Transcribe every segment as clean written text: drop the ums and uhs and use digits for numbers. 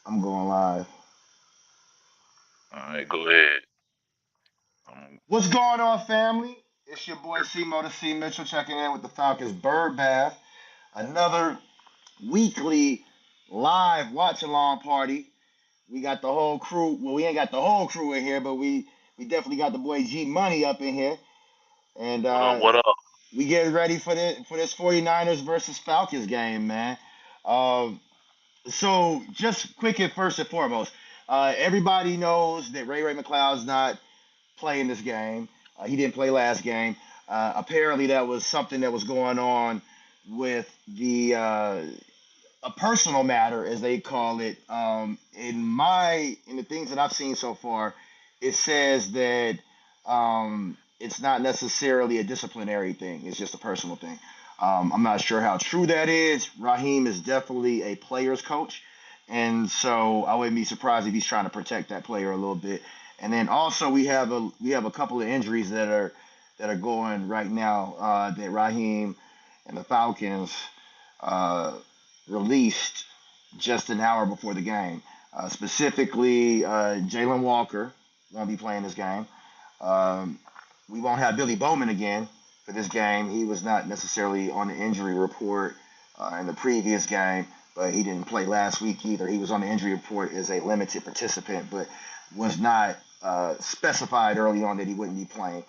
I'm going live. All right, go ahead. Um, What's going on, family? It's your boy C-Mo to C Mitchell checking in with the Falcons Bird Bath. Another weekly live watch along party. We got the whole crew. Well, we ain't got the whole crew in here, but we definitely got the boy G Money up in here, and what up? What up? we getting ready for this 49ers versus Falcons game, man. Um, so just quick and first and foremost, everybody knows that Ray McCloud's not playing this game. He didn't play last game. Apparently, that was something that was going on with the a personal matter, as they call it. In the things that I've seen so far, it says that it's not necessarily a disciplinary thing. It's just a personal thing. I'm not sure how true that is. Raheem is definitely a player's coach, and so I wouldn't be surprised if he's trying to protect that player a little bit. And then also we have a couple of injuries that are going right now that Raheem and the Falcons uh, released just an hour before the game. Specifically, Jalen Walker won't be playing this game. Um, we won't have Billy Bowman again for this game. He was not necessarily on the injury report in the previous game, but he didn't play last week either. He was on the injury report as a limited participant, but was not specified early on that he wouldn't be playing.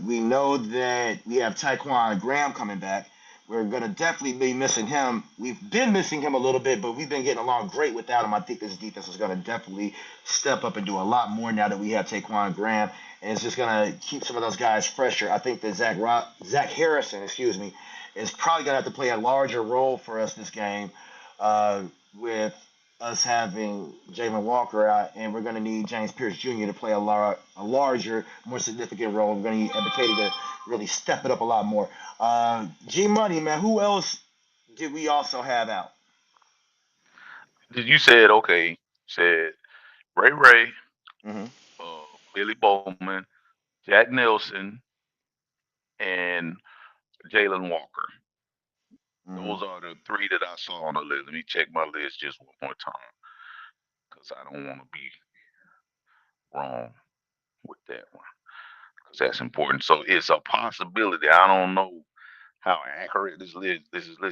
We know that we have Taekwon Graham coming back. We're going to definitely be missing him. We've been missing him a little bit, but we've been getting along great without him. I think this defense is going to definitely step up and do a lot more now that we have Taekwon Graham, and it's just going to keep some of those guys fresher. I think that Zach Harrison, excuse me, is probably going to have to play a larger role for us this game with us having Jalen Walker out, and we're going to need James Pierce Jr. to play a larger, more significant role. We're going to need Ebiketie to really step it up a lot more. G Money, man, who else did we also have out? Did you said okay? Said Ray, Hmm. Billy Bowman, Jack Nelson, and Jalen Walker. Hmm. Those are the three that I saw on the list. Let me check my list just one more time because I don't want to be wrong with that one because that's important. So it's a possibility. I don't know how accurate this list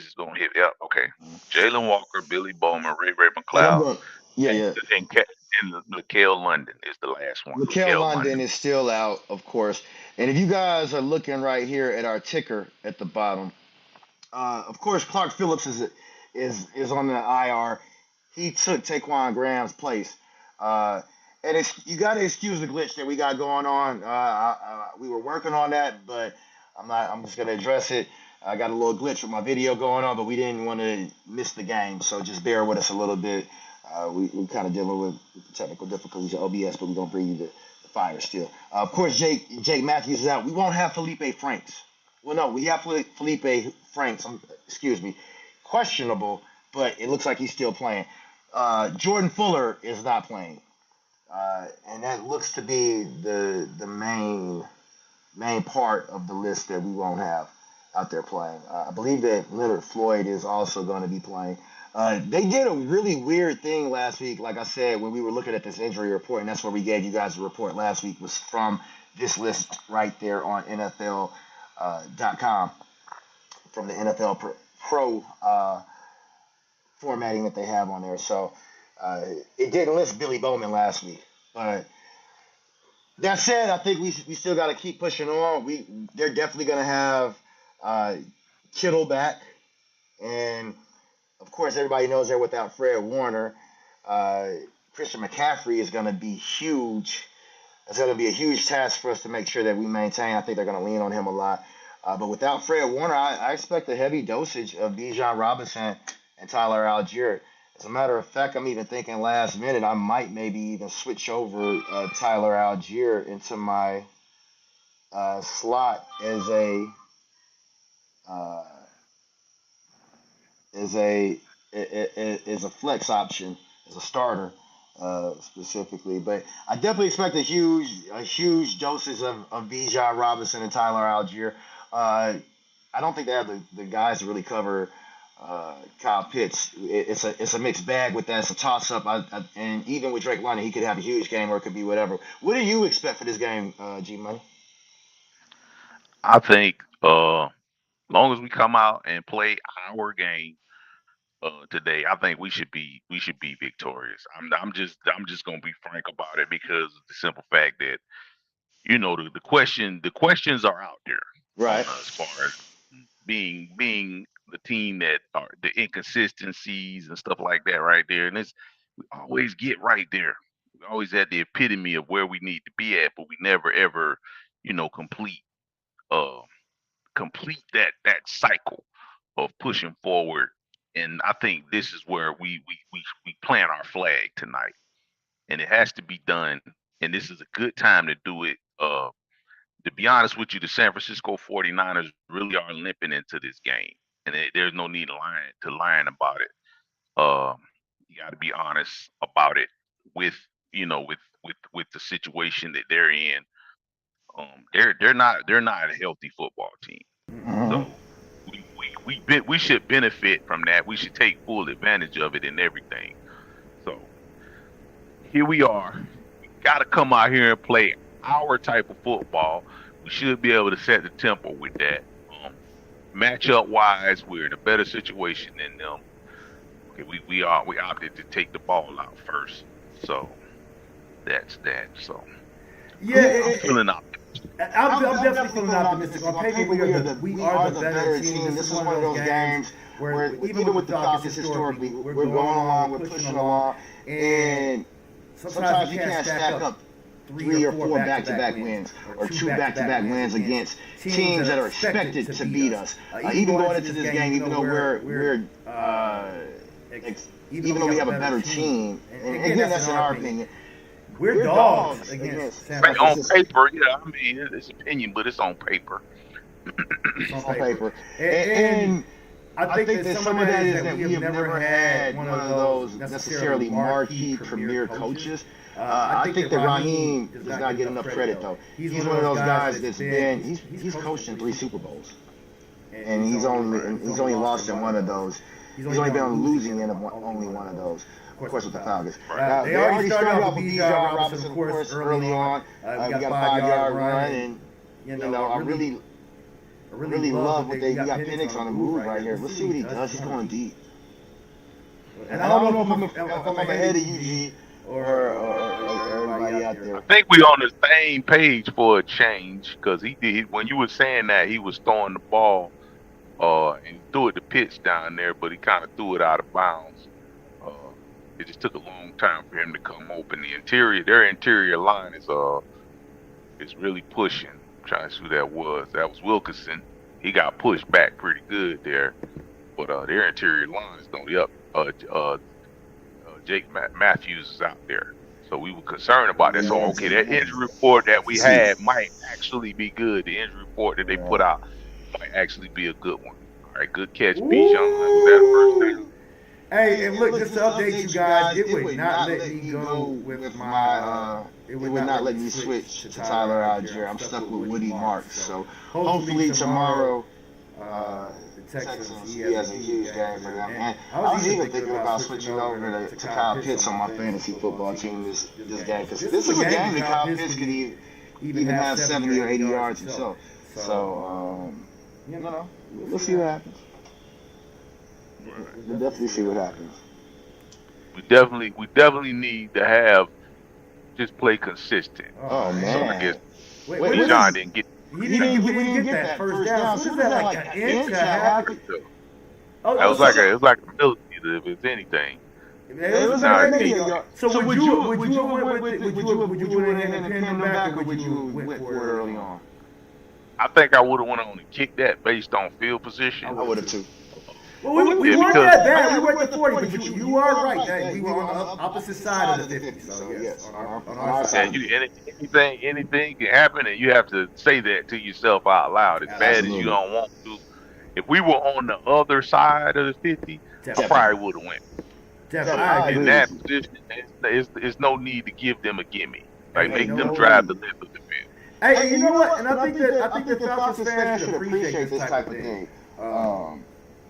is gonna hit. Yeah, okay. Jalen Walker, Billy Bowman, Ray And I'm McLeod, going, yeah, and yeah. and, Ca- and Lakel London is the last one. Raquel Lakel London London. is still out, of course. And if you guys are looking right here at our ticker at the bottom, of course, Clark Phillips is on the IR. He took Taquan Graham's place. Uh, and you got to excuse the glitch that we got going on. We were working on that, but I'm not. I'm just gonna address it. I got a little glitch with my video going on, but we didn't want to miss the game, so just bear with us a little bit. We kind of dealing with the technical difficulties of OBS, but we're gonna bring you the fire still. Of course, Jake Matthews is out. We won't have Felipe Franks. Well, no, we have Felipe Franks. Excuse me, questionable, but it looks like he's still playing. Jordan Fuller is not playing, and that looks to be the main part of the list that we won't have out there playing. I believe that Leonard Floyd is also going to be playing. They did a really weird thing last week, like I said, when we were looking at this injury report, and that's where we gave you guys the report last week, was from this list right there on NFL.com from the NFL Pro formatting that they have on there. So uh, it didn't list Billy Bowman last week, but that said, I think we still got to keep pushing on. They're definitely going to have uh, Kittle back, and of course everybody knows they're without Fred Warner. Uh, Christian McCaffrey is going to be huge. It's going to be a huge task for us to make sure that we maintain. I think they're going to lean on him a lot. But without Fred Warner, I expect a heavy dosage of Bijan Robinson and Tyler Algier. As a matter of fact, I'm even thinking last minute I might maybe even switch over Tyler Algier into my slot uh, as a as a flex option as a starter specifically. But I definitely expect a huge dosage of Bijan Robinson and Tyler Algier. Uh, I don't think they have the guys to really cover Kyle Pitts. It's a mixed bag with that. It's a toss up. And even with Drake London, he could have a huge game or it could be whatever. What do you expect for this game, G Money? I think long as we come out and play our game today, I think we should be victorious. I'm just gonna be frank about it because of the simple fact that the questions are out there Right. on us as far as being the team that are the inconsistencies and stuff like that right there. And it's we always get right there. We always at the epitome of where we need to be at, but we never ever, complete uh complete that cycle of pushing forward. And I think this is where we plant our flag tonight. And it has to be done. And this is a good time to do it. To be honest with you, the San Francisco 49ers really are limping into this game. And there's no need to lying about it. You got to be honest about it with with the situation that they're in. They're not a healthy football team. Hmm. So we should benefit from that. We should take full advantage of it and everything. So here we are. We got to come out here and play our type of football. We should be able to set the tempo with that. Matchup wise, we're in a better situation than them. Okay, we opted to take the ball out first, so that's that. So Yeah, I'm feeling optimistic. I'm definitely feeling optimistic. On paper, we are the better team. This This is is one one of of those those games games where where, even even with with the the Falcons Falcons historically, historically, we're we're going going along, along, we're we're pushing pushing along, along, and and sometimes sometimes you you can't can't stack stack up up three or three or four four back-to-back back-to-back wins wins or or two two back-to-back back-to-back wins wins against against teams that teams are that are expected expected to to beat beat us. us. Even Even going going into into this this game, game, even though even though ex- even though even we though we have a have a better better team, team, and and again, again, that's in that's in our our opinion, opinion, we're we're dogs dogs against against San San On Francisco. Francisco paper, yeah, I mean it's opinion, but it's on paper. It's on on paper. paper. And And I I think think that that some of some of that that is is that that we we have have never never had had one one of of those those necessarily necessarily marquee marquee premier premier coaches. coaches. I I think that think that Raheem Raheem does does not get not get enough enough credit, credit though. though. He's one He's of one of those those guys guys that's that's been, been he's he's coached in coached in three three Super Super Bowls. Bowls, And and he's he's only only lost lost in in one of one of those. those. He's He's only only been been on the on the losing losing end end of of only only one one of of those. those. Of Of course, with course, the with the Falcons. Falcons. Right. They They already already started started off with off with Bijan Bijan Robinson, of Robinson, of course, course, early early on. on. We We got a got a 5 yard 5 yard run, run, and and you you know, know I I really really love love what what we we got got Penix Penix on the on the move move right right here. here. Let's Let's see see what what he he does. does. He's He's going going deep. deep. And I And I don't don't know know if if if I'm I'm ahead of ahead of you, you, G, G, or or everybody everybody out out there. I there. think we on the same page for a change because he did when you were saying that he was throwing the ball and he threw it to pitch down there, but he kind of threw it out of bounds. Uh, it just took a long time for him to come open. Their interior line is really pushing. I'm trying to see who that was. That was Wilkinson. He got pushed back pretty good there, but their interior line is going to be up. Jake Matthews is out there. So we were concerned about that. So okay, that injury report that we had might actually be good. The injury report that they put Right. out might actually be a good one. All right, good catch, Bijan. Was that a first down? Ooh. Hey, and Hey, and look, look, just to just to update you update you guys, guys, it it would would not not let let me me go go with with my, my it it would would not let not me let me switch switch to to Tyler Tyler Algier. Algier. I'm I'm stuck stuck with with Woody Woody Marks. Marks. So So hopefully hopefully tomorrow, tomorrow, the the Texans, Texans, he he has a has a huge huge game game for for them. them. And And I I was was even even thinking thinking about about switching switching over over to to Kyle Kyle Pitts Pitts on on my my fantasy fantasy football football team team this this game. game Because because this is this a is a game game that that Kyle Kyle Pitts Pitts could could even even have have 70 or 70 or 80 80 yards yards himself. himself. So, So you you know, know, we'll we'll see see what what happens. happens. We'll Right. We'll definitely definitely see see what what happens. happens. We definitely need to have just play consistent. Oh, Oh So man. I guess man, Wait, wait, what what is Bijan is? didn't get we We didn't didn't get get that that first first down. down. So what So is what is that, that like like an an inch, inch, a a half? I half? think so. Oh, That oh, was like so a it was like a millimeter if it's anything. man, it It was was about like maybe maybe a a yard. yard. So So would would you have you have went went with with it? it? Would you Would you went went ahead ahead and and pinned them pinned them back, or back, or would would you you went went for it for it early early on? on? I think I would have went on and kicked that based on field I position. I would have would have too. too. Well, Well, we Yeah, weren't because that bad. We we were at were the at the 40, 40, but but you you are are right. right That that we we were were on the on the opposite opposite side of side the of the 50. 50. So So yes, yes, on on our our side side of of the the 50. 50. anything can happen, and you have to say that to yourself out loud. As bad as you Absolutely. Absolutely. don't want to, if we were on the other side of the 50, I Definitely. probably Definitely. would have went. Definitely. But I I agree in agree with that with you. you. position, there's no need to give them a gimme. Like Hey, Hey, make them no drive the need. length of the field. Hey, you Hey, know you know what? what? And And I think I that think Falcons that fans should fans should appreciate appreciate this this type of type of thing. thing. Um,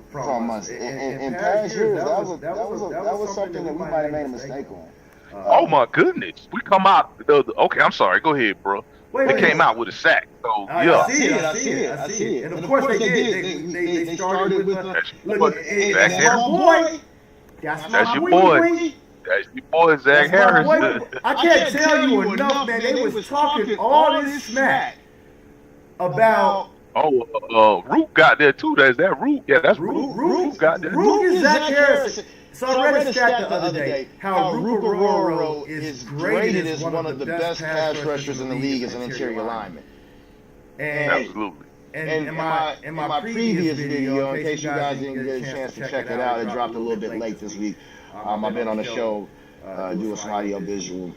Um, from us. In past years, that was something that we might have made a mistake on. Oh my goodness, we come out. Okay, I'm sorry. Go ahead, bro. They came out with a sack. So yeah, I see it. And of course they did. They started with look, Zach boy. That's your boy. That's your boy, Zach Harris. I can't tell you enough, man. They was talking all this smack about. Root got there too. That's that Root. Yeah, that's Root. Root got there. Root is Zach Harris. So I read a stat the other day how Root Roro is graded as one of the best pass rushers in the league as an interior lineman. Absolutely. And in my previous video, in case you guys didn't get a chance to check it out, it dropped a little bit late this week. I've been on the show doing some audio visual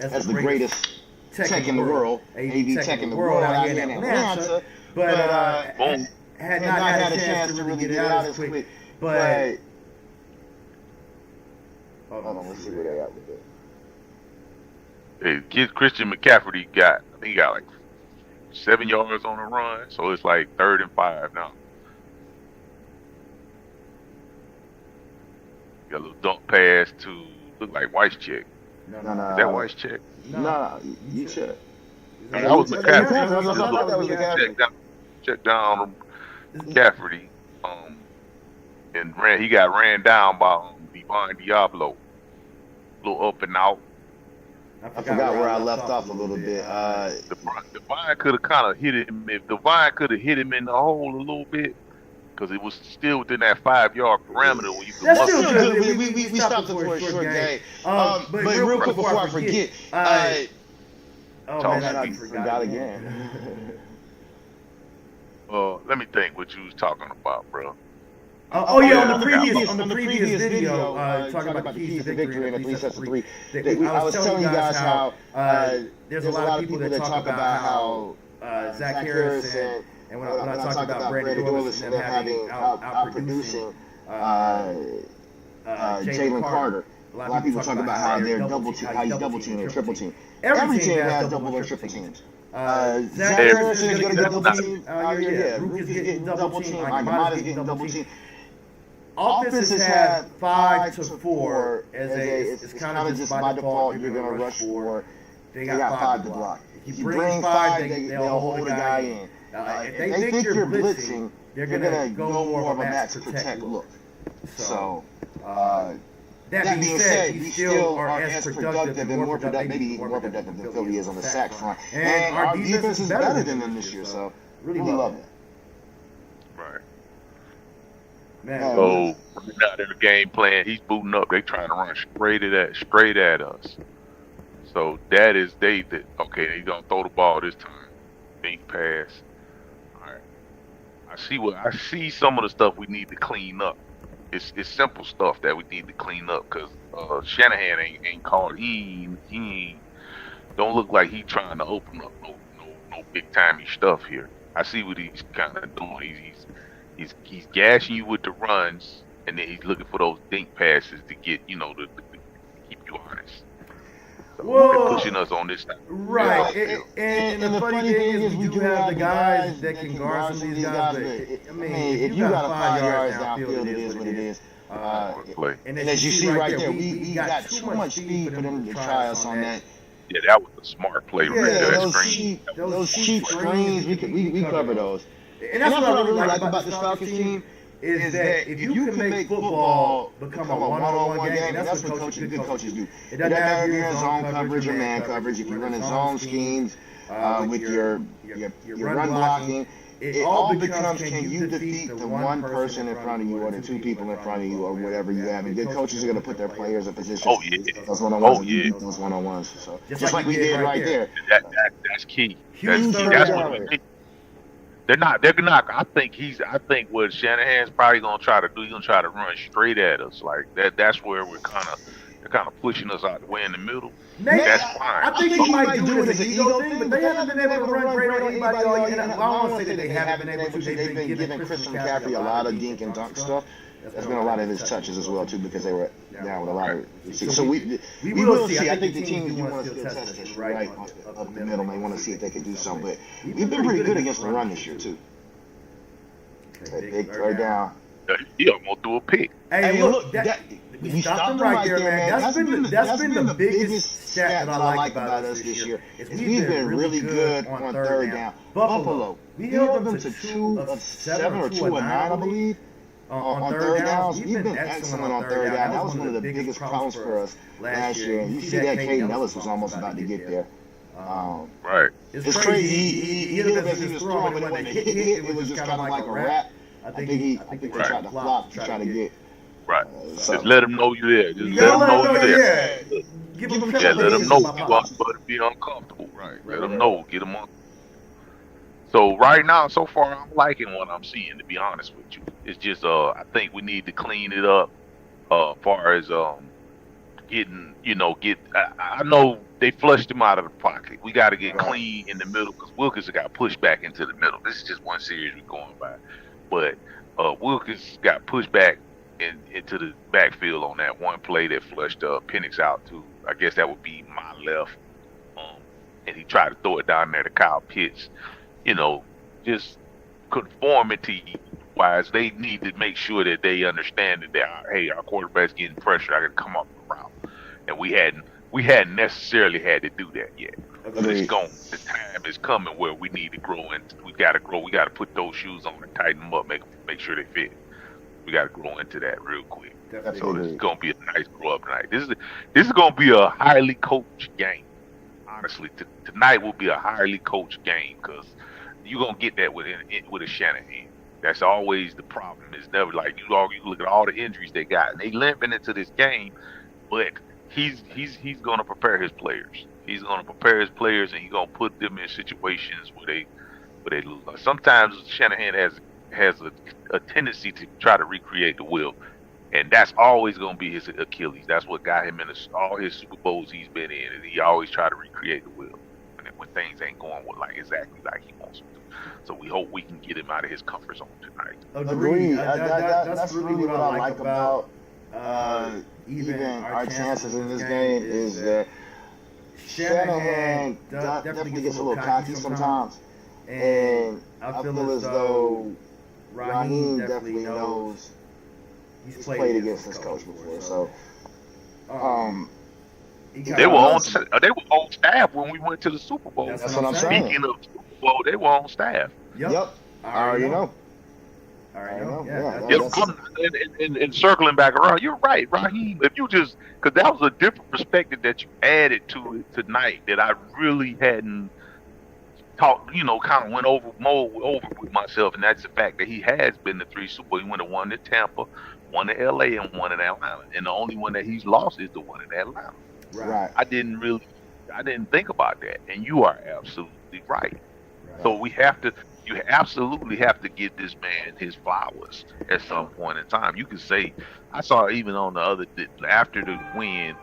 as the greatest tech in the world, AV tech in the world out here in Atlanta, but had not had a chance to really get it out as quick. But hold on, let's see where they at with it. Hey, kid Christian McCaffrey got like 7 yards on the run, so it's like 3rd and 5 now. Got a little dunk pass to look like Weiss-Check. No. Is that Weiss-Check? No, you check. That was McCaffrey. Check down McCaffrey. And he got ran down by Devon Diablo. A little up and out. I forgot where I left off a little bit. Devine could have kind of hit him. If Devine could have hit him in the hole a little bit, because it was still within that 5-yard parameter when you could. That's still good. We stopped it for a short game. But real quick before I forget, I forgot again. Let me think what you was talking about, bro. On the previous video, talking about the keys to victory and the 3 sets of 3. I was telling you guys how there's a lot of people that talk about how Zach Harris and when I talk about Brandon Douglas and them having outproducing Jalen Carter. A lot of people talk about how they're double team or triple team. Every team has double or triple teams. Zach Harris is getting double team. Rook is getting double team. Mike is getting double team. Offenses have 5 to 4 it's kind of just by default. You're gonna rush 4. They got 5 to block. If you bring 5, they'll hold a guy in. If they think you're blitzing, they're gonna go more of a max protect look. So that being said, we still are as productive and more productive, maybe even more productive than Philly is on the sack front. And our defense is better than them this year. So really love it. Right. Man, so now their game plan, he's booting up. They trying to run straight at us. So that is David. Okay, he's gonna throw the ball this time. Big pass. All right. I see some of the stuff we need to clean up. It's simple stuff that we need to clean up because Shanahan ain't called. He don't look like he trying to open up no big timey stuff here. I see what he's kind of doing. He's gashing you with the runs, and then he's looking for those dink passes to get to keep you honest. So they're pushing us on this side. Right. And the funny thing is we do have the guys that can guard some of these guys. But I mean, if you got 5 yards downfield, it is what it is. And as you see right there, we got too much speed for them to try us on that. Yeah, that was a smart play right there. Those cheap screens, we cover those. And that's what I really like about this Falcons team is that if you can make football become a one-on-one game, and that's what good coaches do. It doesn't matter if you're in zone coverage or man coverage. If you're running zone schemes with your run blocking, it all becomes can you defeat the one person in front of you or the 2 people in front of you or whatever you have. And good coaches are going to put their players in position. Oh yeah. Those one-on-ones. Those one-on-ones. So just like we did right there. That's key. That's what we did. They're not. I think what Shanahan's probably gonna try to do. He's gonna try to run straight at us like that. That's where they're kind of pushing us out the way in the middle. That's fine. I think he might do it as an ego thing, but they haven't been able to run great on anybody all year. I don't want to say that they haven't been able to. They've been giving Christian McCaffrey a lot of dink and dunk stuff. That's been a lot of his touches as well too, because they were down with a lot of. So we will see. I think the teams do want to still test us right up the middle. They want to see if they can do something. But we've been pretty good against the run this year too. Okay, big third down. He almost threw a pick. Hey, look, we stopped him right there, man. That's been the biggest stat that I like about us this year. Is we've been really good on third down. Buffalo, we held them to 2 of 7 or 2 of 9, I believe. On third downs, we've been excellent on third down. That was one of the biggest problems for us last year. And you see that Caden Ellis was almost about to get there. Right. It's crazy. He hit him as he was throwing, but when it hit, it was just kind of like a wrap. I think they tried to flop to try to get. Right. Just let him know you're there. Just let him know you're there. Give him let him know you want to be uncomfortable. Right. Let him know. Get him on. So right now, so far, I'm liking what I'm seeing. To be honest with you, it's just I think we need to clean it up. As far as getting, I know they flushed him out of the pocket. We got to get clean in the middle because Wilkins got pushed back into the middle. This is just one series we're going by, but Wilkins got pushed back into the backfield on that one play that flushed Penix out to, I guess that would be my left, and he tried to throw it down there to Kyle Pitts. Just conformity wise, they need to make sure that they understand that our quarterback's getting pressure. I got to come up the route, and we hadn't necessarily had to do that yet. But the time is coming where we need to grow, and we got to grow. We got to put those shoes on and tighten them up, make sure they fit. We got to grow into that real quick. Definitely. So this is gonna be a nice grow up night. This is gonna be a highly coached game. Honestly, tonight will be a highly coached game because you're gonna get that with a Shanahan. That's always the problem. It's never like you look at all the injuries they got, and they limping into this game, but he's gonna prepare his players. He's gonna prepare his players, and he's gonna put them in situations where they lose. Like sometimes Shanahan has a tendency to try to recreate the wheel, and that's always gonna be his Achilles. That's what got him in all his Super Bowls he's been in, and he always try to recreate the wheel when things ain't going exactly like he wants them to. So we hope we can get him out of his comfort zone tonight. Agreed. That's really what I like about even our chances in this game is that Shanahan definitely gets a little cocky sometimes, and I feel as though Raheem definitely knows he's played against this coach before. So, they were on staff when we went to the Super Bowl. That's what I'm saying. Speaking of Super Bowl, they were on staff. Yep. I already know. And circling back around, you're right, Raheem. If you just, because that was a different perspective that you added to it tonight that I really hadn't talked, kind of went over with myself, and that's the fact that he has been to 3 Super Bowls. He went to one in Tampa, one in LA, and one in Atlanta, and the only one that he's lost is the one in Atlanta. Right. I didn't think about that, and you are absolutely right. So you absolutely have to give this man his flowers at some point in time. You can say, I saw even on after the win,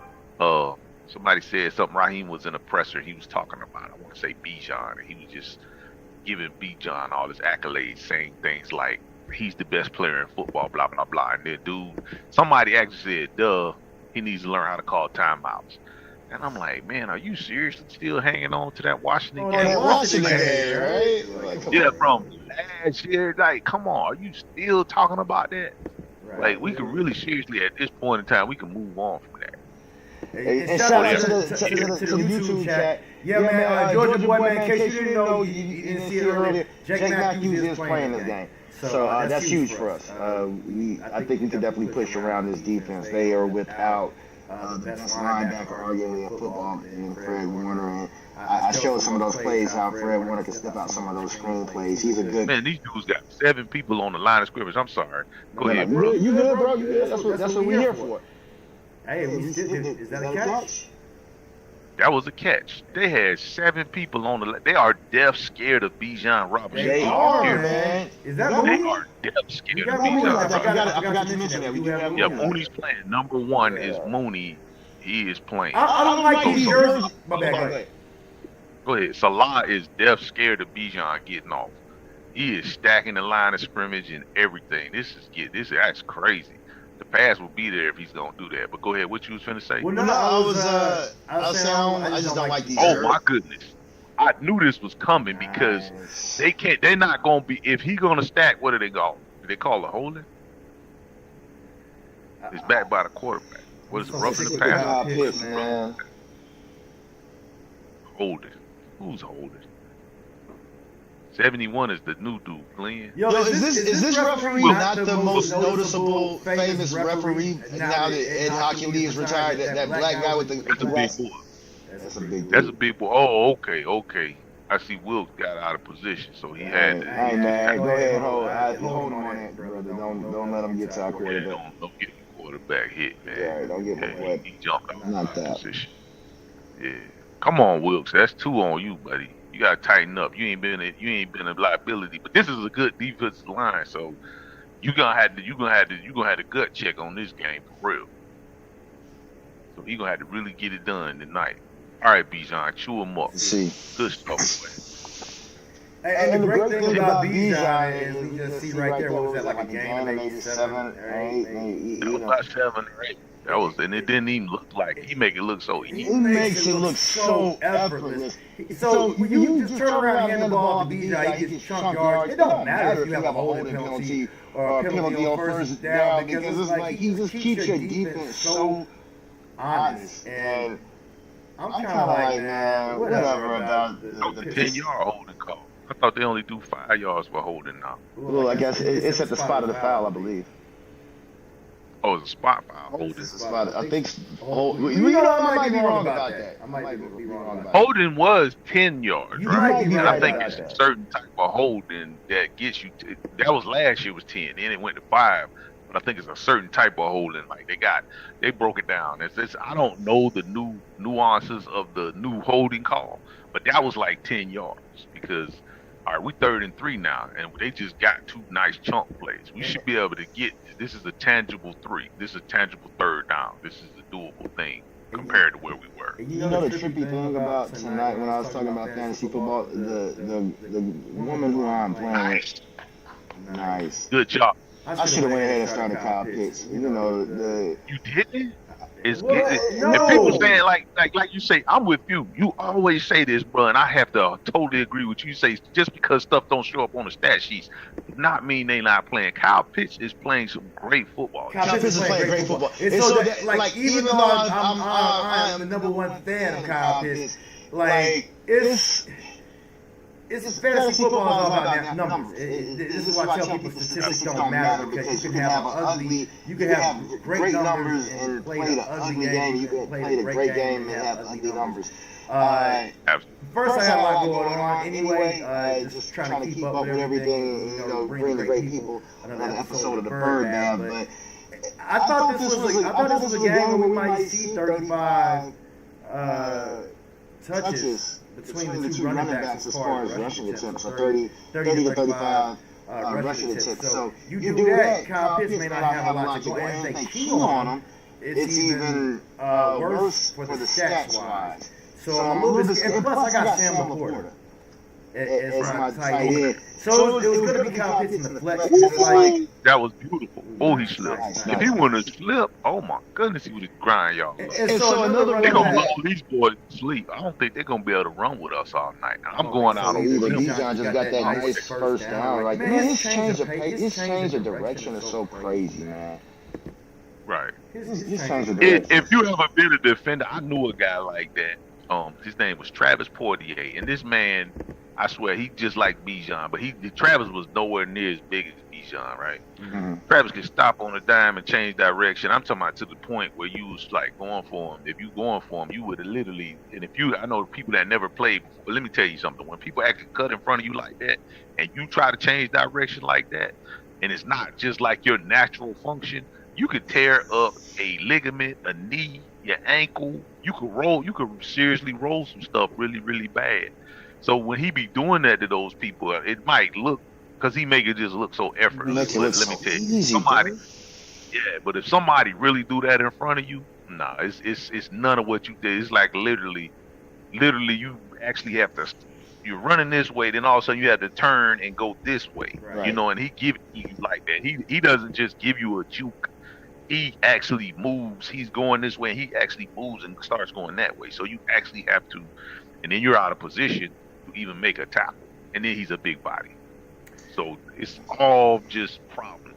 somebody said something. Raheem was in a presser. He was talking about, I want to say Bijan, and he was just giving Bijan all his accolades, saying things like he's the best player in football, blah blah blah. And then somebody actually said, he needs to learn how to call timeouts. And I'm like, man, are you seriously still hanging on to that Washington game? Washington game, right? Like, from last year. Like, come on, are you still talking about that? Right. Like, we can really seriously, at this point in time, we can move on from that. And shout out to the YouTube chat. Yeah, man, Georgia boy, man, in case you didn't know, you didn't see it earlier, Jake Matthews is playing this game. So that's huge for us. I think we can definitely push around this defense. They are without the best linebacker arguably in football in Fred Warner. And I showed some of those plays how Fred Warner can step out some of those screen plays. He's a good man. These dudes got 7 people on the line of scrimmage. I'm sorry. Go ahead, bro. You good, bro? You good? That's what we're here for. Hey, is that a catch? That was a catch. They had 7 people on the line. They are deaf scared of Bijan Robinson. They are, man. Is that Mooney? They are deaf scared of Bijan Robinson. I forgot to mention that. Yeah, Mooney's playing. Number 1 is Mooney. He is playing. I don't like these jerseys. My bad. Go ahead. Salah is deaf scared of Bijan getting off. He is stacking the line of scrimmage and everything. That's crazy. The pass will be there if he's gonna do that. But go ahead. What you was finna say? Well, no, I was saying I just don't like these. Oh my goodness! I knew this was coming because they're not gonna be. If he gonna stack, what are they call? Do they call it holding? It's backed by the quarterback. What is it, roughing the passer? Kyle Pitts, man. Holding. Who's holding? 71 is the new dude, Glenn. Yo, is this referee not the most noticeable, famous referee now that Ed Hockey Lee's retired? That black guy with the That's a big boy. That's a big dude. That's a big boy. Oh, okay. I see Wilkes got out of position, so he had to. Hey, man, go ahead and hold on that, brother. Don't let him get to our quarterback. Don't get the quarterback hit, man. Yeah, don't get my boy. He jumped out Not of that. position. Yeah. Come on, Wilkes. That's 2 on you, buddy. You gotta tighten up. You ain't been a liability, but this is a good defensive line, so you gonna have to gut check on this game for real. So he gonna have to really get it done tonight. All right, Bijan, chew him up. Let's see. Good stuff, And the great thing about Bijan is we just see right there, what was that, like a game of maybe 7 or 8? boy. That was about 7 or 8. And it didn't even look like it. He make it look so easy. He makes it look so effortless. So when you just turn around and hand the ball to Bijan, he gets chunk yards. It don't matter if you have a holding penalty or a penalty on first down, because it's like he just keeps your defense so honest. And I'm kind of like, man, whatever about the 10-yard holding call. I thought they only do 5 yards for holding now. Well, I guess it's at the spot of the foul, I believe. Oh, it's a spot foul. Holding. It's a spot. I think. I might be wrong about that. I might be wrong about that. Holding was 10 yards, right? And I think it's a certain type of holding that gets you. That was last year was 10, then it went to 5. But I think it's a certain type of holding. Like they broke it down. I don't know the new nuances of the new holding call, but that was like 10 yards because. All right, we 3rd and 3 now, and they just got 2 nice chunk plays. We should be able to get this is a tangible 3. This is a tangible 3rd down. This is a doable thing compared to where we were. You know the trippy thing about tonight when I was talking about fantasy football, the woman who I'm playing with. Nice. Good job. I should have went ahead and started Kyle Pitts. You know the. You didn't? It's and people saying like you say, I'm with you. You always say this, bro, and I have to totally agree with you. You say just because stuff don't show up on the stat sheets, does not mean they not playing. Kyle Pitts is playing some great football. Kyle Pitts is playing great football. And so that, like even though I'm the #1 fan of Kyle Pitts, like it's fantasy football is all about numbers. This is why I tell people statistics don't matter, because you can have great numbers and play the ugly game. You can play the great game and have ugly numbers. First, I had a lot going on anyway, just trying to keep up with everything, bring the great people. Another episode of the Birdman, but I thought this was a game where we might see 35 touches between the two running backs as far as rushing attempts, so 30 to 35 rushing attempts. So you do that, Kyle Pitts may not have a lot to go, and if they key on him, it's even worse for the stats wise. So I'm a little bit scared. Plus, I got Sam Laporta as my tight end. So it was going to be Kyle Pitts in the flex. That was beautiful. Oh, he slipped. If he wouldn't have slipped, oh my goodness, he would have grind y'all. And so another they're going to blow these boys to sleep. I don't think they're going to be able to run with us all night. I'm going out on Bijan just got that nice first down. Like, man, his change of pace, his change of direction is so crazy, man. Right. His change of direction. If you ever been a defender, I knew a guy like that. His name was Travis Portier, and this man, I swear, he just like Bijan, but Travis was nowhere near as big as Bijan, right? Mm-hmm. Travis could stop on a dime and change direction. I'm talking about to the point where you was like going for him. If you going for him, you would have literally. And I know people that never played before, but let me tell you something. When people actually cut in front of you like that, and you try to change direction like that, and it's not just like your natural function, you could tear up a ligament, a knee, your ankle. You could seriously roll some stuff really, really bad. So when he be doing that to those people, it might look, because he make it just look so effortless. Let me tell you, somebody, but if somebody really do that in front of you, nah, it's none of what you did. It's like literally you actually have to, you're running this way, then all of a sudden you have to turn and go this way, right. And he give you like that. He doesn't just give you a juke. He actually moves. He's going this way, and he actually moves and starts going that way. So you actually have to, and then you're out of position to even make a tackle. And then he's a big body. So it's all just problems.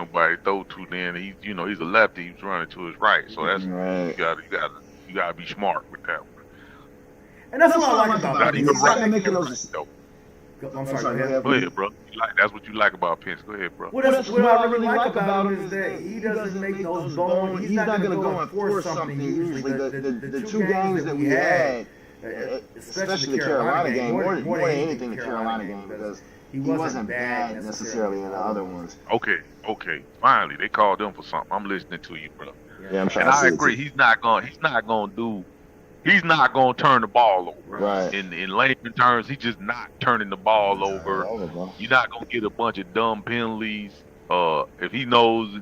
nobody to throw to. Then he's a lefty. He's running to his right. So that's Right. you gotta be smart with that one. And that's what I like about Now, him. you're He's right. not making those. I'm sorry, go ahead. Go ahead, bro. That's what you like about Pence. Go ahead, bro. What I really like about him is that he doesn't make those bones. He's not going to go and force something. Usually, the two games that we had, especially the Carolina game, more than anything, the Carolina game, because he wasn't bad necessarily in the other ones. Okay. Finally, they called him for something. I'm listening to you, bro. Yeah, I'm trying and to I agree. He's not gonna turn the ball over. Right. In layman terms, he's just not turning the ball over. You're not gonna get a bunch of dumb penalties. If he knows,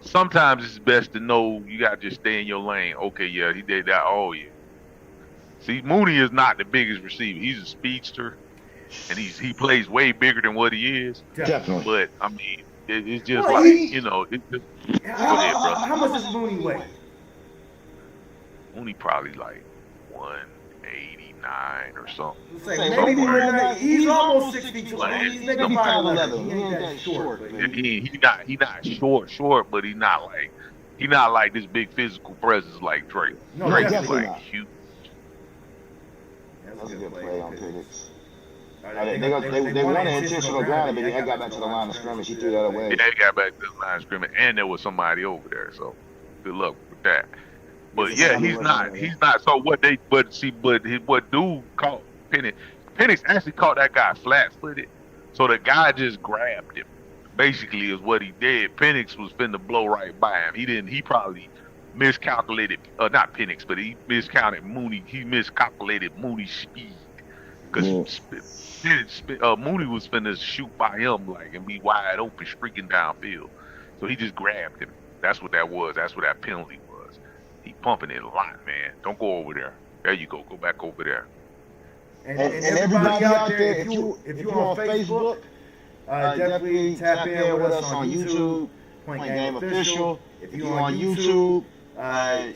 sometimes it's best to know you gotta just stay in your lane. Okay, yeah, he did that. Oh yeah. See, Mooney is not the biggest receiver. He's a speedster, and he plays way bigger than what he is. Definitely. But I mean, it's just Well, it's just. Go ahead, bro. How much does Mooney weigh? Mooney probably like 189 or something. Maybe he's almost 6 feet tall. He's maybe 5'11". He ain't that short. He's not short, but he's not like this big physical presence like Drake. No, Drake is definitely like not. huge. That's a good play on Penix. They won an intentional ground, but they got back to the line of scrimmage. He threw that away. Yeah, they got back to the line of scrimmage, and there was somebody over there. So good luck with that. But yeah, he's not. So what dude caught Penix? Penix actually caught that guy flat-footed, so the guy just grabbed him. Basically, is what he did. Penix was finna blow right by him. He didn't. He probably miscalculated. Not Penix, but he miscounted Mooney. He miscalculated Mooney's speed because Yeah. Mooney was finna shoot by him like and be wide open, streaking downfield. So he just grabbed him. That's what that was. That's what that penalty was. He pumping it a lot, man. Don't go over there. There you go. Go back over there. And everybody out there, if you're on Facebook, definitely tap in with us on YouTube, Point Game Official. If you're on YouTube,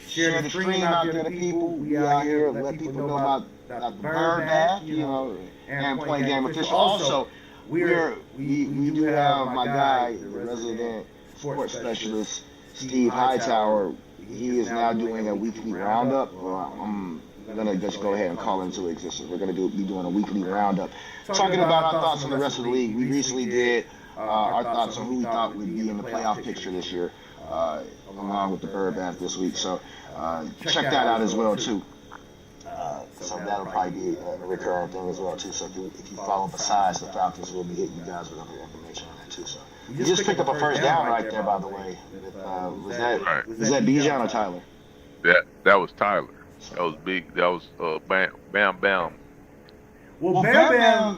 share the stream out there to people. We out here, let people know about the bird bath, and Point Game Official. Also, we do have my guy, the resident sports specialist, Steve Hightower. He is now doing a weekly roundup. I'm gonna just go ahead and call into existence. We're gonna be doing a weekly roundup, talking about our thoughts on the rest of the league. We recently did our thoughts on who we thought would be in the playoff picture this year, along with the bird bath this week. So check that out as well too. So that'll probably be a recurring thing as well too. So if you follow besides the Falcons, we'll be hitting you guys with other information on that too. So you just picked up a first down right there, by the way. Was that Bijan or Tyler? That was Tyler. That was big. That was Bam Bam. Well, Bam.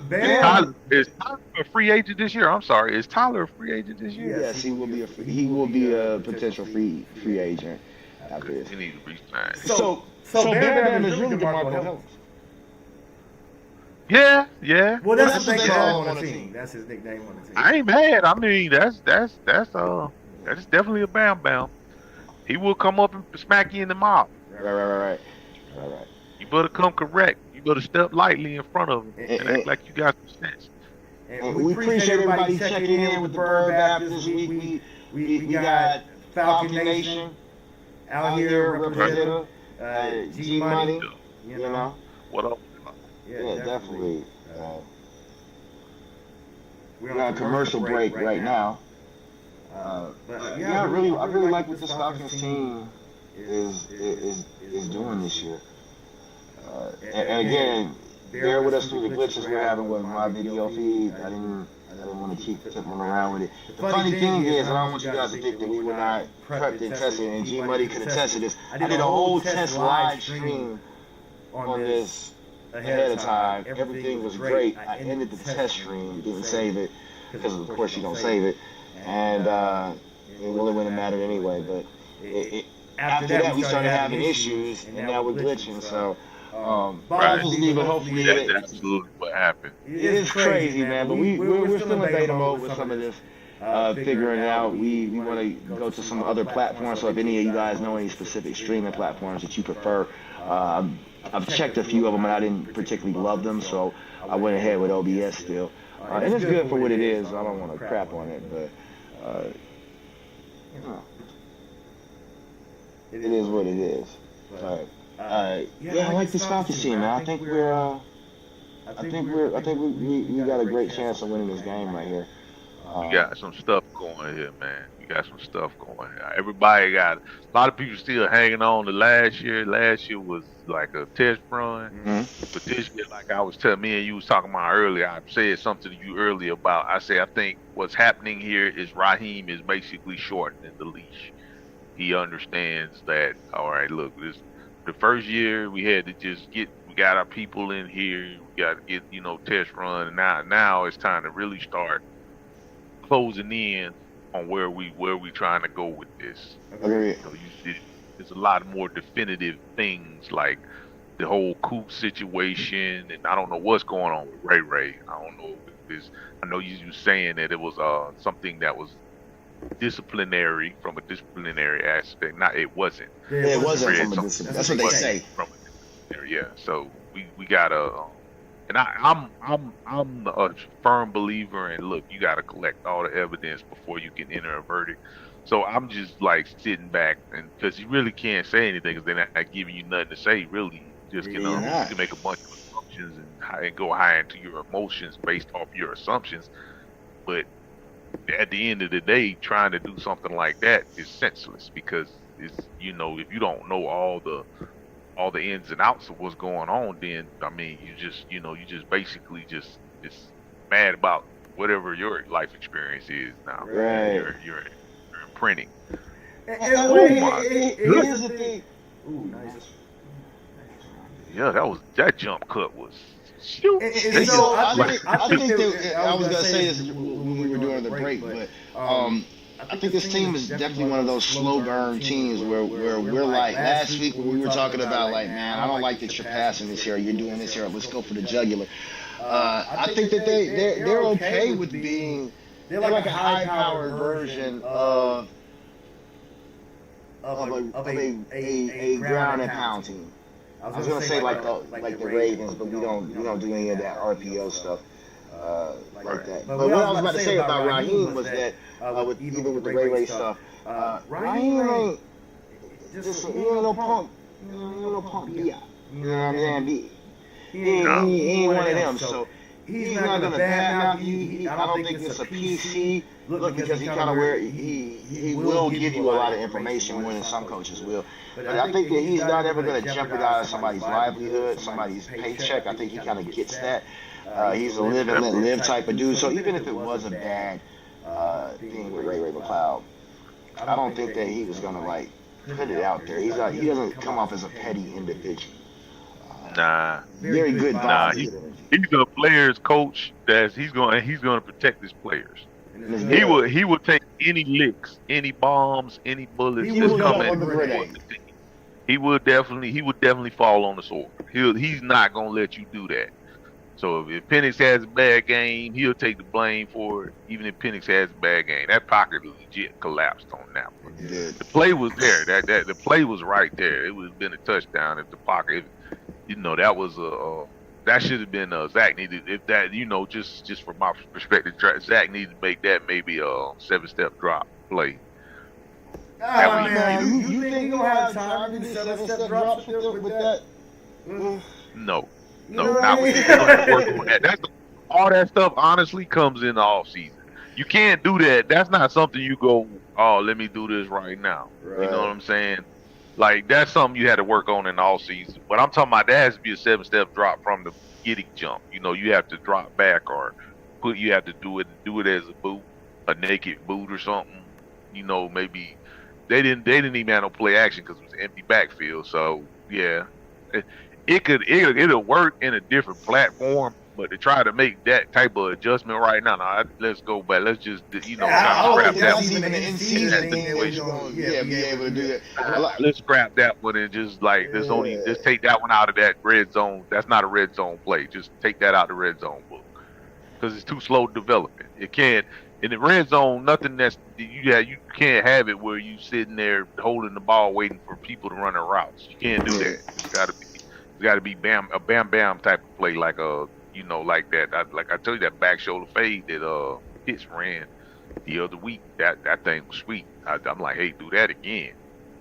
Is Tyler a free agent this year? I'm sorry. Is Tyler a free agent this year? Yes, he will be a potential free agent after this. He needs to resign. So Bam is really DeMarco Hellams. Yeah. Well, that's what they call him on the team. That's his nickname on the team. I ain't mad. I mean, that's definitely a Bam Bam. He will come up and smack you in the mouth. Right. You better come correct. You better step lightly in front of him and act like you got some sense. And we appreciate everybody checking in with the Bird Bath this week. We got Falcon Nation out here representing G Money. You know. What up? Yeah, definitely. We're on a commercial break right now. But I really like what this Falcons team is doing this year. And again, bear with us through the glitches we're having with my video feed. I didn't want to keep tipping around with it. The funny thing is, I don't want you guys to think that we were not prepped and tested, and G Money could attest to this. I did a whole test live stream on this ahead of time. Everything was great. I ended the test stream, didn't save it, because of course you don't save it. And it really wouldn't matter anyway. But after that, we started having issues, and now we're glitching. So, Right. hopefully, That's absolutely what happened. it is crazy, man. But we're still in beta mode with some of this, figuring it out. We want to go to some other platforms. So if any of you guys know any specific streaming platforms that you prefer, I've checked a few of them and I didn't particularly love them, so I went ahead with OBS still. And it's good for what it is. I don't want to crap on it, but it is what it is. But yeah, I like this Falcons team, man. I think we got a great chance of winning this game right here. You got some stuff going here, man. You got some stuff going here. Everybody got a lot of people still hanging on to last year. Last year was like a test run. But this year, like I was telling me and you was talking about earlier, I said something to you earlier about, I think what's happening here is Raheem is basically shortening the leash. He understands that, all right, look, the first year we had to just we got our people in here, we got to get, test run. And now it's time to really start closing in on where we trying to go with this. Agreed. So there's a lot more definitive things like the whole Coop situation, and I don't know what's going on with Ray. I don't know if it's, I know you were saying that it was something that was disciplinary from a disciplinary aspect. It wasn't. It wasn't from a disciplinary. That's what they say. From a disciplinary, yeah. So we gotta. And I'm a firm believer in, look, you got to collect all the evidence before you can enter a verdict. So I'm just like sitting back, and because you really can't say anything, because they're not giving you nothing to say, really. Just you can make a bunch of assumptions and go high into your emotions based off your assumptions. But at the end of the day, trying to do something like that is senseless, because it's, if you don't know all all the ins and outs of what's going on, then I mean, you just basically just mad about whatever your life experience is now. Right. You're imprinting. Oh my Here's the thing. Ooh, nice. Yeah, that jump cut was shoot. So I think that I was gonna say this when we were doing the break, but I think this team is definitely one of those slow burn teams where we're like last week when we were talking about like, man, I don't like that you're passing this here, you're doing this here, let's go for the jugular. I think that they're okay with being they're like a high powered version of a ground and pound team. I was gonna say like the Ravens, but we don't do any of that RPO stuff like that. But what I was about to say about Raheem was that even with the Ray stuff, Raheem ain't just he ain't no punk, he ain't no punk B.I. You know what I'm saying? He ain't one of them. So he's not gonna badmouth you. I don't think it's a PC. Look, because he kind of he will give you a lot of information when some coaches will. But I think that he's not ever going to jeopardize somebody's livelihood, somebody's paycheck. I think he kind of gets that. He's a live and let live type of dude. So even if it was a bad thing with Ray McCloud, I don't think that he was going to like put it out there. He doesn't come off as a petty individual. Nah. Very good. Nah, he's a players coach. He's going to protect his players. He would take any licks, any bombs, any bullets that's coming. He would definitely fall on the sword. He's not gonna let you do that. So if Penix has a bad game, he'll take the blame for it. Even if Penix has a bad game, that pocket legit collapsed on that one. The play was there. That the play was right there. It would have been a touchdown if the pocket. That was that should have been Zach needed. If that just from my perspective, Zach needed to make that maybe a 7-step drop play. You think you'll have time to do 7-step drops with that? No, not with that. All that stuff honestly comes in the off season. You can't do that. That's not something you go, oh, let me do this right now. Right. You know what I'm saying? Like that's something you had to work on in the off season. But I'm talking about that has to be a 7-step drop from the giddy jump. You have to drop back or you have to do it as a boot, a naked boot or something. Maybe they didn't even have no play action because it was an empty backfield. So yeah, it'll work in a different platform. But to try to make that type of adjustment right now, let's go back. Let's just kind of scrap that one. Even an in-season thing be able to do that. Let's scrap that one and just just take that one out of that red zone. That's not a red zone play. Just take that out of the red zone book because it's too slow development. It can't in the red zone. Nothing you can't have it where you sitting there holding the ball waiting for people to run their routes. You can't do that. It's got to be a bam type of play like a. Like that. Like I told you, that back shoulder fade that Pitts ran the other week. That thing was sweet. I'm like, hey, do that again.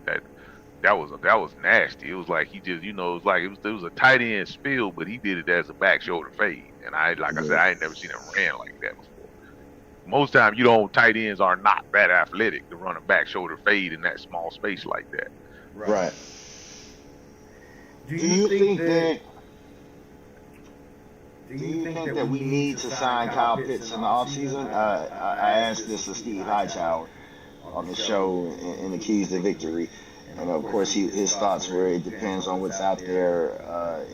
That was nasty. It was like he just, it was a tight end spill, but he did it as a back shoulder fade. And I said, I ain't never seen him ran like that before. Most times, tight ends are not that athletic to run a back shoulder fade in that small space like that. Right. Do you think that? Do you think that we need to sign Kyle Pitts in the offseason? I asked this to Steve Hightower on the show in the Keys to Victory. And, of course, his thoughts were it depends on what's out there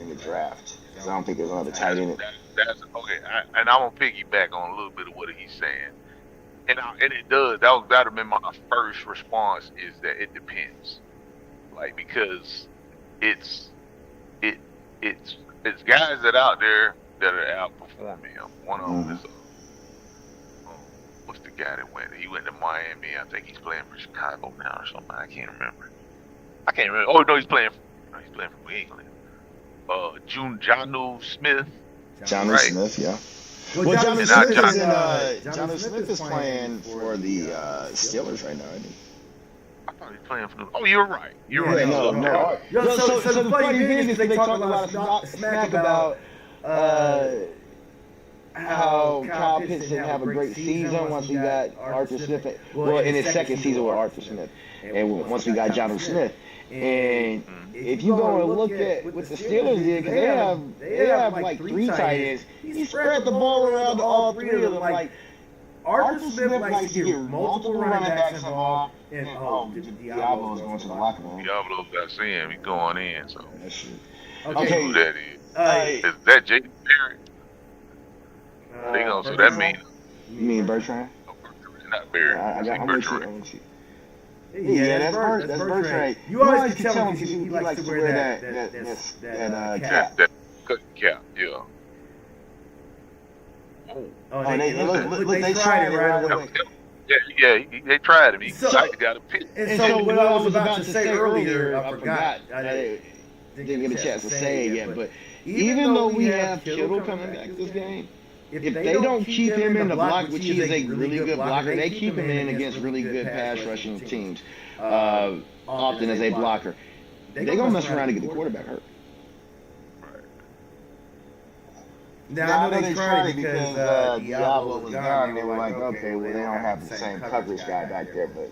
in the draft. Because I don't think there's another tight end. That's okay. And I'm going to piggyback on a little bit of what he's saying. And it does. That would have been my first response is that it depends. Like, because it's guys that out there that are outperforming him. One of them is what's the guy that went? He went to Miami. I think he's playing for Chicago now or something. I can't remember. Oh no, he's playing for New England. Jonnu Smith. Jonnu Smith, yeah. Well, Jonnu Smith is playing for the Steelers right now, isn't he? I thought he was playing for the. Oh, you're right. You're right. No. So the funny thing is they talk a lot of smack about how Kyle Pitts didn't have a great season once we got Arthur Smith. Well, in his second season with Arthur Smith, and once we got Jonathan Smith. And if you go and look at what the Steelers did, because they have like 3 tight ends, he spread the ball around to all 3 of them. Like Arthur Smith likes to get multiple running backs involved. And Diablo's going to the locker room. Diablo got him. He's going in. So that's true. Okay. Who that is? Is that Jaden Perry? So that means. You mean Bertrand? No, Bertrand, not Barry. I'm Bertrand. Yeah, that's Bertrand. You always can tell him because he likes to wear that cap. That cut cap, yeah. They tried it right. Yeah, they tried him. He got a pitch. And so what I was about to say earlier, I forgot. I didn't get a chance to say it yet, but even though we have Kittle coming back this game, if they don't keep him in the block, which he is a really good blocker, they keep him in against really good pass rushing teams, often as a blocker, they're going to mess around and get the quarterback hurt. Now, I know they tried it because Diablo was gone, and they were like, okay, well, they don't have the same coverage guy back there, but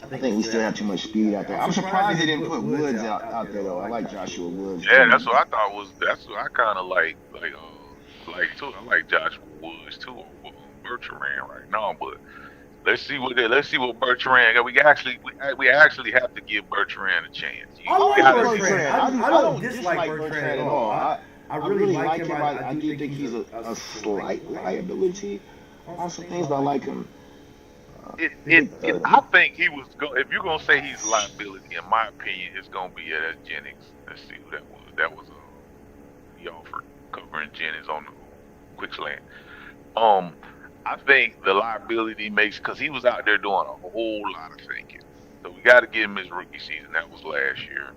I think we still have too much speed out there. I'm surprised they didn't put Woods out there, though. I like Joshua Woods. Yeah, that's what I thought that's what I kind of like too. I like Joshua Woods too, or Bertrand right now. But let's see what Bertrand. We actually have to give Bertrand a chance. I like Bertrand. I don't dislike Bertrand at all. I really like him. I do think he's a slight liability on some things, but I like him. I think he was. If you're gonna say he's a liability, in my opinion, it's gonna be at Jennings. Let's see who that was. That was he offered covering Jennings on the quick slant. I think the liability makes because he was out there doing a whole lot of thinking. So we got to give him his rookie season. That was last year,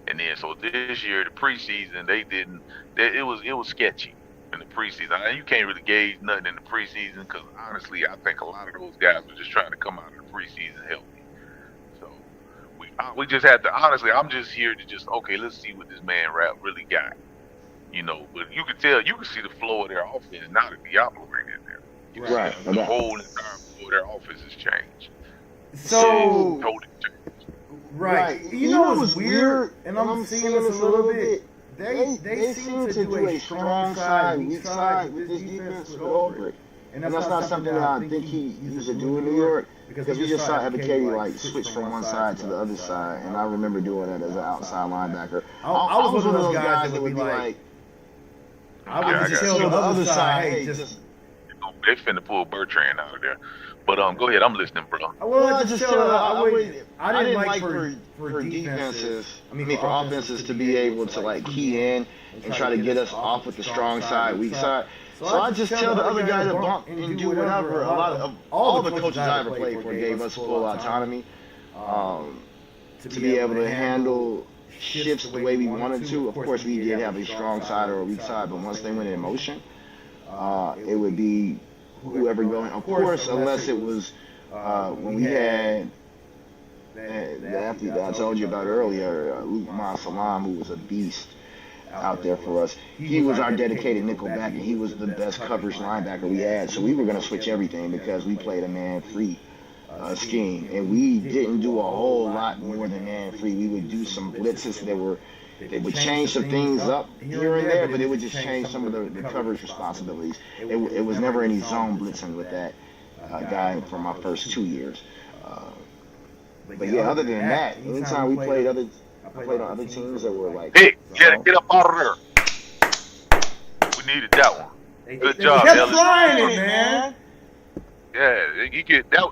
and then so this year the preseason they didn't. It was sketchy in the preseason. I mean, you can't really gauge nothing in the preseason because honestly, I think a lot of those guys were just trying to come out of the preseason healthy. So we just had to. Honestly, I'm just here to let's see what this man really got. But you can see the flow of their offense now that Diablo ain't in there. Right. The whole entire flow of their offense has changed. So totally changed. Right. You know what's weird, and I'm seeing this a little bit. They seem to do a strong side, weak side with this defense with Ulbrich. And that's not something that I think he used to do in New York because we just saw Evan Katie switch from one side to the other side, and I remember doing that as an outside linebacker. I was one of those guys that would be like, I would just tell the other side, hey, just. They finna pull Bertrand out of there. But go ahead, I'm listening, bro. Well, I just tell I didn't like for defenses. I mean, for offenses to be able to key in and try to get us off with the strong side, weak side. So I just tell the other guy to bump and do whatever. All the coaches I ever played for gave us full autonomy to be able to handle shifts the way we wanted to. Of course, we did have a strong side or a weak side, but once they went in motion, it would be whoever going. Of course, unless it was when we had the athlete that I told you about earlier, Luke Salam, who was a beast out there for us. He was our dedicated nickel back, and he was the best coverage linebacker we had. So we were going to switch everything because we played a man-free scheme, and we didn't do a whole lot more than man-free. We would do some blitzes that would change some things up here and there, but it would just change some of the coverage responsibilities. It was never any zone blitzing with that guy for my first 2 years. But yeah, other than that, anytime we played on other teams that were like, hey, get up out of there. We needed that one. Good job, Ellis. Trying it, man. Yeah,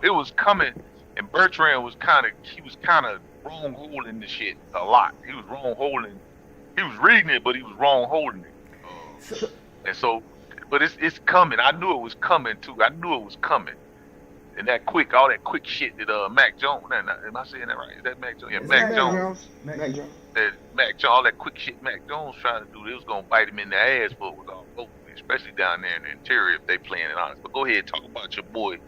it was coming, and Bertrand was kind of wrong holding the shit a lot. He was wrong holding. He was reading it, but he was wrong holding it. And so, but it's coming. I knew it was coming too. I knew it was coming. And all that quick shit that Mac Jones. Am I saying that right? Is that Mac Jones? Yeah, Mac Jones. Mac Jones. Mac Jones. All that quick shit Mac Jones trying to do, it was gonna bite him in the ass, but it was all over, especially down there in the interior if they playing it honest. But go ahead, talk about your boy,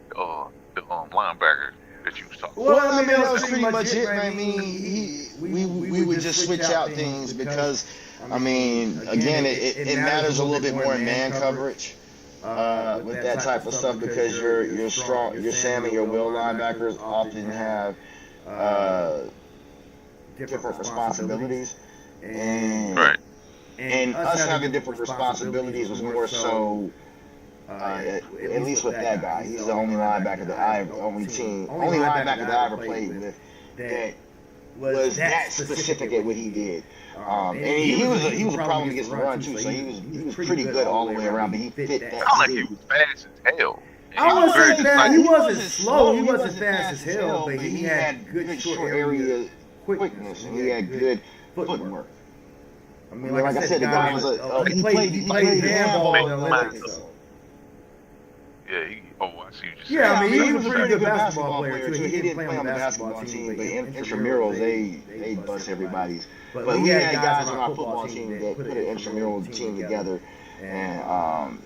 the linebacker that you was talking about. Well, I mean, that was pretty much it. I mean, we would just switch out things because, I mean, again, it matters a little bit more in man coverage. with that type of stuff because you're strong. Your Sam and your Will linebackers often have uh, different responsibilities, and Right. and us having different responsibilities was more so. At least with that guy, he's the only linebacker that only linebacker that I ever played with that was that specific at what he did. And he was a problem against the run too, so he was pretty good all the way around. But he fit that. Sound like he was fast as hell. I wouldn't say very fast. decisive. He wasn't slow. He wasn't fast as hell, but he had good short area quickness, and he had good footwork. I mean, Like I said, the guy was he played handball in the Olympics. Yeah, I see what you're saying. Yeah, I mean, he was a pretty good basketball player too. He didn't play on the basketball team, but intramurals they bust everybody's. But we had guys on our football team that put an intramural team together, and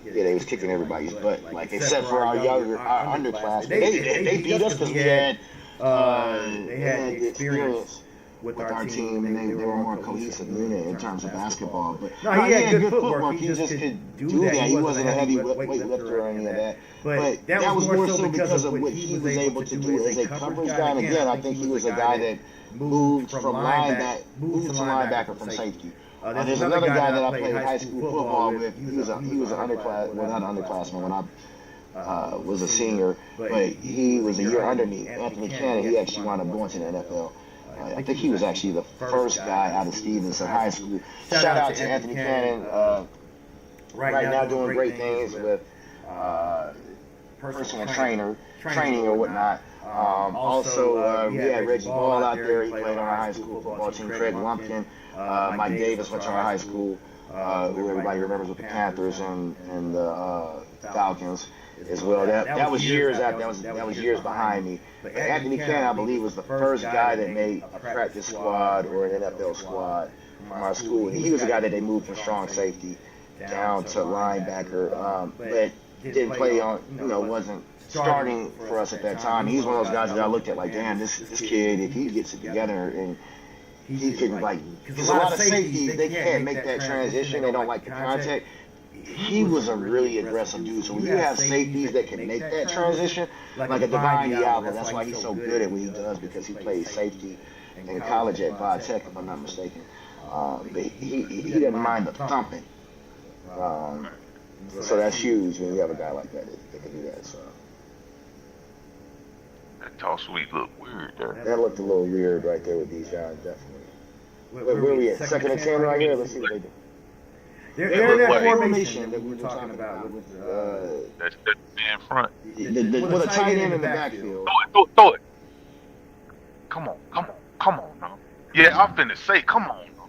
yeah, they was kicking everybody's butt. Like except for our underclass, they beat us because we had they had experience with our team, and they were a more cohesive unit in terms of basketball. But no, he had good footwork. He just could do that. He wasn't a heavy weightlifter or any of that. But that was more so because of what he was able to do as a coverage guy. And again, I think he was a guy that moved to linebacker from safety. There's another guy that I played high school football with. He was an underclass, well, not an underclassman when I was a senior, but he was a year under me. Anthony Cannon. He actually wound up going to the NFL. I think he was actually the first guy out of Stevenson High School. Shout out to Anthony Cannon. Right now doing great things with personal training or whatnot. Also, we had Reggie Ball out there. He played on our high school football team. Craig Lumpkin. Mike Davis went to our high school, who everybody remembers with the Panthers and the Falcons as well. That was years after. That was years behind me. But Anthony Cannon, I believe, was the first guy that made a practice squad or an NFL squad from our school. He was a guy that they moved from strong safety down to linebacker, but didn't play on. Wasn't starting for us at that time. He's one of those guys that I looked at like, damn, this kid, if he gets it together and he can because a lot of safeties they can't make that transition. They don't like the contact. He was a really aggressive dude. So when you have safeties that can make that transition, like a Divine Diablo, that's why he's so good at what he does, because he played safety in college at Vi Tech, if I'm not mistaken. But he didn't mind the thumping. So that's huge when you have a guy like that that can do that. So that tall sweet look weird there. That looked a little weird right there with these guys, definitely. Where are we at? Second and 10 right here? Let's see what they do. They're in that formation that we were talking about. That's the man front. With a tight end in the backfield. Throw it. Come on now. Yeah, I'm finna say, come on now.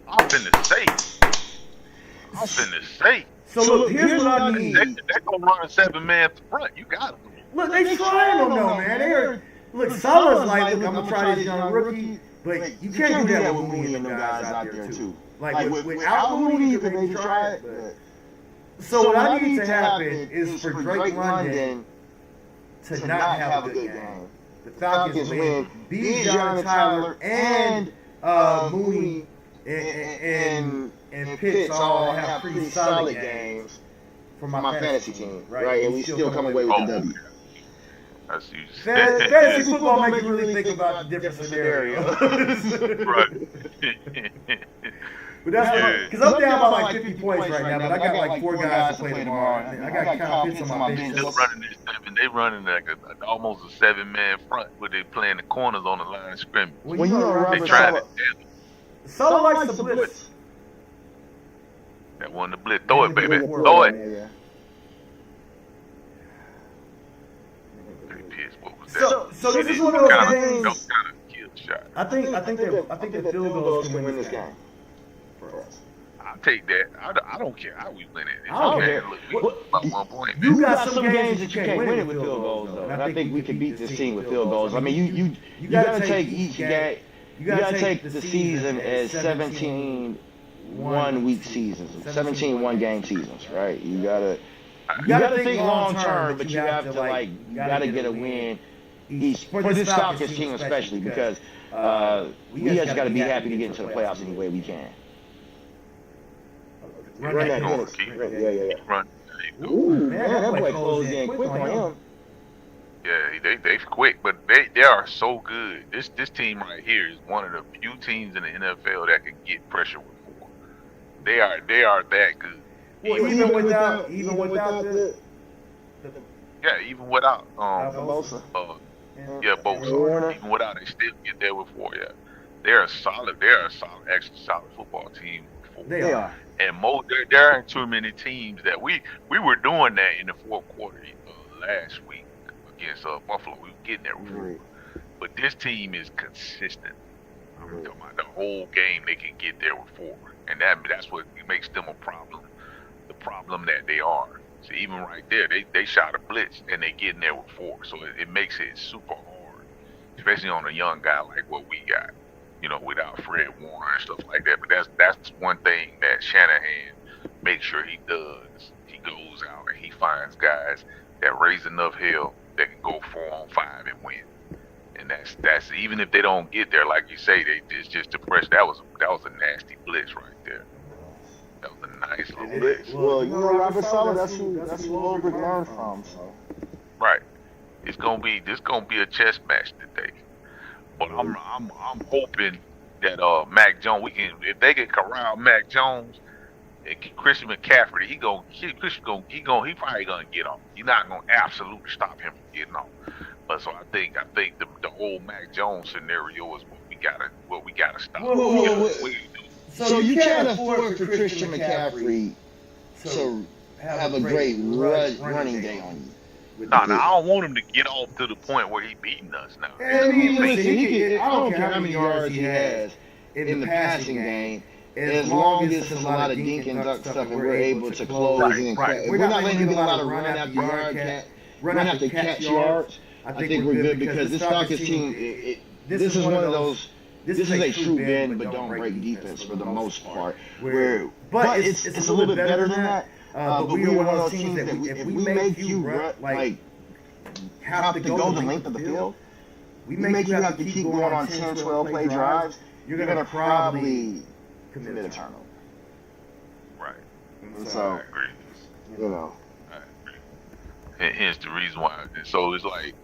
I'm finna say. So look, here's what I need. They're gonna run a 7-man front. You got them. Look, they trying them though, man. Look, Salah's like, look, I'm gonna try this young rookie, but you can't do that with Mooney and them guys out there too. Like without Mooney, you can maybe try it. But so what I need to happen is for Drake London to not have a good game. The Falcons win. Bijan, Tyler, and Mooney and Pitts all have pretty solid games for my fantasy team, right? And we still come away with the W. Fantasy football makes you really think about the different scenarios. Right. But that's because I'm down by like 50 points right now, but I got like 4 guys to play tomorrow. I got Kyle Pitts on my bench. They running like almost a 7-man front, where they playing the corners on the line of scrimmage. When you know they trying to Solo likes the blitz. That one the blitz. Throw it, baby. Throw it. So this is one of those games. Those kind of kill shot. I think that field goals can win this game for us. I'll take that. I don't care how we win it. I don't care. By 1 point. You got some games that you can't win it with field goals, though. And I think we can beat this team with field goals. I mean, you gotta take each game. You gotta take the season as 17 1-week seasons, 17 1-game seasons, right? You gotta think long term, but you have to you gotta get a win each for this Falcons team especially, because we just gotta be happy to get into the playoffs any way we can. Run that. Yeah. Run. Ooh, man, that boy closed in quick on him. Yeah, they quick, but they are so good. This team right here is one of the few teams in the NFL that can get pressure with four. They are that good. Well, even without the Even without Bosa. Bosa. Warner. Even without, they still get there with four. Yeah, actually solid football team with four. They are. And there aren't too many teams that we were doing that in the fourth quarter last week against Buffalo. We were getting there with four. But this team is consistent. I'm talking about the whole game they can get there with four. And that's what makes them a problem. The problem that they are. So even right there, they shot a blitz and they get in there with four. So it makes it super hard, especially on a young guy like what we got, without Fred Warner and stuff like that. But that's one thing that Shanahan makes sure he does. He goes out and he finds guys that raise enough hell that can go 4-on-5 and win. And that's even if they don't get there, like you say, it's just the pressure. That was a nasty blitz right there. That was a nice little blitz. Well, Robert Saleh, that's who Ulbrich learned from. So. Right. This gonna be a chess match today. But I'm hoping that Mac Jones, if they can corral Mac Jones and Christian McCaffrey, he probably gonna get off. You're not gonna absolutely stop him from getting off. But so I think the whole Mac Jones scenario is what we gotta stop. So you can't afford for Christian McCaffrey to have a great running day on you. I don't want him to get off to the point where he beating us now. I mean, listen, I don't care how many yards he has in the passing game, as long as it's a lot of dink and duck stuff and we're able to close in. We're not letting him get a lot of run after catch yards. I think we're good because this Falcons team, this is one of those. This is a true bend but don't break defense for the most part. But it's a little bit better than that. But we are one of those teams that if we make you have to go the length of the field, we make you have to keep going on 10, 12 play drives, you're going to probably commit a turnover. Right. And so, I agree. And hence the reason why. And so it's like,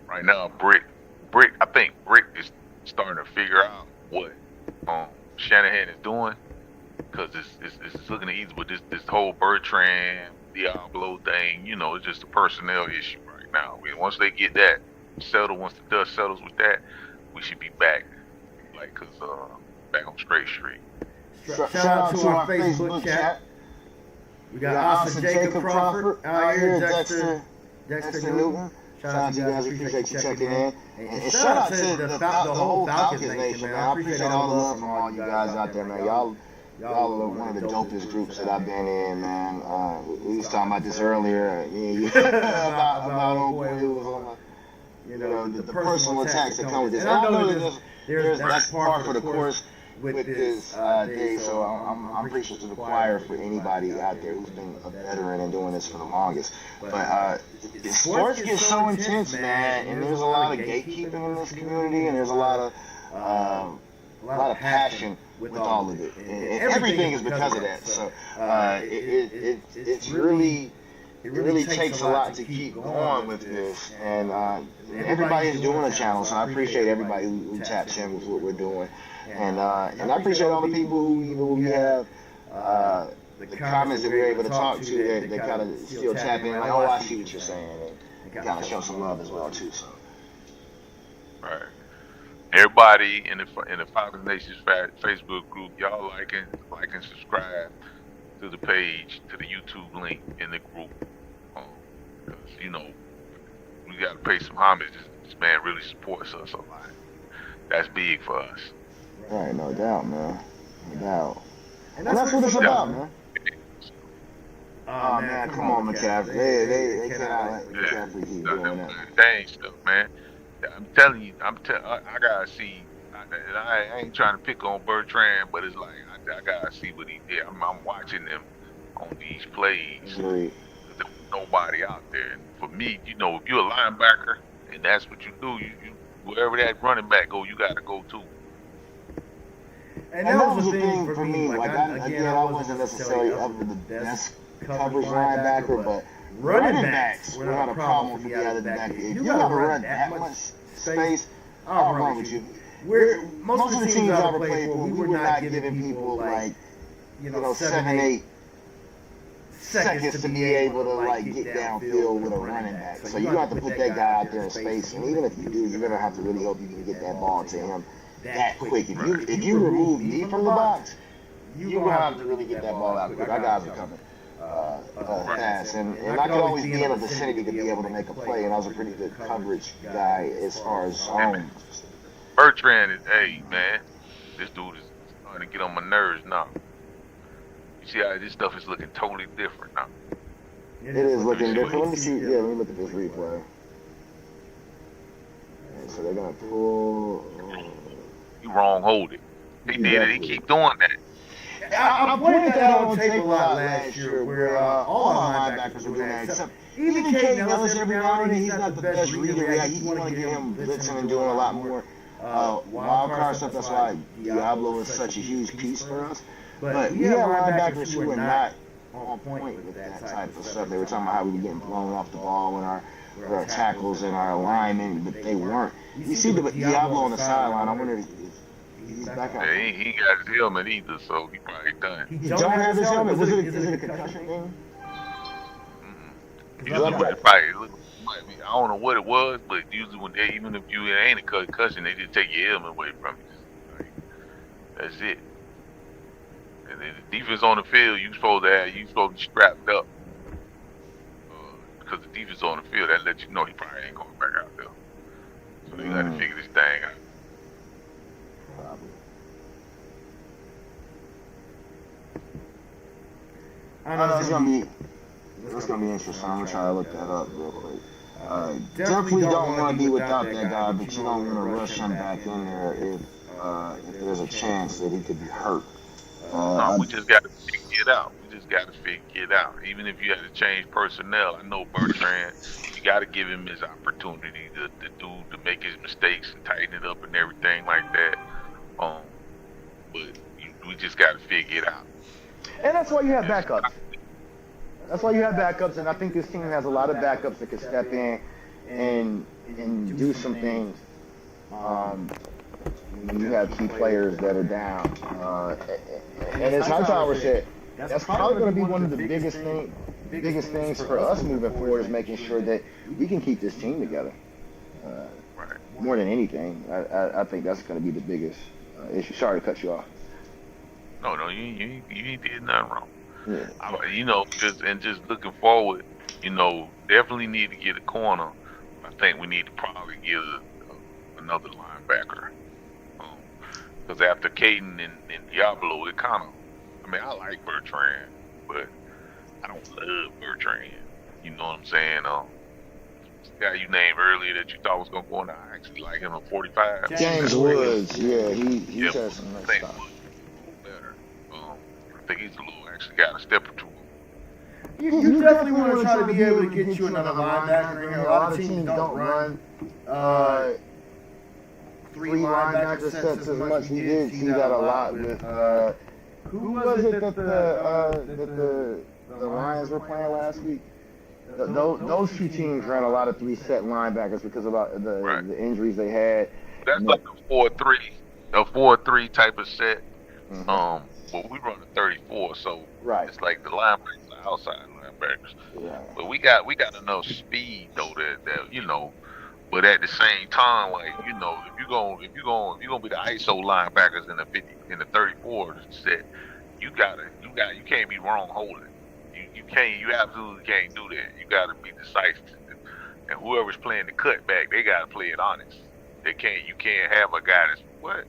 right now, I think Brick is starting to figure out what Shanahan is doing, because it's looking easy. But this whole Bertrand Diablo thing, it's just a personnel issue right now. Once they get that settled, once the dust settles with that, we should be back, back on straight street. Shout out to our Facebook chat. We got Austin Jacob Crawford out here, Dexter Newton. Shout out to you guys. We appreciate you checking in. And shout out to the whole Falcons Nation, man. I appreciate all the love from all you guys out there, man. Y'all are one of the dopest groups that I've been in, man. We was talking about this earlier, about old boy who was on the personal attacks that come with this. And I know that that's part for the course with this day, so I'm preaching to the choir for anybody out there who's been a veteran and doing this for the longest. But sports get so intense, man, and there's a lot of gatekeeping in this community, and there's a lot of passion with all of it, and everything is because of that. So it really takes a lot to keep going with this, and everybody's doing a channel, so I appreciate everybody who taps in with what we're doing. And I appreciate all the people who we have the comments that we're able to talk to that kind of still tap in, like, oh, I see what you're saying, and kind of show some love as well too. So. Right. Everybody in the Falcons Nation Facebook group, y'all like and subscribe to the page, to the YouTube link in the group, because we got to pay some homage. This man really supports us a lot. That's big for us. Right, no doubt, man. No doubt. And that's what it's about, man. Oh, man, come on, McCaffrey. They cannot let McCaffrey keep doing that. Dang stuff, man. I'm telling you, I gotta see. I ain't trying to pick on Bertrand, but it's like I gotta see what he did. I'm watching them on these plays. There's nobody out there. And for me, if you're a linebacker and that's what you do, you wherever that running back go, you gotta go too. And that was the thing for me. Like, I wasn't necessarily ever the best coverage linebacker, but running backs were not a problem for me out of the back. If you gotta run that much space, I'll run with you. Most of the teams I ever played for, we were not giving people like 7-8 seconds to be able to like get downfield with a running back. So you have to put that guy out there in space, and even if you do, you're gonna have to really hope you can get that ball to him that quick. If you remove me from the box, you're gonna have to really get that ball out quick. Our guys are coming fast, and I could always be in a vicinity to be able to make a play, and I was a pretty good coverage guy as far as zone. Bertrand is, hey man, this dude is starting to get on my nerves now. You see how this stuff is looking totally different now. It is looking different. Let me see. Yeah, let me look at this replay. And so they're gonna pull. You wrong hold it. He did it. He keep doing that. I pointed that out on tape a lot last year, where all our linebackers were doing that, except even Kate Ellis every now and then. He's not the best reader. Yeah, you want to get him blitzing and doing a lot more wild card stuff. That's why Diablo is such a huge piece for us. But we have linebackers who are not on point with that type of stuff. They were talking about how we were getting blown off the ball when our tackles and our alignment, but they weren't. You see the Diablo on the sideline. I wonder if he's back out. Yeah, he ain't got his helmet either, so he probably done. He don't have his helmet. Is it a concussion thing? I don't know what it was, but usually even if you ain't a concussion, they just take your helmet away from you. Like, that's it. And then the defense on the field, you supposed to be strapped up. Because the defense on the field, that lets you know he probably ain't going back out there. So you got to figure this thing out. Probably. I know it's gonna be interesting. I'm gonna try to look that up real quick. Definitely don't want to be without that guy, but you don't want to rush him back in there if there's a chance that he could be hurt. No, we just got to figure it out. Even if you had to change personnel, I know Bertrand, you got to give him his opportunity to make his mistakes and tighten it up and everything like that. But we just got to figure it out. And that's why you have backups. And I think this team has a lot of backups that can step in and do some things. You have key players that are down. And as Hightower said, that's probably going to be one of the biggest things for us moving forward, is making sure that we can keep this team together. More than anything, I think that's going to be the biggest issue. Sorry to cut you off. No, you ain't did nothing wrong. Yeah. Just looking forward, definitely need to get a corner. I think we need to probably get another linebacker. Because after Caden and Diablo, it kind of, I like Bertrand, but I don't love Bertrand. You know what I'm saying? This guy you named earlier that you thought was going to go in, I actually like him at 45. James Woods, yeah, he has some nice stuff. Better. I think he's actually got a step or two. You definitely want to try to be able to get you another linebacker. A lot of teams don't run 3 linebacker sets as much. He did see that a lot with who was it that the Lions were playing last week? Those two teams ran a lot of 3-set linebackers because of the injuries they had. That's like a 4-3 type of set. Mm-hmm. But we run a 34, so it's like the linebackers are outside linebackers. Yeah. But we got enough speed though that. But at the same time, like, if you're gonna be the ISO linebackers in the 34 set, you can't be wrong holding. You absolutely can't do that. You gotta be decisive. And whoever's playing the cutback, they gotta play it honest. You can't have a guy that's what?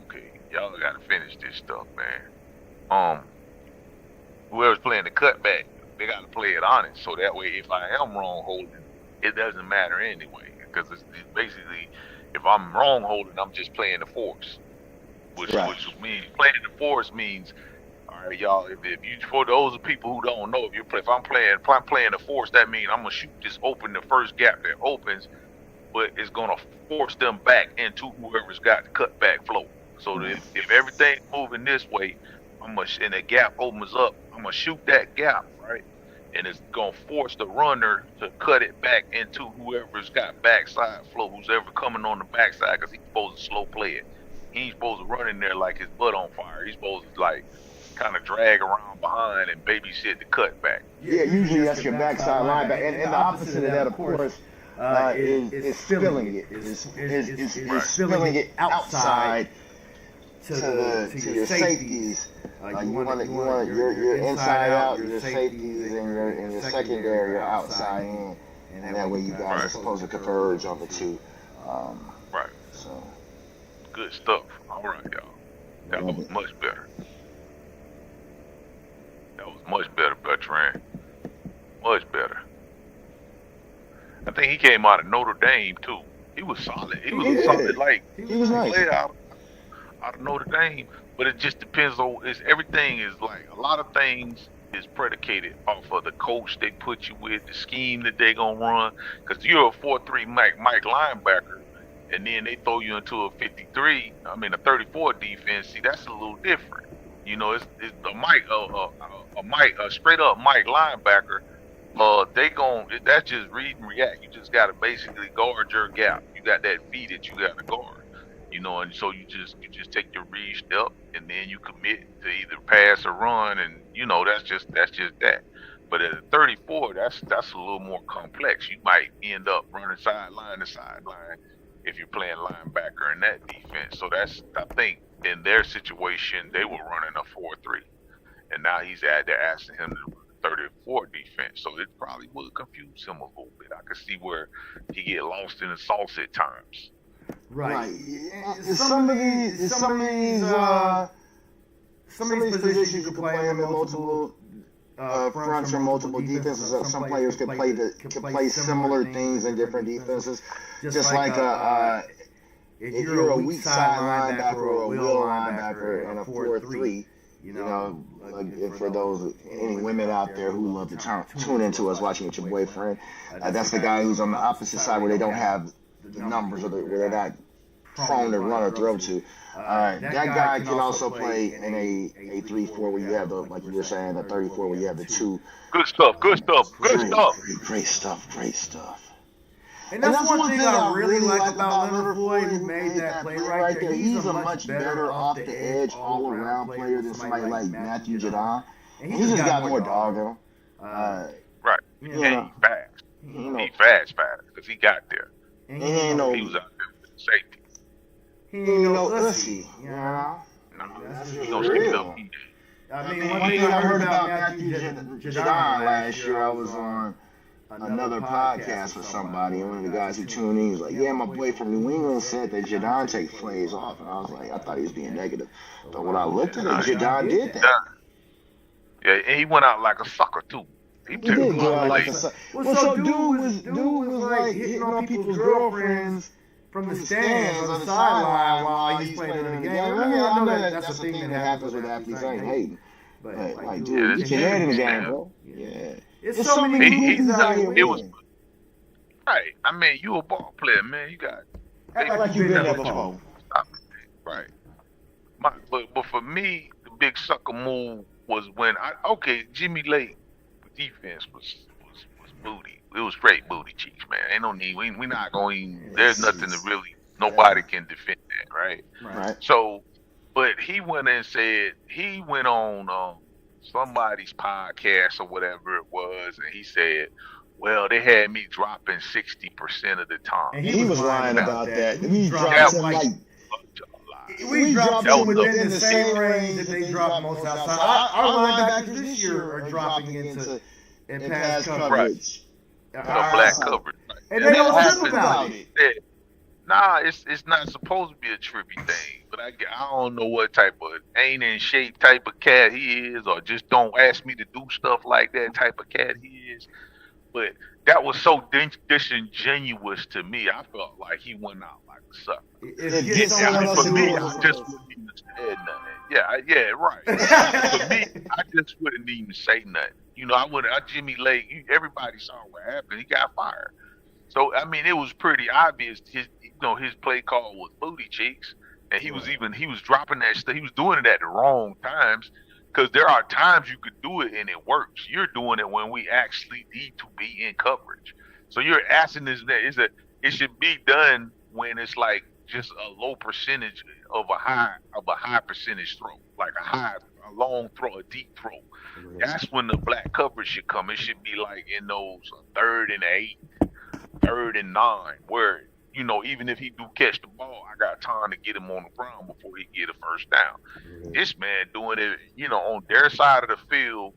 Okay, y'all gotta finish this stuff, man. Whoever's playing the cutback, they gotta play it honest. So that way, if I am wrong holding, it doesn't matter anyway, because it's basically, if I'm wrong holding, I'm just playing the force, which means playing the force means, all right, y'all. If you, for those of people who don't know, if I'm playing the force, that means I'm gonna shoot this open, the first gap that opens, but it's gonna force them back into whoever's got the cutback flow. So that if everything's moving this way, and the gap opens up. I'm gonna shoot that gap, right? And it's gonna force the runner to cut it back into whoever's got backside flow, who's ever coming on the backside, because he's supposed to slow play it. He ain't supposed to run in there like his butt on fire. He's supposed to like kind of drag around behind and babysit the cutback. Yeah, usually that's your backside linebacker, and the opposite of that, of course, is spilling it. Is spilling it outside to your safeties. You want your inside out, your safeties, and your secondary are outside in, and that way you guys are supposed to converge on the two. Right. So good stuff. All right, y'all. That was much better. That was much better, Bertrand. Much better. I think he came out of Notre Dame too. He was solid. He was solid. Like he was nice. Played out of Notre Dame, but it just depends on. Everything is like a lot of things is predicated off of the coach they put you with, the scheme that they gonna run. Because you're a 4-3 Mike linebacker, and then they throw you into a 53. I mean a 34 defense. See, that's a little different. You know, it's a straight up Mike linebacker. That's just read and react. You just gotta basically guard your gap. You got that V that you gotta guard. You know, and so you just take your read step, and then you commit to either pass or run, and you know that's just that. But at a 34, that's a little more complex. You might end up running sideline to sideline if you're playing linebacker in that defense. So I think in their situation they were running a 4-3, and now they're asking him to run a 34 defense. So it probably would confuse him a little bit. I could see where he get lost in the sauce at times. Right. Some of these positions you can play them in multiple fronts or multiple defenses. Some players can play similar things in different defenses. Just like if you're a weak side linebacker or a will linebacker and a 4-3. You know, like for any women out there who love to tune into us watching with your boyfriend, that's the guy who's on the opposite side where they don't have the numbers where they're not prone to run or throw to. That guy can also play in a 3-4 where you have like you were saying, a 34 where you have the two. Good stuff. Great stuff. And that's one thing I really like about Leonard Floyd, who made that play right there. He's a much better off the edge, all around player than somebody like Matthew Judon. And he's just got more dog in him. Right. And he's fast. He's fast, because he got there. And he was out there with safety. He ain't no ussy, you know? No, he's no stick up. I mean, one thing I heard about Matthew Judon last year, I was on another podcast with somebody, and one of the guys who tuned in, he was like, yeah, my boy from New England said that Judon takes plays off. And I was like, I thought he was being negative. But when I looked at it, Judon did that. Yeah, and he went out like a sucker, too. He did go out like a sucker. Well, so dude was like hitting on people's girlfriends from the stands on the sideline while he's playing in the game. I know that's a thing that happens with athletes. I ain't hating. But, like, dude, get your head in the game, bro. Yeah. It's so many movies out here. It was right. I mean, you a ball player, man. You got act like you've been there before. Right. But for me, the big sucker move was when Jimmy Lake defense was booty. It was straight booty cheeks, man. Ain't no need. We not going. There's nothing to really. Nobody can defend that, right? Right. So, but he went and said he went on somebody's podcast or whatever it was, and he said, well, they had me dropping 60% of the time. And he was lying about that. We dropped him like we dropped him within the same range that they dropped most outside. Our linebackers this year are dropping into pass coverage. Black coverage. Right. And they don't trip about it. Nah, it's not supposed to be a trippy thing, but I don't know what type of ain't in shape type of cat he is, or just don't ask me to do stuff like that type of cat he is. But that was so disingenuous to me. I felt like he went out like a sucker. For me, I just wouldn't even say nothing. Yeah, right. For me, I just wouldn't even say nothing. You know, Jimmy Lake. Everybody saw what happened. He got fired. So I mean, it was pretty obvious. His play call was booty cheeks, and he was dropping that stuff. He was doing it at the wrong times. because there are times you could do it and it works. You're doing it when we actually need to be in coverage. So you're asking this that is a it should be done when it's like just a low percentage of a high percentage throw, like a long throw, a deep throw. That's when the black coverage should come. It should be like in those 3rd and 8, 3rd and 9, where even if he do catch the ball, I got time to get him on the ground before he get a first down. This man doing it, on their side of the field,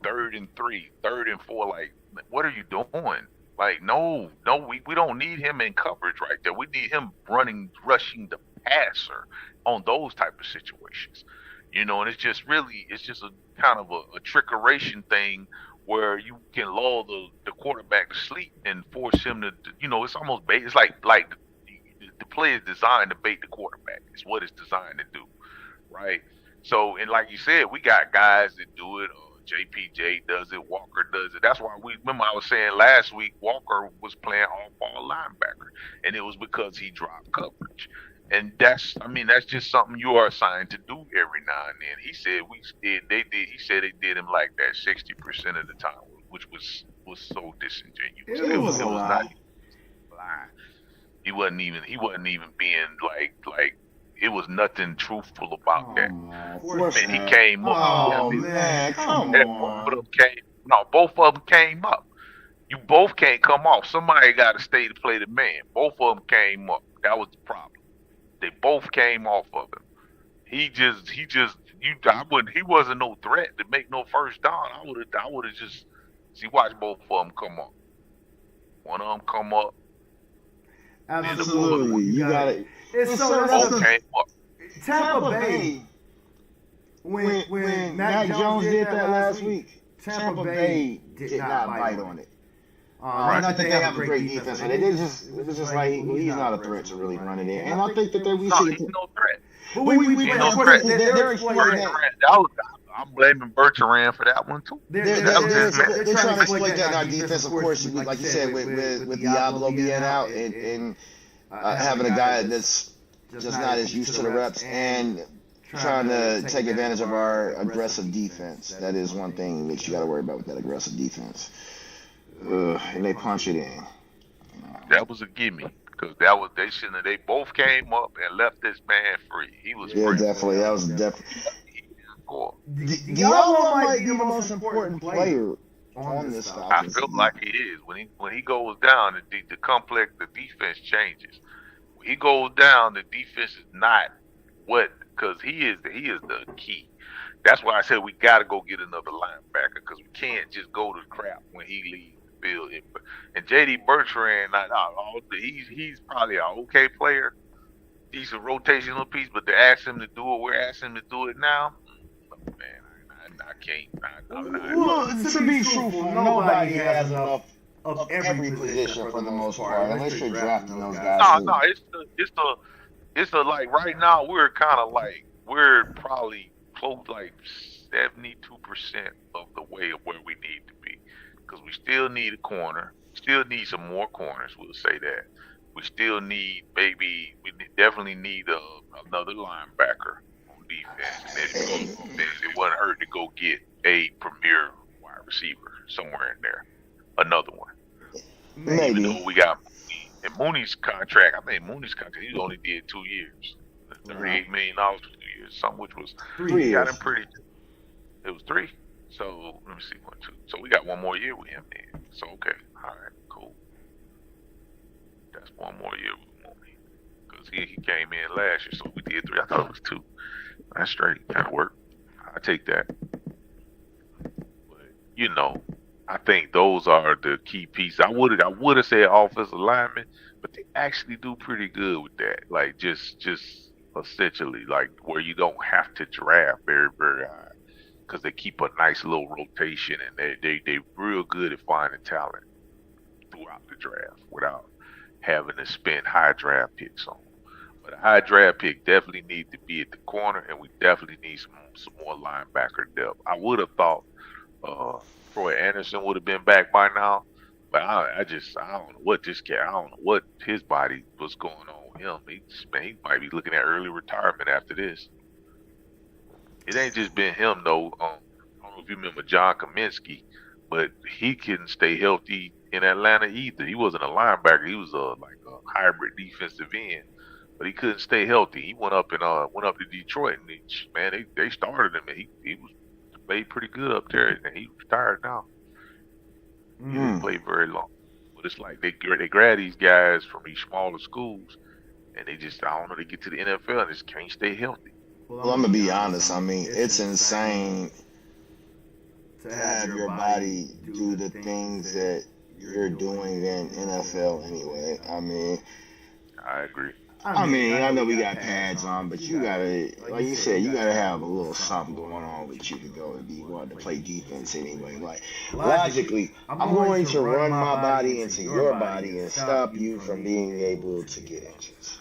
3rd and 3, 3rd and 4. Like, what are you doing? Like, no, no, we don't need him in coverage right there. We need him rushing the passer on those type of situations. And it's just a kind of a trickeration thing where you can lull the quarterback to sleep and force him to, it's almost bait. It's like the play is designed to bait the quarterback. It's what it's designed to do, right? So, and like you said, we got guys that do it. JPJ does it. Walker does it. That's why we remember I was saying last week Walker was playing off-ball linebacker, and it was because he dropped coverage. And that's just something you are assigned to do every now and then. He said he said they did him like that 60% of the time, which was so disingenuous. It was a was lie. not a lie. He wasn't even being like it was nothing truthful about that. Of course Man, he not. came up. Oh man, come on. Both of them came up. You both can't come off. Somebody got to stay to play the man. Both of them came up. That was the problem. They both came off of him. He wasn't no threat to make no first down. I would have just watch both of them come up. One of them come up, then the Absolutely, you got it. It's It's so so that's that's both the came up. Tampa Tampa Bay Bay. when When Mac Mac Jones Jones did did that that last last week. week, Tampa Tampa Bay Bay did did not not bite bite on on it. it. And I I think think they they have a have a great great defense, defense, but but it's just like he's not a threat to really run it in. And I think that we No, see he's it. no threat. But But we He's play, no of course, threat. they're exploiting exploiting that. that. I'm blaming Bertrand for that one too. They're, That was they're, his man. They're they're trying trying to to exploit exploit that that in in our our defense, defense. of Of course, course, like like you you said, said, with Diablo Diablo being being out out and and having having a a guy guy that's that's just just not not as as used to used the to the reps reps and and trying trying to to take take advantage advantage of of our our aggressive aggressive defense. defense. That That is is one one thing thing that that you you got got to to worry worry about about with with that that aggressive aggressive defense. defense. And they And they punch punch it it in. in. That was a gimme because they shouldn't have. They both came up and left this man free. He was Yeah, Yeah, free. definitely. definitely. That That was was definitely. definitely. He didn't score. Diablo Diablo might might be the be the most most important important player player on on this this I Falcons Falcons feel team. team. like he is. When he goes down, the complex, the defense changes. When he goes down, the defense is not what because he is the key. That's why I said we got to go get another linebacker because we can't just go to crap when he leaves the field. And JD Bertrand, he's probably an okay player. He's a rotational piece, but to ask him to do it, we're asking him to do it now. No, man, I can't. I'm not. Well, Well, to to be be truthful, truthful, nobody nobody has has enough enough of of every every position position for the for the most most part, part, unless unless you're you're drafting drafting those those guys guys No, who. no, who. it's the like right now we're kind of like we're probably close like 72% of the way of where we need to be because we still need a corner, still need some more corners. We'll say that we still need definitely need another linebacker on defense, and if you need defense, it wouldn't hurt to go get a premier wide receiver somewhere in there, another one. Even Maybe. though we got and Mooney's contract, I think Mooney's contract, he only did 2 years, Right. $38 million for 2 years, some which was Three Three he got years. him years. pretty. It was three. So let me see, 1, 2. So we got one more year with him then. So okay, all right, cool. That's one more year with Mooney because he came in last year, so we did 3. I thought it was 2. That's straight. That'll work. I take that. But I think those are the key pieces. I would have said offensive lineman, but they actually do pretty good with that. Like just essentially like where you don't have to draft very very high because they keep a nice little rotation and they real good at finding talent throughout the draft without having to spend high draft picks on. 'Em. But a high draft pick definitely needs to be at the corner, and we definitely need some more linebacker depth. I would have thought uh, Troy Anderson would have been back by now. But I don't know what this cat, I don't know what his body was going on with him. He might be looking at early retirement after this. it ain't just been him though. I don't know if you remember John Kaminsky, but he couldn't stay healthy in Atlanta either. He wasn't a linebacker. He was like a hybrid defensive end, but he couldn't stay healthy. He went up to Detroit, and man, they started him, and he was played pretty good up there, and he's retired now. He didn't Mm. play very long. But it's like they grab these guys from these smaller schools, and they just I don't know they get to the NFL and just can't stay healthy. Well, I'm gonna be honest. I mean, it's insane to have your body do the things that you're doing in NFL anyway. I agree. I know we got pads on, but you gotta, like you said, you gotta have a little something going on with you to go and be wanting to play defense anyway. Like, logically, I'm going to run my body into your body and stop you from being able to get inches.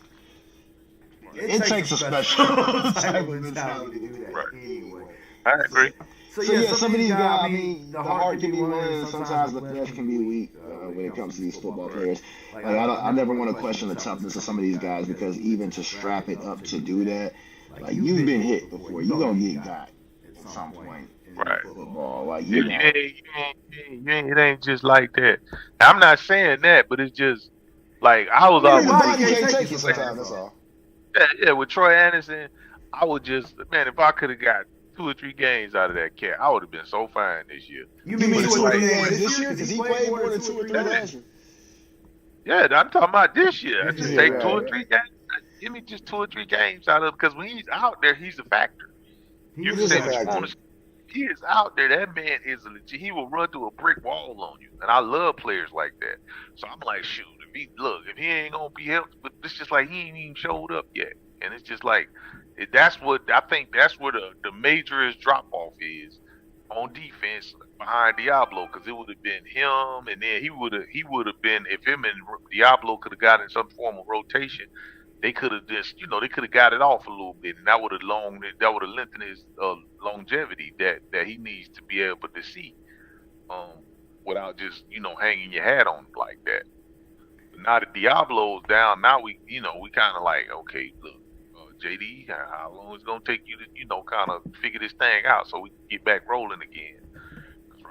It takes a special type of mentality to do that anyway. I agree. So yeah, some of these guys, I mean, the heart can be willing, and sometimes the flesh can be weak when it comes to these football players. Like I never want to question the toughness of some of these guys because even to strap it up to do that, like you've been hit before, you're gonna get got at some point in football. Like it ain't just like that. I'm not saying that, but it's just like I was always body can't take it sometimes. That's all. Yeah, with Troy Anderson, I would just if I could have got 2 or 3 games out of that cat, I would have been so fine this year. You mean 2 or 3 games this year? Because he played more than 2 or 3 last year. Yeah, I'm talking about this year. I just take 2 or 3 games. Give me just 2 or 3 games out of because when he's out there, he's a factor. You can say what you want to say. He is out there. That man is a legit. He will run through a brick wall on you, and I love players like that. So I'm like, shoot, if he ain't gonna be helped, but it's just like he ain't even showed up yet, and it's just like that's what I think. That's where the majorest drop off is on defense behind Diablo, because it would have been him, and then he would have been if him and Diablo could have gotten some form of rotation. They could have just, they could have got it off a little bit, and that would have lengthened his longevity that he needs to be able to see, without just hanging your hat on like that. But now that Diablo's down, now we kind of like, okay, look, JD, how long is it gonna take you to kind of figure this thing out so we can get back rolling again?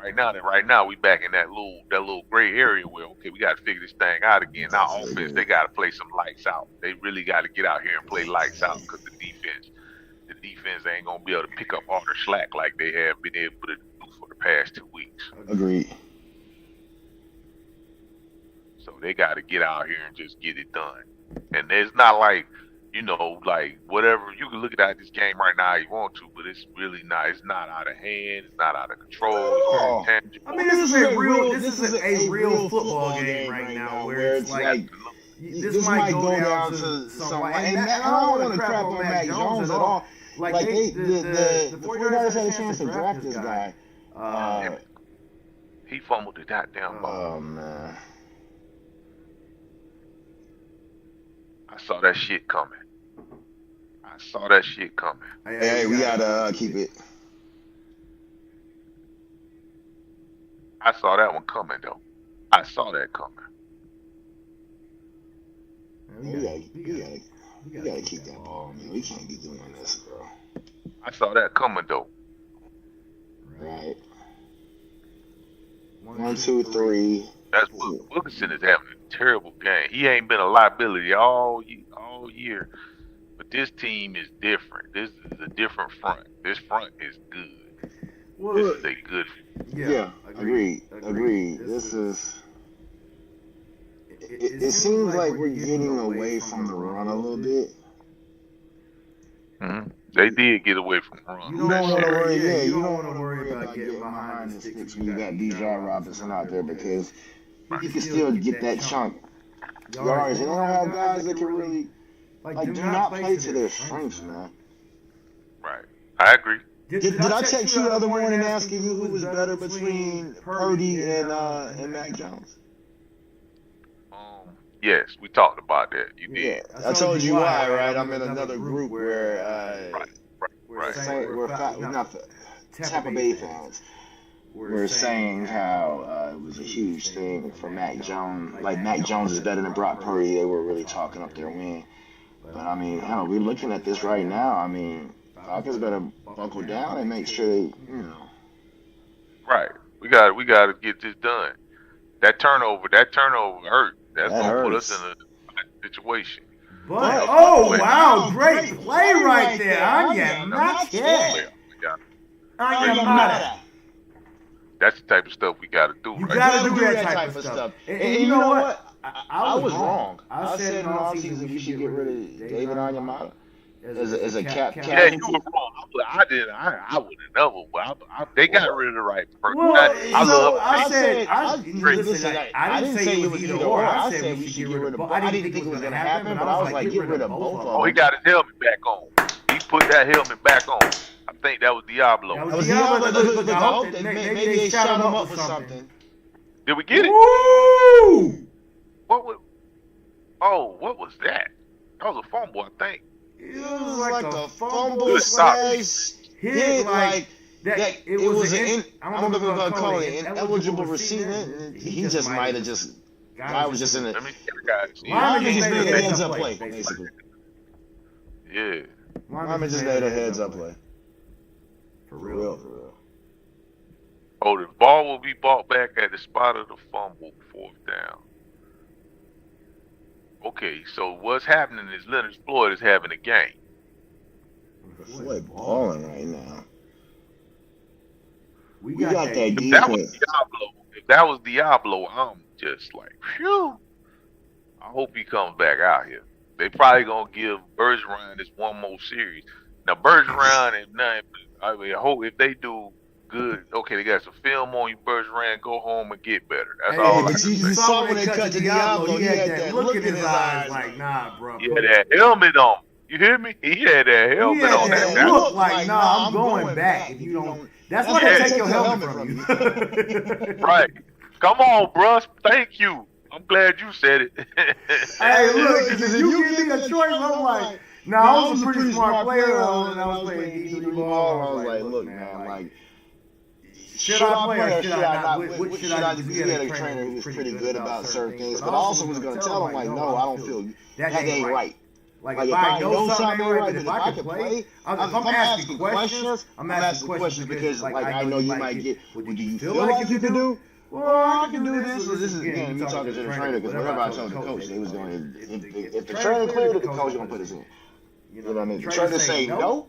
Right now we back in that little gray area where okay, we got to figure this thing out again. Now offense, they got to play some lights out. They really got to get out here and play lights out because the defense ain't gonna be able to pick up all the slack like they have been able to do for the past 2 weeks. Agreed. So they got to get out here and just get it done. And it's not like like whatever you can look at this game right now you want to, but it's really not. It's not out of hand. It's not out of control. It's very tangible. I mean, this is a real football game right now where it's like this might go down to something. And I don't want to crap on Mac Jones at all. Like the 49ers had a chance to draft this guy. He fumbled the goddamn ball. Oh man. I saw that shit coming. Hey, we gotta keep it. I saw that one coming, though. I saw that coming. We gotta keep that ball, man. We can't be doing this, bro. I saw that coming, though. Right. 1, 2, 3. That's what Wilkinson is having a terrible game. He ain't been a liability all year. But this team is different. This is a different front. This front is good. Well, this is a good. Yeah, agreed. This is. It seems like we're getting away from the run a little bit. Mm-hmm. They did get away from the run. You don't want to worry. Yeah, you don't want to worry about getting behind the sticks when you got Bijan Robinson out there because you can still get that chunk yards. And they don't have guys that can really. Like, do not play to their strengths, man. Right. I agree. Did I text you the other morning asking you who was better between Purdy and Mac Jones? Yes, we talked about that. You did. Yeah, I told you why, right? I'm in another group where Tampa Bay fans were saying how it was a huge thing for Mac Jones. Like, Mac Jones is better than Brock Purdy. They were really talking up their win. But, I mean, hell, we're looking at this right now. I mean, Falcons better buckle down and make sure they, Right. We got to get this done. That turnover hurt. That's that gonna put us in hurts. a situation. But But oh well, wow, great play right there, Anya play, Mache. we got Anya great play. Mata. That's the type of stuff we got to do You right gotta there. do that type of stuff. And you know what? I was wrong. I I said said in in the the offseason offseason we we should should get get rid rid of of David David Onyemata Onyemata as a Yeah, captain. you were wrong. I didn't. I would have never. They got Well, rid of the right person. Well, I love so I said, great. listen, I didn't say it was either or. I said we should get rid of both. I didn't think it was going to happen, but I was like, get rid of both of Oh, he them. got his helmet back on. He put that helmet back on. I think that was Diablo. That That was Diablo. Look, I I hope that that maybe they shot him up with something. Did we get it? Woo! What was? Oh, what was that? That was a fumble, I think. It was like a fumble Good stop. slash hit like that. it was I don't know if we're gonna call it ineligible receiving. He just might have just guy was just in it. Let me see the guys. Lineman just made a heads up play, play, basically. Yeah. Lineman just made a heads up play. For For real. real. Oh, the ball will be brought back at the spot of the fumble, 4th down. Okay, so what's happening is Leonard Floyd is having a game. Floyd balling right now. We got that If that was defense. Diablo, I'm just like, phew. I hope he comes back out here. They probably gonna give Bergeron this one more series. Now Bergeron and nothing. I mean, I hope if they do good. Okay, they got some film on you, Bergeron. Go home and get better. That's Hey, all I but can you say. saw when they cut to Diablo, he had that look in his eyes like, nah, bro. He had that helmet on. You hear me? He had that helmet He had on. that That- look like, nah, I'm going back if you don't. That's why they take your helmet from you. Right. Come on, bruh. Thank you. I'm glad you said it. Hey, look, if you give me a choice, I'm like, nah, I was a pretty smart player, and I was playing D3 ball. I was like, look, man, like, should I play or should I not? What should I do? Because we had a trainer who was pretty good about certain things, but also was going to tell him, like, no, I don't feel that ain't right. Like if I know something ain't right, but if I can play, if I'm asking questions, I'm asking questions because, like, I know you might get, what do you feel like you can do? Well, I can do this. So this is, again, me talking to the trainer, because whenever I told the coach, they was going to, if the trainer cleared it, the coach going to put his in. You know what I mean? The trainer say no,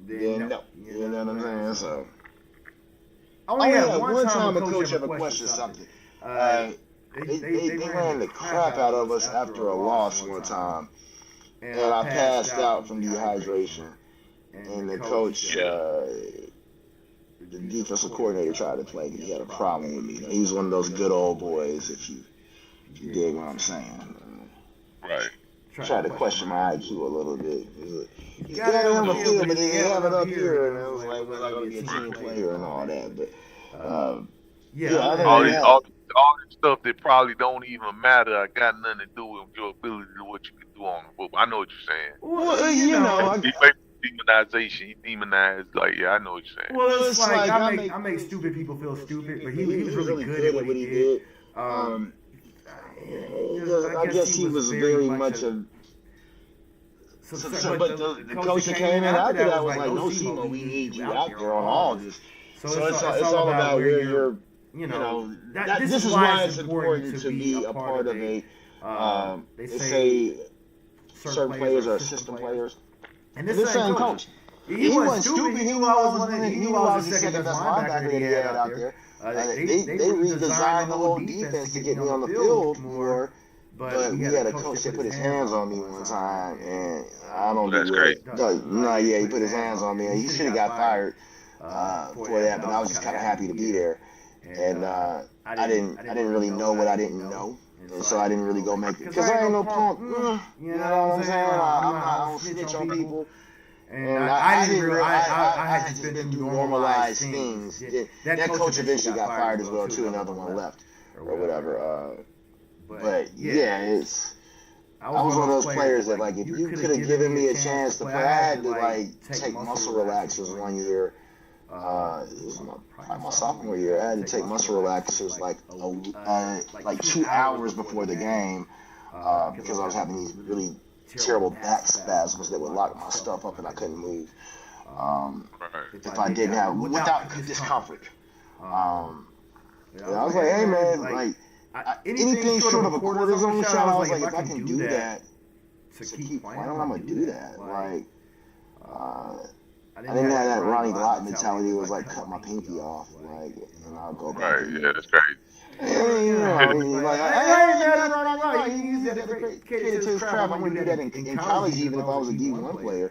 then no. You know what I'm saying? So, I only had one time a coach ever questioned something. They ran the crap out of us after a loss one time. And I passed out from dehydration. And the coach, the defensive coordinator tried to play because he had a problem with me. He was one of those good old boys, if you dig what I'm saying. Right. Tried to question my IQ a little bit. He's got it on the field, but he didn't have it up here. And I was like, well, I'm going to be a team player and all that. But, all this stuff that probably don't even matter. I got nothing to do with your ability to do what you can do on the football. I know what you're saying. Well, you know, Demonization. He demonized. Like, yeah, I know what you're saying. Well, it's like I make stupid people feel stupid, but he was really good at what he did. I guess he was very much a. But the coach that came in after that was like, no, Simo, we need you out there on all this. So it's all about where you're. You know, this is why it's important to be a part of a. They say certain players are assistant players. And this same coach. He wasn't stupid. He knew I was the second best linebacker that he had out there. They redesigned the whole defense to get me on the field more. But we had a coach that put his hands on me one time, and I don't That's do great. he put his hands on me, and he should have got fired for that. But I was just kind of happy to be there, and I didn't really know what I didn't know, and so I didn't really go make it because I ain't no punk. You know what I'm saying? I don't snitch on people. And I had just been through normalized things. That coach eventually got fired as well too. Another one left or whatever. But yeah, I was one of those players that, like, if you could have given me a chance to play, I had to like take muscle relaxers one year. It was my sophomore year. I had to take muscle relaxers like 2 hours before the game because I was having these really terrible back spasms that would lock my stuff up and I couldn't move. Um, Right. if I didn't have without discomfort. Um, and I was like, hey man, like anything short of a cortisone shot, I was like, if I can do that to keep playing, I'm gonna do that. Like, uh, I didn't have that Ronnie Lott mentality. It was like cut my pinky off, like, and I'll go back. Right. Yeah, that's crazy. And, you know, he's like, hey man, Ronnie Lott, he's a great kid to his craft. I wouldn't do that in college, even if I was a D1 player.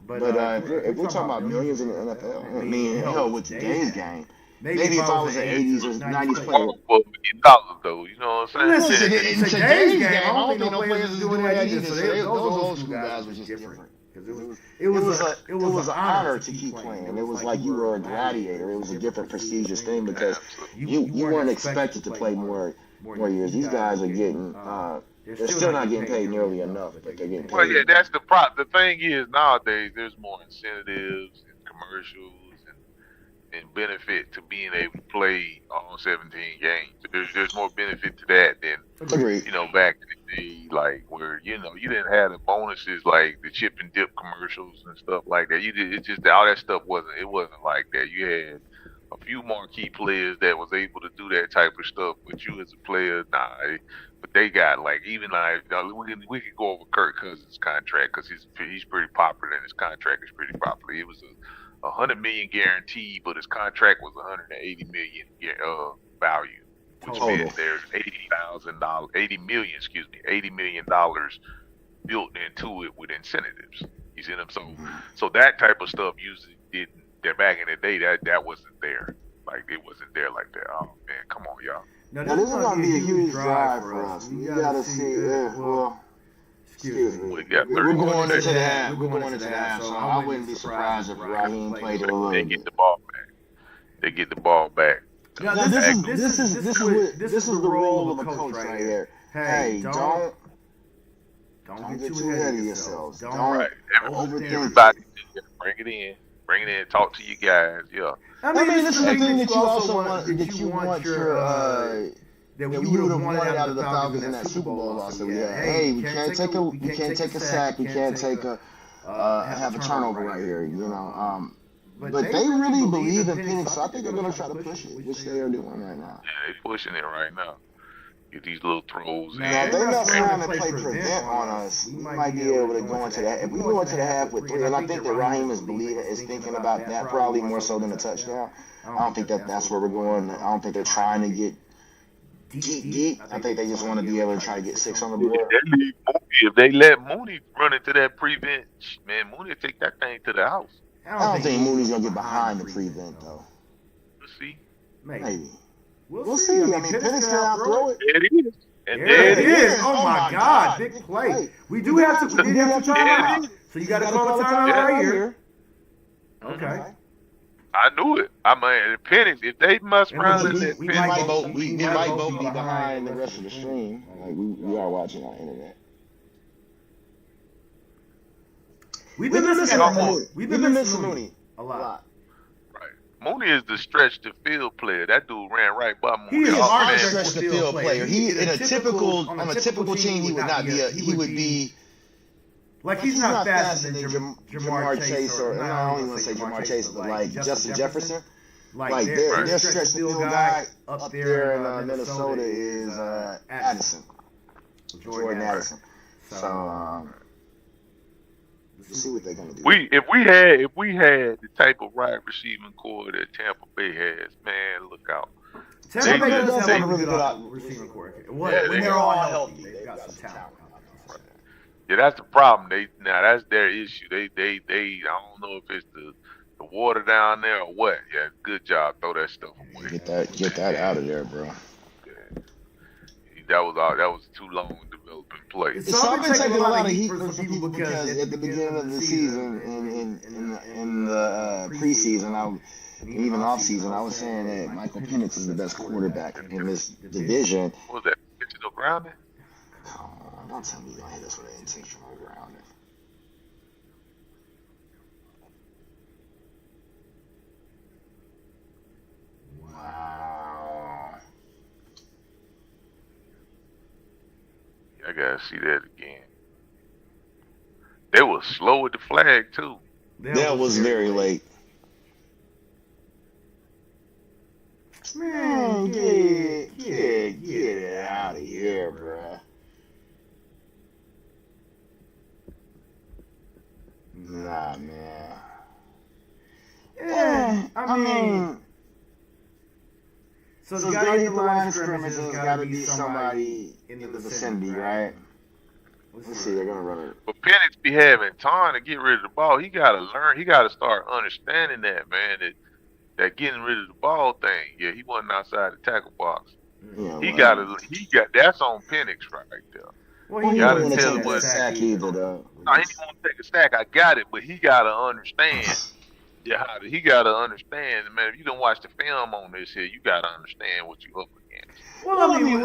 But if we're talking about millions in the NFL, I mean, hell, with today's game. Maybe if I was an 80s or 90s player. Well, $1 though, you know what I'm saying? Listen, in today's game, I don't think no players is doing that either. So those old school guys were just different. It was an honor to keep playing. It was like you were a gladiator. It was a different prestigious thing because you weren't expected to play more years. These guys are getting they're still not getting paid nearly enough, but they're getting paid. Well, yeah, that's the problem. The thing is, nowadays there's more incentives and commercials and benefit to being able to play all 17 games. There's more benefit to that than Agreed. back in the day, like where you didn't have the bonuses like the chip and dip commercials and stuff like that. It's just all that stuff wasn't like that. You had a few marquee players that was able to do that type of stuff, but you as a player, nah. But they got like even like we could go over Kirk Cousins' contract because he's pretty popular and his contract is pretty popular. It was $100 million guaranteed, but his contract was $180 million value, which means there's $80 million built into it with incentives. You see them? So that type of stuff usually didn't. There back in the day that wasn't there. Like it wasn't there like that. Oh man, come on, y'all. Now this is gonna be a huge drive for us. We gotta see. Excuse me. We're going into the half. We're going into the half. So I wouldn't be surprised if Raheem played a little. They get the ball back. They get the ball back. Now this is the role of a coach right here. Hey, don't get too ahead of yourselves. Don't overthink. Everybody, bring it in. Bring it in. Talk to you guys. Yeah. I mean, this is the thing that you also want. That you want your that you would have wanted out of the Falcons in that Super Bowl loss. Yeah. Hey, we can't take a sack. We can't take have a turnover right here. You know. But they really believe in Penix, so I think they're gonna try to push it, which they are doing right now. Yeah, they're pushing it right now. Get these little throws in. Now, if they mess around and play prevent on us, we might be able to go into that. If we go into the half with 3, and I think that Raheem is thinking about that probably more so than a touchdown. I don't think that's where we're going. I don't think they're trying to get deep. I think they just want to be able to try to get 6 on the board. If they let Mooney run into that prevent, man, Mooney will take that thing to the house. I don't think Mooney's gonna get behind the prevent though. We'll see. Maybe. We'll see. I mean, Penix can outthrow it. There it is. And there it is. Oh my God, big play. We do have to timeout. So you got to call a timeout right here. Okay. I knew it. I mean, Penix, if they mess around, we might both be behind the rest of the stream. Like we are watching on internet. We've been missing Mooney a lot. Mooney is the stretch the field player. That dude ran right by Mooney. He is our stretch the field player. He on a typical team he would not be. He would be like he's not faster than Jamar Chase or I don't even want to say Jamar Chase, but like Justin Jefferson. Like their stretch the field guy up there in Minnesota is Addison, Jordan Addison. So. See what they're gonna do. If we had the type of wide receiving core that Tampa Bay has, man, look out. Tampa Bay does have a really good receiving core. When they're all healthy, they've got some talent. Yeah, that's the problem. That's their issue. They I don't know if it's the water down there or what. Yeah, good job. Throw that stuff away. Get that out of there, bro. Yeah. That was too long developing play. It's been taking a lot of heat from people because at the beginning of the season in the preseason, even off season, I was saying that Michael Penix is the best quarterback in this division. What was that? Intentional grounding? Come on, don't tell me you're gonna hit us with an intentional grounding. Wow. I gotta see that again. They were slow with the flag too. That was very late. Man, get it out of here, bruh. Nah, man. Yeah, I mean, so it's gotta hit the line of scrimmage, and it's gotta be somebody in the vicinity, right? Let's see, they're gonna run it. But Penix be having time to get rid of the ball. He gotta learn. He gotta start understanding that, man. That getting rid of the ball thing. Yeah, he wasn't outside the tackle box. Yeah, He got that's on Penix right there. Well, he gotta didn't tell want to him take a sack either, though. No, he didn't want to take a sack. I got it, but he gotta understand. He gotta understand, man. If you don't watch the film on this here, you gotta understand what you up against. Well, I mean,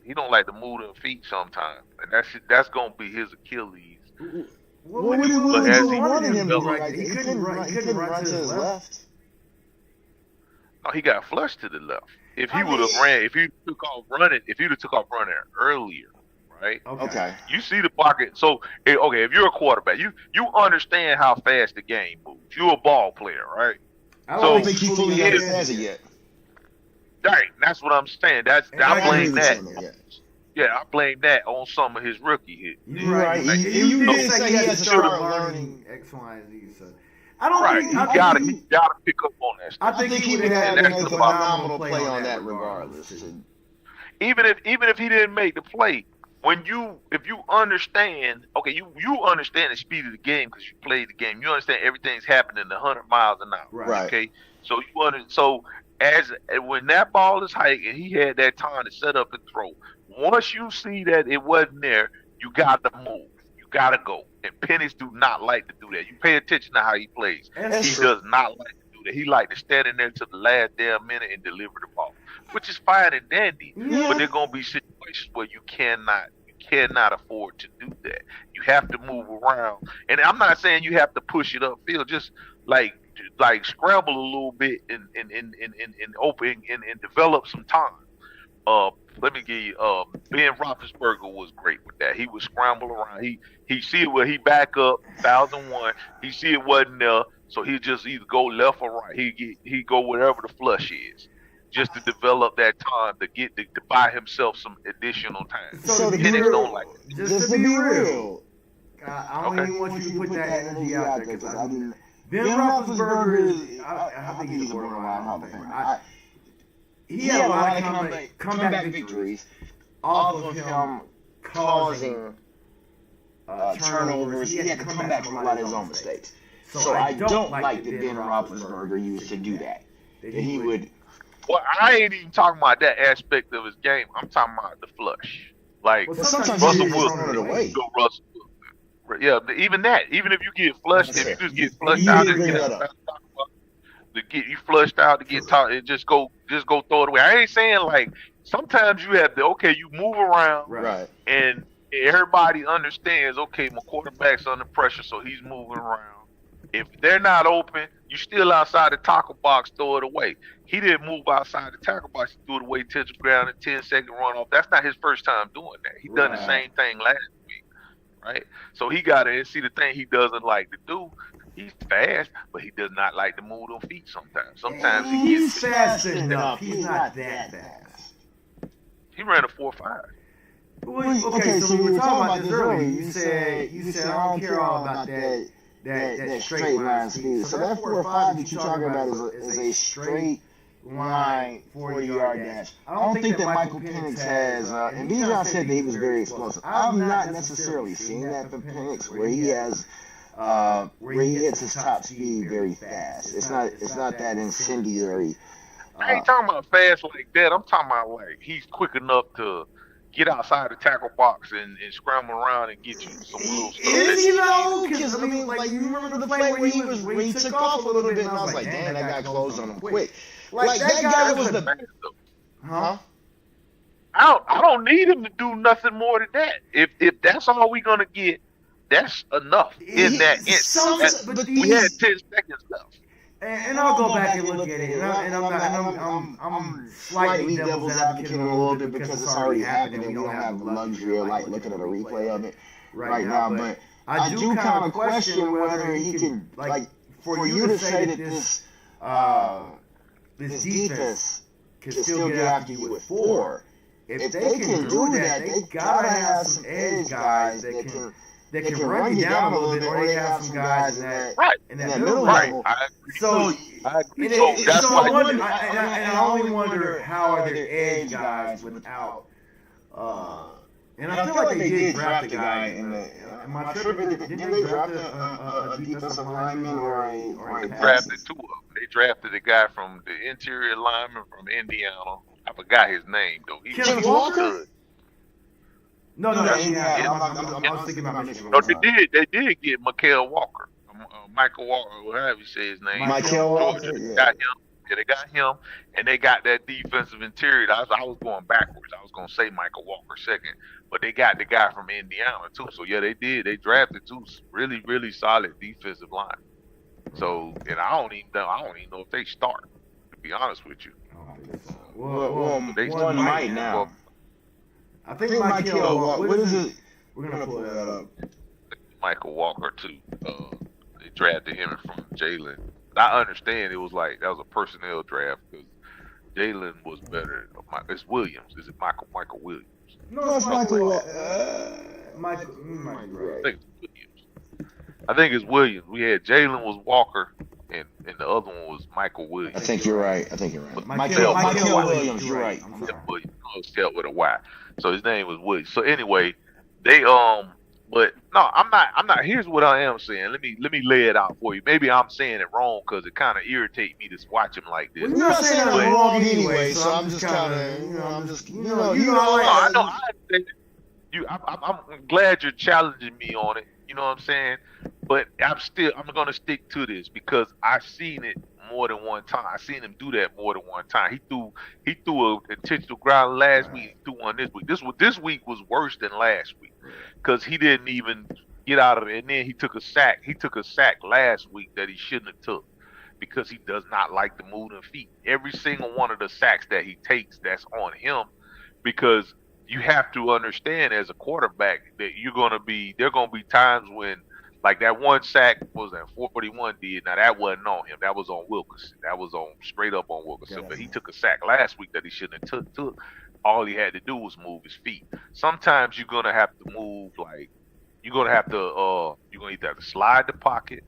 He don't like to move them feet sometimes, and that's gonna be his Achilles. What did you wanted him to do? Right? He couldn't run to his left. No, he got flushed to the left. If he would have ran, if he took off running earlier, right? Okay. You see the pocket. So, okay, if you're a quarterback, you understand how fast the game moves. You're a ball player, right? I don't think he fully understands it yet. Right, that's what I'm saying. I blame that. Yeah, I blame that on some of his rookie hits. You're right. You did say he had to start learning X, Y, and Z. So I don't think he gotta pick up on that stuff. I think he would have to make a phenomenal play on that regardless. Even if he didn't make the play, if you understand, okay, you understand the speed of the game because you played the game. You understand everything's happening 100 miles an hour. Right. Okay, so when that ball is high and he had that time to set up and throw, once you see that it wasn't there, you got to move. You got to go. And Penix do not like to do that. You pay attention to how he plays. He does not like to do that. He like to stand in there to the last damn minute and deliver the ball, which is fine and dandy. Yeah. But there are gonna be situations where you cannot afford to do that. You have to move around. And I'm not saying you have to push it upfield. Just like scramble a little bit and open and develop some time. Let me give you Ben Roethlisberger was great with that. He would scramble around. He see it where he back up 1,001. He see it wasn't there, so he just either go left or right. He go wherever the flush is, just to develop that time to buy himself some additional time. So Penix don't like it. Just to be real, I don't even want you to put that energy out there because I mean, Ben Roethlisberger is, I think he's a borderline Hall of Famer. He had a lot of comeback victories off of him causing turnovers. He had to come back from a lot of his own mistakes. So I don't like that Ben Roethlisberger used to do that. That he would. Well, I ain't even talking about that aspect of his game. I'm talking about the flush. Like sometimes Russell Wilson, go Russell Wilson. Yeah, even that. Even if you get flushed, if you just get flushed out to get you flushed out to get taught, and just go throw it away. I ain't saying like sometimes you have to you move around, right, and everybody understands. Okay, my quarterback's under pressure, so he's moving around. If they're not open, you still outside the tackle box, throw it away. He didn't move outside the tackle box, he threw it away, touch the ground, a 10-second runoff. That's not his first time doing that. He done the same thing last week, right? So he got to see the thing he doesn't like to do. He's fast, but he does not like to move them feet sometimes. Sometimes he's fast enough. He's not that fast. He ran a 4.5. Okay, so we were talking about this earlier. You said I don't care all about that straight line speed. So that 4.5 that you're talking about is a straight line 40-yard dash. I don't think that Michael Penix has, and Bijan said that he was very explosive. I've not necessarily seen that from Penix where he has, where he hits his top speed very fast. It's not that incendiary. I ain't talking about fast like that. I'm talking about like he's quick enough to get outside the tackle box and scramble around and get you some little stuff. Is he though? Because I mean, like you remember the play where he took off a little bit, and I was like, damn, that guy closed on him quick. Like that guy was the huh? I don't need him to do nothing more than that. If that's all we're gonna get, that's enough in that instance. We had 10 seconds left. And I'll go back and look at it. And I'm slightly devil's advocate a little bit because it's already happened and we don't have the luxury of like looking at a replay of it right now. But I do kind of question whether he can, like, for you to say that this defense can still get after you with 4. If they can do that, they gotta have some edge guys that can run you down a little bit, or they have some guys in that middle level. So I agree. So I wonder, and I only wonder how are their edge guys without. And I feel like they did draft a guy in the. Am I tripping? Didn't they draft a defensive lineman or a drafted 2 of them. They drafted a guy from the interior lineman from Indiana. I forgot his name though. He Kenneth was Walker? good. No, Yeah. I was thinking about Michigan. No, they did get Mikael Walker, Michael Walker, whatever you say his name. Michael Walker, Georgia. yeah. Got him. Yeah, they got him, and they got that defensive interior. I was going backwards. I was going to say Michael Walker second, but they got the guy from Indiana too. So yeah, they did. They drafted 2 really, really solid defensive line. So, and I don't even know if they start. To be honest with you, Well, they one might now. I think Michael Walker. What is it? We're gonna pull that up. Michael Walker too. They drafted him from Jalen. I understand it was like that was a personnel draft because Jalen was better. It's Williams. Is it Michael Williams? No, it's Michael. Michael. I think it's Williams. We had Jalen was Walker, and the other one was Michael Williams. I think you're right. Michael Williams. You're right. Williams spelled with a Y. So his name was Williams. So anyway, they but no, I'm not. Here's what I am saying. Let me lay it out for you. Maybe I'm saying it wrong because it kind of irritates me to watch him like this. Well, you're not saying it wrong anyway, so I'm just kind of, I know. I understand. I'm glad you're challenging me on it. You know what I'm saying? But I'm gonna stick to this because I've seen it more than one time. I've seen him do that more than one time. He threw an intentional ground last week. He threw one this week. This week was worse than last week because he didn't even get out of it. And then he took a sack. He took a sack last week that he shouldn't have took because he does not like to move the feet. Every single one of the sacks that he takes, that's on him because you have to understand as a quarterback that there are gonna be times when, like that one sack was that 41 did. Now that wasn't on him. That was on Wilkerson. That was on straight up on Wilkerson. But he took a sack last week that he shouldn't have took. All he had to do was move his feet. Sometimes you're gonna have to move you're gonna either have to slide the pocket,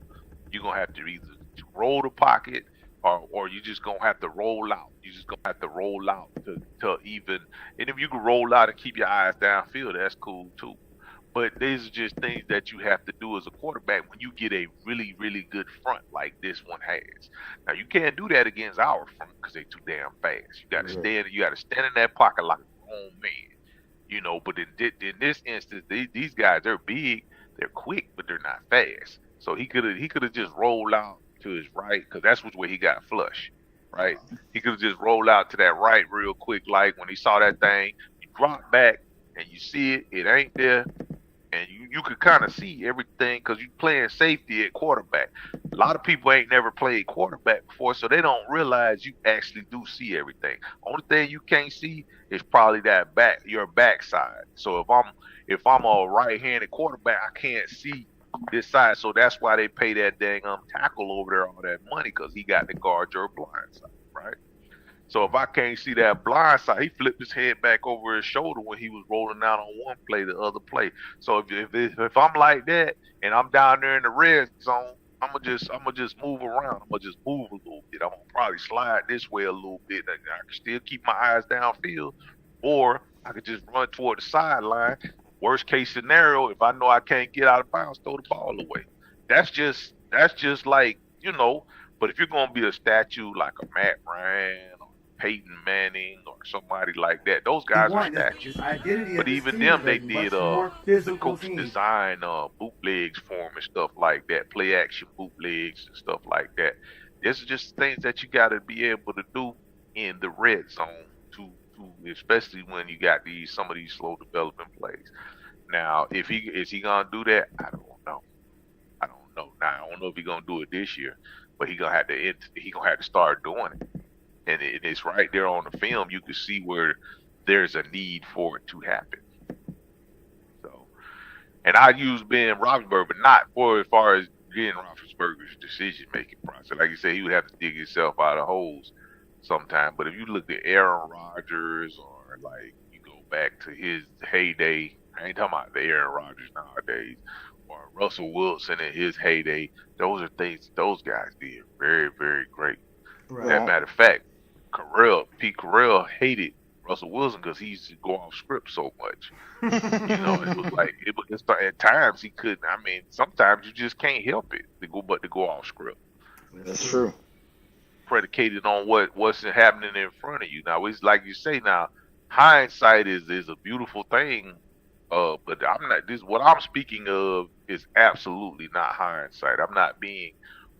you're gonna have to either roll the pocket, or you just gonna have to roll out. You just gonna have to roll out to even. And if you can roll out and keep your eyes downfield, that's cool too. But these are just things that you have to do as a quarterback when you get a really, really good front like this one has. Now you can't do that against our front because they're too damn fast. You got to stand. You got to stand in that pocket like a grown man. But in this instance, these guys, they're big, they're quick, but they're not fast. So he could have just rolled out to his right because that's where he got flush. Right? He could have just rolled out to that right real quick. Like when he saw that thing, you drop back and you see it ain't there. And you could kind of see everything because you're playing safety at quarterback. A lot of people ain't never played quarterback before, so they don't realize you actually do see everything. Only thing you can't see is probably your backside. So if I'm a right-handed quarterback, I can't see this side. So that's why they pay that dang tackle over there all that money because he got to guard your blind side, right? So if I can't see that blind side, he flipped his head back over his shoulder when he was rolling out on one play, the other play. So if I'm like that and I'm down there in the red zone, I'm gonna just move around. I'm gonna just move a little bit. I'm gonna probably slide this way a little bit. I can still keep my eyes downfield, or I could just run toward the sideline. Worst case scenario, if I know I can't get out of bounds, throw the ball away. That's just like But if you're gonna be a statue like a Matt Ryan, Peyton Manning or somebody like that. Those guys are statues. But even them, they did the coach design bootlegs for them and stuff like that, play action bootlegs and stuff like that. This is just things that you got to be able to do in the red zone to especially when you got some of these slow developing plays. Now, is he gonna do that? I don't know. Now I don't know if he's gonna do it this year, but he gonna have to start doing it. And it's right there on the film. You can see where there's a need for it to happen. So, And I use Ben Roethlisberger, but not for as far as Ben Roethlisberger's decision making process. Like you said, he would have to dig himself out of holes sometime. But if you look at Aaron Rodgers or like you go back to his heyday, I ain't talking about the Aaron Rodgers nowadays, or Russell Wilson in his heyday, those are things those guys did very, very great. As a Right. matter of fact, Pete Carell hated Russell Wilson because he used to go off script so much. It was like at times he couldn't. I mean, sometimes you just can't help it to go off script, That's That's true. true. predicated on what's happening in front of you. Now it's like you say. Now hindsight is a beautiful thing. But I'm not. This what I'm speaking of is absolutely not hindsight. I'm not being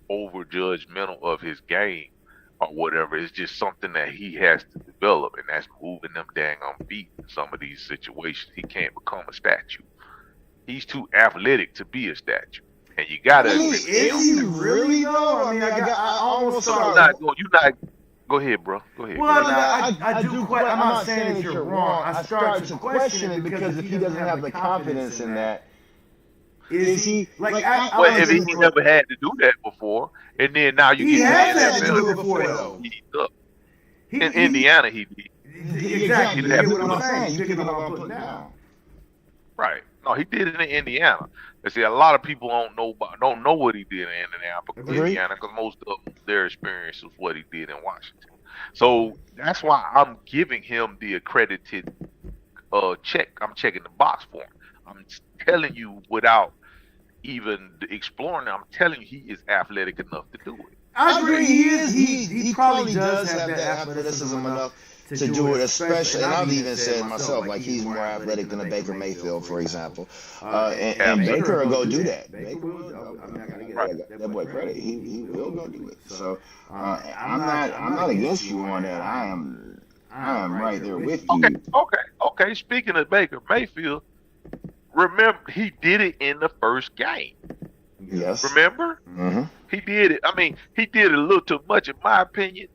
over judgmental of his game or whatever. It's just something that he has to develop, and that's moving them dang on feet in some of these situations. He can't become a statue. He's too athletic to be a statue, and you I gotta mean, agree with is me on he that. really though? I mean, I almost You're started. not going. You're not. Go ahead, bro. Go ahead. Go Well, ahead. I do. I'm not saying that you're wrong. I started to question it because if he doesn't have the confidence in that, is he like? I Well, want if to he see never had to do that before, and then now you He get has to had to NFL, do it before, though. he's up. he, In he Indiana, he did. exactly. He You didn't get have what to I'm do it. saying? You get what I'm putting down. Right. No, he did it in Indiana. And see, a lot of people don't know what he did in Agreed. Indiana, because most of their experience was what he did in Washington. So that's why I'm giving him the accredited check. I'm checking the box for him. I'm telling you without even exploring it, I'm telling you he is athletic enough to do it. I agree. He is. He probably does have that athleticism enough to do it, especially, and I've even said myself, like he's more athletic than a Baker Mayfield, for example. And Baker will go do that. Baker will. I mean, I gotta give that boy credit. He will go do it. So I'm not against you on that. I am right there with Okay, you. okay. Speaking of Baker Mayfield, remember he did it in the first game. Yes. Remember? Mm-hmm. He did it. I mean, he did it a little too much, in my opinion.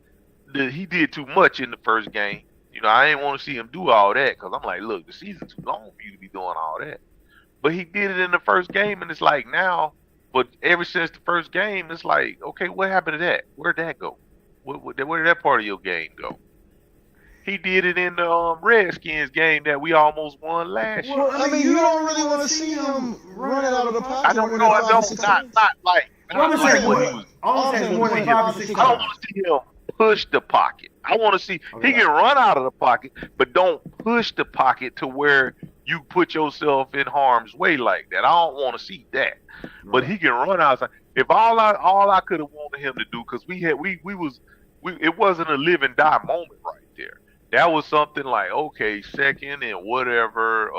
He did too much in the first game. I didn't want to see him do all that because I'm like, look, the season's too long for you to be doing all that. But he did it in the first game, and it's like now, but ever since the first game, it's like, okay, what happened to that? Where'd that go? Where did that part of your game go? He did it in the Redskins game that we almost won last year. Well, I mean, you don't really want to see him running out of the pocket. I don't know. I don't. Not like what he was. All I'm saying is more than 5 or 6 I don't want to see him push the pocket. I want to see he can run out of the pocket, but don't push the pocket to where you put yourself in harm's way like that. I don't want to see that. But he can run outside. If all I could have wanted him to do, because it wasn't a live and die moment right there. That was something like, okay, second and whatever.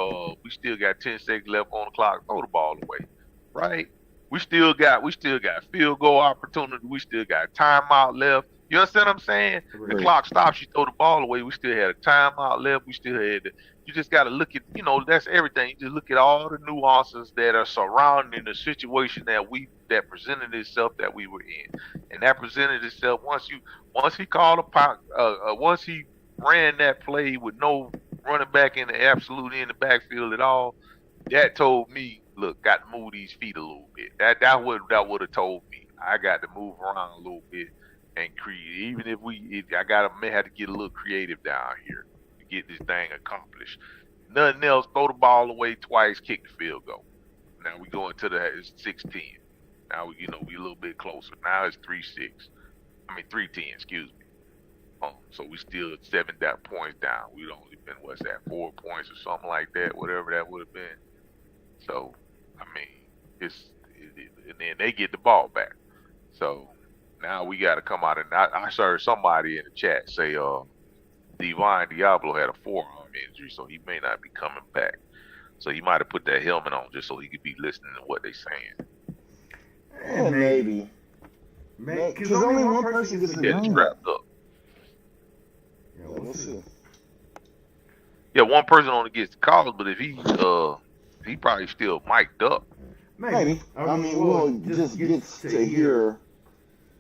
We still got 10 seconds left on the clock. Throw the ball away, right? We still got field goal opportunity. We still got timeout left. You understand what I'm saying? The clock stops. You throw the ball away. We still had a timeout left. We still had. You just got to look at. That's everything. You just look at all the nuances that are surrounding the situation that presented itself that we were in, and that presented itself once he called once he ran that play with no running back in the absolute in the backfield at all. That told me, look, got to move these feet a little bit. That would have told me I got to move around a little bit and create. Even if I may have to get a little creative down here to get this thing accomplished. Nothing else. Throw the ball away twice, kick the field goal. Now we go into it's 6-10. Now we a little bit closer. Now it's 3-6. I mean 3-10. Excuse me. So we still 7 points down. We'd only been 4 points or something like that, whatever that would have been. So I mean, and then they get the ball back. So now we got to come out, and I heard somebody in the chat say Divine Diablo had a forearm injury, so he may not be coming back. So he might have put that helmet on just so he could be listening to what they're saying. Maybe. Because only one person gets the game. Strapped up. Yeah, we'll see. Yeah, one person only gets the calls, but if he probably still mic'd up. Maybe. I mean, well, just gets to hear.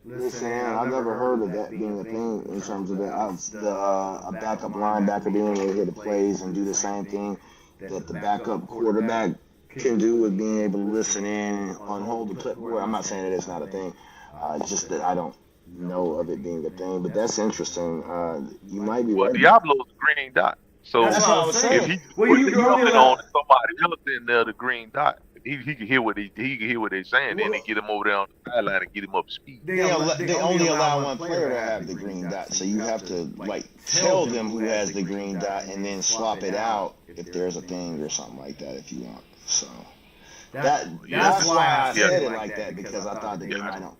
Listen, I've never heard of that being a thing in terms of a backup linebacker being able to hit the plays and do the same thing that the backup quarterback can do with being able to listen in on hold the clipboard. I'm not saying that it's not a thing. Just that I don't know of it being a thing, but that's interesting. You might be Well, right about. Diablo's the green dot. So That's what I was if saying. he Well, put you the only helmet allow. on and somebody else in there, the green dot, he can hear what he can hear what they're saying. Then they Well, get him over there on the sideline and get him up to speed. they only allow one player to have the green dot, so you have to like tell them who has the green dot and then swap it out if there's a thing or something like that if you want. So that's why I said it like that because I thought that they might not.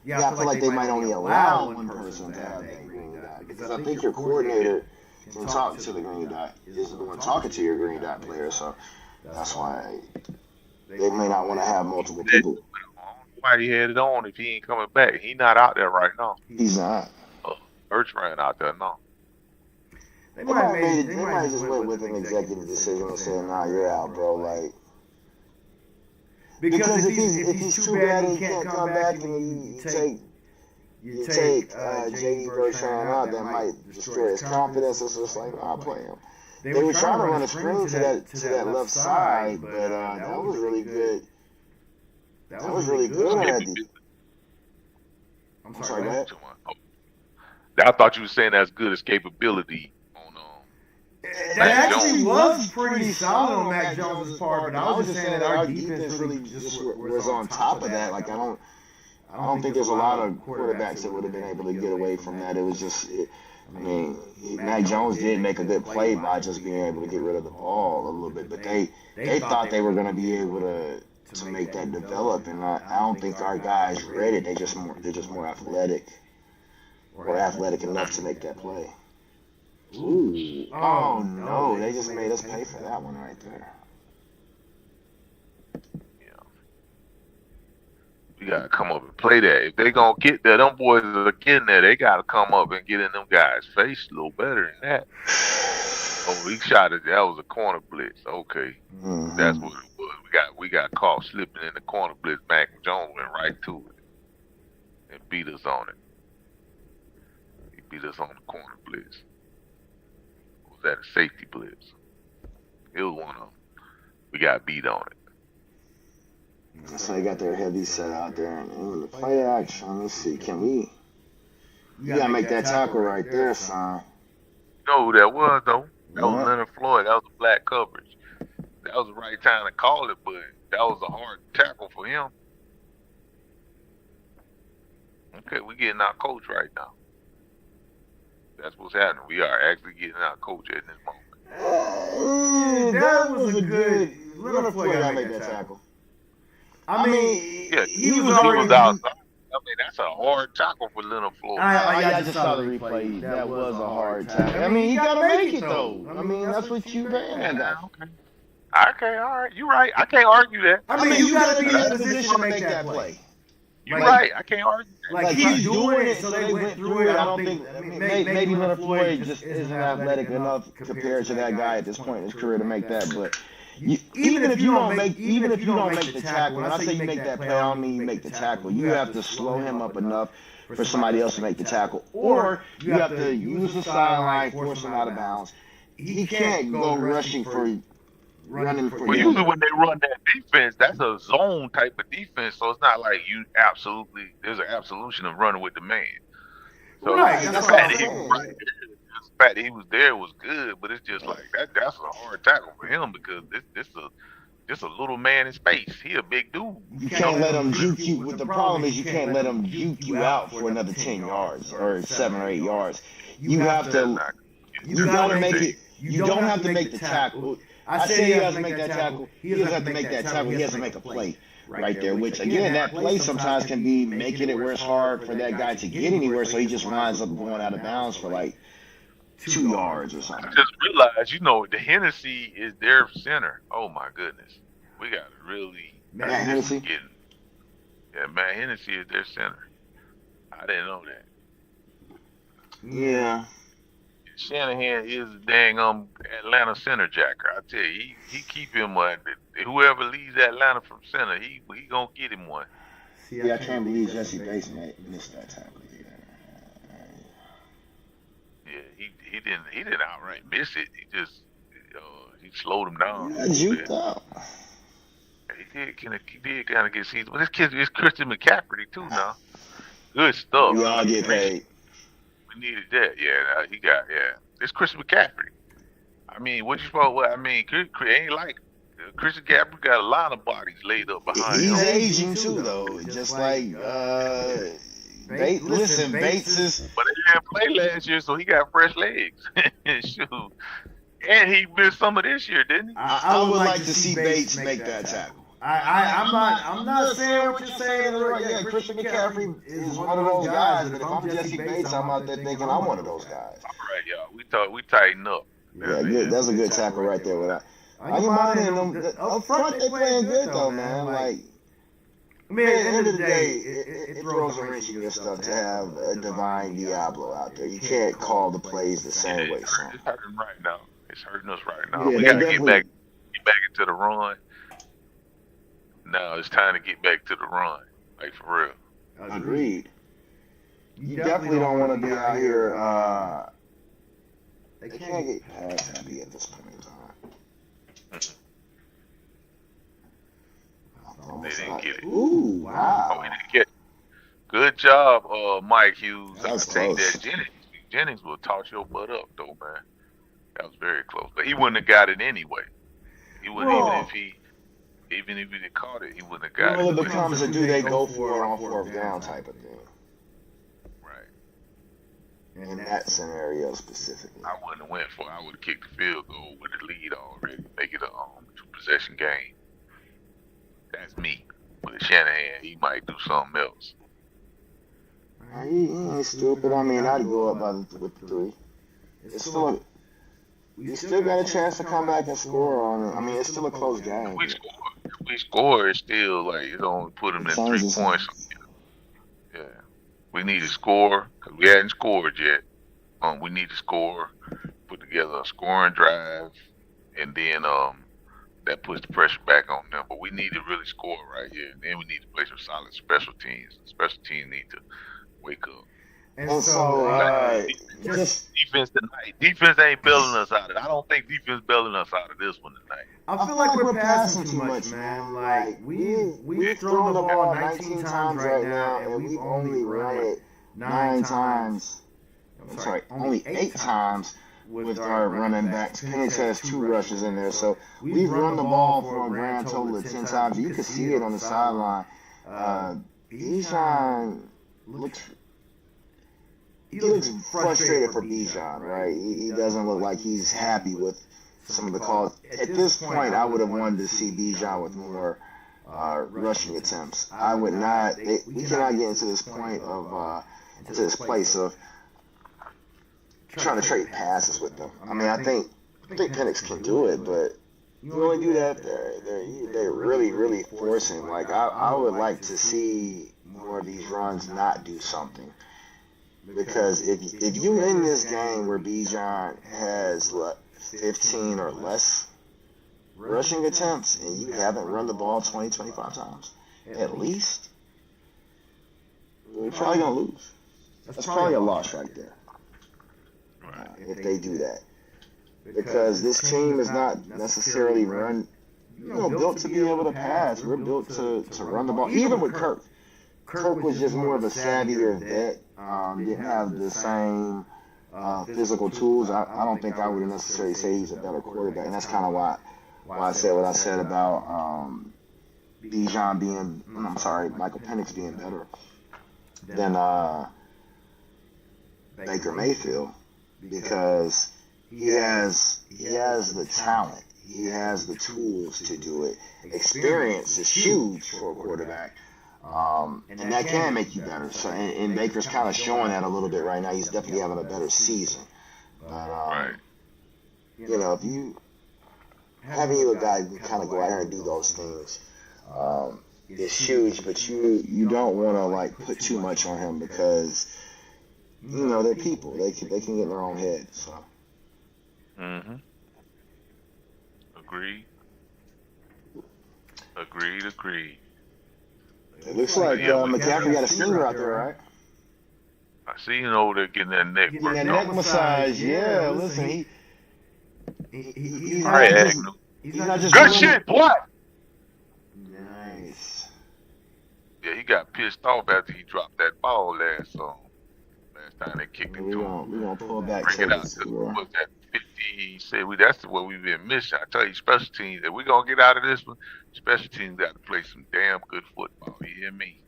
Yeah, I feel like they might only allow one person to have that green dot because I think your coordinator can talk to the green dot isn't the one talking to your green dot player, so that's why they may not want to have multiple people. Why he had it on if he ain't coming back? He not out there right now. He's not. Bertrand out there now. They might just went with an executive decision and said, "Nah, you're out, bro." Like because if he's too bad and he can't come back and you take JD Bertrand out, that might destroy his confidence. It's just like, I'll play him. They were trying to run a screen to that left side, but that was really good. That was really good. I'm sorry, go ahead. I thought you were saying that's good escapability on That actually was pretty solid on Mac Jones' part, but I was just saying that our defense really just was on top of that. Like I don't think there's a lot of quarterbacks that would have been able to get away from that. It was just, I mean, Mac Jones did make a good play by just being able to get rid of the ball a little bit, but they thought they were going to be able to make that develop, and I don't think our guys read it. They're just more athletic, or athletic enough to make that play. Ooh. Oh no, they just made us pay for that one right there. You gotta come up and play that. If they gonna get there, them boys are getting there. They gotta come up and get in them guys' face a little better than that. Oh, he shot it. That was a corner blitz. Okay, that's what it was. We got caught slipping in the corner blitz. Mac Jones went right to it and beat us on it. He beat us on the corner blitz. Was that a safety blitz? It was one of them. We got beat on it. So they got their heavy set out there, and when the play action, let's see, you gotta make that tackle right there, son. You know who that was, though? That was Leonard Floyd. That was a black coverage. That was the right time to call it, but that was a hard tackle for him. Okay, we getting our coach right now. That's what's happening. We are actually getting our coach at this moment. That was a good. Leonard Floyd gotta make that tackle. I mean, yeah, he was outside. I mean, that's a hard tackle for Leonard Floyd. I just saw the replay. That was a hard tackle. I mean, you gotta make it though. I mean, that's what you paying that guy. Okay, all right. You're right. I can't argue that. I mean, you gotta be in a position to make that play. You're right. I can't argue that. Like he's doing it, so they went through it. I don't think. I mean, maybe Leonard Floyd just isn't athletic enough compared to that guy at this point in his career to make that, but. Even if you don't make the tackle, when I say you make that play, I don't mean you make the tackle. You have to slow him up enough for somebody else to make the tackle, or you have to use the sideline, force him out of bounds. He can't go running for. Well, usually when they run that defense, that's a zone type of defense, so it's not like there's an absolution of running with the man. So the fact that he was there was good, but it's just like that's a hard tackle for him because this a little man in space. He a big dude. You can't let him juke you. The problem is you can't let him juke you out for another 10 yards or 7 or 8 yards. You have to. You gotta make it. You don't have to make the tackle. I say he has to make that tackle. He doesn't have to make that tackle. He has to make a play right there. Which again, that play sometimes can be making it where it's hard for that guy to get anywhere, so he just winds up going out of bounds for like 2 yards or something. I just realized, the Hennessy is their center. Oh my goodness, we got to really. Matt Hennessy. Matt Hennessy is their center. I didn't know that. Yeah. Shanahan is a dang Atlanta center jacker. I tell you, he keep him one. Whoever leads Atlanta from center, he gonna get him one. See, I can't believe Jesse Bates missed that tackle. Yeah, he didn't outright miss it. He just he slowed him down. He got juked out. He did kind of get seasoned. But this kid is Christian McCaffrey too now. Good stuff. We all get paid. We needed that. Yeah, he got It's Christian McCaffrey. I mean, what you supposed? What I mean, ain't like Christian McCaffrey got a lot of bodies laid up behind him. He's aging too, though. Just like Bates. Listen, Bates is. But he didn't play last year, so he got fresh legs. Shoot. And he missed some of this year, didn't he? I would like to see Bates make that tackle. I'm not saying what you're saying. Yeah, Christian McCaffrey is one of those guys, but if I'm Jesse Bates, I'm out there thinking I'm one of those guys. All right, y'all. We tighten up. Yeah, good. That's a good tackle right there. Without, I ain't minding them up front. They playing good though, man. Like, I mean, at the end of the day, it throws a wrench in your stuff to have a Divine Diablo out there. You can't call the plays the same way. It's hurting right now. It's hurting us right now. Yeah, we gotta get back into the run. Now it's time to get back to the run, like for real. Agreed. You definitely don't want to be out here. They can't get past Happy at this point in time. They didn't get it. Ooh, wow. We didn't get it. Good job, Mike Hughes. That was I think close. that Jennings will toss your butt up, though, man. That was very close. But he wouldn't have got it anyway. He wouldn't even if he caught it, he wouldn't have got it. It becomes a do they go for it on fourth down type of thing. Right. In that scenario specifically. I wouldn't have went for it. I would have kicked the field goal with the lead already. Make it a two-possession game. That's me. With Shanahan, he might do something else. He ain't stupid. I mean, I'd go up with the 3. It's still you still got a chance to come back and score on it. I mean, it's still a close game. If we score, it's still like it only put them in 3 points. Yeah, we need to score because we hadn't scored yet. We need to score, put together a scoring drive, and then that puts the pressure back on them. But we need to really score right here, and then we need to play some solid special teams. Special teams need to wake up. And so, just defense tonight. Defense ain't bailing us out of it. I don't think defense bailing us out of this one tonight. I feel like we're passing too much, man. Like we've thrown the ball 19 times right now, and we've only run it 9 times. Only 8 times with our running backs. Penix has 2 rushes in there, so we've run the ball for a grand total of 10 times. You can see it on the sideline. Bijan looks frustrated for Bijan, right? He doesn't look like he's happy with some of the calls. At this point, I would have wanted to see Bijan with more rushing attempts. I would not. We cannot get into this point of into this place of trying to trade passes with them. I mean, I think Penix can do it, but you only do that they're really forcing. Like I would like to see more of these runs not do something. Because if you win this game where Bijan has 15 or less rushing attempts and you haven't run the ball 20, 25 times, at least, we're probably going to lose. That's probably a loss right there. If they do that. Because this team is not necessarily built to be able to pass. We're built to run the ball. Even with Kirk. Kirk was just more of a savvier vet. Didn't have the same physical tools. I don't think I would necessarily say he's a better quarterback, and that's kind of why I said what I said about Michael Penix being better than Baker Mayfield, because he has the talent, he has the tools to do it. Experience is huge for a quarterback. And that can make you better. So, and Baker's kind of showing that a little bit right now. He's definitely having a better season. But, you know, if you having a guy who kind of go out there and do those things is huge. But you don't want to like put too much on him because you know they're people. They can get in their own head. So. Agreed. It looks like McCaffrey got a stinger out there, right? I see him over there getting that neck work. That neck massage, yeah. Listen, he's not just good shit, boy. nice. Yeah, he got pissed off after he dropped that ball last time they kicked it to him. We gonna pull back Bring to it the out. score. Was that 50? He said that's what we've been missing. I tell you, special teams. If we gonna get out of this one, special teams got to play some damn good football. You hear me?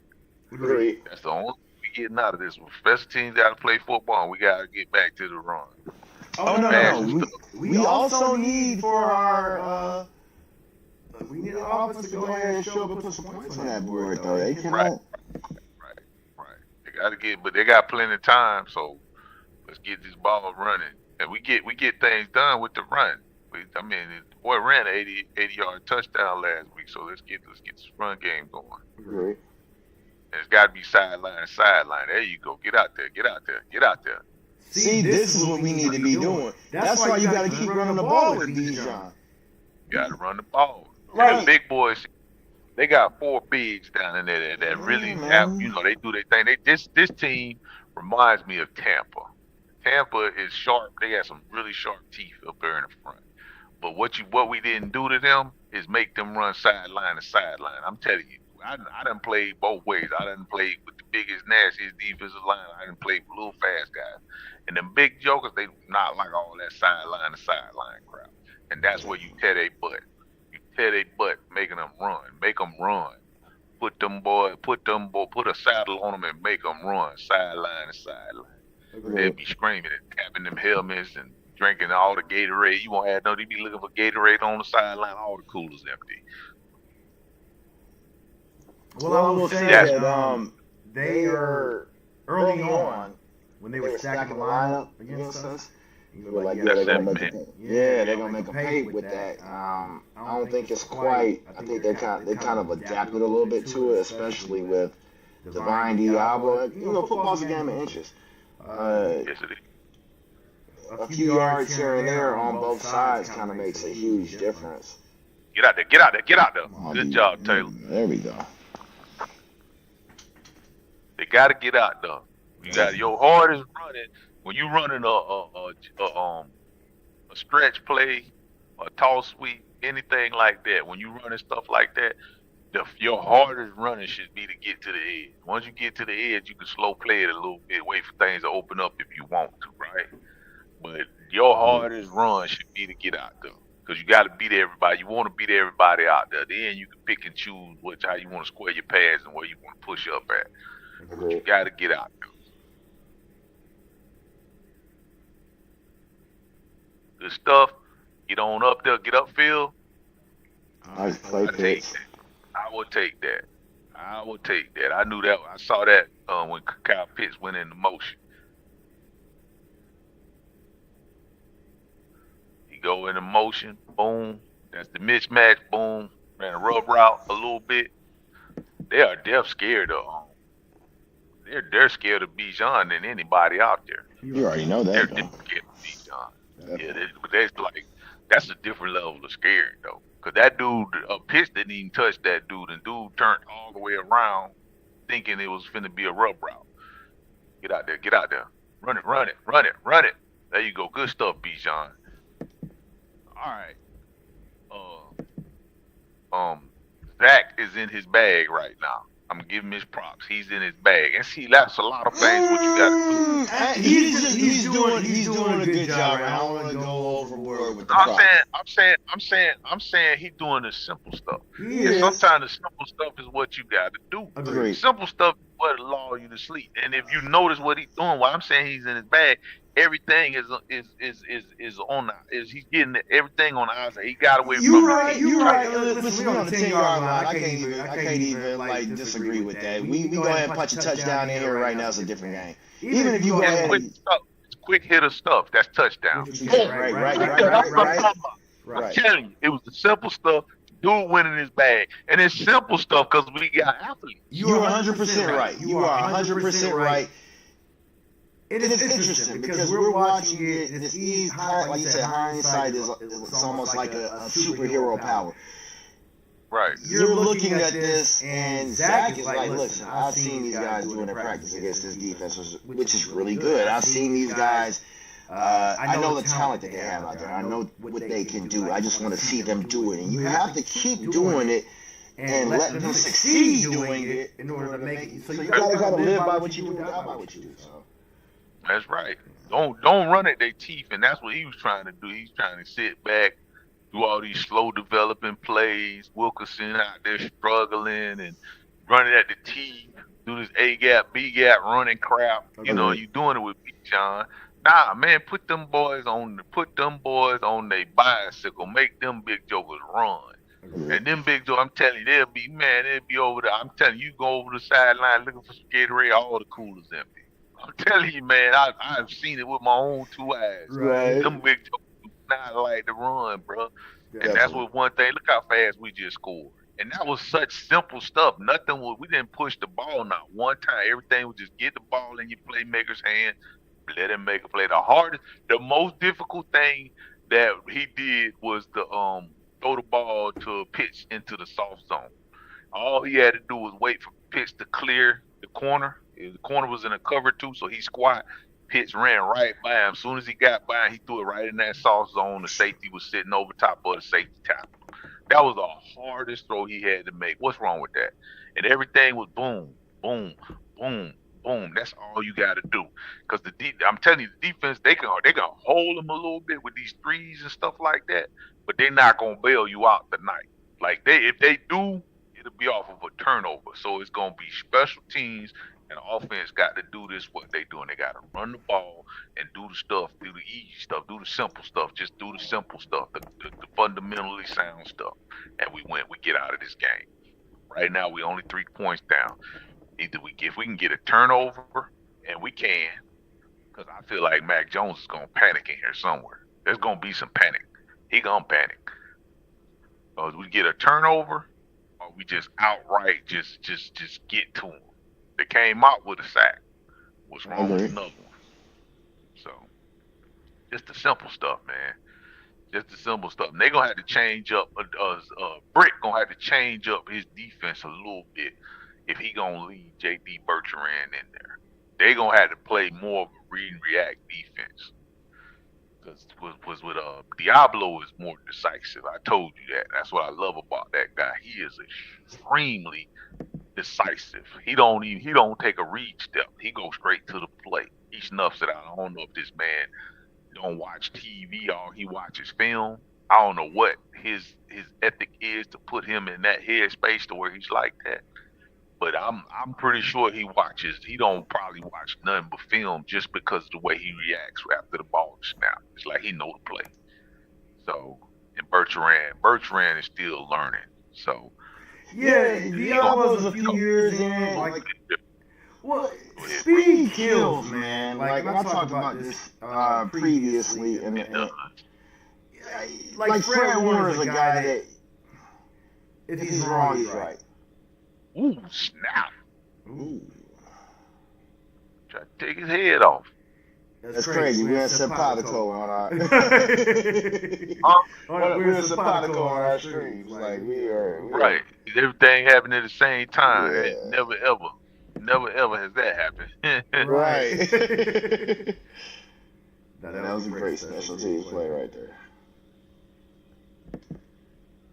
Agreed. That's the only thing we getting out of this one. Special teams got to play football. And we got to get back to the run. No. We also need for our. We need our offense to go ahead and show up and put some points on that board, though. They cannot. Right. They got to get, but they got plenty of time. So let's get this ball running, and we get things done with the run. I mean, the boy ran an 80-yard touchdown last week, so let's get this run game going. Great. And it's got to be sideline to sideline. There you go. Get out there. See, this is what we need to be doing. That's why you got to keep running the ball with Bijan. You got to run the ball. Right. And the big boys, they got 4 bigs down in there that really have, they do their thing. This team reminds me of Tampa. Tampa is sharp. They got some really sharp teeth up there in the front. But what we didn't do to them is make them run sideline to sideline. I'm telling you, I done played both ways. I done played with the biggest, nastiest defensive line. I done played with little fast guys. And them big jokers, they not like all that sideline to sideline crap. And that's where you tear their butt. You tear their butt making them run. Make them run. Put a saddle on them and make them run sideline to sideline. They'll be screaming and tapping them helmets and drinking all the Gatorade. You won't have no, they be looking for Gatorade on the sideline. All the coolers empty. Well, I will say that they are early on when they were stacking the lineup against us. You were like, they're gonna make them pay with that. I don't think it's quite. I think they kind of adapted a little bit to it, especially with Divine Diablo. Football's a game of inches. Yes, it is. A few yards here and there on both sides kind of makes a huge difference. Get out there. Good job, Taylor. There we go. They got to get out there. You got your hardest running when you running a stretch play, a toss sweep, anything like that. When you running stuff like that, your hardest running should be to get to the edge. Once you get to the edge, you can slow play it a little bit, wait for things to open up if you want to, right? But your hardest run should be to get out there. Because you got to beat everybody. You want to beat everybody out there. Then you can pick and choose how you want to square your pass and where you want to push up at. But you got to get out there. Good stuff. Get on up there. Get upfield. Nice play pitch. I will take that. I knew that. I saw that when Kyle Pitts went into motion. He go into motion. Boom. That's the mismatch. Boom. Ran a rub route a little bit. They're scared of they're scared of Bijan than anybody out there. You already know that. They're scared of Bijan. Yeah, that's a different level of scared though. Cause that dude, Pitts didn't even touch that dude, and dude turned all the way around, thinking it was finna be a rub route. Get out there, run it. There you go, good stuff, Bijan. All right, Zach is in his bag right now. I'm giving him his props. He's in his bag, and see, that's a lot of things. What you got to do? He's doing a good job. I don't want to go overboard with the props. I'm saying he's doing the simple stuff. And sometimes the simple stuff is what you got to do. Agreed. Simple stuff is what allows you to sleep. And if you notice what he's doing, while I'm saying he's in his bag, everything is on he's getting everything on the outside. He got away from You're right. Listen, we're on the 10-yard line. I can't even like disagree with that. We go ahead and punch a touchdown in here right now. It's a different game. Even if you go ahead and quick hitter stuff, that's touchdown. Right. I'm telling you, it was the simple stuff. Dude went in his bag, and it's simple stuff because we got athletes. You're 100% right. You are 100% right. It is interesting because we're watching it. This like you said, hindsight is almost like a superhero power. Right. You're looking at this, and Zach is like, listen, I've seen these guys doing their practice against this defense, which is really good. I've seen these guys. I know the talent that they have out there. I know what they can do. I just want to see them do it. And you have to keep doing it and let them succeed doing it in order to make it. So you gotta live by what you do and die by what you do. So. That's right. Don't run at their teeth, and that's what he was trying to do. He's trying to sit back, do all these slow developing plays. Wilkerson out there struggling and running at the teeth, do this A gap, B gap running crap. You know, you doing it with Big John. Nah, man, put them boys on their bicycle, make them big jokers run. And them big jokers, I'm telling you, they'll be over there. I'm telling you, go over the sideline looking for some Gatorade, all the coolers empty. I'm telling you, man, I've seen it with my own 2 eyes. Right. Them big jokers do not like to run, bro. And that's what one thing. Look how fast we just scored. And that was such simple stuff. We didn't push the ball not one time. Everything was just get the ball in your playmaker's hand, let him make a play. The most difficult thing that he did was to throw the ball to a pitch into the soft zone. All he had to do was wait for pitch to clear the corner. The corner was in a cover too, so he squat. Pitch ran right by him. As soon as he got by him, he threw it right in that soft zone. The safety was sitting over top of the safety tackle. That was the hardest throw he had to make. What's wrong with that? And everything was boom, boom, boom, boom. That's all you got to do. Because I'm telling you, the defense, they can hold them a little bit with these threes and stuff like that, but they're not gonna bail you out tonight. Like if they do, it'll be off of a turnover. So it's gonna be special teams. And the offense got to do this, what they doing. They got to run the ball and do the stuff, do the easy stuff, do the simple stuff. Just do the simple stuff, the fundamentally sound stuff. And we win. We get out of this game. Right now, we only 3 points down. If we can get a turnover, and we can, because I feel like Mac Jones is going to panic in here somewhere. There's going to be some panic. He going to panic. We get a turnover, or we just outright just get to him. They came out with a sack. What's wrong with another one? So, just the simple stuff, man. Just the simple stuff. And they're going to have to change up. Brick going to have to change up his defense a little bit if he going to leave J.D. Bertrand in there. They're going to have to play more of a read and react defense. Because with Diablo is more decisive. I told you that. That's what I love about that guy. He is extremely decisive. He don't take a read step. He goes straight to the plate. He snuffs it out. I don't know if this man don't watch TV or he watches film. I don't know what his ethic is to put him in that headspace to where he's like that. But I'm pretty sure he watches. He don't probably watch nothing but film just because of the way he reacts after the ball is snapped. It's like he know the play. So, and Bertrand is still learning. So. Yeah, Diablo's a few years in. Well, speed kills, man. Like I talked about this previously, and like Fred Warner is a guy that if he's wrong, he's right. Ooh, snap! Ooh, try to take his head off. That's crazy. We had simpatico on our. We're in simpatico on our streams. Like we are. Right. Everything happened at the same time. Yeah. Never ever has that happened. Right. that was a great special teams play right there.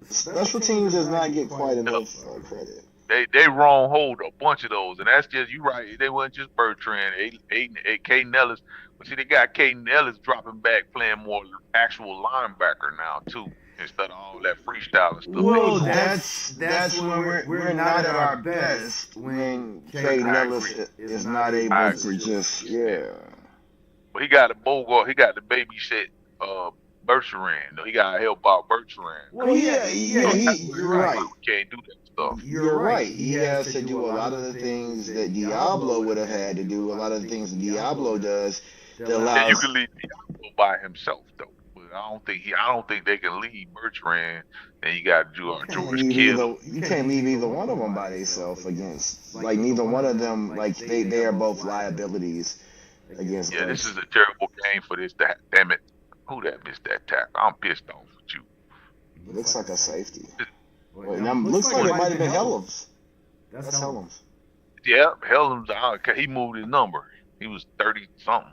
Special teams does not get quite enough credit. They wrong hold a bunch of those, and that's just you right. They wasn't just Bertrand, Caden Ellis. But see, they got Caden Ellis dropping back, playing more actual linebacker now too, instead of all that freestyle and stuff. Well, that's when we're not at our best when Caden Ellis is not able to just But he got a Bogart. He got the babysit Bertrand. He got to help out Bertrand. Well, you're right. We can't do that stuff. You're right. He has to do a lot of the things that Diablo would have had to do. A lot of the things that Diablo does. That allows. You can leave Diablo by himself though. But I don't think they can leave Bertrand. And you got to do George Kittle. You can't leave either one of them by themselves against. Like neither one of them. Like they are both liabilities against. Yeah, this is a terrible game for this. Damn it. Who that missed that tackle? I'm pissed off with you. It looks like a safety. Looks like it might have been Helms. That's Helms. Yeah, Helms. He moved his number. He was 30-something.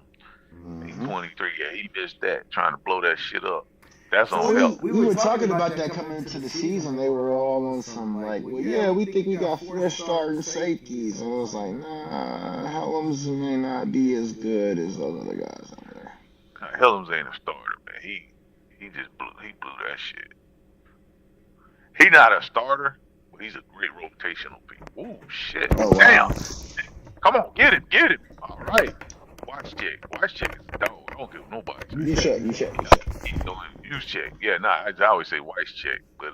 He's 23. Yeah, he missed that, trying to blow that shit up. That's So on hell. we were talking about that coming into the season. They were all on some like, well, yeah, we think we got 4 starting safeties, and I was like, nah, Helms may not be as good as those other guys out there. Helms ain't a starter, man. He just blew that shit. He not a starter, but he's a great rotational piece. Ooh, shit. Oh Damn. wow. Come on, get him. All right. Watch check. Don't give nobody check. You check. You check. He's doing use check. Yeah, nah, I always say watch check, but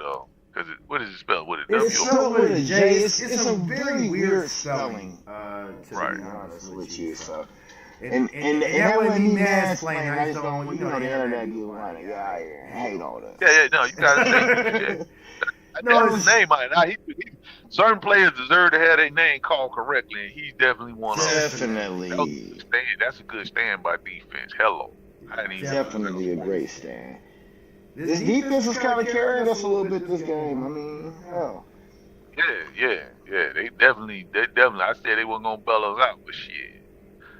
because what is it spelled with a W? It's spelled with a J. It's a very weird spelling. To Right. be honest with you, so. And that wasn't me mansplaining. I just don't, the internet be like, yeah, I hate all that. Yeah, no, you gotta say check. That's his name. Certain players deserve to have their name called correctly, and he's definitely one of them. Definitely. That's a good stand by defense. Hello. Definitely a great stand. This defense is kind of carrying us a little bit this game. I mean, hell. Yeah. They definitely. I said they weren't gonna bail us out, but shit,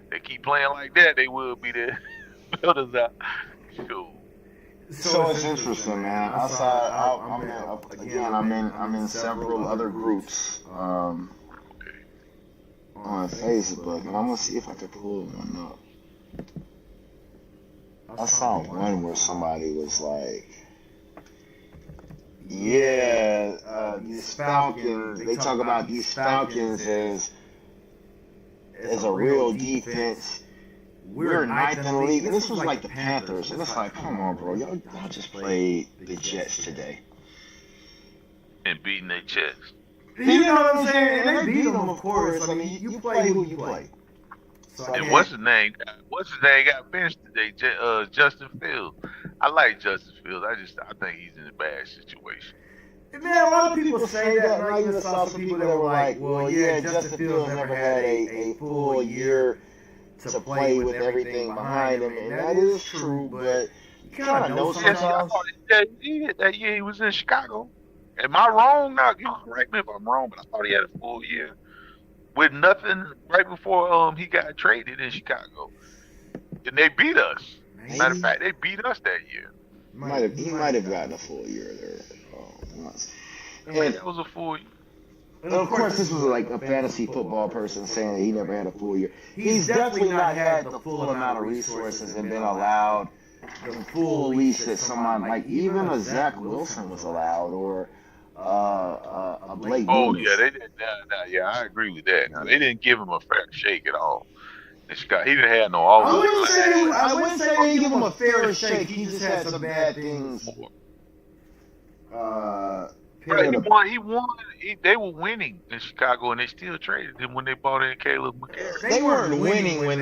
they keep playing like that, they will be there. Bail us out. Sure. So it's interesting, man. I'm in several other groups on Facebook, and I'm gonna see if I can pull one up. I saw one where somebody was like, yeah, these Falcons, they talk about these Falcons as a real defense. We're ninth in the league, and this was like the Panthers, and it's like, come on, bro, y'all just played the Jets today. And beating their chest. You know what I'm saying? And they beat them, of course. I mean, you play who you play. So, and what's his name? Got benched today? Justin Fields. I like Justin Fields. I think he's in a bad situation. Man, a lot of people say that, and I even saw some people that were like, well, yeah, Justin Fields never had a full year to play with everything behind him, and that is true, but you kind of know sometimes. He hit that year he was in Chicago. Am I wrong? Now, you correct me if I'm wrong, but I thought he had a full year with nothing right before he got traded in Chicago. And they beat us. Maybe. Matter of fact, they beat us that year. He might have gotten a full year there. And that was a full year. And of course, this was like a fantasy football person saying that he never had a full year. He's definitely not had the full amount of resources and been allowed the full leash that someone like even a Zach Wilson was allowed, or a Blake. Oh yeah, they did. Yeah, I agree with that. Now, they didn't give him a fair shake at all. He didn't have no. I wouldn't say they didn't give him a fair shake. He just had some bad things. He won. They were winning in Chicago, and they still traded him when they brought in Caleb McCarron. They weren't winning when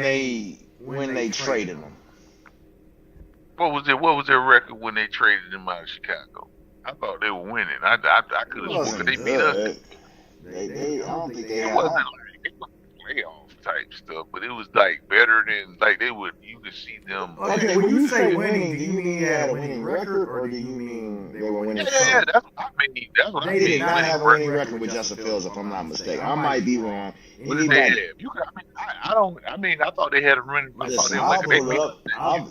they traded him. What was their record when they traded him out of Chicago? I thought they were winning. I could have sworn they beat us. I don't think they had. It wasn't like playoff type stuff, but it was like better than like you could see them. Okay, when you say winning, do you mean they had a winning record, or do you mean they were winning? Yeah, that's what I mean. They did not have a winning record with Justin Fields, if I'm not mistaken. I might be wrong. What did they have? I thought they had a running. I thought they were like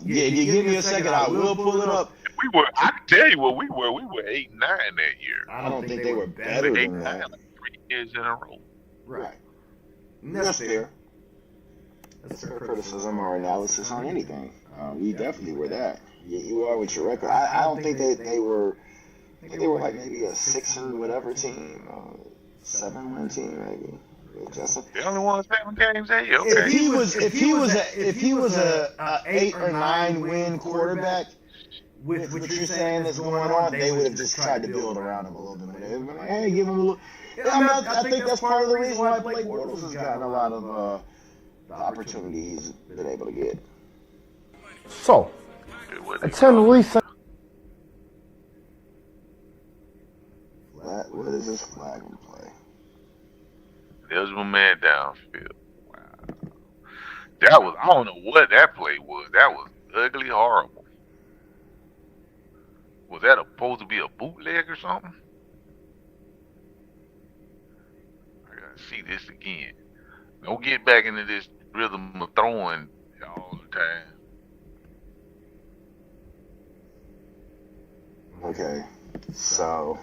give me a second. I will pull it up. I can tell you what we were. We were 8-9 that year. I don't think they were better than that. 8-9, like 3 years in a row. Right. That's fair. That's fair criticism or analysis on anything. We definitely were that. You are with your record. I don't think they were. I think they were like maybe a 6 and whatever team, 7-win team maybe. They only won 7 games that year. Okay. If he was a 8 or 9 win quarterback, with what you're saying is going on, they would have just tried to build around him a little bit. They'd been like, hey, give him a little. I think that's part of the reason why Blake Bortles has gotten a lot of the opportunities he's been able to get. So, attend recent. What is this flag in play? There's my man downfield. Wow. I don't know what that play was. That was ugly, horrible. Was that supposed to be a bootleg or something? I gotta see this again. Don't get back into this rhythm of throwing all the time. Okay. So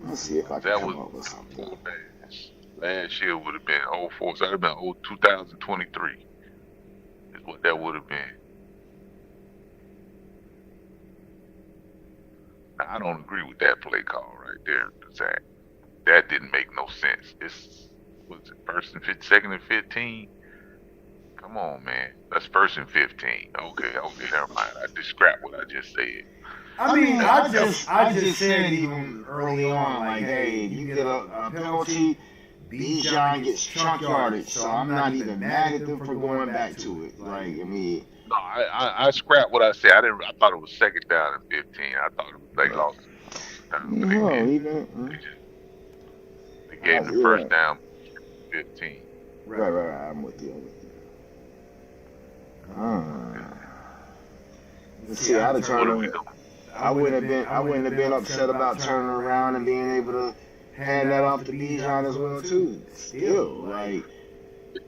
let's see if I can come up with something. Last year would have been 04, so that would have been 2023 is what that would have been. Now, I don't agree with that play call right there, Zach. That didn't make no sense. It's, what's it, second and 15? Come on, man. That's first and 15. Okay, never mind. I just scrapped what I just said. I mean, I just said even early on, like, hey, you get a penalty, Bijan gets chunk yardage, so I'm not even mad at them for going back to it. Like, I mean, no, I scrapped what I said. I thought it was second down and 15. I thought it was they lost down. They gave the first down 15. Right. I'm with you. See, I'd have turned. I wouldn't have been upset about turning around and being able to hand that off to Bijan as well too. Still, like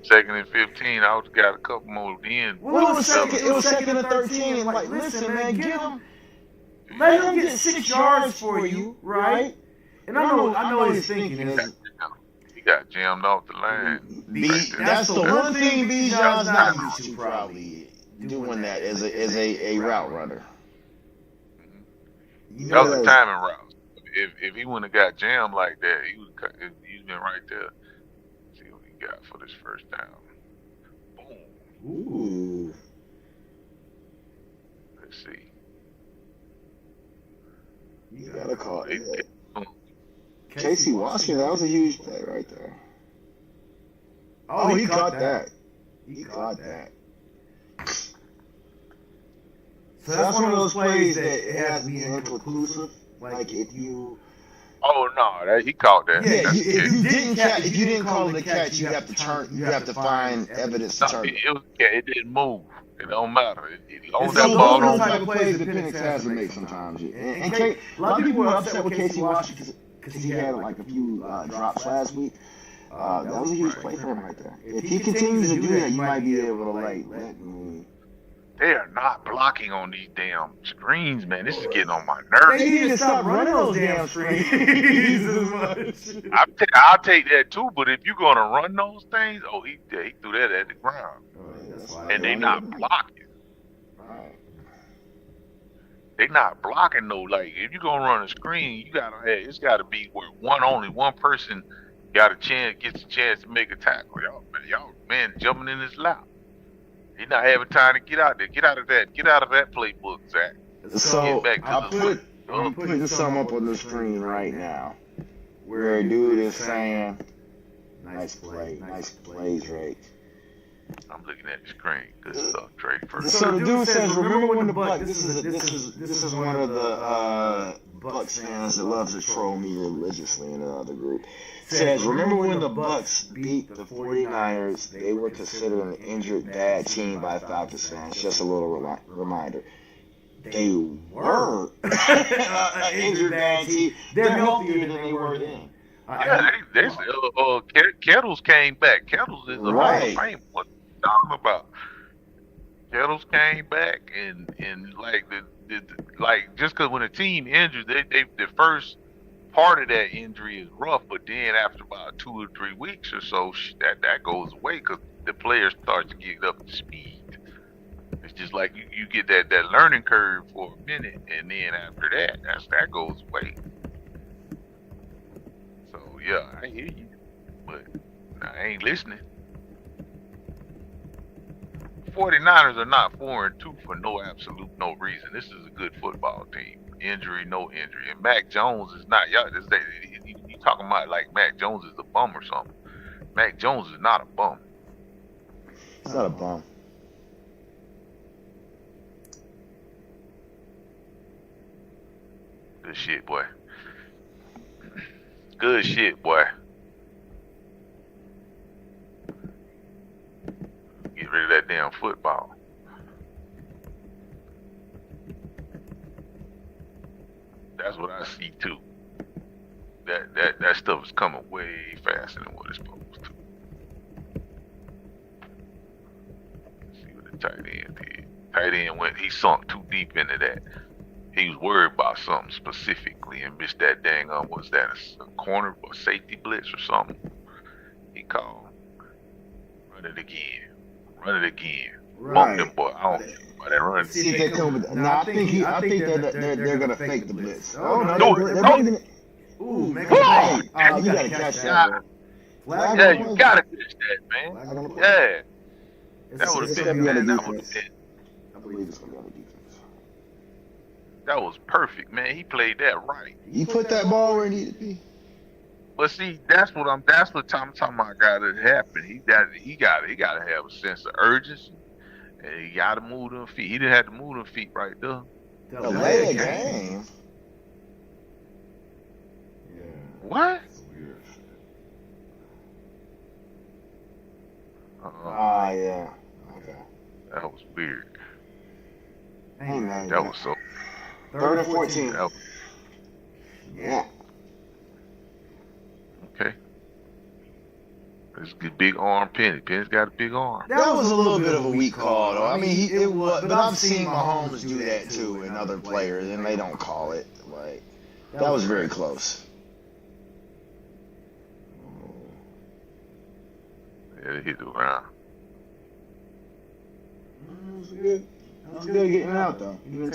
second and 15, I would have got a couple more then. Well, it was second and 13. And like, listen, man, get him. Let him get 6 yards for you, right? And I know he's thinking is. He got jammed off the line. That's the one thing Bijan's not used to, probably doing that as a route runner. That was a timing route. If he wouldn't have got jammed like that, he'd been right there. Let's see what he got for this first down. Boom. Ooh. Let's see. You gotta call it. Casey Washington, that was a huge play right there. Oh, he caught that. He caught that. So that's one of those plays that it has to be inconclusive. Like if you. Oh no, he caught that. Yeah, if you didn't call it a catch, you have to turn. You have to find evidence to turn. It didn't move. It don't matter. It's that ball don't type of plays that Penix has to make sometimes. And a lot of people were upset with Casey Washington because he had like a few drops last week. That was a huge play for him right there. If he continues to do that, you might be able to like let me. They are not blocking on these damn screens, man. This is getting on my nerves. They need to stop running those damn screens as much. I'll take that too, but if you're gonna run those things, he threw that at the ground, and they not blocking. They not blocking though. Like if you're gonna run a screen, it's gotta be where one person gets a chance to make a tackle. Y'all man jumping in his lap. He's not having time to get out there. Get out of that playbook, Zach. So I'm putting some up on the screen right now, where a dude is saying, "Nice plays, Drake." I'm looking at the screen. Good stuff, Drake. So the dude says, "Remember when the Bucs?" This is one of the Bucs fans that loves to troll me religiously in another group. Says, remember when the Bucs beat the 49ers? They were considered an injured bad team by Falcons fans. Just a little reminder. They were an injured bad team. They're healthier than they were then. Kettles came back. Kettles is a Hall of Fame. What are you talking about? Kettles came back and like just because when a team injured, they the first part of that injury is rough, but then after about 2 or 3 weeks or so, that goes away because the player starts to get up to speed. It's just like you get that learning curve for a minute, and then after that goes away. So yeah, I hear you, but I ain't listening. 49ers are not 4-2 for no reason. This is a good football team. Injury, no injury. And Mac Jones is not, you talking about like Mac Jones is a bum or something. Mac Jones is not a bum. He's not a bum. Good shit, boy. Good shit, boy. Get rid of that damn football. That's what I see too. That stuff is coming way faster than what it's supposed to. Let's see what the tight end did. Tight end he sunk too deep into that. he was worried about something specifically and missed that dang was that a corner or safety blitz or something? He called. Run it again. Run it again. Bump them boy. I don't know why they run. See if they come with. No, I think they're gonna fake the blitz. Oh no, they're bringing. Ooh, man. Oh, you gotta catch that, bro. Yeah, you gotta catch that, man. Yeah. That would have been, man. That would have been. I believe it's gonna be on the defense. That was perfect, man. He played that right. He put that ball where it needed to be. But see, that's what I'm talking about. Got to happen. He got to have a sense of urgency, and he got to move them feet. He didn't have to move them feet right there. Delay the game. Yeah. What? Yeah. Okay. That was weird. Hey, man, that was so. 3rd and 14. Yeah. Okay. This big arm Penny. Penny's got a big arm. That was a little bit of a weak call, though. I mean, it was, but I've seen Mahomes do that too, and other players, and they don't call it. Like, that was very close. Yeah, they hit the ground. It was good. It was good getting out, though. You didn't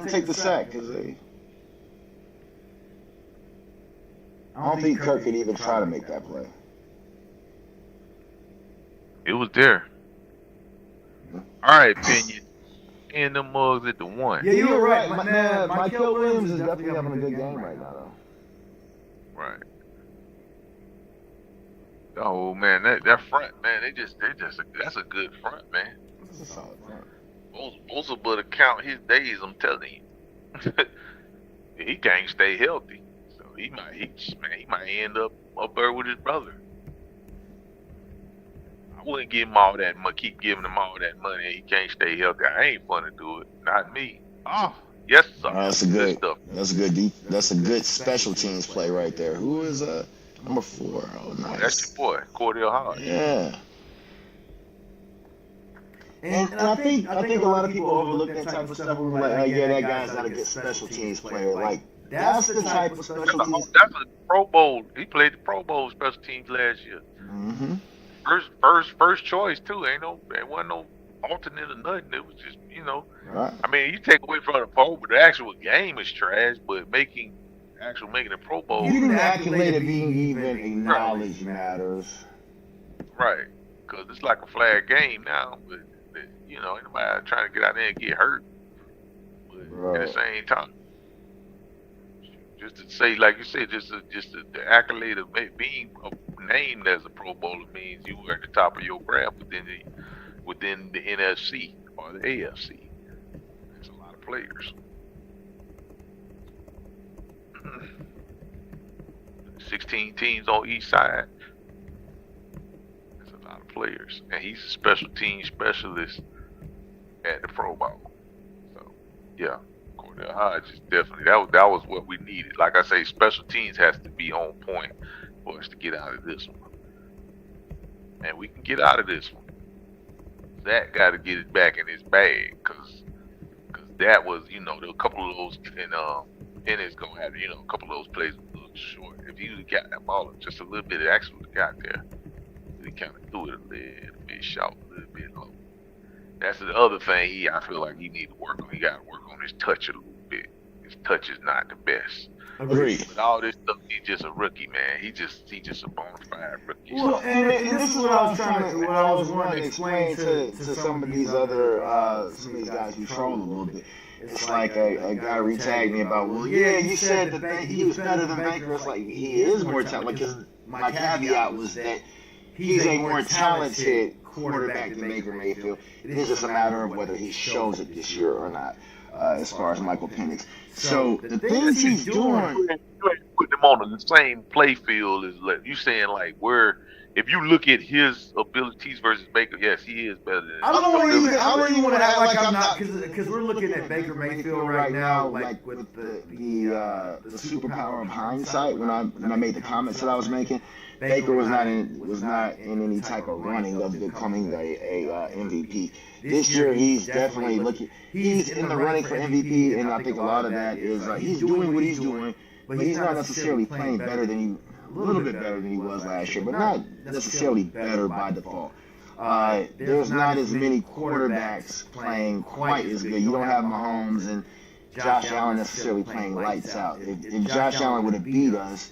take the sack, because I don't think Kirk could even try to make that play. It was there. All right, Pinion. And them mugs at the 1. Yeah, you were right. Man, Michael Williams is definitely having a good game right now, though. Right. Oh man, that front, man, that's a good front, man. That's a solid front. Bosa better count his days. I'm telling you, he can't stay healthy, so he might end up there with his brother. I wouldn't give him all that money. Keep giving him all that money, and he can't stay healthy. I ain't fun to do it. Not me. Oh, yes, sir. That's a good stuff. That's a good special teams play right there. Who is number 4? Oh, nice. That's your boy, Cordell Hodge. Yeah. And I think a lot of people overlook that type of stuff. Like, yeah, that guy's not a good special teams player. Like, that's the type of special teams. That's a Pro Bowl. He played the Pro Bowl special teams last year. Mm-hmm. First choice too. There wasn't no alternate or nothing. It was just, Right. I mean, you take away from the Pro, but the actual game is trash. But making the Pro Bowl, even the accolade of being even acknowledged matters. Right, because it's like a flag game now. But ain't nobody trying to get out there and get hurt. But at the same time, just to say, like you said, just the accolade of being named as a Pro Bowler means you were at the top of your craft within the NFC or the AFC. There's a lot of players. 16 teams on each side. There's a lot of players, and he's a special team specialist at the Pro Bowl. So, yeah. Cordell Hodge is definitely that was what we needed. Like I say, special teams has to be on point for us to get out of this one, and we can get out of this one. Zach got to get it back in his bag, cause that was there were a couple of those, and Penny's gonna have a couple of those plays a little short. If he would have got that ball just a little bit, it actually would have got there. He kind of threw it a little bit short, a little bit low. That's the other thing I feel like he need to work on. He got to work on his touch a little bit. His touch is not the best. Agreed. With all this stuff, he's just a rookie, man. He just a bona fide rookie. Well, and this is what I was wanting to explain to some of these guys who troll a little bit. It's like a guy retagged me about, well, yeah, you said that he was better than Baker. It's like, he is more talented. Like, my caveat was that he's a more talented quarterback than Baker Mayfield. It is just a matter of whether he shows it this year or not, as far as Michael Penix. So the things he's doing. You ain't putting him on the same play field as you saying like where if you look at his abilities versus Baker, yes, he is better than. I don't even want to act like I'm not, because we're looking at Baker Mayfield right now, like with the superpower of hindsight. When I made the comments that I was making, Baker was not in any type of running of becoming a MVP. This year, he's definitely looking. He's in the running for MVP, and I think a lot of that is he's doing what he's doing, but he's not necessarily playing better than he. A little bit better than he was last year, but not necessarily better by default. There's not as many quarterbacks playing quite as good. You don't have Mahomes and Josh Allen necessarily playing lights out. If Josh Allen would have beat us,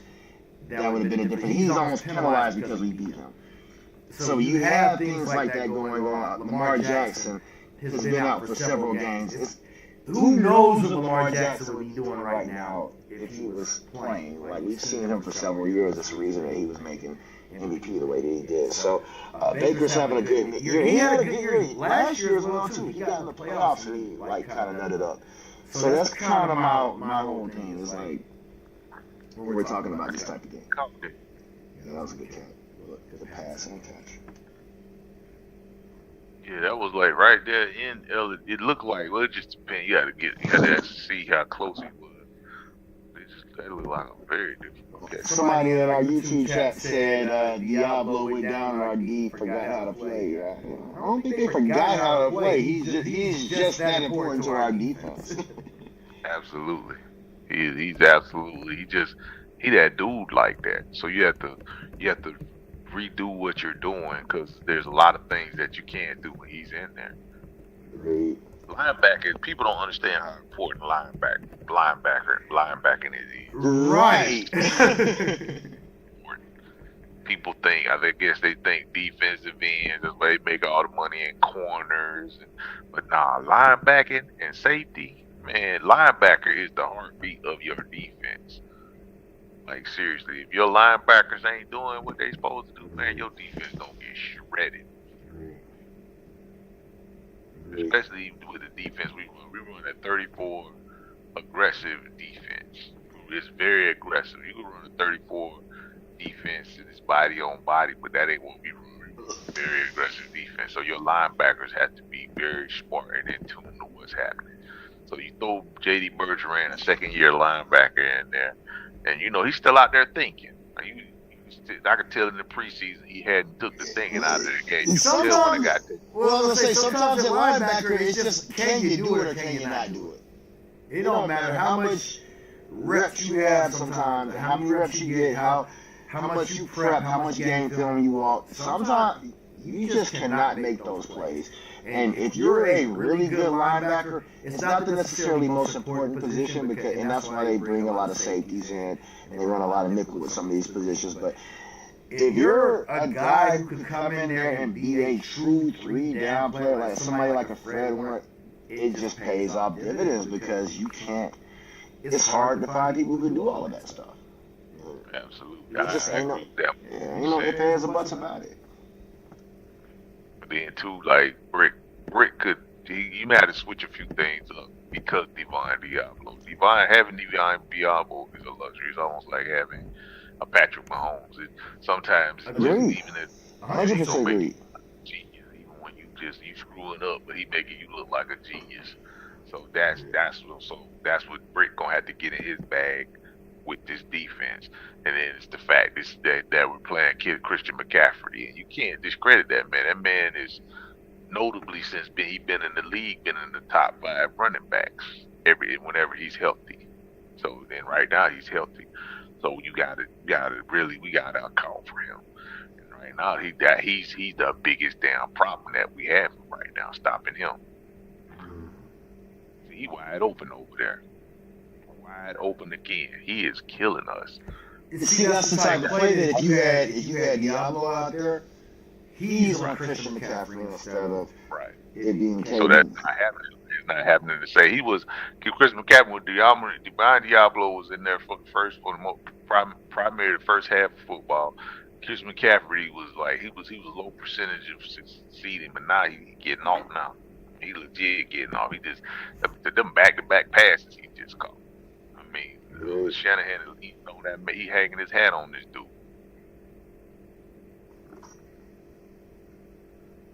that would have been a different. He's almost penalized because we beat him. So you have things like that going on. Lamar Jackson has been out for several games. Who knows what Lamar Jackson would be doing right now if he was playing? Like, we've seen him for several years. That's the reason that he was making MVP the way that he did. So Baker's having a good year. He had a good year last year as well too. He got in the playoffs and he kind of nutted up. So that's kind of my whole thing. Is like when we're talking about this type of thing. Yeah, that was a good catch. It was a pass and a catch. Yeah, that was like right there in L. It looked like, well, it just depends. You had to see how close he was. That looked like a very difficult catch. Somebody in our YouTube chat said Diablo went down and our D forgot how to play. Right? I don't think they forgot how to play. He's just that important to our defense. Absolutely, he's absolutely. He that dude like that. So you have to redo what you're doing because there's a lot of things that you can't do when he's in there. Right. Linebacker, people don't understand how important linebacking is. Right. People think, I guess they think defensive ends, that's why they make all the money in corners. But nah, linebacking and safety, man, linebacker is the heartbeat of your defense. Like, seriously, if your linebackers ain't doing what they supposed to do, man, your defense don't get shredded. Especially with the defense we run a 34 aggressive defense. It's very aggressive. You can run a 34 defense and it's body on body, but that ain't what we run. Very aggressive defense. So your linebackers have to be very smart and in tune to what's happening. So you throw J.D. Bergeron, a second-year linebacker, in there, and he's still out there thinking. I could tell in the preseason he hadn't took the thinking out of the game. You could tell when it got there. Well, I was gonna say sometimes at linebacker it's just can you do it or can you not do it? It don't matter how much reps you have sometimes, how many reps you get, how much you prep, how much game film you walk. Sometimes you just cannot make those plays. And if you're a really good linebacker, it's not the necessarily most important position and that's why they bring a lot of safeties in and they run a lot of nickel with some of these positions. But if you're a guy who can come in there and be a true 3-down player, like somebody like a Fred Warner, it just pays off dividends because you can't. It's hard to find people who can do all of that stuff. Absolutely. It just ain't no ifs, ands, or buts about it. Then too, like Brick could you may have to switch a few things up because having Divine Diablo is a luxury. It's almost like having a Patrick Mahomes. Sometimes agreed. Even if 100% agreed. Genius, even when you screwing up, but he making you look like a genius. So that's what Brick gonna have to get in his bag with this defense. And then it's the fact that we're playing Christian McCaffrey, and you can't discredit that man. That man is notably since he been in the league, been in the top 5 running backs whenever he's healthy. So then right now he's healthy. So we gotta account for him. And right now he's the biggest damn problem that we have right now, stopping him. He wide open over there. Wide open again. He is killing us. See, that's the type of play that if you had Diablo out there, he's on Christian McCaffrey instead of it being KD. So that's not happening. It's not happening to say he was Christian McCaffrey with Divine Diablo was in there for the first half of football. Christian McCaffrey was like he was low percentage of succeeding, but now he's getting off now. He legit getting off. He just them back-to-back passes he just caught. mean, Shanahan, he know that he hanging his hat on this dude.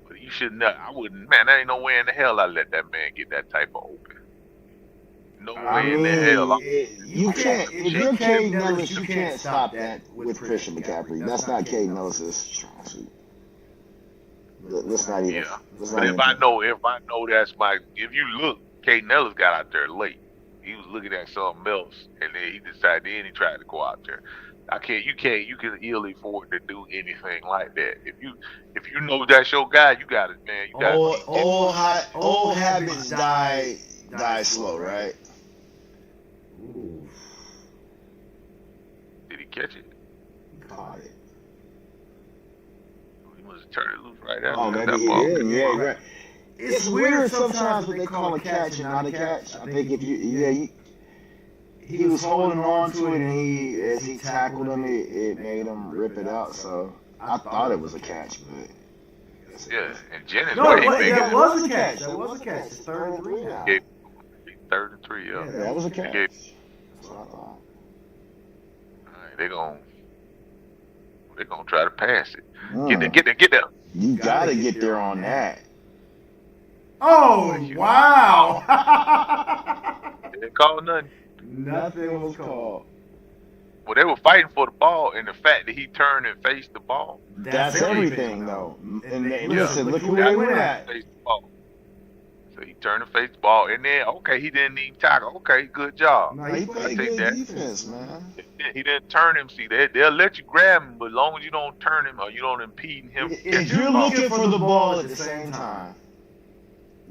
But you shouldn't. I wouldn't. Man, there ain't no way in the hell I let that man get that type of open. No way in the hell. You can't. If you're Caden Ellis, you can't stop that with Christian McCaffrey. That's not Caden Ellis's strong suit. Let's not even. Yeah. But if I know that's if you look, Caden Ellis got out there late. He was looking at something else, and then he decided. Then he tried to go out there. You can ill afford to do anything like that. If you know that's your guy, you got it, man. You got it. Old habits die slow, right? Ooh. Did he catch it? He caught it. He must have turned it loose right after Oh, maybe he did. Yeah, right. It's weird sometimes when they call a catch and not a catch. I think if he was holding on to it, and as he tackled him, it made him rip it out. So I thought it was a catch, but yeah. And Jennings, that was a catch. That was a catch. It's 3rd and 3 now. 3rd and 3, yeah. That was a catch. That's what I thought. All right, they're gonna try to pass it. Get there. You gotta get there on that. Oh, wow. They didn't call nothing. Nothing was called. Well, they were fighting for the ball, and the fact that he turned and faced the ball. That's everything, though. And listen, look who they went at. So he turned and faced the ball, and then, he didn't even tackle. Okay, good job. No, he played good defense, man. He didn't turn him. See, they'll let you grab him, but as long as you don't turn him or you don't impede him. If you're looking for the ball at the same time,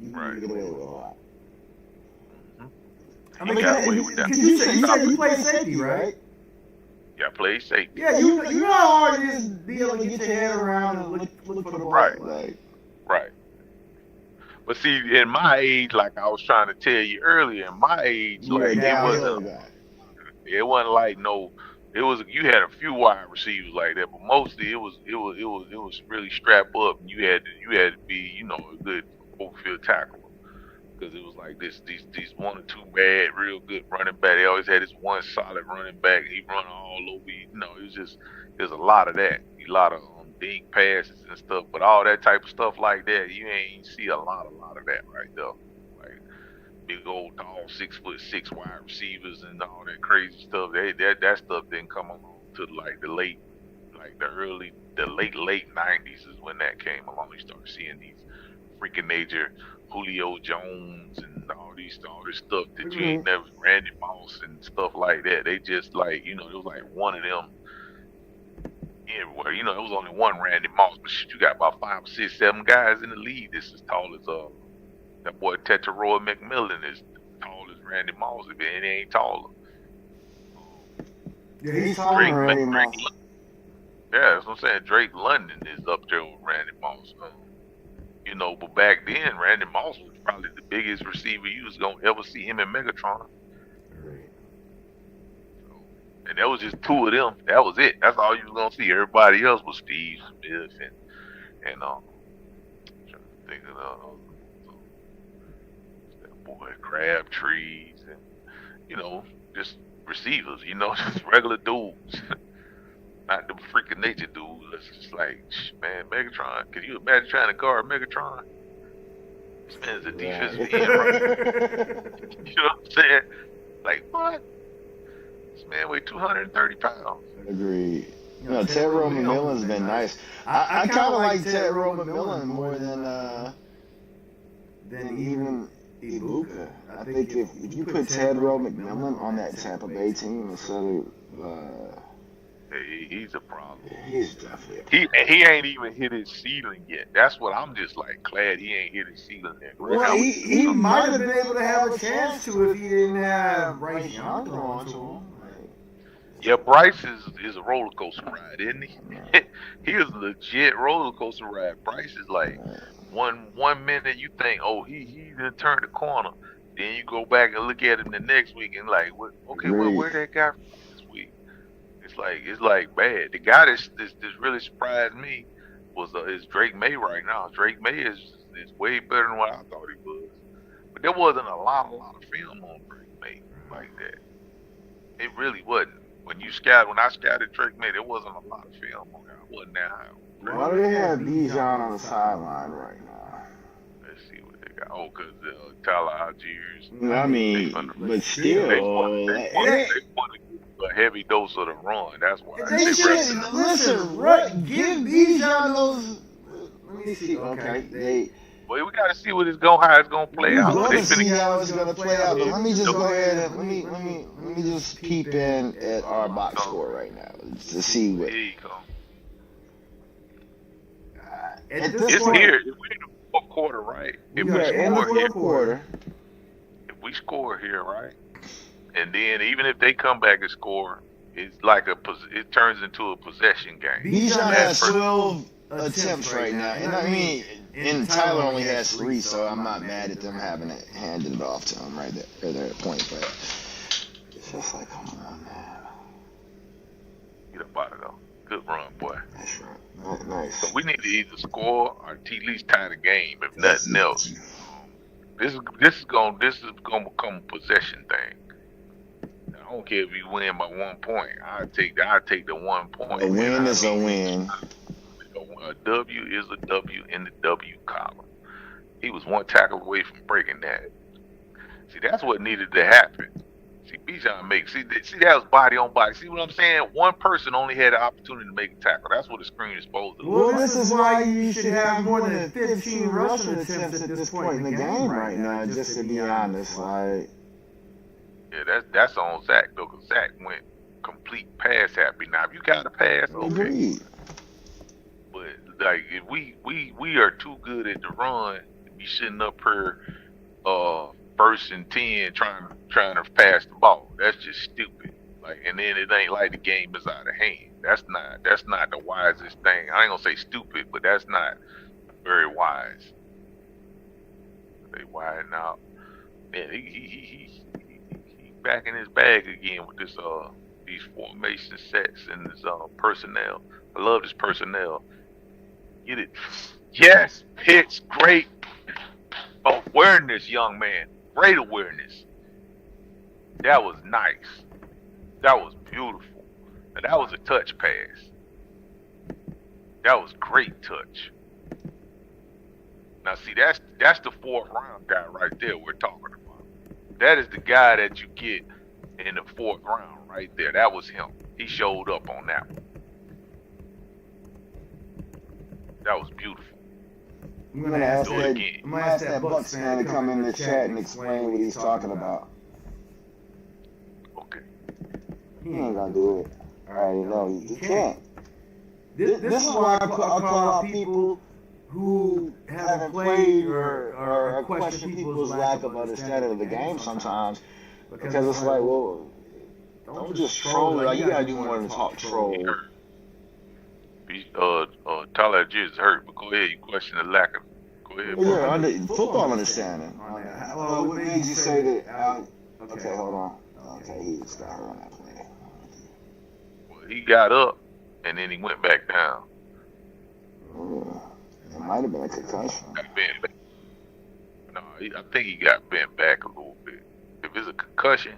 you right. get away with a lot. I mean, you said you played safety, right? Yeah, I played safety. Yeah, you know how hard it is to be able to get your head around and look for the ball. Right. But see, in my age, like I was trying to tell you earlier, in my age, like it wasn't like you had a few wide receivers like that, but mostly it was really strap up, and you had to be a good field tackler. Because it was like these 1 or 2 bad, real good running back. They always had this one solid running back. He run all over. There's a lot of that. A lot of big passes and stuff. But all that type of stuff like that, you ain't see a lot of that right there. Like big old tall 6'6" wide receivers and all that crazy stuff. That stuff didn't come along to like the late 90s is when that came along. You start seeing these freaking major Julio Jones and all this stuff that you ain't never, Randy Moss and stuff like that. They just it was like one of them everywhere. It was only one Randy Moss, but shit, you got about 5, 6, 7 guys in the league that's as tall as that boy Teteroy McMillan is tall as Randy Moss, and he ain't taller. Yeah, he's taller than Randy Moss. Yeah, that's what I'm saying. Drake London is up there with Randy Moss. But back then, Randy Moss was probably the biggest receiver you was going to ever see him in Megatron. Right. And that was just 2 of them. That was it. That's all you was going to see. Everybody else was Steve Smith and I'm trying to think of that boy Crabtrees and, just receivers, just regular dudes. Not the freaking nature dude. It's just like, man, Megatron. Can you imagine trying to guard Megatron? This man's a defensive end, right? You know what I'm saying? Like, what? This man weighed 230 pounds. Agreed. Teteroy McMillan's been nice. I kind of like Teteroy McMillan more than even Ibuka. I think if you put Teteroy McMillan on that Tampa Bay team instead of he's a problem. He's definitely he ain't even hit his ceiling yet. That's what I'm just like glad he ain't hit his ceiling yet. Well, he might have been able to have a chance to if he didn't have Bryce Young thrown to him. Yeah, Bryce is a roller coaster ride, isn't he? He is a legit roller coaster ride. Bryce is like one minute you think, oh, he done turned the corner. Then you go back and look at him the next week and like, where that guy from this week? It's like bad. The guy that's really surprised me is Drake May right now. Drake May is way better than what I thought he was. But there wasn't a lot of film on Drake May like that. It really wasn't. When I scouted Drake May, there wasn't a lot of film on there. I wasn't that high on Drake. Why do they have Bijan on the sideline right now? Let's see what they got. Oh, because Tyler Algiers. I mean, but still, they want a heavy dose of the run. That's why. They should listen. Give Bijan those. Let me see. Okay, Well, we got to see how it's gonna play out. We're gonna see how it's gonna play out. But let me just go ahead and let me just peep in at our box score right now to see what. Here you go. It's point, here. We're in the fourth quarter, right? If we in the fourth quarter. If we score here, right, and then even if they come back and score, it's like it turns into a possession game. Bijan has 12 attempts right now, and I mean, and Tyler only has 3, so I'm not mad at them having it handed it off to him right there at point. But it's just like, come on, man. Get up out of there. Good run, boy. That's right. Nice. So we need to either score or at least tie the game, if nothing else. This is gonna become a possession thing. I don't care if you win by 1 point. I take the 1 point. A win is a win. A W is a W in the W column. He was 1 tackle away from breaking that. See, that's what needed to happen. See, Bijan see that was body on body. See what I'm saying? One person only had the opportunity to make a tackle. That's what the screen is supposed to do. Well, this is why you should have more than 15 rushing attempts at this point in the game right now, just to be honest. Like, yeah, that's on Zach though, because Zach went complete pass happy. Now, if you got a pass, okay. Agreed. But like, if we are too good at the run to be sitting up here, 1st and 10 trying to pass the ball. That's just stupid. Like, and then it ain't like the game is out of hand. That's not the wisest thing. I ain't gonna say stupid, but that's not very wise. They widen out. Man, he back in his bag again with this these formation sets and this personnel. I love this personnel. Get it? Yes, pitch, great awareness, young man. Great awareness. That was nice. That was beautiful. And that was a touch pass. That was great touch. Now see, that's the 4th round guy right there we're talking about. That is the guy that you get in the 4th round right there. That was him. He showed up on that one. That was beautiful. I'm gonna ask that Bucks fan to come in the chat and explain what he's talking about. Okay. He ain't gonna do it. I already know he can't. This is why I call out people who haven't played or question people's lack of understanding of the game sometimes, because it's like, well, don't just troll it. Like, you gotta do more than talk troll. Tyler Algiers hurt, but go ahead. You question the lack of. Go ahead. Yeah, football understanding. What made you say that? Okay, hold on. Okay, he just got hurt on that play. Well, he got up and then he went back down. It might have been a concussion. No, I think he got bent back a little bit. If it's a concussion,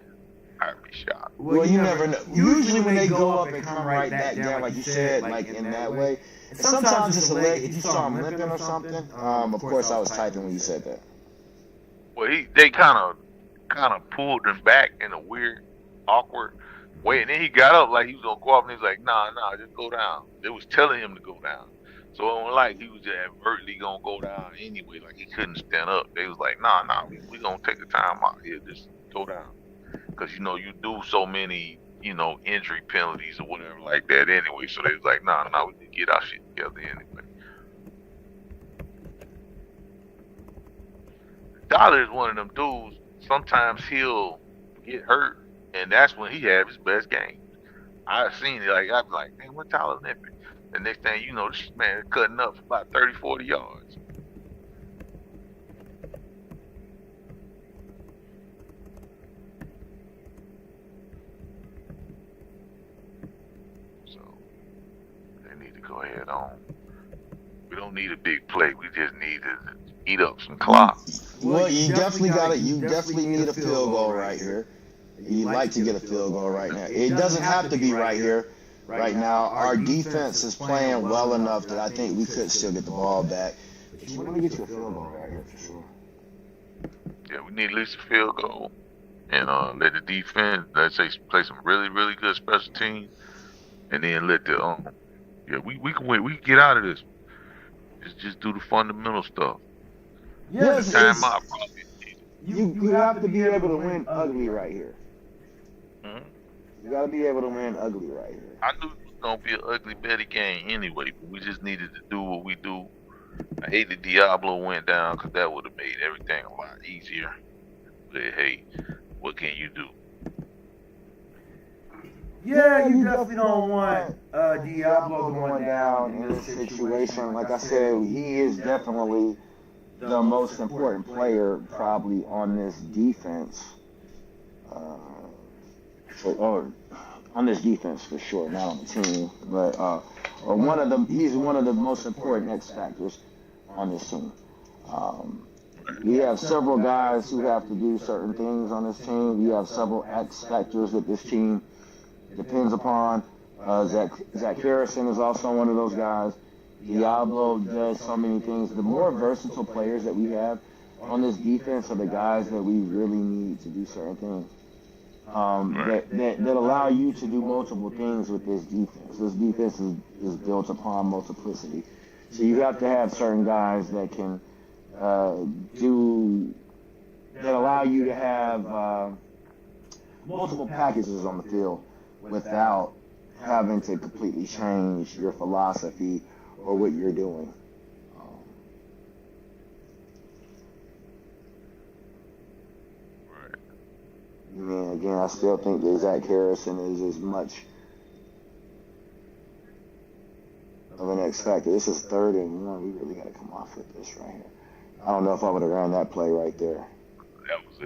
I'd be shocked. Well, you never know. Usually when they go up and come right back down, like you said, like in that way, and sometimes it's a leg. If you saw him limping or something, of course I was typing when you said that. Well, they kind of pulled him back in a weird, awkward way, and then he got up like he was gonna go up, and he was like, "Nah, just go down." They was telling him to go down, so it wasn't like he was just advertently gonna go down anyway, like he couldn't stand up. They was like, "Nah, we gonna take a time out here, just go down," because you do so many injury penalties or whatever like that anyway. So they was like, "Nah, we can get our shit together anyway." Dollar is one of them dudes. Sometimes he'll get hurt, and that's when he have his best game. I've seen it. Like, I'm like, man, what Tyler limping? The next thing you know, this man is cutting up for about 30, 40 yards. So they need to go ahead on. We don't need a big play. We just need to eat up some clock. Well, you definitely need a field goal right here. You'd like to get a field goal right now. It doesn't have to be right here. Right now, our defense is playing well enough that I think we could still get the ball back. But you want to get you a field goal right here for sure. Yeah, we need at least a field goal. And let the defense, let's say, play some really, really good special teams. And then let the, we can win. We can get out of this. Just do the fundamental stuff. Yes, timeout. You have to be able to win ugly right here. Mm-hmm. You got to be able to win ugly right here. I knew it was going to be an ugly Betty game anyway, but we just needed to do what we do. I hate that Diablo went down because that would have made everything a lot easier. But hey, what can you do? Yeah, you definitely don't want Diablo going down in this situation. Like I said, he is definitely the most important player probably on this defense. Or on this defense for sure, not on the team, but he's one of the most important X factors on this team. We have several guys who have to do certain things on this team. We have several X factors that this team depends upon. Zach Harrison is also one of those guys. Diablo does so many things. The more versatile players that we have on this defense are the guys that we really need to do certain things. That allow you to do multiple things with this defense. This defense is built upon multiplicity. So you have to have certain guys that can that allow you to have multiple packages on the field without having to completely change your philosophy or what you're doing. Again, I still think that Zach Harrison is as much of an X factor. This is 3rd and 1. We really got to come off with this right here. I don't know if I would have ran that play right there.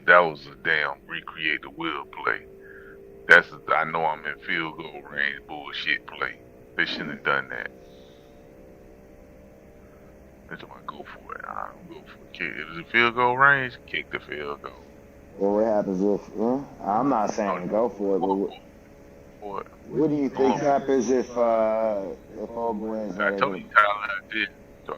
That was a damn recreate the wheel play. I know I'm in field goal range bullshit play. They shouldn't have done that. That's why I go for it. I don't go for it. Kick. If it's a field goal range, kick the field goal. Well, what happens if? I'm not saying go for it, but what do you think happens if old boy is? I told you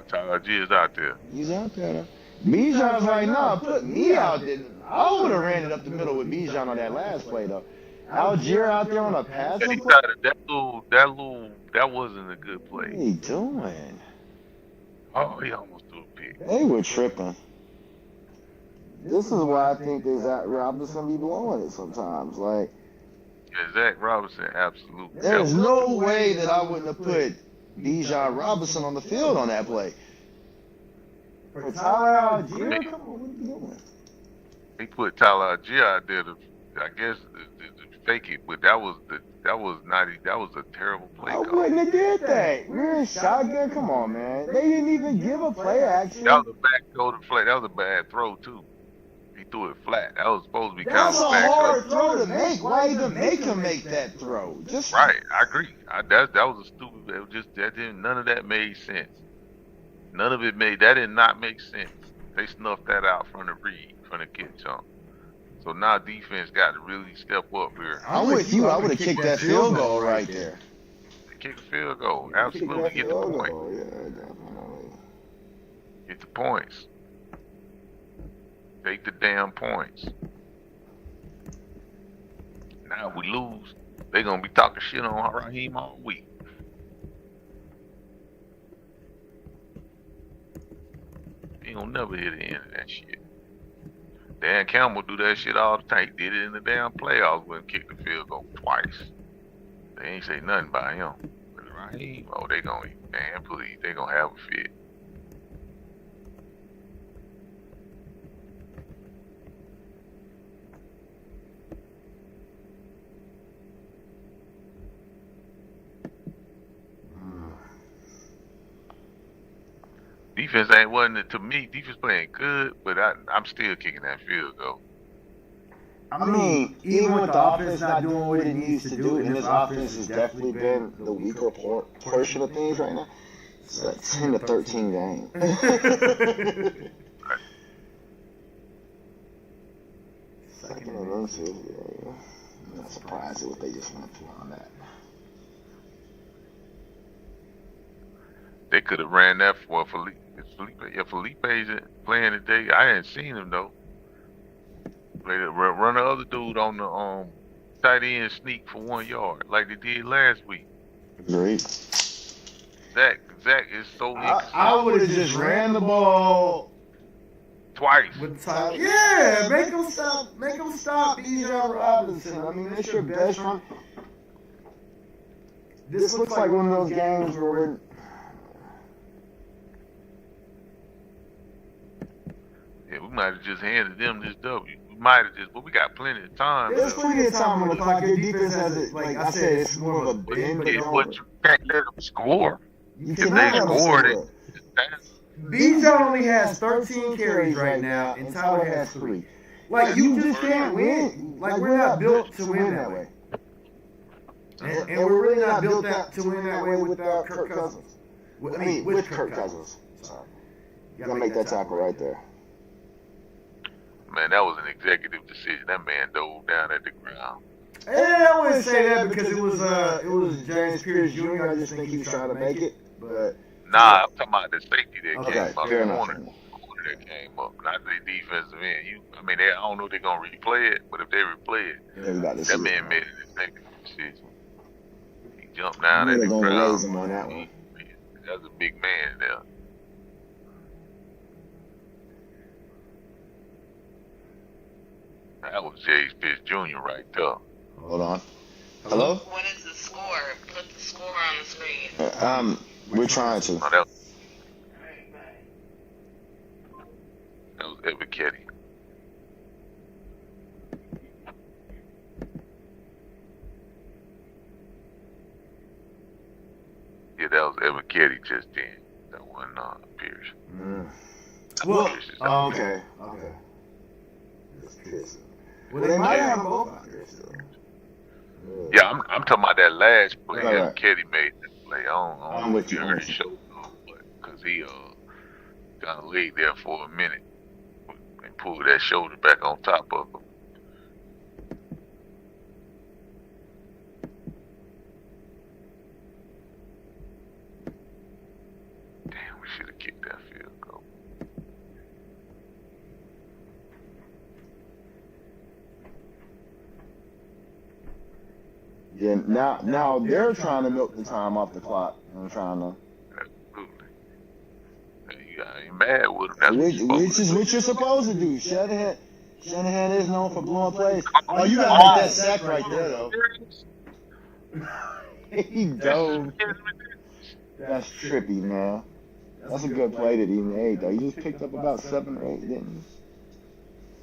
Tyler G is out there. He's out there. Bijan's right now. Put me out there. I would have ran it up the middle with Bijan on that last play though. Algier out there on a pass. That wasn't a good play. What are you doing? Oh, he almost threw a pick. They were tripping. This is why I think that Zach Robinson be blowing it sometimes. Like, yeah, Zach Robinson, absolutely. There's no way that I wouldn't have put Bijan Robinson on the field on that play. For Tyler Algier, come on, what are you doing? He put Tyler Algier out there to, I guess, to fake it, but that was a terrible play. I wouldn't have did that. We're in shotgun. Come on, man. They didn't even give a play action. That was a back play. That was a bad throw too. He threw it flat. That was supposed to be kind of a back hard throw to make. Why even make him make that throw? Right. I agree. That was a stupid. It was just none of that made sense. None of it that did not make sense. They snuffed that out from the read, from the kick jump. So now defense got to really step up here. I'm with you. I would have kicked that field goal right there. Kick the field goal. Absolutely. Get the point. Yeah, definitely. Get the points. Take the damn points. Now if we lose, they're going to be talking shit on Raheem all week. He don't never hit the end of that shit. Dan Campbell do that shit all the time. He did it in the damn playoffs when he kicked the field goal twice. They ain't say nothing about him. But Raheem, they gonna, man, please, they gonna have a fit. Defense wasn't to me. Defense playing good, but I'm still kicking that field goal. I mean, even with the offense not doing what it needs to do, and this offense has definitely been the weaker portion of things right now. It's a 10-13 game. Second and inches, yeah. I'm not surprised at what they just went for on that. They could have ran that for Felipe. If Felipe's playing today, I hadn't seen him though. They run the other dude on the tight end sneak for 1 yard like they did last week. Great. Zach is so inconsistent. I would have just ran the ball twice. Yeah, make him stop. Make him stop Bijan Robinson. I mean, that's your best run. This looks like one of those games where we're. Yeah, we might have just handed them this W. We might have just, but we got plenty of time. There's plenty of time on the clock. Your defense has it. Like I said, it's more of a bend. But you can't let them score. You if they scored it. Bijan only has 13 carries right now, and Tyler has 3. Like, you just can't win. Like, we're not built to win that way. And we're really not built to win that way without Kirk Cousins. With Kirk Cousins. Sorry. You gotta make that tackle right there. Man, that was an executive decision. That man dove down at the ground. Yeah, I wouldn't say that because it was James Pierce Jr. I just think he was trying to make it. But nah, I'm talking about the safety that came up. Fair enough. Corner that came up, not the defensive end. I don't know if they're gonna replay it, but if they replay it, that man made an executive decision. He jumped down at the ground. Raise him on that one. That's a big man there. That was James Pierce Jr. right there. Hold on. Hello? What is the score? Put the score on the screen. We're trying to. No, that was Ebiketie. Yeah, that was Ebiketie just then. That wasn't Pierce. Well, okay. Well, they might have them both out there still. Yeah, I'm talking about that last play. Ebiketie made that play. I don't know if you heard his shoulder, because he kind of laid there for a minute and pulled that shoulder back on top of him. Damn, we should have kicked that field goal. Yeah, now they're trying to milk the time off the clock. I'm trying to. Absolutely. I ain't mad with him. Which is what you're supposed to do. Shanahan is known for blowing plays. Oh, you gotta make that sack right there, though. He dove. That's trippy, man. That's a good play that he made, though. He just picked up about 7 or 8, didn't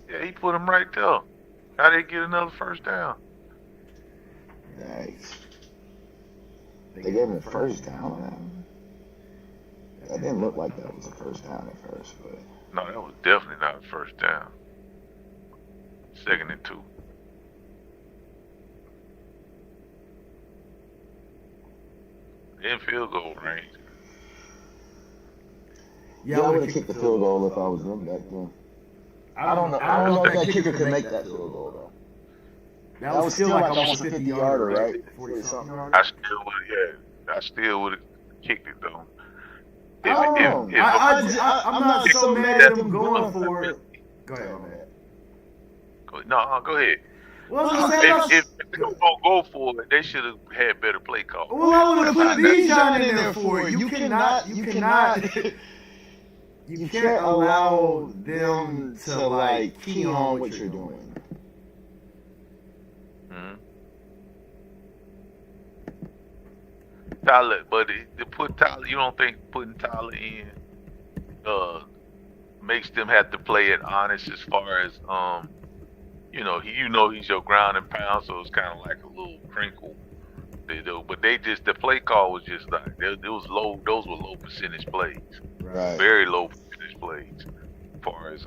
he? Yeah, he put him right there. How they get another first down? Nice. They gave him a first down, man. That didn't look like that was a first down at first, but. No, that was definitely not a first down. 2nd and 2. In field goal range. Yeah, I would have kicked the field goal if I was them back then. I don't know if that kicker could make that field goal, though. That was still like almost a 50-yarder, right? 40-something yarder. I still would have kicked it, though. I'm not so mad at them going for it. Go ahead, man. No, go ahead. Well, if they're going to go for it, they should have had better play call. Well, I would have put Bijan in there for it. You can't allow them to, like, key on what you're doing. Tyler, but to put Tyler, you don't think putting Tyler in makes them have to play it honest as far as he's your ground and pound, so it's kind of like a little crinkle. But the play call was just like it was low. Those were low percentage plays, right? Very low percentage plays, as far as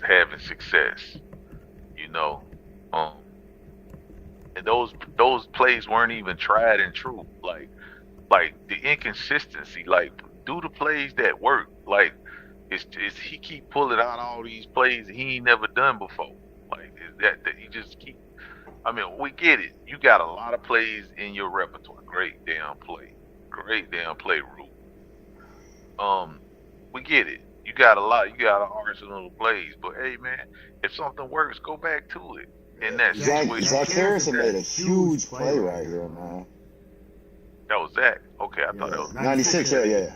having success, and those plays weren't even tried and true, like the inconsistency, like do the plays that work. Like it's he keep pulling out all these plays that he ain't never done before. Like, is that you just keep? I mean, we get it. You got a lot of plays in your repertoire. Great damn play, Rule. We get it. You got a lot. You got an arsenal of plays. But hey, man, if something works, go back to it. In that situation, Zach Harrison made a huge play right here, man. That was Zach. Okay, I thought that was 96. Yeah.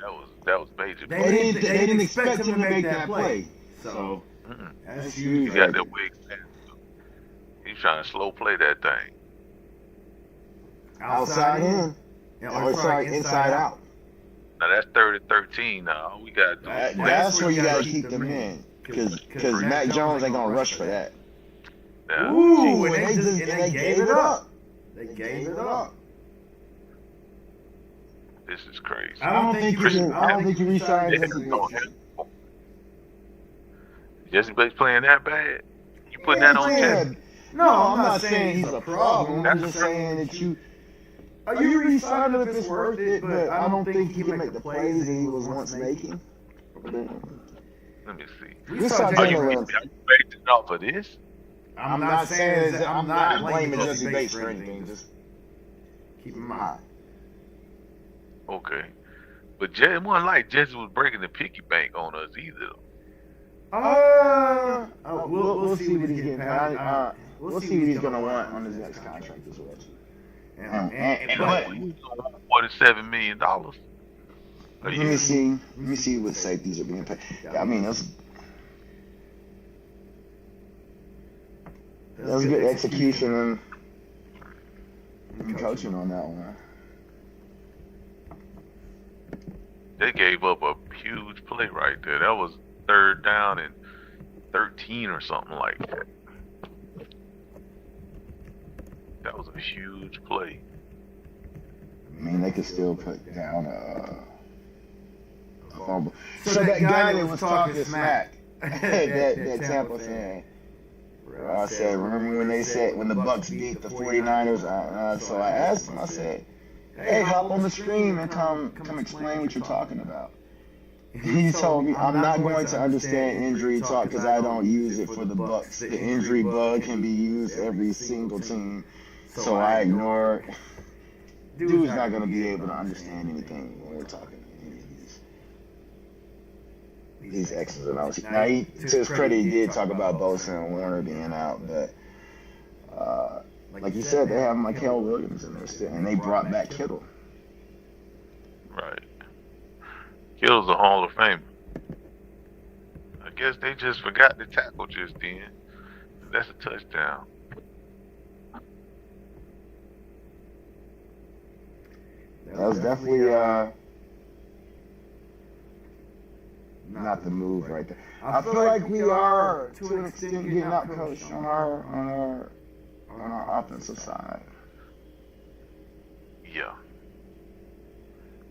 No, that was major. They didn't expect him to make that play. So that's huge. He got that wig. He's trying to slow play that thing. Outside in. Inside out. Now that's 30-13 now. All we got to do is that's where you got to keep them in. Because Mac Jones ain't going to rush for that. Yeah. Ooh, and they gave it up. They gave it up. This is crazy. I don't think you re-signed Jesse Bates. Jesse Bates playing that bad? You putting that on Jesse? No, I'm not saying he's a problem. I'm just saying that you re-signed him if it's worth it, but I don't think he can make the plays that he was once making. Let me see. Are you based it off of this? I'm not saying I'm not blaming Jesse Bates for anything. Just keep in mind. Okay. But it wasn't like Jesse was breaking the piggy bank on us either. We'll see what he's getting paid. We'll see what he's going to want on his next contract as well. But we want $47 million. Let me see what safeties are being paid. Yeah, I mean, that's good execution and coaching on that one. They gave up a huge play right there. That was 3rd down and 13 or something like that. That was a huge play. I mean, they could still put down a fumble. So that guy that was talking smack, that Tampa fan, I said, remember when the Bucks beat the 49ers? So I asked him, I said, hey, hop on the stream and come explain what you're talking about. He told me, I'm not going to understand injury talk because I don't use it for the Bucks. The injury bug can be used every single team, so I ignore it. Dude's not going to be able to understand anything when we're talking any of these X's and O's. Now, to his credit, he did talk about Bosa and Warner being out, but like you said, they have Michael Williams in there still, and they brought back Kittle. Right. Kittle's a Hall of Famer. I guess they just forgot to tackle just then. That's a touchdown. That was definitely not the move right there. I feel like we are, to an extent, getting out coached on our offensive side. Yeah.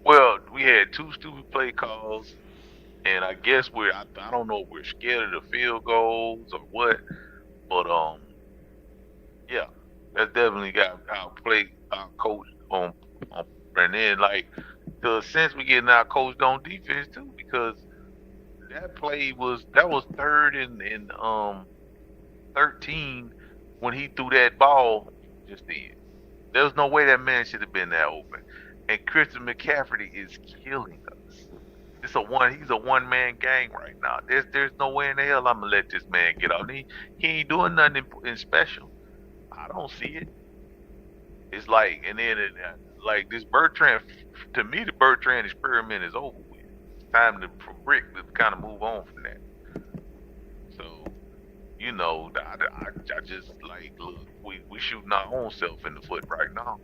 Well, we had 2 stupid play calls, and I guess I don't know if we're scared of the field goals or what, but yeah, that's definitely got our coach on, and then like the sense we getting our coached on defense too, because that play was 3rd and 13 when he threw that ball just then. There was no way that man should have been that open. And Christian McCaffrey is killing us. He's a one-man gang right now. There's no way in the hell I'm gonna let this man get out. He ain't doing nothing in special. I don't see it. It's like, and then like this Bertrand, to me the Bertrand experiment is over with. It's time for Rick to kind of move on from that. So, you know, I just like, look, we shooting our own self in the foot right now.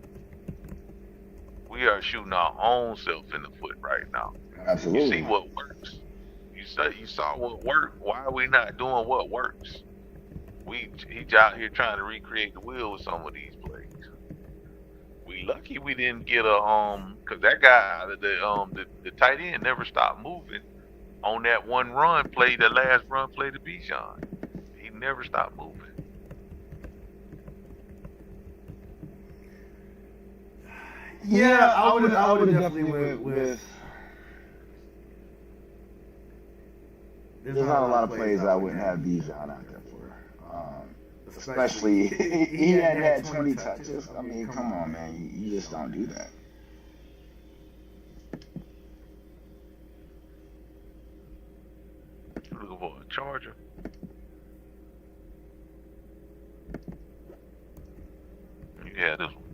We are shooting our own self in the foot right now. Absolutely. You see what works. You saw what worked. Why are we not doing what works? He's out here trying to recreate the wheel with some of these plays. We lucky we didn't get because that guy, the tight end never stopped moving on that one run play, the last run play to Bijan. He never stopped moving. Yeah, I would have definitely went with. There's not a lot of plays I wouldn't have Bijan out there for. Especially he hadn't had 20 touches. I mean, come on, man. You just don't do that. Looking for a charger. Yeah, this one.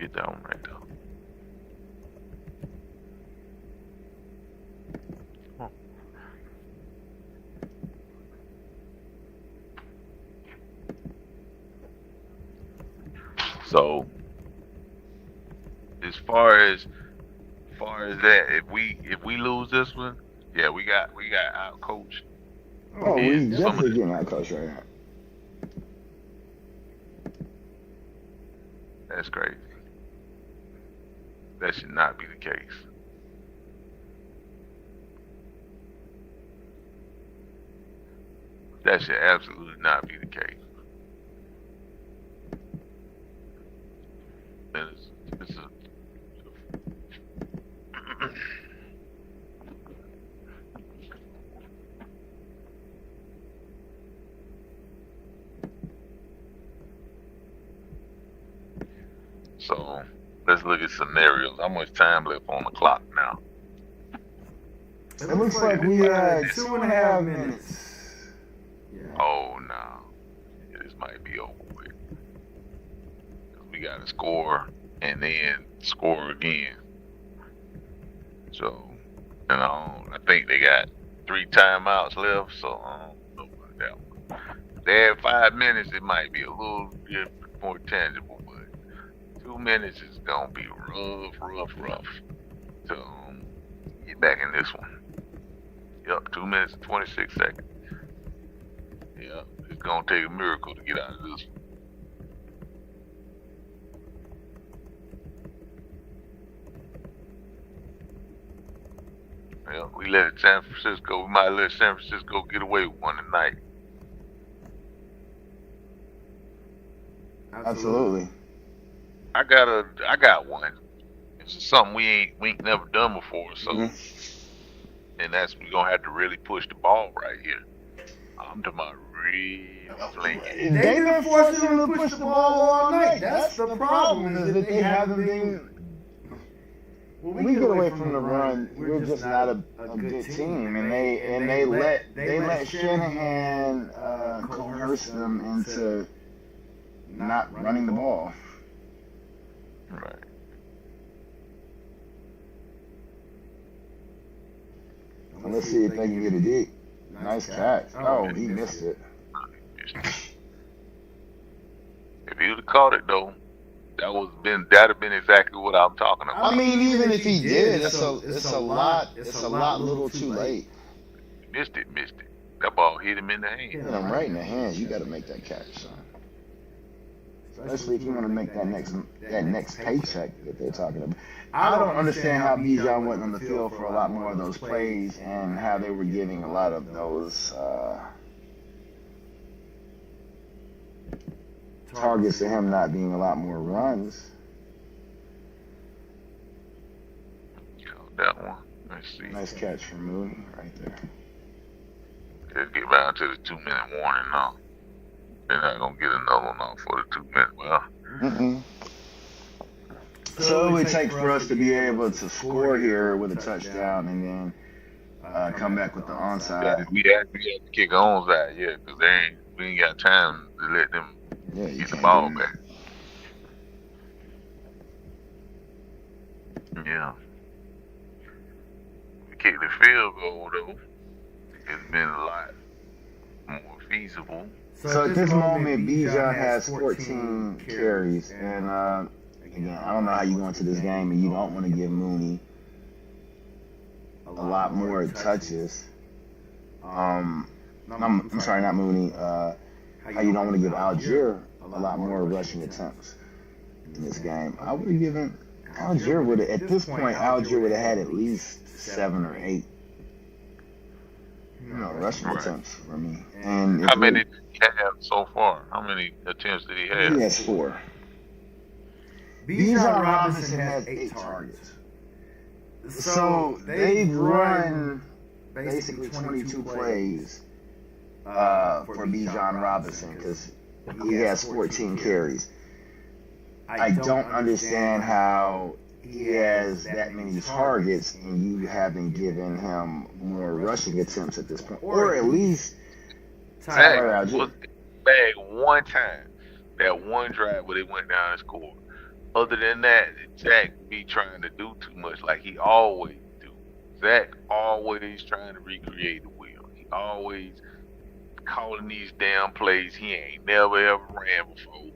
Get that one right there. Huh. So, as far as that, if we lose this one, yeah, we got out coached. Oh, we definitely getting out coached right now. That's crazy. That should not be the case. That should absolutely not be the case. It's a So let's look at scenarios. How much time left on the clock now? It looks like we had 2.5 minutes. Yeah. Oh no, this might be over with. We got to score and then score again. So, I think they got 3 timeouts left. So I don't know about that one. If they had 5 minutes, it might be a little bit more tangible. 2 minutes is gonna be rough to get back in this one. Yep, 2 minutes and 26 seconds. Yep, it's gonna take a miracle to get out of this one. Well, we let San Francisco. We might let San Francisco get away with one tonight. Absolutely. I got one. It's something we ain't never done before. So, and that's we gonna have to really push the ball right here. I'm talking about real flinky. They've been forcing them to push the ball all night. That's the problem. Is that they haven't been. When we get away from the run, we're just not a good team, and they let Shanahan coerce them into not running the ball. Right. Let's see if they can get a dig. Nice catch. Oh, he missed it. If he would have caught it though, that'd have been exactly what I'm talking about. I mean, even if he did, it's a lot little too late. Missed it. That ball hit him in the hand. Hit him right in the hands. You got to make that catch, son. Especially if you want to make that next paycheck that they're talking about. I don't understand how Bijan went on the field for a lot more of those plays and how they were giving a lot of those targets to him not being a lot more runs. That one. Let's see. Nice catch from Mooney right there. Let's get down to the 2-minute warning now. They're not going to get another one off for the 2 minutes. Well. So it would take for us to be able to score here with a touchdown and then come back with the onside. We had to kick onside, yeah, because we ain't got time to let them get the ball back. Yeah. We kicked the field goal, though. It's been a lot more feasible. So at this moment, Bijan has 14 carries, and again, I don't know how you go into this game and you don't want to give Mooney a lot more touches. I'm sorry, not Mooney. How you don't want to give Algier a lot more rushing attempts in this game. I would have given Algier at this point, Algier would have had at least 7 or 8. Rushing attempts for me. And how many did he have so far? How many attempts did he have? He has 4. Bijan Robinson has 8 targets. So they've run basically 22 plays, for Bijan Robinson because he has 14 carries. I don't understand how he has that many targets and you haven't given him more rushing attempts at this point, or at least Tyler Algier. Bag one time, that one drive where they went down and scored. Other than that, Zach be trying to do too much like he always do. Zach always trying to recreate the wheel. He always calling these damn plays he ain't never ever ran before.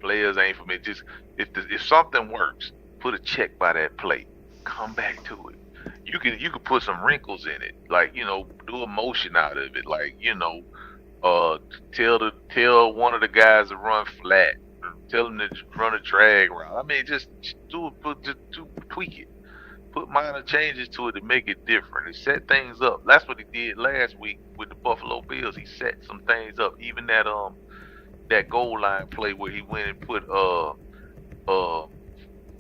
Players ain't for me. Just if something works, put a check by that play. Come back to it. You can put some wrinkles in it, like do a motion out of it, like tell one of the guys to run flat, or tell them to run a drag route. I mean, just tweak it, put minor changes to it to make it different and set things up. That's what he did last week with the Buffalo Bills. He set some things up, even that goal line play where he went and put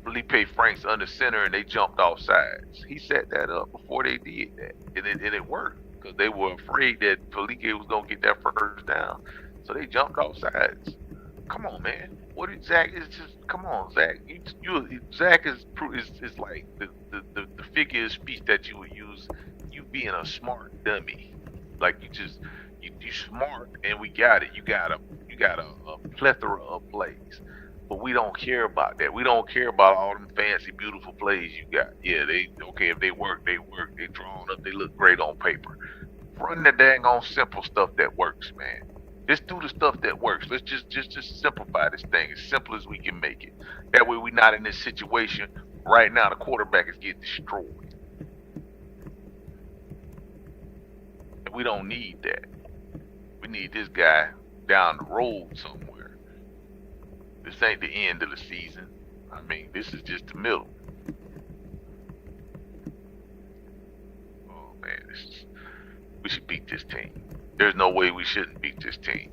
Felipe Franks under center and they jumped off sides. He set that up before they did that, and it worked because they were afraid that Felipe was gonna get that first down, so they jumped off sides. Come on, man. What is Zach? Is just come on, Zach. Zach is like the figure of speech that you would use. You being a smart dummy, like you smart and we got it. You got a plethora of plays. But we don't care about that. We don't care about all them fancy, beautiful plays you got. Yeah, if they work, they work. They drawn up, they look great on paper. Run the dang on simple stuff that works, man. Just do the stuff that works. Let's just simplify this thing as simple as we can make it. That way we're not in this situation right now. The quarterback is getting destroyed. And we don't need that. We need this guy down the road somewhere. This ain't the end of the season. I mean, this is just the middle. Oh man, we should beat this team. There's no way we shouldn't beat this team.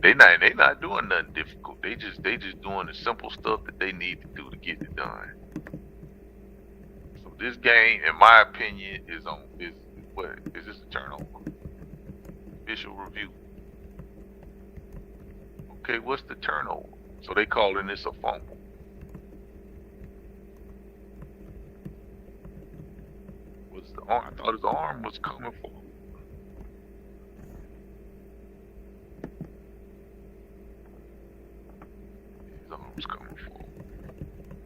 They not doing nothing difficult. They just doing the simple stuff that they need to do to get it done. So this game, in my opinion, is this a turnover? Official review. Okay, what's the turnover? So they calling this a fumble. I thought his arm was coming forward. His arm was coming forward.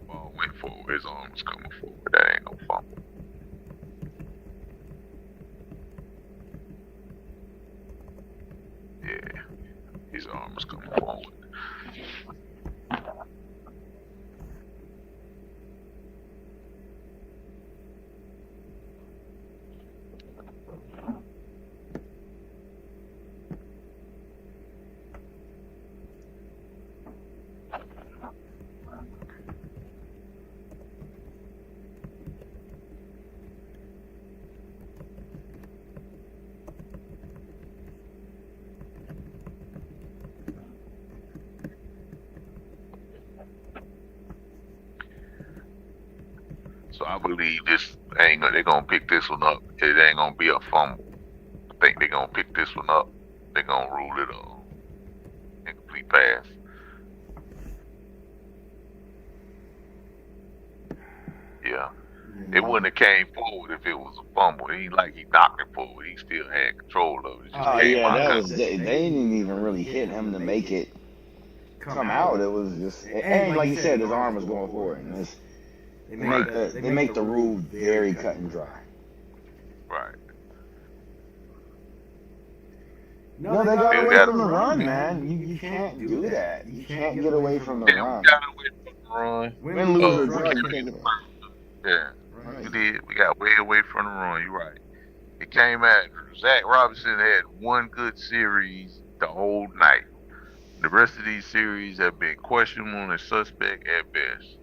Ball went forward. His arm was coming forward. That ain't no fumble. Yeah, his arm was coming forward. So I believe they're gonna pick this one up. It ain't gonna be a fumble. I think they're gonna pick this one up. They're gonna rule it incomplete pass. Yeah. It wouldn't have came forward if it was a fumble. It ain't like he knocked it forward. He still had control of it. They didn't even really hit him to make it come out. It was just, and like you said, his arm was going forward. And they make the rule very cut and dry. Right. No, they got away from the run, man. You can't do that. You can't get away from the run. We got away from the run. Win, lose, or draw, you can't get away. Yeah, we did. We got way away from the run. You're right. It came at Zach Robinson had one good series the whole night. The rest of these series have been questionable and suspect at best.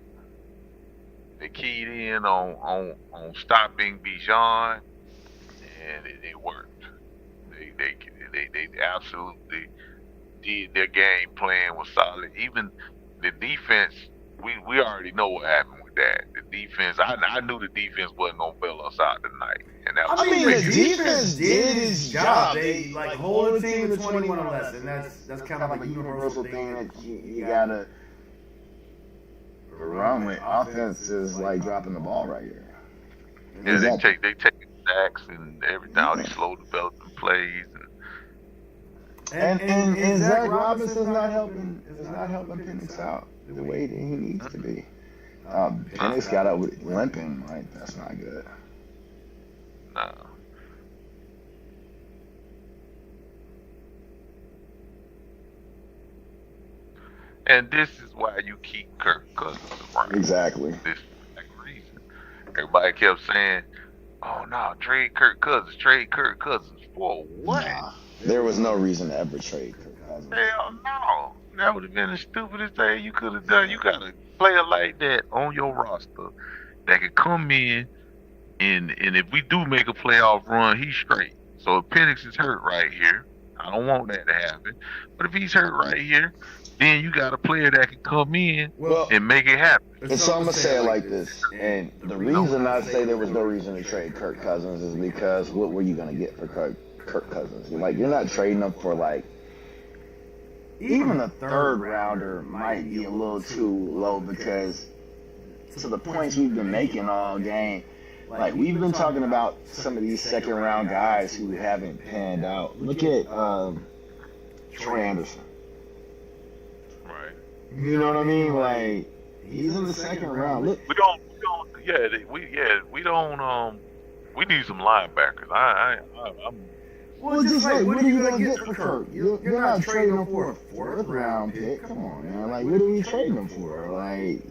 They keyed in on stopping Bijan, and it worked. They absolutely did. Their game plan was solid. Even the defense, we already know what happened with that. The defense, I knew the defense wasn't gonna bail us out tonight. And that I mean, the defense did his job. They like hold the team to 21 or less, and that's kind of like a universal thing that you gotta run with. Offense is like dropping the ball right here. Yeah, they take sacks and everything. All these slow development plays. And Zach Robinson's not helping. Is not helping Penix out the way that he needs to be. Penix got up with limping. Like that's not good. No. And this is why you keep Kirk Cousins around. Exactly. This reason. Everybody kept saying, "Oh no, trade Kirk Cousins, trade Kirk Cousins." For what? Nah, there was no reason to ever trade Kirk Cousins. Hell no. That would have been the stupidest thing you could have done. You got a player like that on your roster that could come in and if we do make a playoff run, he's straight. So if Penix is hurt right here, I don't want that to happen. But if he's hurt right here, then you got a player that can come in and make it happen. And so I'm going to say it like this. And the reason I say there was no reason to trade Kirk Cousins is because what were you going to get for Kirk Cousins? Like, you're not trading him for, like, even a third rounder might be a little too low because to the points we've been making all game, like, we've been talking about some of these second-round guys who haven't panned out. Look at Troy Anderson. Right. You know what I mean? Like, he's in the second round. Look. We don't. We need some linebackers. I'm. Well, just like, what are you gonna get for Kirk? You're not trading him for a fourth-round pick. Come on, man. Like, what are we trading him for? Like,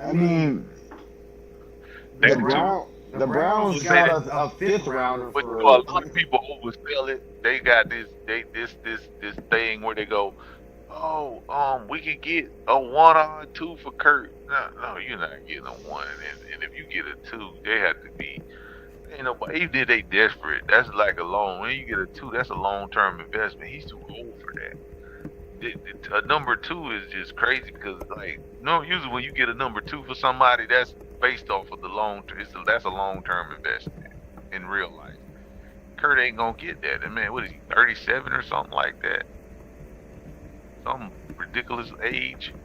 I mean. The Browns got a fifth rounder but for a lot of people oversell it. They got this thing where they go, oh, we can get a 1 or 2 for Kurt. No, you're not getting a 1. And if you get a 2, they have to be. Even if they desperate, that's like a long. When you get a 2, that's a long-term investment. He's too old for that. A number 2 is just crazy because, like, usually when you get a number 2 for somebody, that's based off of the that's a long-term investment in real life. Kurt ain't gonna get that. And man, what is he, 37 or something like that? Some ridiculous age.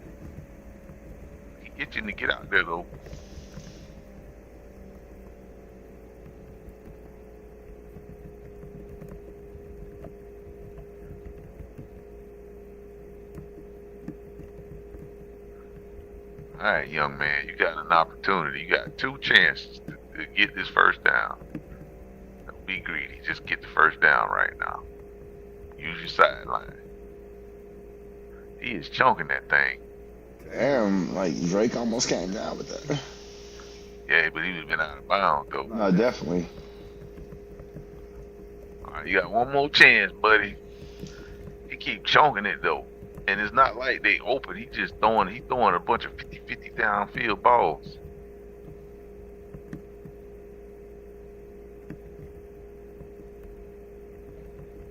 He itching to get out there though. All right, young man, you got an opportunity. You got 2 chances to get this first down. Don't be greedy. Just get the first down right now. Use your sideline. He is chunking that thing. Damn, like Drake almost came down with that. Yeah, but he was been out of bounds though. No, definitely. All right, you got one more chance, buddy. He keep chunking it though. And it's not like they open. He's throwing a bunch of 50-50 downfield balls.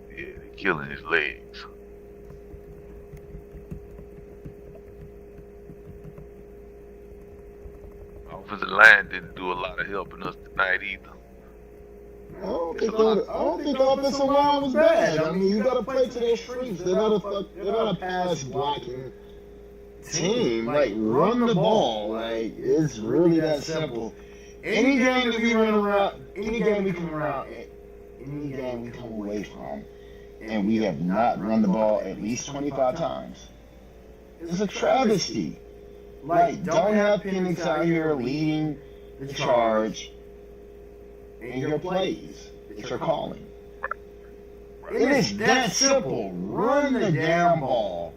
Yeah, they're killing his legs. Offensive line didn't do a lot of helping us tonight either. I don't think the offensive line was bad. I mean, you got to play to their strengths. They're not a pass blocking team. Like, run the ball. Like, it's really that simple. Any game that we run around, any game we come around, any game we come away from, and we have not run the ball at least 25 times, it's a travesty. Like, don't have Penix out here leading the charge in your plays that you're calling. It is that simple. Run the damn ball.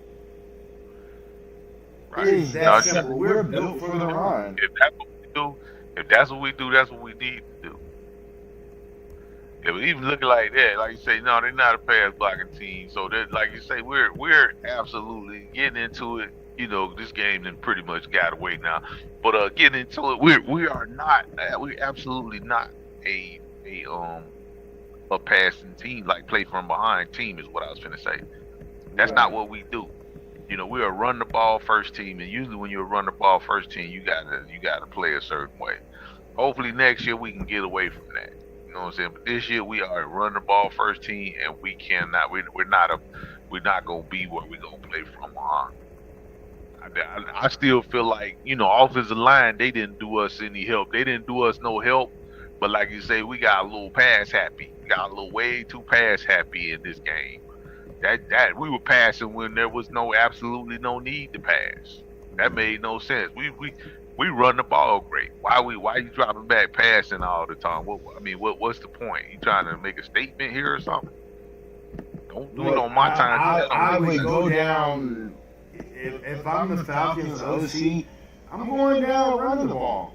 It is that simple. We're built for the run. If that's what we do, that's what we need to do. If we even look like that, like you say, no, they're not a pass blocking team. So that, like you say, we're absolutely getting into it. This game then pretty much got away now. But getting into it, we're absolutely not a passing team, like play from behind team is what I was finna say. That's not what we do. We're a run the ball first team, and usually when you're a run the ball first team, you gotta play a certain way. Hopefully next year we can get away from that. You know what I'm saying? But this year we are a run the ball first team, and we cannot. We're not gonna be where we're gonna play from on. I still feel like, offensive line, they didn't do us any help. They didn't do us no help. But like you say, we got a little pass happy. We got a little way too pass happy in this game. That we were passing when there was absolutely no need to pass. That made no sense. We run the ball great. Why you dropping back passing all the time? What's the point? You trying to make a statement here or something? Don't do it on my time. I would go down. If I'm the Falcons OC, I'm going down running the ball.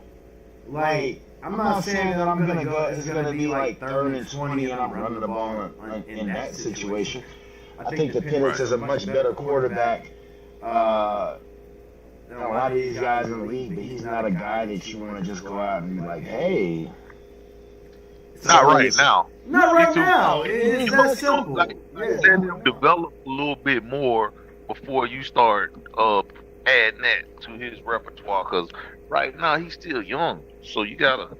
Like, I'm not saying that I'm gonna go. It's gonna be like 3rd and 20, and I'm running the ball in that situation. I think the Penix is a much better quarterback than a lot of these guys in the league, but he's not a guy that you want to just go out and be like, hey. Not right now. Not right now. It's that simple. Let him develop a little bit more before you start adding that to his repertoire. Because right now he's still young, so you gotta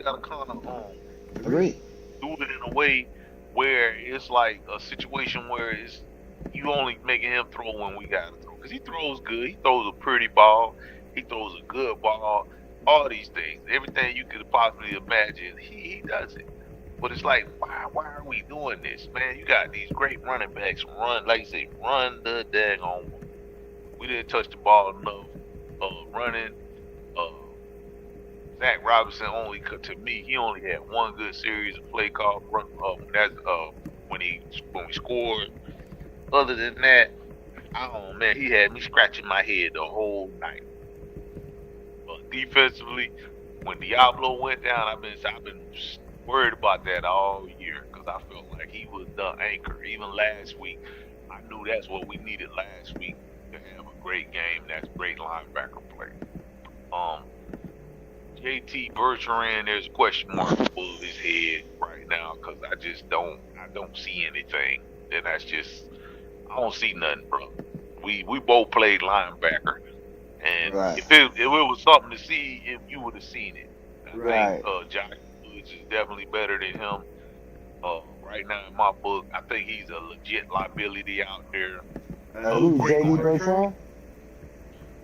kind of agree. Do it in a way where it's like a situation where it's you only making him throw when we gotta throw. Because he throws good. He throws a pretty ball. He throws a good ball. All these things, everything you could possibly imagine, he does it. But it's like, why are we doing this, man? You got these great running backs, run the daggone. We didn't touch the ball enough. Running. Zach Robinson to me, he only had one good series of play call. When we scored. Other than that, he had me scratching my head the whole night. Defensively, when Diablo went down, I've been worried about that all year because I felt like he was the anchor. Even last week, I knew that's what we needed last week to have a great game. That's great linebacker play. JT Bertrand, there's a question mark above his head right now because I don't see anything. And that's just, I don't see nothing, bro. We both played linebacker. And if it was something to see, you would have seen it. I think Josh Woods is definitely better than him. Right now in my book, I think he's a legit liability out there. JD Bertrand?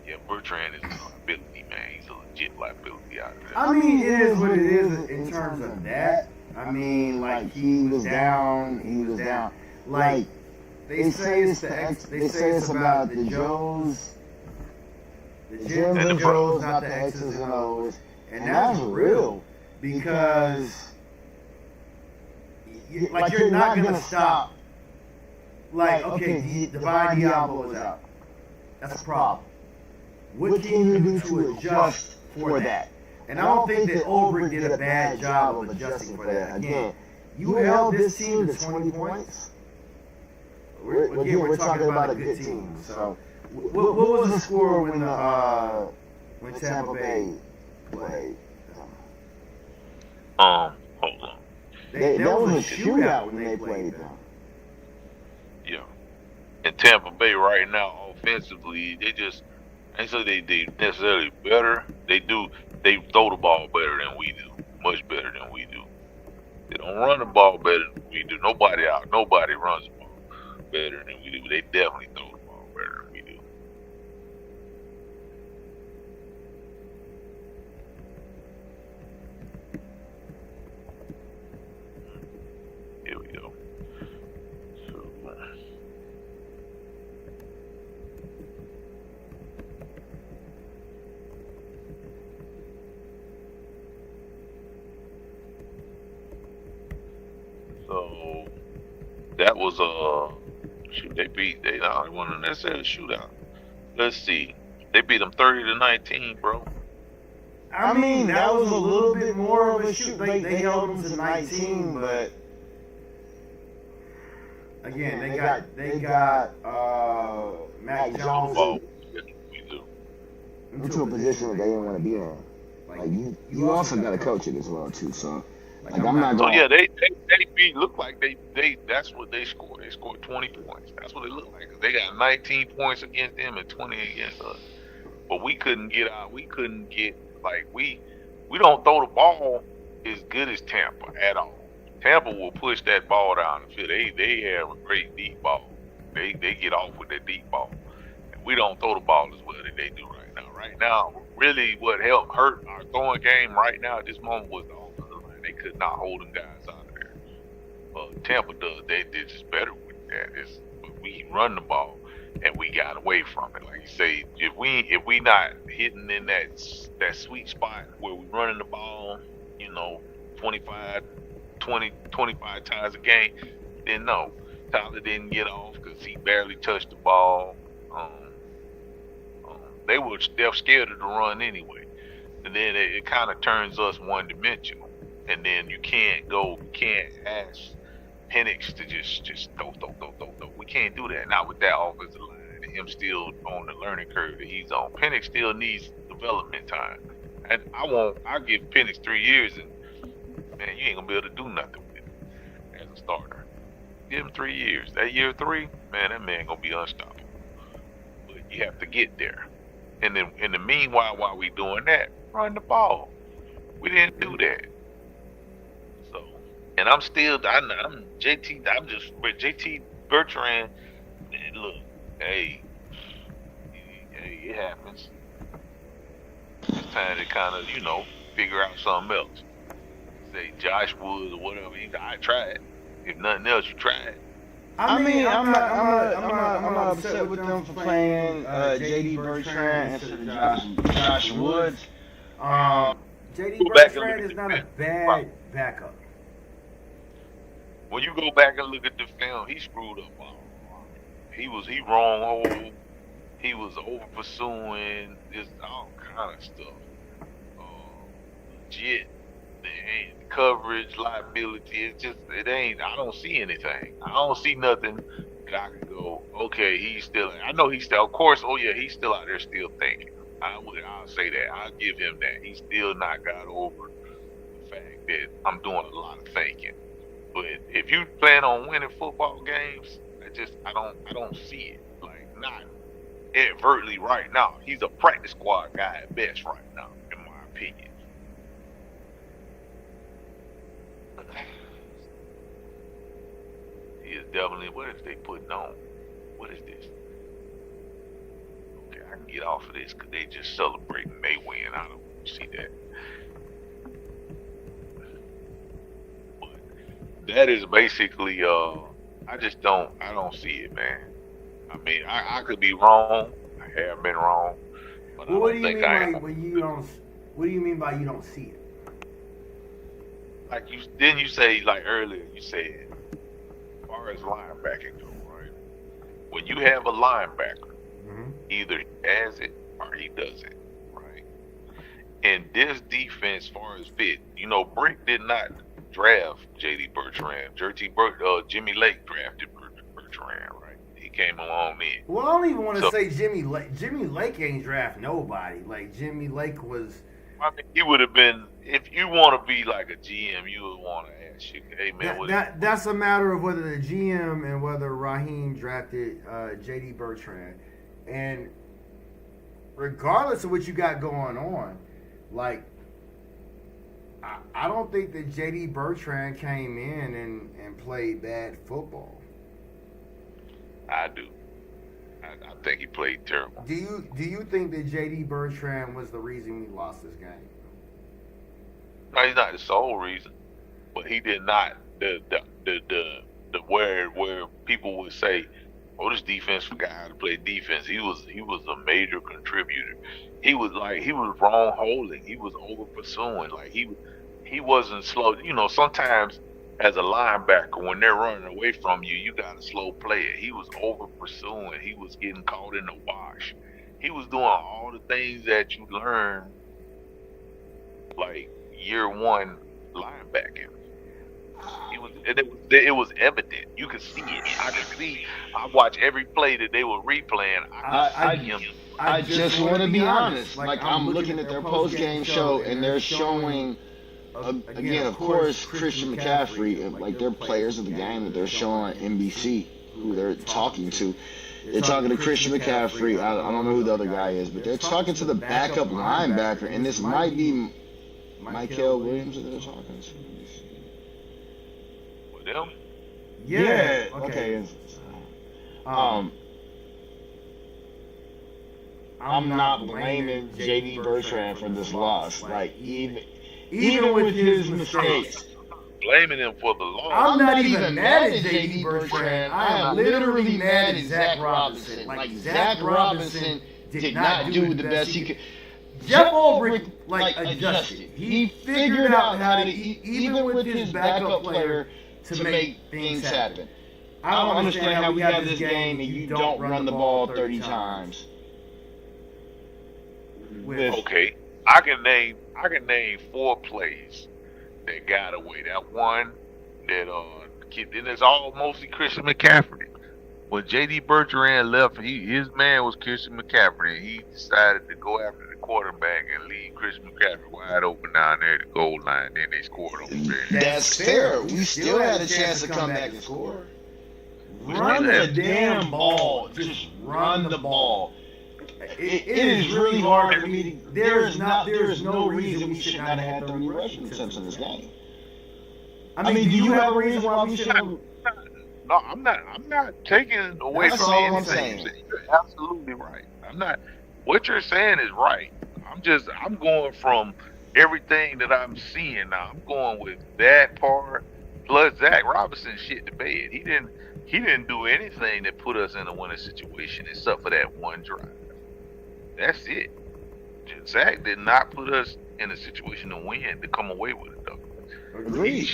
Yeah, Bertrand is a liability, man. He's a legit liability out there. I mean, it is what it is in terms of that. I mean, like, he was down. Like, they say it's about the Joes. The Jims and Joes, not the X's and O's. And that's real. Because, you're not going to stop. Like, okay, Divine Diablo is out. That's a problem. What can you do to adjust for that? And I don't think that Ulbrich did a bad job of adjusting for that. Again, you held this team to 20 points. We're talking about a good team. So, what was the score when Tampa Bay played? Hold on. That was a shootout when they played them. Yeah. And Tampa Bay right now, offensively, they necessarily better. They throw the ball better than we do. Much better than we do. They don't run the ball better than we do. Nobody runs the ball better than we do. They definitely throw the ball better than we do. Here we go. So that was they wasn't necessarily a shootout. Let's see. They beat them 30-19, bro. I mean, that was a little bit more of a shoot. They held them to 19, but again, they got Mac Jones into a position that they didn't want to be in. Like you also got to coach it as well too. So like I'm not going. So yeah, they look like they that's what they scored. They scored 20 points. That's what they look like. They got 19 points against them and 20 against us. But we couldn't get out. We don't throw the ball as good as Tampa at all. Tampa will push that ball down the field. They have a great deep ball. They get off with that deep ball. And we don't throw the ball as well as they do right now. Right now, really what helped hurt our throwing game right now at this moment was the offensive line. They could not hold them guys out of there. Tampa does. They're just better with that. But we run the ball and we got away from it. Like you say, if we not hitting in that sweet spot where we running the ball, 25 times a game, then no. Tyler didn't get off because he barely touched the ball. They're scared of the run anyway. And then it kind of turns us one-dimensional. And then you can't ask Penix to just throw. We can't do that. Not with that offensive line. And him still on the learning curve that he's on. Penix still needs development time. And I'll give Penix 3 years and man, you ain't gonna be able to do nothing with him as a starter. Give him 3 years. That year 3, man, that man gonna be unstoppable. But you have to get there. And then in the meanwhile, while we doing that, run the ball. We didn't do that. So, and I'm JT Bertrand. Look, hey, it happens. It's time to kind of, figure out something else. Say Josh Woods or whatever. I tried. If nothing else, you tried. I'm not upset with them for playing J.D. Bertrand instead of Josh Woods. J.D. Bertrand is not a bad backup. When you go back and look at the film, he screwed up. He wrong hole. He was over pursuing. Just all kind of stuff. Legit. The coverage, liability, it ain't, I don't see anything. I don't see nothing that I can go, okay, I know he's still, of course, he's still out there still thinking. I'll say that. I'll give him that. He's still not got over the fact that I'm doing a lot of thinking. But if you plan on winning football games, I don't see it. Like, not advertently right now. He's a practice squad guy at best right now, in my opinion. He is definitely, what is they putting on? What is this? Okay, I can get off of this because they just celebrating they win. I don't see that. But that is basically, I don't see it, man. I mean, I could be wrong. I have been wrong. But what do you mean by you don't see it? Like you say, like earlier, you said, as far as linebacking go, right? When you have a linebacker, either he has it or he doesn't, right? And this defense, as far as fit, Brick did not draft J.D. Bertrand. Jimmy Lake drafted Bertrand, right? He came along then. Well, I don't even want to say Jimmy Lake. Jimmy Lake ain't draft nobody. Like, Jimmy Lake was... I mean, he would have been, if you want to be like a GM, you would want to ask you, hey man, that's a matter of whether the GM and whether Raheem drafted J.D. Bertrand. And regardless of what you got going on, like, I don't think that J.D. Bertrand came in and played bad football. I do. I think he played terrible. Do you think that J.D. Bertrand was the reason we lost this game? No, he's not the sole reason, but he did not the where people would say, "Oh, this defense forgot how to play defense." He was a major contributor. He was wrong holding. He was over pursuing. Like he wasn't slow. Sometimes as a linebacker, when they're running away from you, you got to slow play it. He was over pursuing. He was getting caught in the wash. He was doing all the things that you learn, like year one linebacking. It was evident. You could see it. I could see. I watch every play that they were replaying. I just want to be honest. Like, I'm looking at their post-game show, and they're showing, again, of course, Christian McCaffrey, like, they're players of the game that they're showing on NBC, who they're talking to. They're talking to Christian McCaffrey. I don't know who the other guy is, but they're talking to the backup linebacker, and this might be Michael Williams of the Falcons. With them? Yeah. Okay. I'm not blaming JD Bertrand for this loss. Like even with his mistakes. Blaming him for the loss. I'm not even mad at JD Bertrand. I am literally mad at Zach Robinson. Like Zach Robinson did not do the best he could. Jeff Ulbrich adjusted. He figured out how to, even with his backup player, to make things happen. I don't understand how we have this game and you don't run the ball 30 times. Okay, I can name 4 plays that got away. That one that then it's all mostly Christian McCaffrey. When JD Bertrand left, his man was Christian McCaffrey, and he decided to go after the quarterback and leave Christian McCaffrey wide open down there at the goal line. Then they scored on him. That's fair. We still had a chance to come back and score. Run the damn ball. Just run the ball. It is really hard for me to. There is no reason we should not have had 30 rushing attempts in this game. I mean, do you have a reason why we should have? No, I'm not taking it away from anything. You're absolutely right. I'm not. What you're saying is right. I'm going from everything that I'm seeing now. I'm going with that part plus Zach Robinson shit to bed. He didn't do anything that put us in a winning situation except for that one drive. That's it. Zach did not put us in a situation to win, to come away with it though. Agreed. He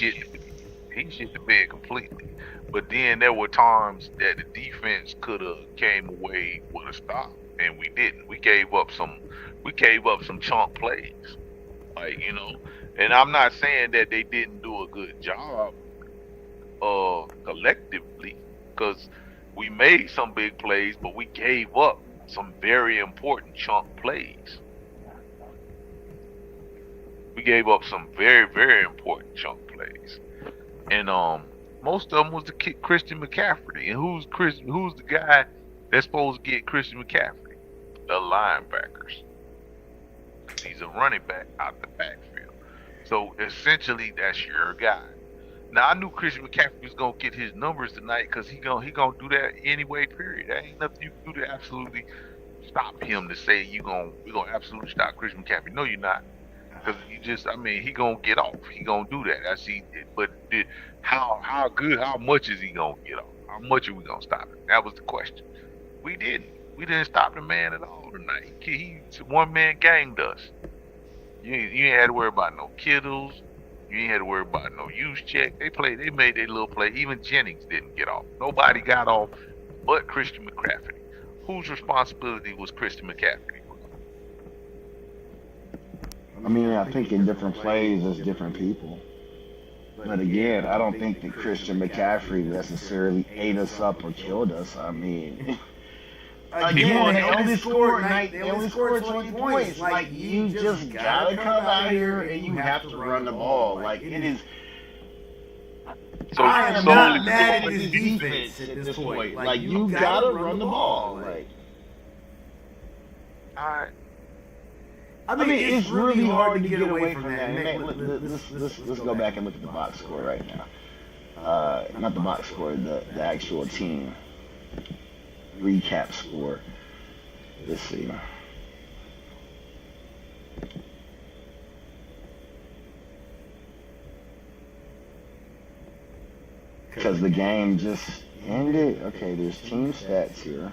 shit the bed completely. But then there were times that the defense could have came away with a stop, and we didn't. We gave up some chunk plays, And I'm not saying that they didn't do a good job, collectively, because we made some big plays, but we gave up some very important chunk plays. We gave up some very, very important chunk plays, and most of them was the kid Christian McCaffrey. And who's the guy that's supposed to get Christian McCaffrey? The linebackers. He's a running back out the backfield. So essentially, that's your guy. Now I knew Christian McCaffrey was gonna get his numbers tonight because he gonna do that anyway. Period. There ain't nothing you can do to absolutely stop him to say we're gonna absolutely stop Christian McCaffrey. No, you're not. Because he gonna get off. He gonna do that. I see. But how much is he gonna get off? How much are we gonna stop him? That was the question. We didn't stop the man at all tonight. He one man ganged us. You ain't had to worry about no Kittles. You ain't had to worry about no use check. They made their little play. Even Jennings didn't get off. Nobody got off but Christian McCaffrey. Whose responsibility was Christian McCaffrey? I mean, I think in different plays, there's different people. But again, I don't think that Christian McCaffrey necessarily ate us up or killed us. I mean, again, they only scored 20 points. Like, you just gotta come out here and you have to run the ball. Like, it is. I am not mad at this defense at this point. Like, you gotta run the ball. Like, I mean, it's really hard to get away from that. Let's go back and look at the box score right now. Not the box score, the actual team recap score. Let's see. Because the game just ended. Okay, there's team stats here.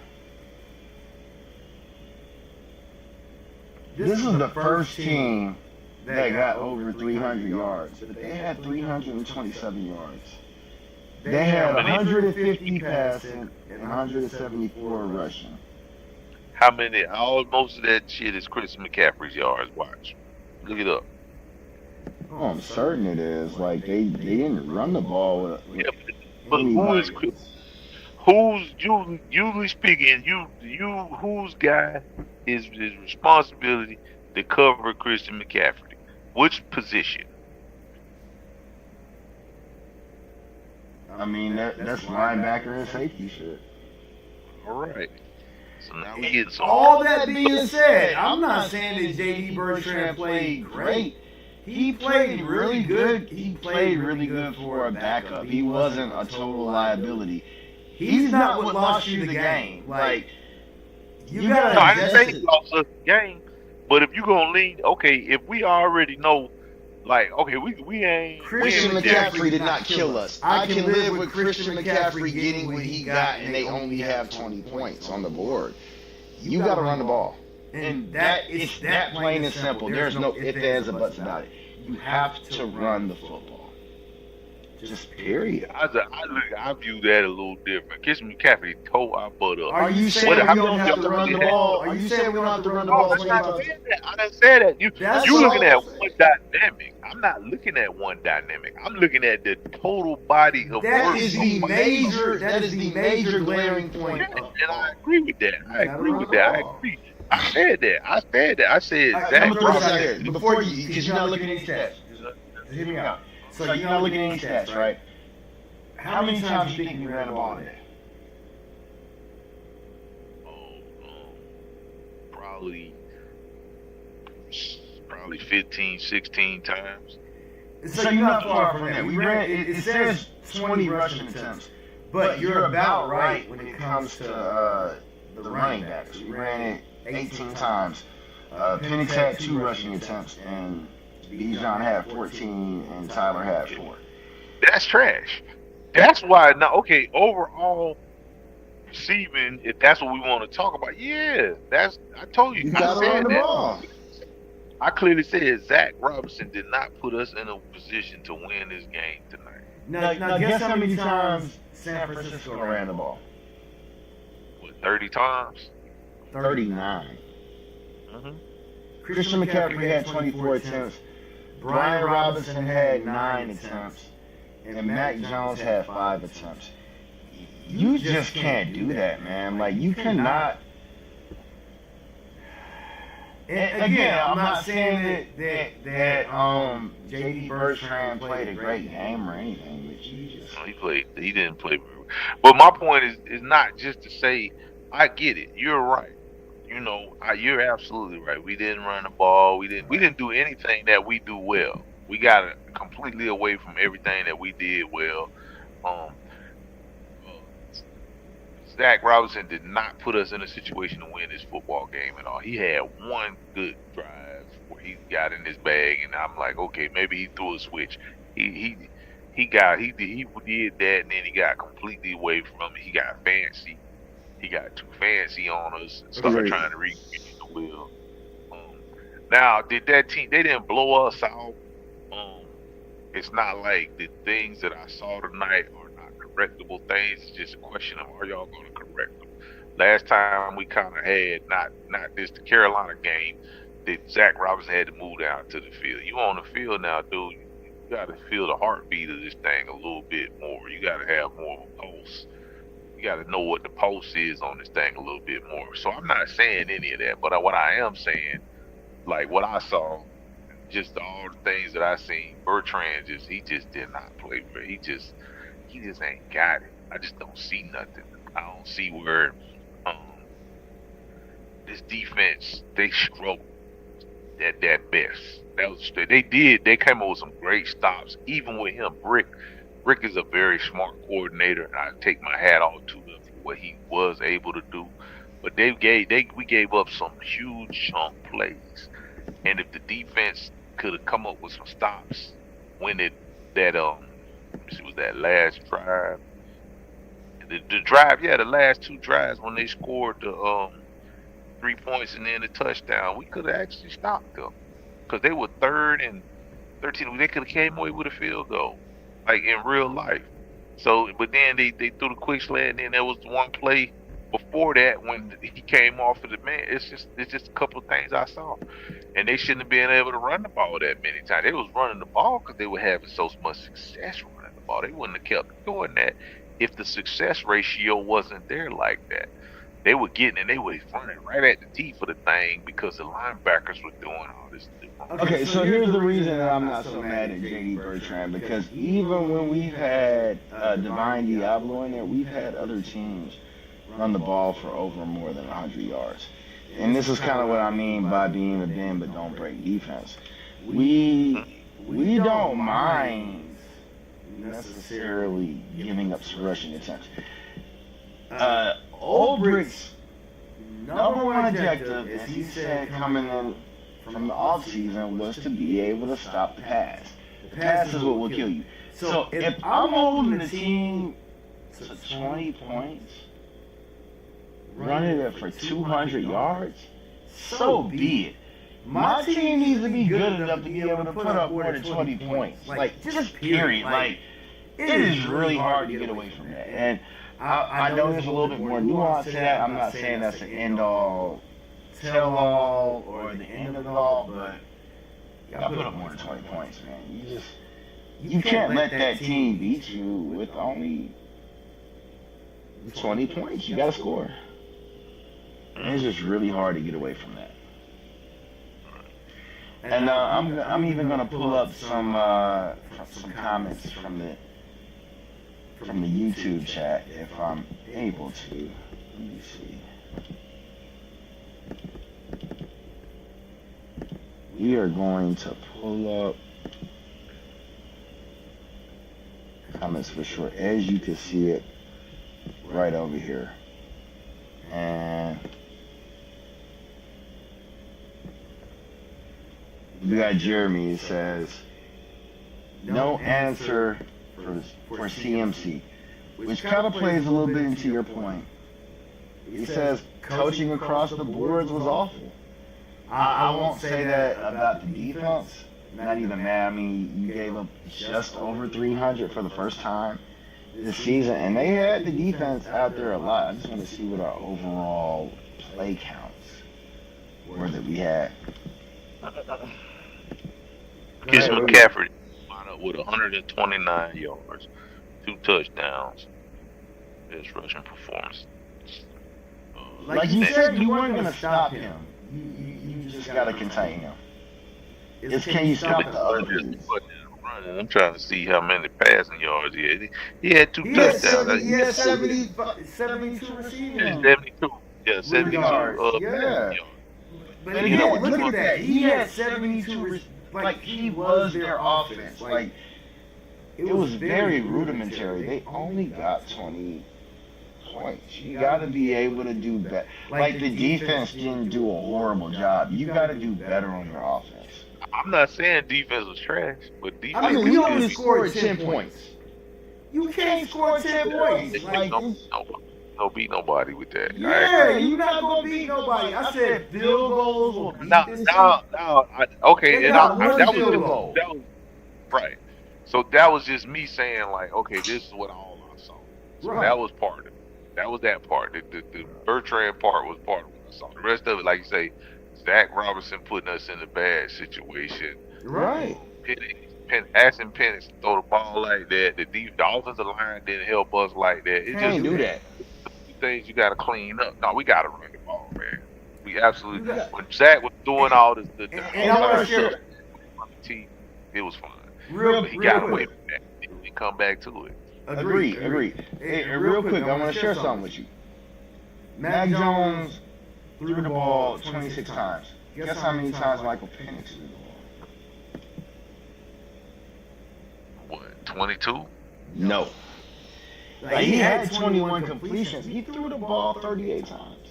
This is the first team that got over 300 yards, but they had 327 yards. They had 150 passing and 174 rushing. How many? Most of that shit is Christian McCaffrey's yards. Watch. Look it up. Oh, I'm certain it is. Like, they didn't run the ball. But who's usually speaking? Whose guy is his responsibility to cover Christian McCaffrey? Which position? I mean, that's linebacker and safety shit. All right. So now we get all that being said, I'm not saying that JD Bertrand played great. He played really good. He played really good for a backup. He wasn't a total liability. He's not what lost you the game. Like, you gotta No, I didn't say he invest lost us the game. But if you gonna lean, okay, if we already know, like, okay, we ain't Christian winning that. McCaffrey did not kill us. I can live with Christian McCaffrey getting what he got and they only have 20 points on the board. You got to run the ball. And it's that plain and simple. There's no ifs, ands, or buts about it. You have to run the football. Just period. I view that a little different. Christian McCaffrey tore our butt up. Are you saying we don't have to run the ball? Are you saying we don't have to run the ball? I didn't say that. You looking at one dynamic. I'm not looking at one dynamic. I'm looking at the total body of work. That is the major glaring point. And I agree with that. I agree. I said that. I said I'm that. gonna throw this out there before you, because you're not looking at any stats. Just hear me out. So you're not looking at any stats, right? How many times do you think we ran the ball today? Probably 15, 16 times. So you're not far from that. We ran. It says 20 rushing attempts, but you're about right when it comes to the running backs. We ran it 18 times. Penix had 2 rushing attempts, and Bijan had 14, and Tyler had 4. That's trash. That's why now. Okay, overall receiving. If that's what we want to talk about, yeah, I told you. You gotta run the ball. I clearly said Zach Robinson did not put us in a position to win this game tonight. Now guess how many times San Francisco ran the ball? What, 30 times? 39. Mm-hmm. Christian McCaffrey had 24 attempts. Brian Robinson had 9 attempts. And Mac Jones had 5 attempts. You just can't do that, man. Like, you cannot. And again, I'm not saying that J.D. Bertrand played a great game or anything, but Jesus. No, he didn't play very well. But my point is not just to say, I get it. You're right. You know, you're absolutely right. We didn't run the ball. We didn't do anything that we do well. We got completely away from everything that we did well. Zach Robinson did not put us in a situation to win this football game at all. He had one good drive where he got in his bag, and I'm like, okay, maybe he threw a switch. He did that, and then he got completely away from it. He got fancy. He got too fancy on us and started trying to recreate the wheel. Now, did that team? They didn't blow us out. It's not like the things that I saw tonight are not correctable things. It's just a question of, are y'all going to correct them? Last time we kind of had not this the Carolina game that Zach Robinson had to move down to the field. You on the field now, dude. You got to feel the heartbeat of this thing a little bit more. You got to have more of a pulse. You got to know what the pulse is on this thing a little bit more. So I'm not saying any of that, but what I am saying, like what I saw, just all the things that I seen, Bertrand he just did not play for. He just ain't got it. I just don't see nothing. I don't see where this defense, they struggled at that best. They came up with some great stops, even with him. Rick is a very smart coordinator, and I take my hat off to him for what he was able to do. But we gave up some huge chunk plays, and if the defense could have come up with some stops when was that last drive. The last 2 drives when they scored the 3 points and then the touchdown, we could have actually stopped them because they were 3rd and 13. They could have came away with a field goal, like in real life. So, but then they threw the quick slant, and then there was one play before that when he came off of the man. It's just a couple of things I saw, and they shouldn't have been able to run the ball that many times. They was running the ball because they were having so much success running the ball. They wouldn't have kept doing that if the success ratio wasn't there like that. They were running right at the teeth of the thing because the linebackers were doing all this. Okay, so here's the reason that I'm not so mad at J.D. Bertrand, because even when we've had Divine Diablo in there, we've had other teams run the ball for over more than 100 yards. And this is kind of what I mean by being a bend but don't break defense. we don't mind necessarily giving up rushing attempts. Ulbricht's number one objective, as he said coming in from the offseason, was to be able to stop the pass. The pass is what will kill you. So if I'm holding the team to 20 points, running it for 200 yards, so be it. My team needs to be good enough to be able to put up more than 20 points. Like, just period. Like, it is really hard to get away from that. And I know there's a little bit more nuance to that. I'm not saying that's the end-all, tell-all, or the end of it all, but you gotta put up more than 20 points, man. You can't let that team beat you with only 20 points. You gotta score. And it's just really hard to get away from that. And I'm even gonna pull up some comments from the YouTube chat if I'm able to. Let me see. We are going to pull up comments for sure, as you can see it right over here. And we got Jeremy who says, no answer for CMC, which kind of plays a little bit into your point. He says coaching across the boards was awful. I won't say that about the defense. Not even mad. I mean, you gave up just over 300 for the first time this season, and they had the defense out there a lot. I just want to see what our overall play counts were that we had. Chris McCaffrey wound up with 129 yards, 2 touchdowns. His rushing performance. Like you said, you weren't going to stop him. You just got to contain him. Can you stop the other dudes? I'm trying to see how many passing yards he had. He had 2 touchdowns. He had 72 receiving. 72. Yeah, 72 yards. Yeah. But again, look at that. He had 72. Like, he was their offense. Like, it was very rudimentary. They only got 20 points. You got to be able to do better. Like, the defense didn't do a horrible job. You got to do better on your offense. I'm not saying defense was trash, but defense. I mean, you only scored 10 points. You can't score 10 points. Like, no beat nobody with that. Yeah, you're not gonna beat nobody. I said field goals will beat this okay, and that was right. So that was just me saying like, okay, this is what all I saw. So that was part of it. That was that part. The Bertrand part was part of what I saw. The rest of it, like you say, Zach Robinson putting us in a bad situation. Right. Asking Penix to throw the ball like that. The offensive line didn't help us like that. It Can't do that. Things you got to clean up. No, we got to run the ball, man. We absolutely. When Zach was doing all this, the team, it was fun. He got away from that. He didn't come back to it. Agreed. Hey, real quick, I want to share something with you. Mac Jones threw the ball 26 times. Guess how many times Michael Penix threw the ball? What, 22? No. Like, he had 21 completions. He threw the ball 38 times.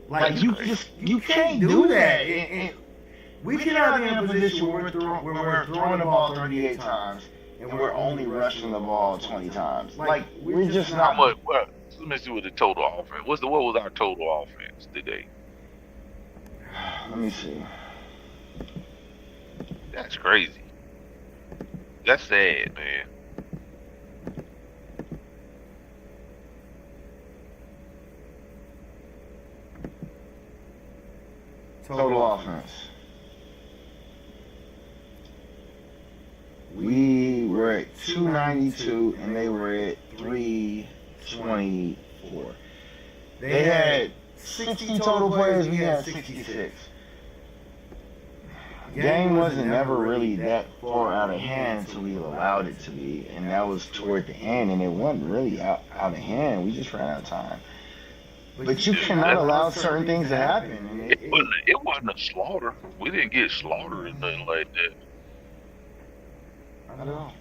Like, you can't do that. And we cannot be in a position where we're throwing the ball 38 times and we're only rushing the ball 20 times. Like, we're just not. Let me see what the total offense. What was our total offense today? Let me see. That's crazy. That's sad, man. Total offense. We were at 292 and they were at 324. They had 60 total players, we had 66. Game wasn't never really that far out of hand until we allowed it to be, and that was toward the end, and it wasn't really out of hand. We just ran out of time. But you cannot allow certain things to happen. And it wasn't a slaughter. We didn't get slaughtered or nothing like that. I don't know.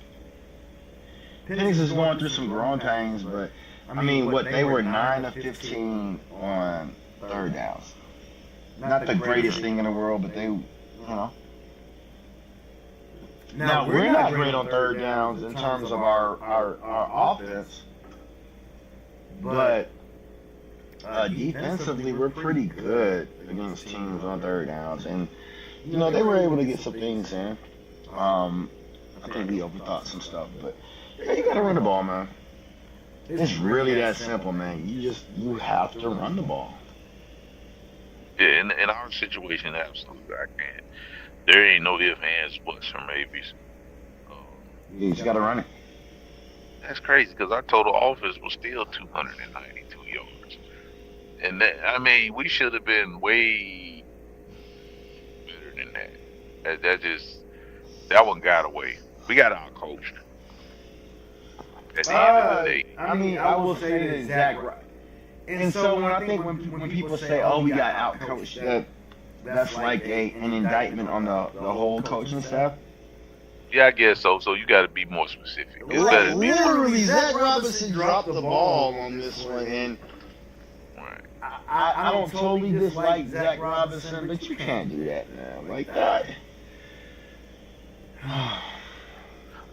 Penix is going through some growing pains, but I mean, what they were 9 of 15 on third downs. Not the greatest thing in the world, but they, you know. Now we're not great on third downs in terms of our offense, but defensively we're pretty good against teams on third downs, and you know they were able to get some things in. I think we overthought some stuff, but yeah, you gotta run the ball, man. It's really that simple, man. You have to run the ball. Yeah, in our situation, absolutely, I can't. There ain't no ifs, ands, buts, or maybes. You just gotta run it. That's crazy because our total offense was still 292 yards, and that, I mean, we should have been way better than that. That one got away. We got out coached. At the end of the day, I mean, I will say that Zach. And so when I think when people say, "Oh, we got out coached," that's like an indictment on the whole coaching staff. Yeah, I guess so. So you got to be more specific. Literally, Zach Robinson dropped the ball on this one, and I don't totally dislike Zach Robinson, but you can't do that now. Like that.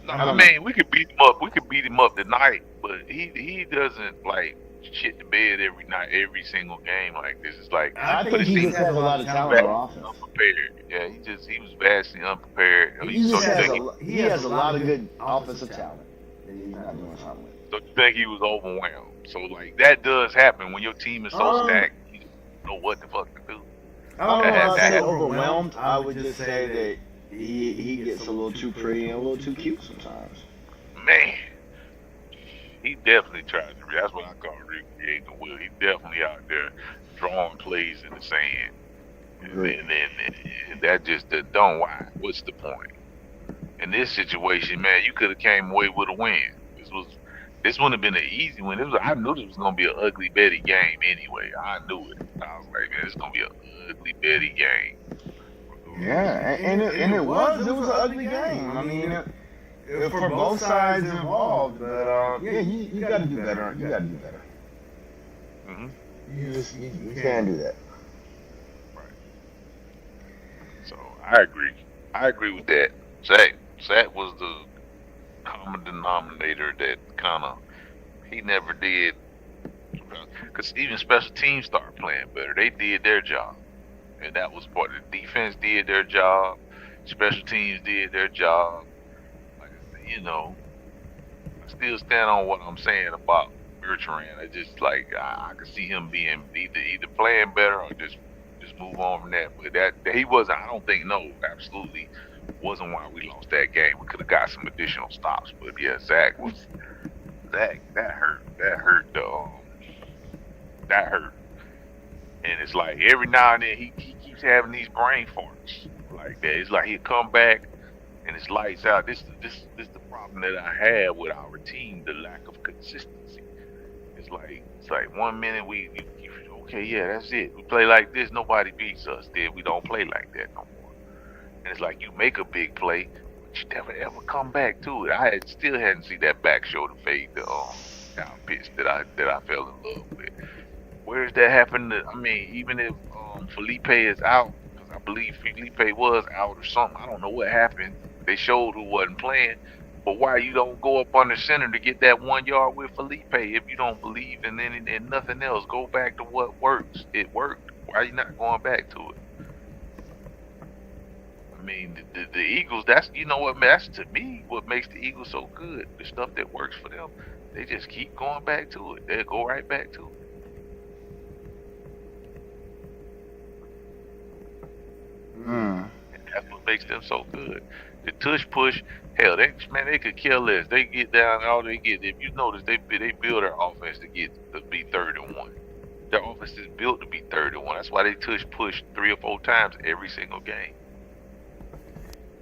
I mean, we could beat him up. We could beat him up tonight, but he doesn't like shit the bed every night, every single game like this. It's like I think he just has a lot of talent on offense. Unprepared. Yeah, he was vastly unprepared. He has a lot of good offensive talent that he's not doing something with. So you think he was overwhelmed? So like that does happen when your team is so stacked. You don't know what the fuck to do. I don't know if I say overwhelmed. I would just say that he gets a little too pretty and a little too cute sometimes. Man, he definitely tried to. That's what I call recreating the wheel. He definitely out there drawing plays in the sand, and that just don't. Why? What's the point? In this situation, man, you could have came away with a win. This wouldn't have been an easy win. I knew this was gonna be an ugly Betty game anyway. I knew it. I was like, man, it's gonna be an ugly Betty game. Yeah, and it was an ugly game. I mean, for both sides involved, but yeah, you got to do better. You got to do better. You can't do that. Right. So I agree with that. Zach was the common denominator that he never did, because even special teams started playing better. They did their job. And that was part of the defense did their job. Special teams did their job. Like, you know, I still stand on what I'm saying about Bertrand. I just like I could see him being either playing better or just move on from that. But that he wasn't. I don't think absolutely wasn't why we lost that game. We could have got some additional stops. But yeah, Zach that hurt. That hurt. And it's like every now and then he keeps having these brain farts like that. It's like he'll come back and it's lights out. This the problem that I have with our team, the lack of consistency. It's like 1 minute we okay, yeah, that's it. We play like this, nobody beats us. Then we don't play like that no more. And it's like you make a big play, but you never ever come back to it. I still hadn't seen that back shoulder fade down pitch that I fell in love with. Where does that happen? I mean, even if Felipe is out, because I believe Felipe was out or something. I don't know what happened. They showed who wasn't playing. But why you don't go up under center to get that 1 yard with Felipe if you don't believe in nothing else? Go back to what works. It worked. Why are you not going back to it? I mean, the Eagles, that's, you know what, man, that's to me what makes the Eagles so good. The stuff that works for them, they just keep going back to it. They'll go right back to it. And that's what makes them so good. The tush push, hell, they could kill this. They get down, all they get. If you notice, they build their offense to be 3rd and 1. Their offense is built to be 3rd and 1. That's why they tush push 3 or 4 times every single game.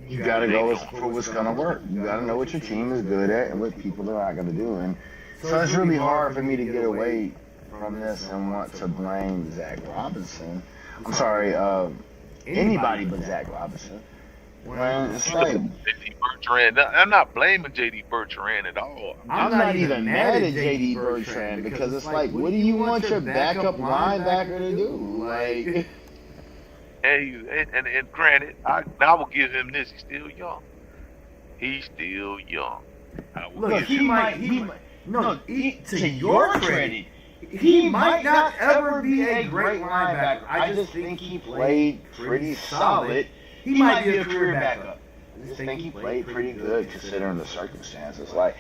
You gotta go for what's gonna work. You gotta know what your team is good at and what people are not gonna do. And so it's really hard for me to get away from this and want to blame Zach Robinson. I'm sorry, anybody but Zach Robinson. Man, it's like JD Bertrand. I'm not blaming JD Bertrand at all. I'm not even mad at JD Bertrand because it's like, what do you want your backup linebacker to do? Like, and granted, I will give him this. He's still young. He's still young. Look, he might. To your credit, he might not ever be a great linebacker. I just think he played pretty solid. He might be a career backup. I just think he played pretty good considering the circumstances. Like,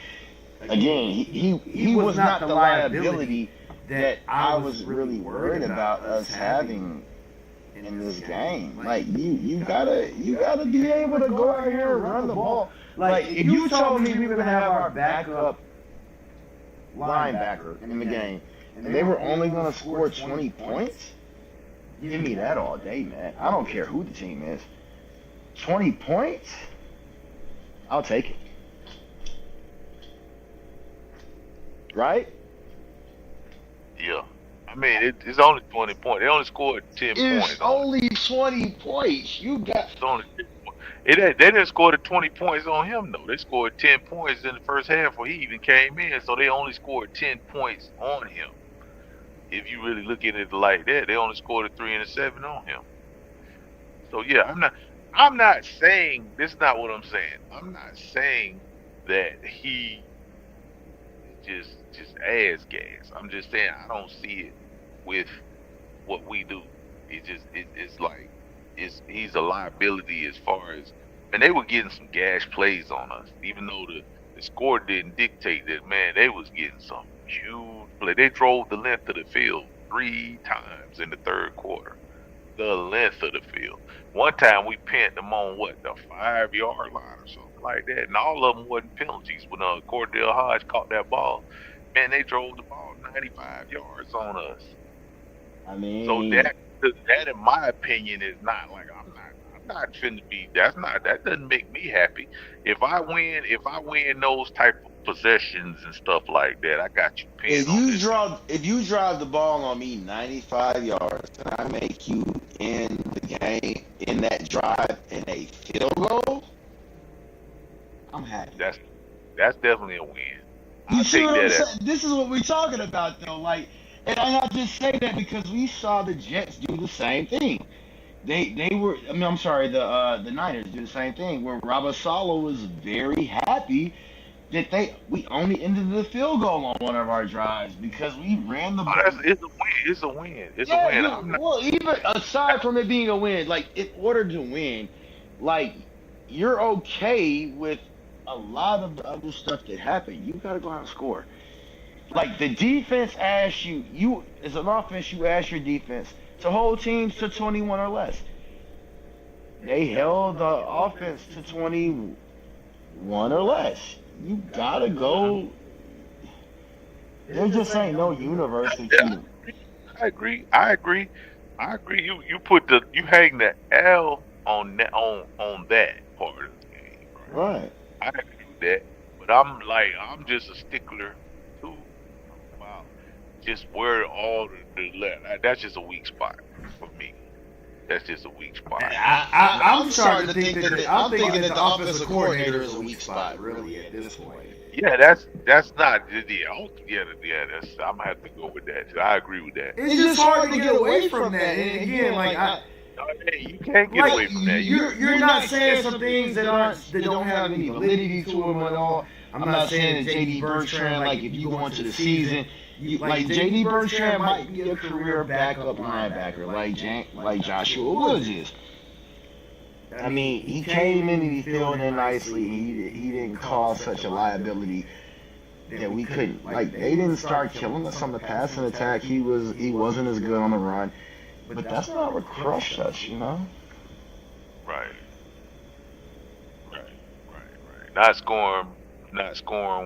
again, he was not the liability that I was really worried about us having in this game. Like, you gotta be able to go out here and run the ball. Like, if you told me we were gonna have our backup linebacker in the game and they were only gonna score 20 points, give me that all day, man. I don't care who the team is. 20 points? I'll take it. Right? Yeah. I mean, it's only 20 points. They only scored 10 points. It's only 20 points. You got. It's only 10 points. They didn't score the 20 points on him, though. They scored 10 points in the first half before he even came in, so they only scored 10 points on him. If you really look at it like that, they only scored a 3 and a 7 on him. So, yeah, I'm not saying, this is not what I'm saying. I'm not saying that he just ass gas. I'm just saying I don't see it with what we do. It's like he's a liability as far as, and they were getting some gash plays on us, even though the score didn't dictate that. Man, they was getting some huge play. They drove the length of the field 3 times in the third quarter. The length of the field. One time we pinned them on the 5-yard line or something like that, and all of them wasn't penalties. When Cordell Hodge caught that ball, man, they drove the ball 95 yards on us. I mean, so that in my opinion is not like I'm not finna be. That doesn't make me happy. If I win those type of possessions and stuff like that, I got you pinned. If you drive the ball on me 95 yards and I make you end the game in that drive in a field goal, I'm happy. That's definitely a win. You see what I'm saying? This is what we're talking about, though. Like, and I just say that because we saw the Jets do the same thing. They were. I mean, I'm sorry. The Niners do the same thing. Where Robert Saleh was very happy that we only ended the field goal on one of our drives because we ran the ball. It's a win. It's a win. Well, even aside from it being a win, like in order to win, like you're okay with a lot of the other stuff that happened. You gotta go out and score. Like the defense asks you as an offense, you ask your defense to hold teams to 21 or less. They held the offense to 21 or less. You gotta go. There just ain't no universe that you. I agree. You hang the L on that part of the game. Right. I agree with that, but I'm just a stickler too about just where all the left. That's just a weak spot for me. That's just a weak spot. I'm starting to think that I'm thinking that the offensive coordinator is a weak spot, really, at this point. Yeah, that's not. Yeah. I'm gonna have to go with that. I agree with that. It's just hard to get away from that. And again, you can't get away from that. You're not saying some things that don't have any validity to them at all. I'm not saying that JD Bertrand, like if you go into the season, like JD Bertrand might be a career backup linebacker, like Joshua Woods is. I mean, he came in and he filled in nicely. He didn't cause such a liability that we couldn't. Like they didn't start killing us on the passing attack. He wasn't as good on the run. But that's not what crushed us, you know? Right. Not scoring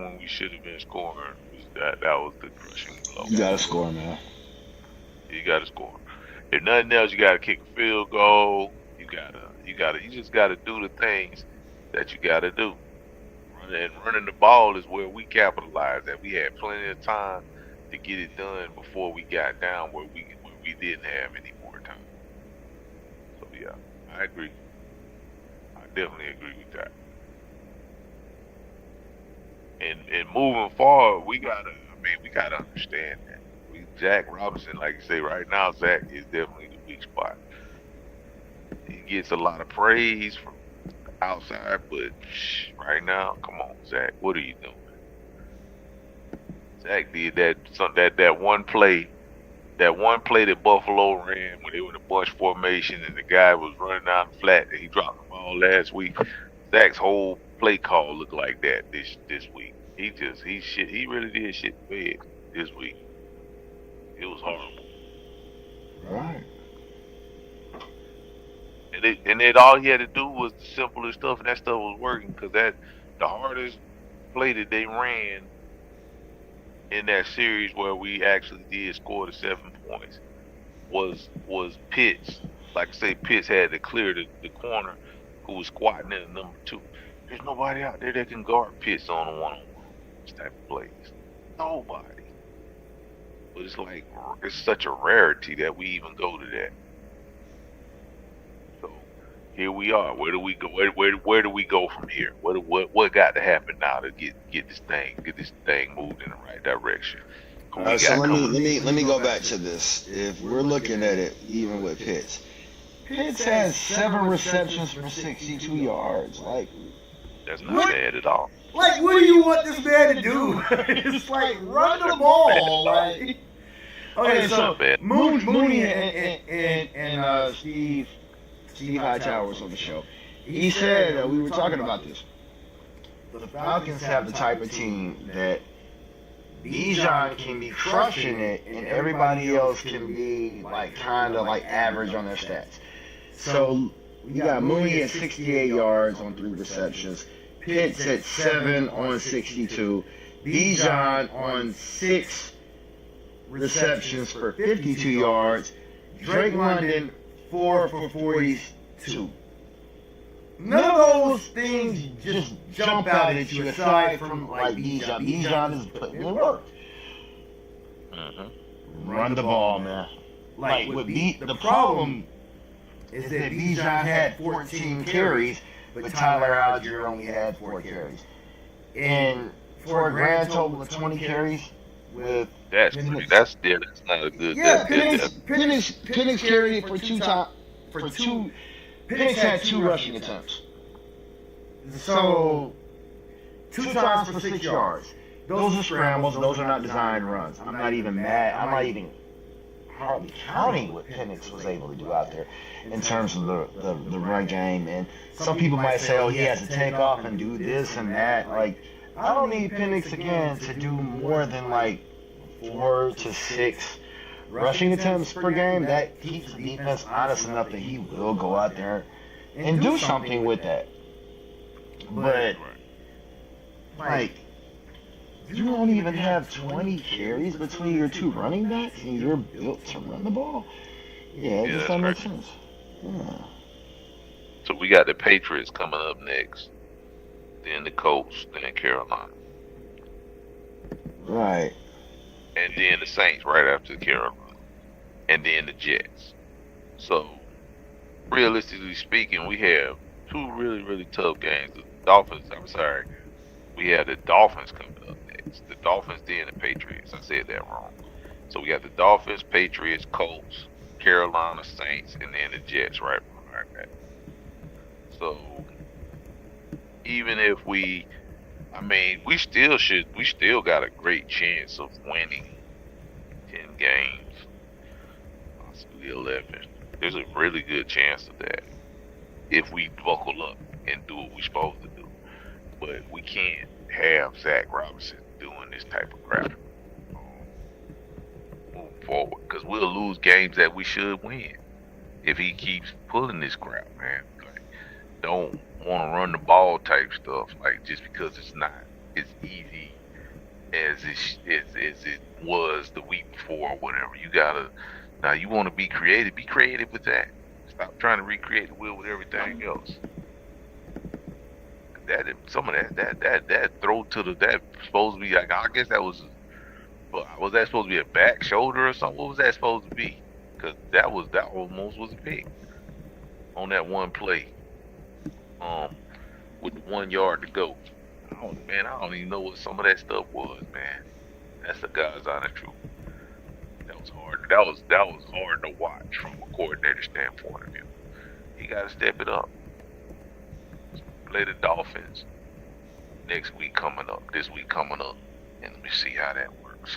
when we should have been scoring. That was the crushing blow. You gotta score, man. You gotta score. If nothing else, you gotta kick a field goal. You just gotta do the things that you gotta do. Running the ball is where we capitalized. That we had plenty of time to get it done before we got down where we didn't have any more time. I agree. I definitely agree with that. And moving forward, we gotta understand that. Zach Robinson, like you say, right now, Zach is definitely the weak spot. He gets a lot of praise from outside, but right now, come on, Zach, what are you doing? Zach did that one play that Buffalo ran when they were in a bunch formation and the guy was running down the flat and he dropped the ball last week. Zach's whole play call looked like that this week. He really did shit the bed this week. It was horrible. Right. And all he had to do was the simplest stuff, and that stuff was working because the hardest play that they ran in that series where we actually did score the 7 points was Pitts. Like I say, Pitts had to clear the corner who was squatting in the number 2. There's nobody out there that can guard Pitts on a one-on-one this type of plays. Nobody. But it's such a rarity that we even go to that. So here we are. Where do we go? Where do we go from here? What got to happen now to get this thing moved in the right direction? So let me go back to this. If we're looking at it, even with Pitts has 7 receptions for 62 yards. Like, that's not bad at all. Like, what do you want this man to do? It's like, run the ball. Like, okay, so Mooney and Steve Hightower was on the show. He said, we were talking about this. The Falcons have the type of team that Bijan can be crushing it, and everybody else can be like kind of like average on their stats. So you got Mooney at 68 yards on 3 receptions, Pitts at 7 on 62, Bijan on 6 receptions for 52 yards, Drake London 4 for 42. None of those things just jump out at you aside from like Bijan. Bijan is putting in work. Run the ball, man. Like the problem is that Bijan had 14 carries, but Tyler Algier only had 4 carries. And for a grand total of 20 carries with that's not a good. Yeah, Penix carried for two. Penix had 2 rushing attempts. So 2 times for 6 yards. Those are scrambles. Those are not designed runs. I'm not even mad. I'm not even hardly counting what Penix was able to do out there in terms of the run game. And some people might say, oh, he has to take off and do this and that. Like, I don't need Penix again to do more than like 4 to 6 rushing attempts per game. That keeps the defense honest enough that he will go out there and do something with that. But, like, you don't even have 20 carries between your 2 running backs, and you're built to run the ball. Yeah, it just doesn't make sense. Yeah. So we got the Patriots coming up next, then the Colts, then Carolina. Right. And then the Saints right after Carolina. And then the Jets. So, realistically speaking, we have 2 really, really tough games. We have the Dolphins coming up next. The Dolphins, then the Patriots. I said that wrong. So we got the Dolphins, Patriots, Colts, Carolina, Saints, and then the Jets right behind that. So even if we still got a great chance of winning 10 games, possibly 11. There's a really good chance of that if we buckle up and do what we're supposed to do. But we can't have Zach Robinson doing this type of crap moving forward, because we'll lose games that we should win if he keeps pulling this crap, man. Like, don't want to run the ball type stuff, like, just because it's not as easy as it was the week before or whatever. Now you want to be creative with that. Stop trying to recreate the wheel with everything else. Some of that throw to that supposed to be like, I guess that was that supposed to be a back shoulder or something? What was that supposed to be? Because that almost was a pick. on that one play, with 1 yard to go. I don't even know what some of that stuff was, man. That's the God's honest truth. That was hard. That was hard to watch from a coordinator standpoint of view. He got to step it up. Play the Dolphins next week coming up. This week coming up, and let me see how that works.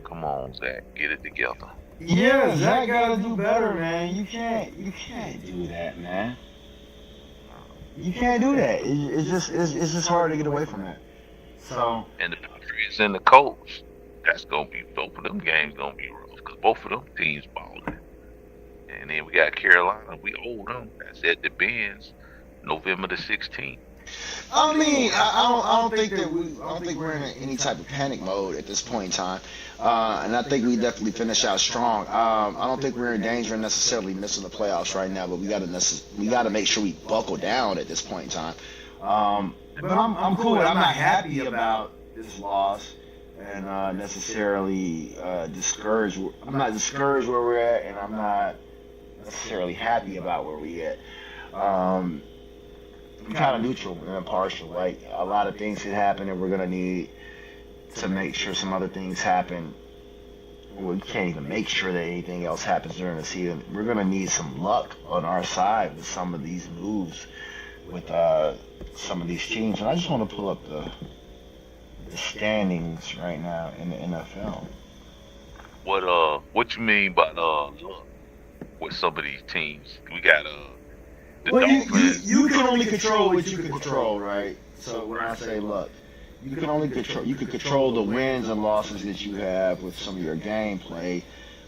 Come on, Zach, get it together. Yeah, Zach gotta do better, man. You can't do that, man. You can't do that. It's just hard to get away from that. So. And the Patriots and the Colts, that's gonna be both of them games gonna be rough because both of them teams balling. And then we got Carolina. We owe them. That's at the Benz, November the 16th. I mean, I don't think we're in any type of panic mode at this point in time, and I think we definitely finish out strong. I don't think we're in danger of necessarily missing the playoffs right now, but we got to make sure we buckle down at this point in time. But I'm cool. I'm not happy about this loss, and necessarily discouraged. I'm not discouraged where we're at, and I'm not necessarily happy about where we at. I'm kind of neutral and impartial. Like, a lot of things could happen, and we're gonna need to make sure some other things happen. Well, we can't even make sure that anything else happens during the season. We're gonna need some luck on our side with some of these moves with some of these teams. And I just want to pull up the standings right now in the NFL. What you mean by luck with some of these teams? We got the Well, Dolphins. you can only control what you can control, right? So when I say luck, you can control the wins and losses that you have with some of your gameplay.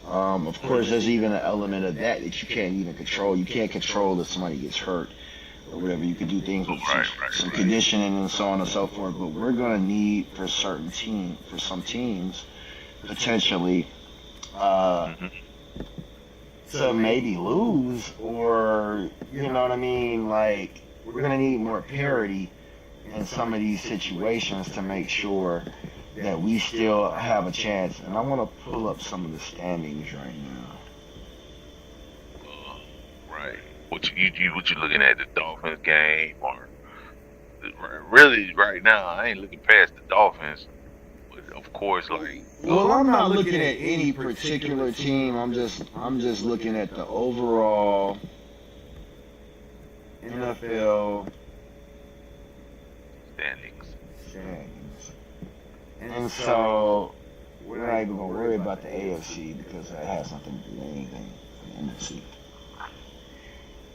Of course, there's even an element of that you can't even control. You can't control if somebody gets hurt or whatever. You can do things with some conditioning and so on and so forth. But we're going to need for some teams, potentially, to maybe lose, or, you know what I mean? Like, we're going to need more parity in some of these situations to make sure that we still have a chance. And I want to pull up some of the standings right now. Right. What you looking at, the Dolphins game, or really right now? I ain't looking past the Dolphins, but of course, like. Well, I'm not looking at any particular team. I'm just looking at the overall NFL standings. And so we're not even gonna worry about the AFC because that has nothing to do with anything from the NFC.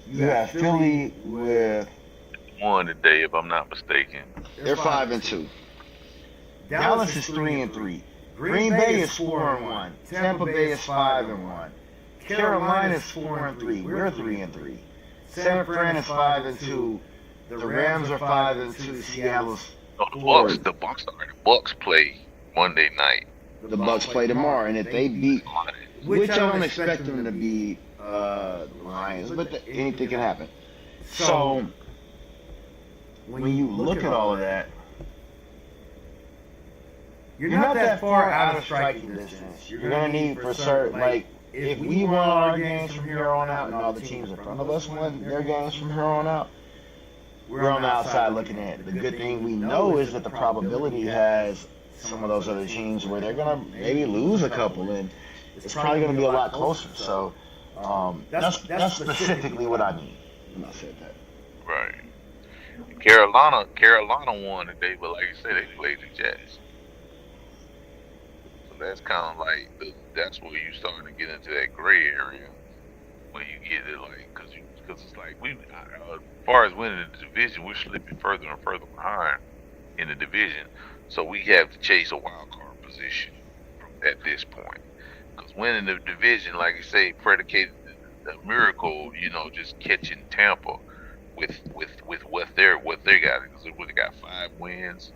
You have Philly with one today, if I'm not mistaken. They're 5-2. Dallas is 3-3. Green Bay is 4-1. Tampa Bay is 5-1. Carolina is 4-3. We're 3-3. San Fran is 5-2. The Rams are 5-2. Seattle's The Bucks play Monday night. The Bucks play tomorrow, and if they beat, which I don't expect them to beat the Lions, but anything can happen. So when you look at all of that, you're not that far out of striking distance. You're going to need for certain, like, if we won our games from here on out and all the teams in front of us won their games from here on out, we're on the outside looking at it. The good thing we know is that the probability has some of those other teams where they're going to maybe lose a couple, and it's probably going to be a lot closer. So that's specifically what I mean when I said that. Right. Carolina won today, but like you said, they played the Jets. That's kind of like that's where you starting to get into that gray area when you get it, like, because it's like as far as winning the division, we're slipping further and further behind in the division, so we have to chase a wild card position at this point. Because winning the division, like you say, predicated the miracle, just catching Tampa with what they got, because they got 5 wins,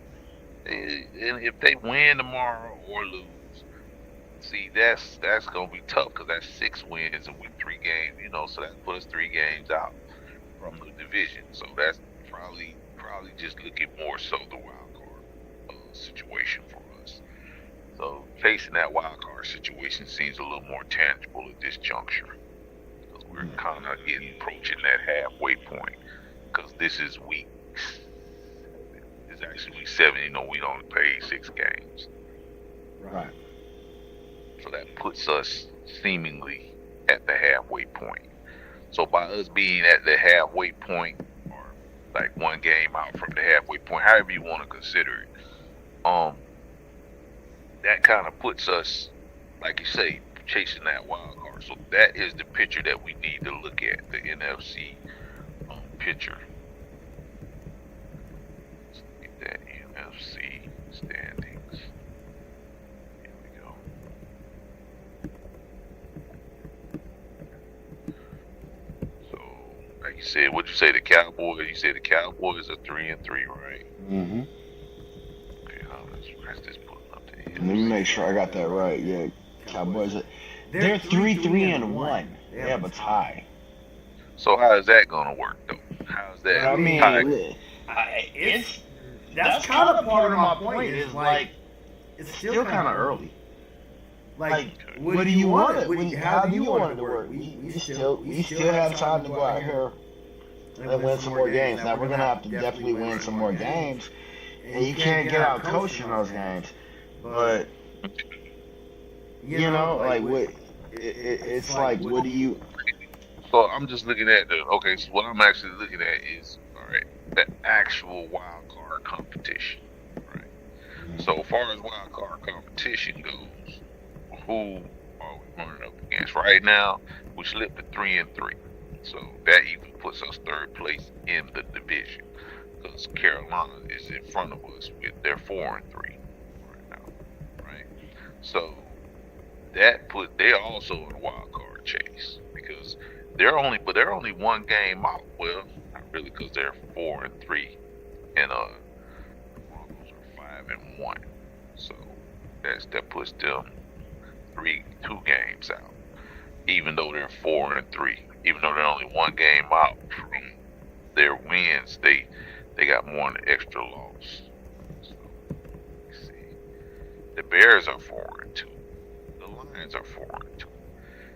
and if they win tomorrow or lose. See, that's gonna be tough because that's 6 wins and we 3 games, so that put us 3 games out from the division. So that's probably just looking more so the wild card situation for us. So facing that wild card situation seems a little more tangible at this juncture because we're kind of approaching that halfway point. Because this is week. It's actually week 7. You know, we only played 6 games. Right. So that puts us seemingly at the halfway point. So by us being at the halfway point, or like 1 game out from the halfway point, however you want to consider it, that kind of puts us, like you say, chasing that wild card. So that is the picture that we need to look at, the NFC picture. Let's look at that NFC standings. Here we go. So, like you said, what'd you say? The Cowboys? You said the Cowboys are 3-3, right? Mm-hmm. Okay, let's just put up the Let me make sure I got that right. Yeah, Cowboys. They're 3-3-1. They have a tie. So how is that gonna work though? How's that? I mean, that's kind of part of my point. Is like it's still kind of early. Like, what do you want it? How do you want it to work? We still have time to go out here and win some more games. Now we're gonna have to definitely win some more games, and you can't get out coached in those games. But you know, like what? It's like, what do you? So I'm just looking at so what I'm actually looking at is, all right, the actual wild card competition, right? So as far as wild card competition goes, who are we running up against? Right now, we slipped to 3-3. So that even puts us 3rd place in the division because Carolina is in front of us with their 4-3 right now, right? So they're also in a wild card chase because they're only 1 game out. Well, not really, because they're 4-3, and the Broncos are 5-1. So that puts them 2 games out. Even though they're 4-3, even though they're only 1 game out from their wins, they got more in the extra loss. So let's see, the Bears are 4-2. The Lions are 4-2.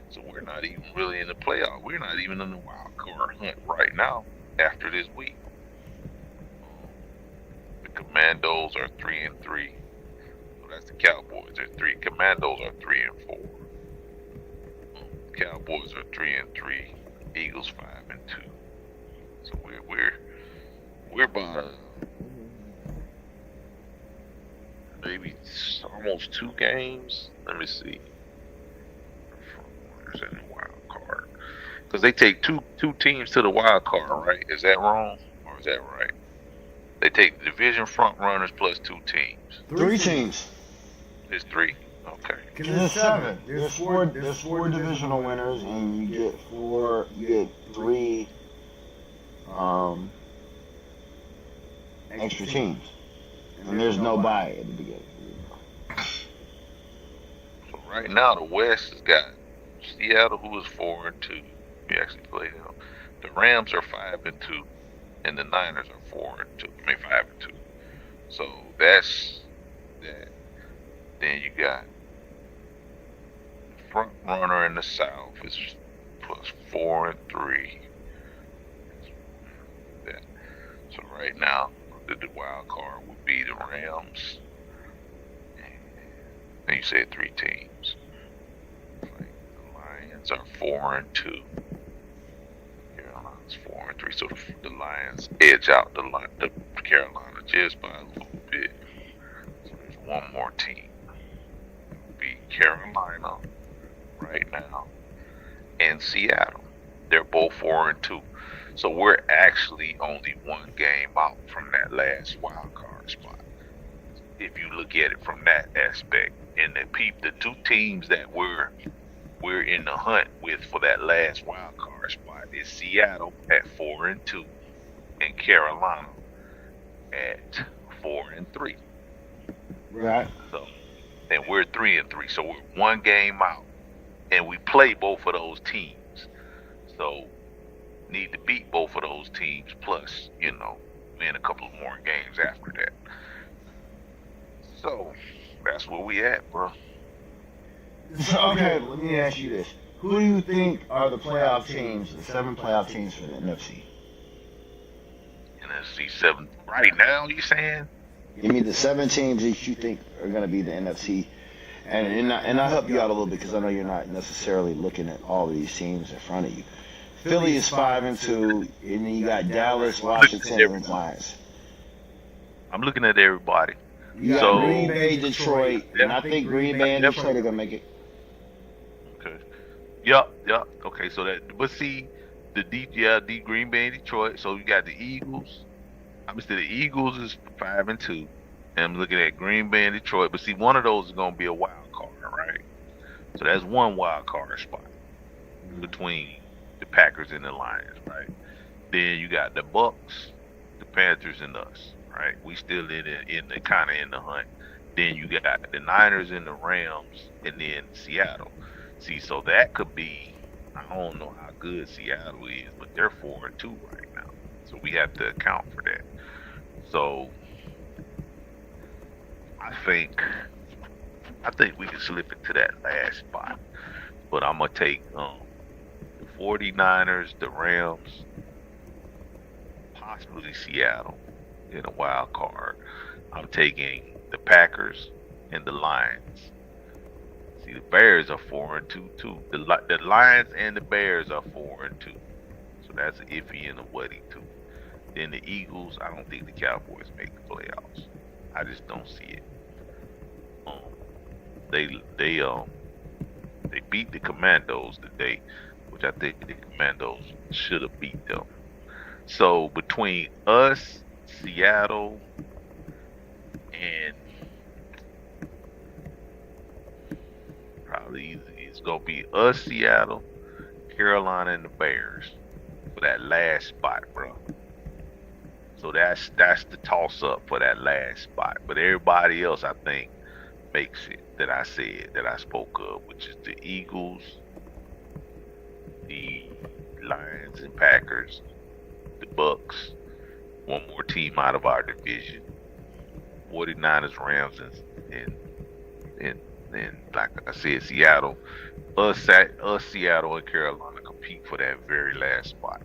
So we're not even really in the playoff. We're not even in the wild card hunt right now after this week. The Commandos are 3-3. So that's the Cowboys. They're 3. Commandos are 3-4. Cowboys are 3-3. Eagles 5-2. So we're about maybe almost 2 games. Let me see. In the wild card, because they take two teams to the wild card, right? Is that wrong or is that right? They take the division front runners plus 2 teams. 3 teams. It's 3. Okay. There's 7. There's 4 divisional winners, and you get 3 extra teams, and there's no bye at the beginning. So right now the West has got Seattle, who is 4-2. We actually played them. The Rams are 5-2, and the Niners are 4-2. 5-2. So that's that. Then you got the front runner in the South is plus 4-3. That. So right now the wild card would be the Rams. And you said 3 teams. Are 4-2. Carolina's 4-3. So the Lions edge out the Carolina just by a little bit. So there's 1 more team. It would be Carolina right now and Seattle. They're both 4-2. So we're actually only 1 game out from that last wild card spot. If you look at it from that aspect, and the 2 teams that we're in the hunt with for that last wild card spot is Seattle at 4-2 and Carolina at 4-3. Right. So, and we're 3-3. So we're 1 game out, and we play both of those teams. So need to beat both of those teams, plus win a couple of more games after that. So That's where we at, bro. So, okay, let me ask you this: who do you think are the playoff teams, the 7 playoff teams for the NFC? NFC 7 right now. You saying? Give me the 7 teams that you think are going to be the NFC, and I'll help you out a little bit because I know you're not necessarily looking at all of these teams in front of you. Philly is 5-2, and then you got Dallas, Washington, and Lions. I'm looking at everybody. You got Green Bay, Detroit, and I think Green Bay and Detroit are gonna make it. Okay. Yup. Okay, so but see, the Green Bay and Detroit. So you got the Eagles. Obviously, the Eagles is 5-2, and I'm looking at Green Bay and Detroit. But see, one of those is gonna be a wild card, right? So that's one wild card spot between the Packers and the Lions, right? Then you got the Bucks, the Panthers, and us, right? We still in the kind of in the hunt. Then you got the Niners and the Rams, and then Seattle. See, so that could be, I don't know how good Seattle is, but they're 4-2 right now. So we have to account for that. So I think we can slip into that last spot. But I'm gonna take the 49ers, the Rams, possibly Seattle in a wild card. I'm taking the Packers and the Lions. See, the Bears are 4-2 too. The Lions and the Bears are 4-2. So that's an iffy and a wetty too. Then the Eagles, I don't think the Cowboys make the playoffs. I just don't see it. They beat the Commandos today, which I think the Commandos should have beat them. So between us, Seattle, and probably it's gonna be us, Seattle, Carolina, and the Bears for that last spot, bro. So that's the toss up for that last spot. But everybody else, I think, makes it that I spoke of, which is the Eagles, the Lions and Packers, the Bucks, one more team out of our division, 49ers, Rams, and like I said, Seattle, us, Seattle, and Carolina compete for that very last spot.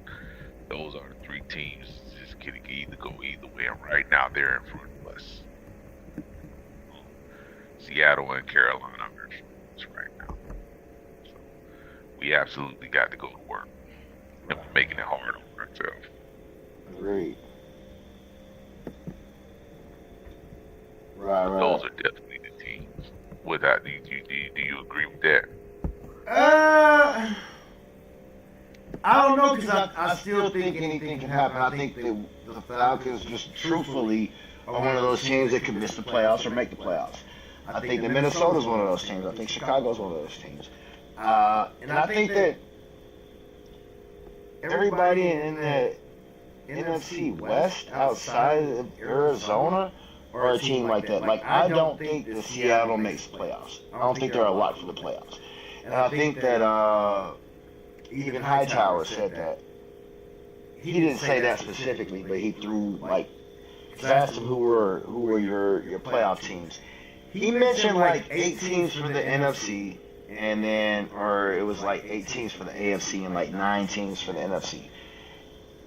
Those are the 3 teams. Just can either go either way, and right now they're in front of us. Seattle and Carolina are in front of us right now. So we absolutely got to go to work, and we're making it hard on ourselves. Great. Right. Those are definitely the teams. Without, do you agree with that? I don't know, because I still think anything can happen. I think that the Falcons, just truthfully, are one of those teams that could miss the playoffs or make the playoffs. I think that Minnesota's one of those teams. I think Chicago's one of those teams. And I think that everybody in the NFC West outside of Arizona are a team like that. Like, I don't think that Seattle makes the playoffs. I don't think they're a lot for the playoffs. And I think that even Hightower said that. He didn't say that specifically, but he threw, like, because I asked him who were your playoff teams. He mentioned like 8 teams for the NFC, and then, or it was like 8 teams for the AFC and like 9 teams for the NFC.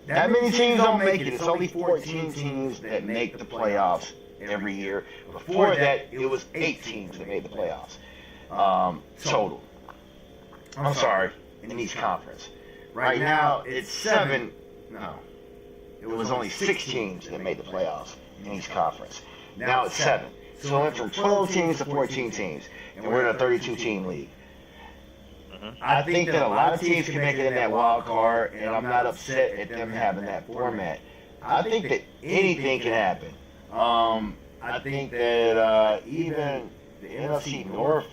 That many teams don't make it. It's only 14 teams that make the playoffs every year. Before that, it was 8 teams that made the playoffs total. I'm sorry, in each conference. Right now, it's 7. No, it was only 6 teams that made the playoffs in each conference. Now it's 7. So it went from 12 teams to 14 teams, and we're in a 32-team league. I think that a lot of teams can make it in that wild card, and I'm not upset at them having that format. I think that anything can happen. I think that even the NFC North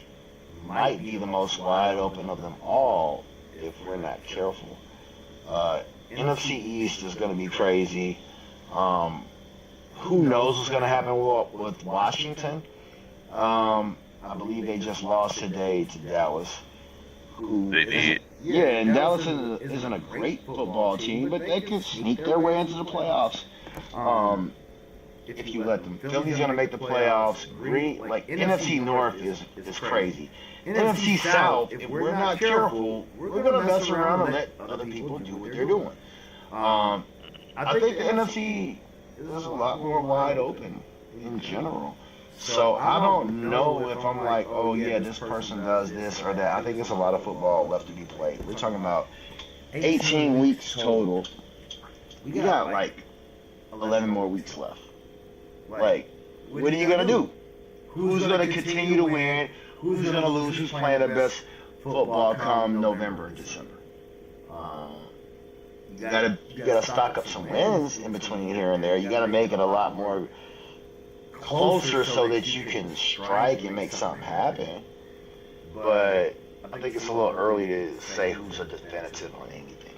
might be the most wide open of them all if we're not careful. NFC East is going to be crazy. Who knows what's going to happen with Washington? I believe they just lost today to Dallas. They did. Yeah, and Dallas isn't a great football team, but they can sneak their way into the playoffs. if you let them. Philly's gonna make the playoffs. Green, like NFC North is crazy. NFC South, if we're not careful, we're gonna mess around and let other people do what they're doing. I think the NFC is a lot more wide open in general. So I don't know if I'm like, oh yeah, this person does this or that. I think it's a lot of football left to be played. We're talking about 18 weeks total. We got like 11 more weeks left. Like, what are you gonna do? Who's gonna continue to win? Who's gonna lose? Who's playing the best football come November and December? You gotta stock up some wins in between here and there. You gotta make it a lot more closer so that you can strike and make something happen. But I think it's a little early to say who's a definitive on anything.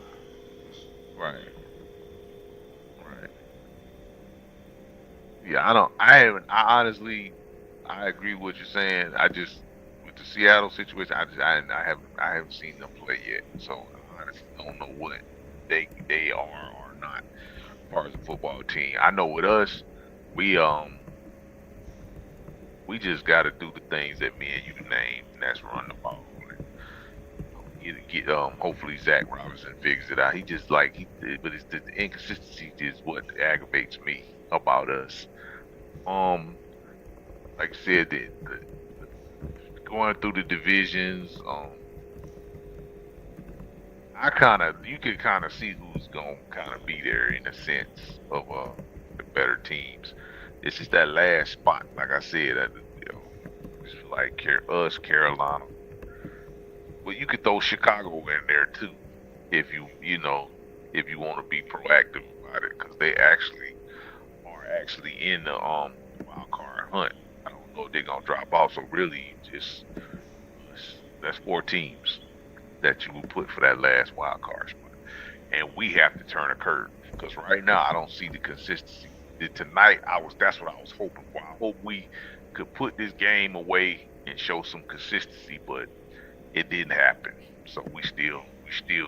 Right. Yeah, I honestly, I agree with what you're saying. I just, with the Seattle situation, I haven't seen them play yet. So I honestly don't know what they are or not as far as a football team. I know with us, we just got to do the things that me and you named, and that's run the ball. Hopefully Zach Robinson figures it out. He just but it's the inconsistency is what aggravates me about us. Like I said, the going through the divisions, you can kind of see who's gonna kind of be there in a sense of the better teams. It's just that last spot, like I said, it's like Carolina. Well, you could throw Chicago in there too, if you want to be proactive about it, because they actually in the wild card hunt. I don't know if they're gonna drop off. So really, that's 4 teams that you will put for that last wild card spot, and we have to turn a curve, because right now I don't see the consistency. Tonight that's what I was hoping for. I hope we could put this game away and show some consistency, but it didn't happen. So we still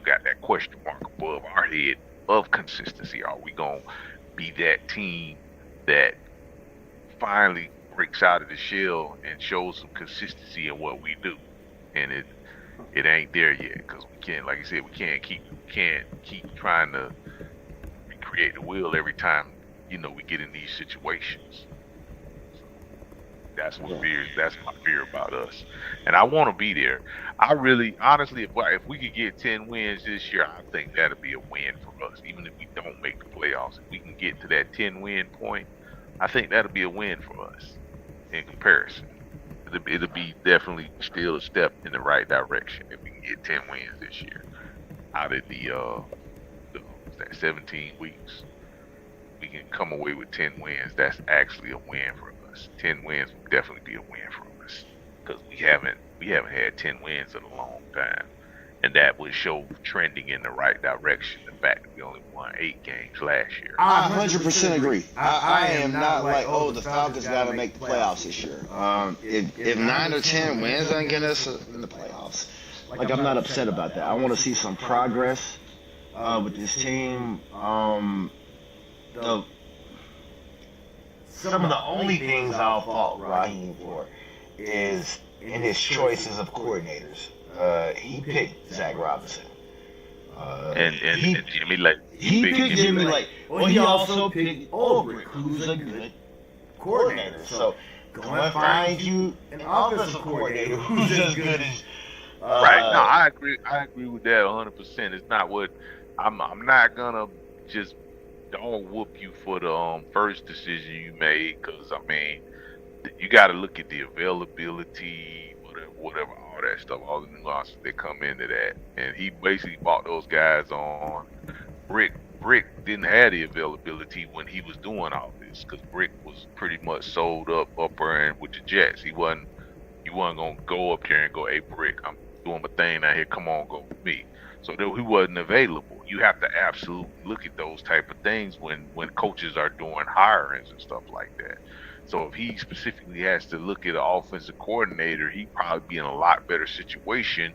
got that question mark above our head of consistency. Are we gonna be that team that finally breaks out of the shell and shows some consistency in what we do? And it ain't there yet, because we can't, like I said, we can't keep trying to recreate the wheel every time we get in these situations. That's my fear about us, and I want to be there. I really, honestly, if we could get 10 wins this year, I think that'll be a win for us. Even if we don't make the playoffs, if we can get to that 10-win point, I think that'll be a win for us. In comparison, it'll be definitely still a step in the right direction if we can get 10 wins this year out of that 17 weeks. We can come away with 10 wins. That's actually a win for us. 10 wins would definitely be a win for us, because we haven't had 10 wins in a long time, and that would show trending in the right direction. The fact that we only won 8 games last year. I 100% agree. I am not like, oh, the Falcons got to make the playoffs this year. If 9 or 10 wins don't get us in the playoffs, like, I'm not upset about that. I want to see some progress with this team. Some of the only things I'll fault Raheem for is in his choices of coordinators. He picked Zach Robinson. And Jimmy Lake. He picked Jimmy Lake. Well, he also picked Ulbrich, who's a good coordinator. So go and find you an offensive coordinator who's as good as. Right. No, I agree. I agree with that 100%. It's not what I'm not gonna just dog whoop you for the first decision you made, because I mean, you got to look at the availability, whatever, all that stuff, all the nuances that come into that. And he basically bought those guys on. Brick didn't have the availability when he was doing all this, because Brick was pretty much sold up upper end with the Jets. He wasn't gonna go up there and go, hey Brick, I'm doing my thing out here, come on, go with me. So he wasn't available. You have to absolutely look at those type of things when coaches are doing hirings and stuff like that. So if he specifically has to look at an offensive coordinator, he'd probably be in a lot better situation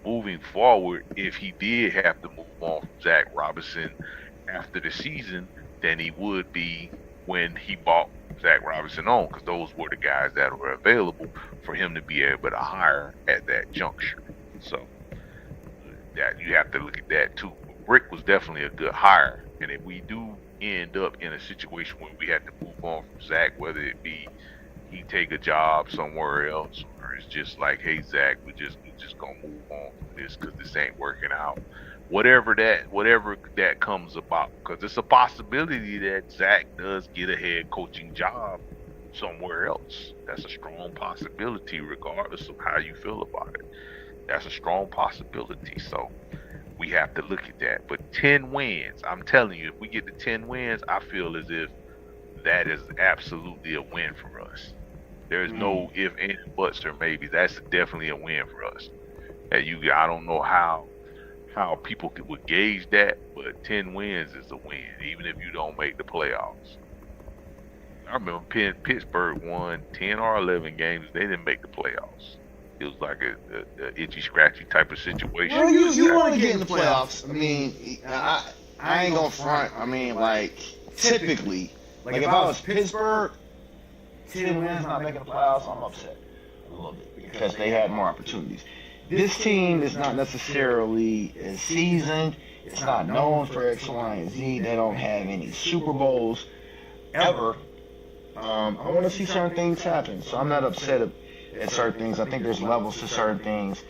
moving forward if he did have to move on from Zach Robinson after the season than he would be when he bought Zach Robinson on, because those were the guys that were available for him to be able to hire at that juncture. So that you have to look at that too. Brick was definitely a good hire, and if we do end up in a situation where we have to move on from Zach, whether it be he take a job somewhere else, or it's just like, hey Zach, we just gonna move on from this because this ain't working out. Whatever that comes about, because it's a possibility that Zach does get a head coaching job somewhere else. That's a strong possibility, regardless of how you feel about it. That's a strong possibility. So we have to look at that. But 10 wins, I'm telling you, if we get to 10 wins, I feel as if that is absolutely a win for us. There's no if, ands, buts, or maybe. That's definitely a win for us. I don't know how people would gauge that, but 10 wins is a win, even if you don't make the playoffs. I remember Pittsburgh won 10 or 11 games. They didn't make the playoffs. It was like a itchy, scratchy type of situation. Well, you want to get in the playoffs. I mean, I ain't going to front. I mean, like, typically, like if I was Pittsburgh, 10 wins not making the playoffs, I'm upset a little bit because they had more opportunities. This team is not necessarily as seasoned. It's not known for X, Y, and Z. They don't have any Super Bowls ever. I want to see certain things happen, so I'm not upset at certain things. I think there's levels to certain things.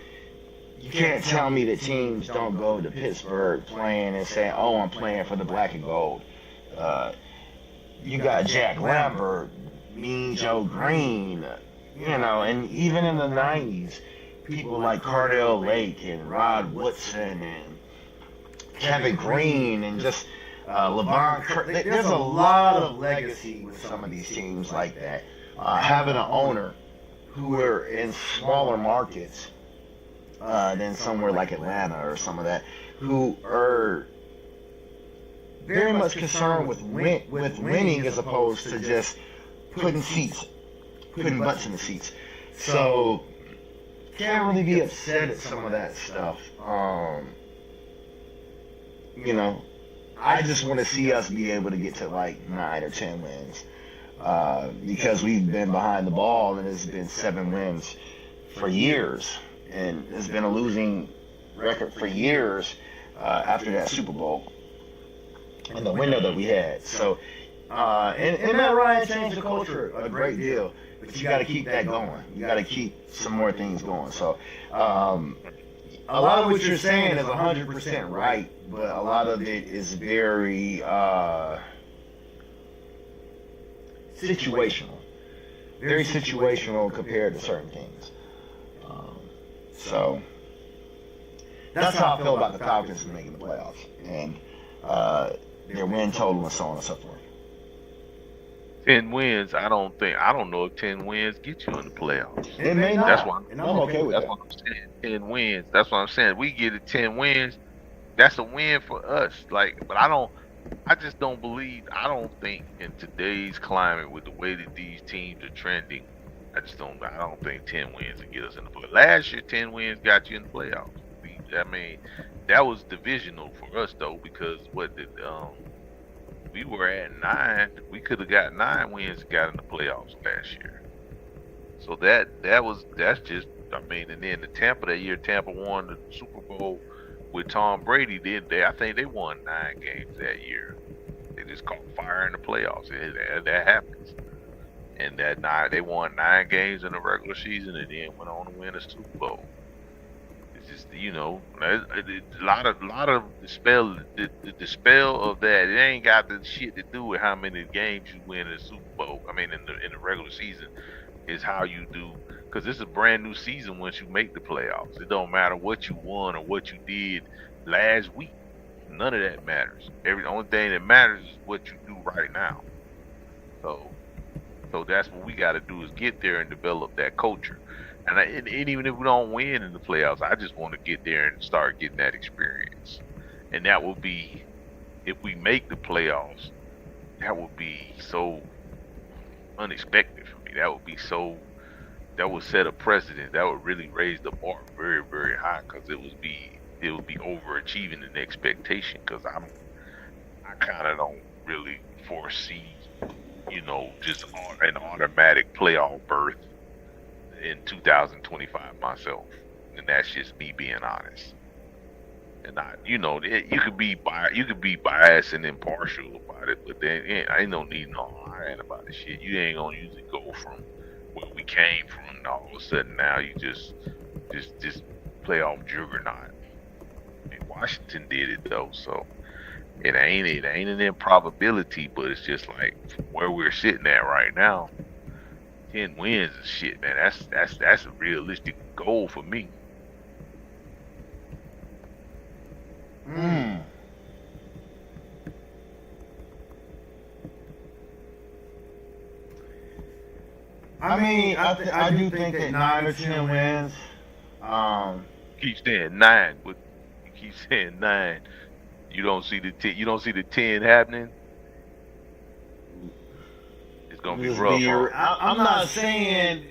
You can't tell me that teams don't go to Pittsburgh playing and say, oh, I'm playing for the black and gold. You got Jack Lambert, Mean Joe Green, and even in the 90s, people like Cardell Lake and Rod Woodson and Kevin Green and just LeVon Kirk. There's a lot of legacy with some of these teams like that. Having an owner who are in smaller markets than somewhere like Atlanta or some of that, who are very much concerned with winning as opposed to just putting butts in the seats. So can't really be upset at some of that stuff. I just want to see us be able to get to like 9 or 10 wins because we've been behind the ball and it's been 7 wins for years, and it's been a losing record for years after that Super Bowl and the window that we had. So, and Matt Ryan changed the culture a great deal. But you got to keep that going. You got to keep some more things going. So, a lot of what you're saying is 100% right, but a lot of it is very situational. Very situational compared to certain things. So, that's how I feel about the Falcons making the playoffs and their win total and so on and so forth. 10 wins, I don't know if 10 wins get you in the playoffs. It may not. That's why I'm okay with that. That's what I'm saying. 10 wins. That's what I'm saying. We get it 10 wins. That's a win for us. But I don't think in today's climate with the way that these teams are trending, I don't think 10 wins will get us in the playoffs. Last year 10 wins got you in the playoffs. That was divisional for us though, because we were at 9. We could have got 9 wins and got in the playoffs last year. So that's just, and then Tampa won the Super Bowl with Tom Brady. I think they won 9 games that year. They just caught fire in the playoffs. That happens. And they won 9 games in the regular season and then went on to win a Super Bowl. Just a lot of the spell of that. It ain't got the shit to do with how many games you win in the Super Bowl. In the regular season, is how you do, because it's a brand new season once you make the playoffs. It don't matter what you won or what you did last week. None of that matters. The only thing that matters is what you do right now. So that's what we got to do, is get there and develop that culture. And even if we don't win in the playoffs, I just want to get there and start getting that experience. And that will be, if we make the playoffs, that would be so unexpected for me. That would set a precedent. That would really raise the bar very, very high, because it would be overachieving an expectation. Because I kind of don't really foresee, just an automatic playoff berth in 2025 myself, and that's just me being honest. And you could be biased and impartial about it, but then ain't no need no lying about the shit. You ain't gonna usually go from where we came from, and all of a sudden now you just playoff juggernaut. And Washington did it though, so it ain't an improbability, but it's just like from where we're sitting at right now, 10 wins and shit, man. That's a realistic goal for me. Mm. I mean, I do think that 9 or 10 wins. Keep saying 9, but you keep saying 9. You don't see the 10. You don't see the 10 happening. It's gonna be rough. I'm not saying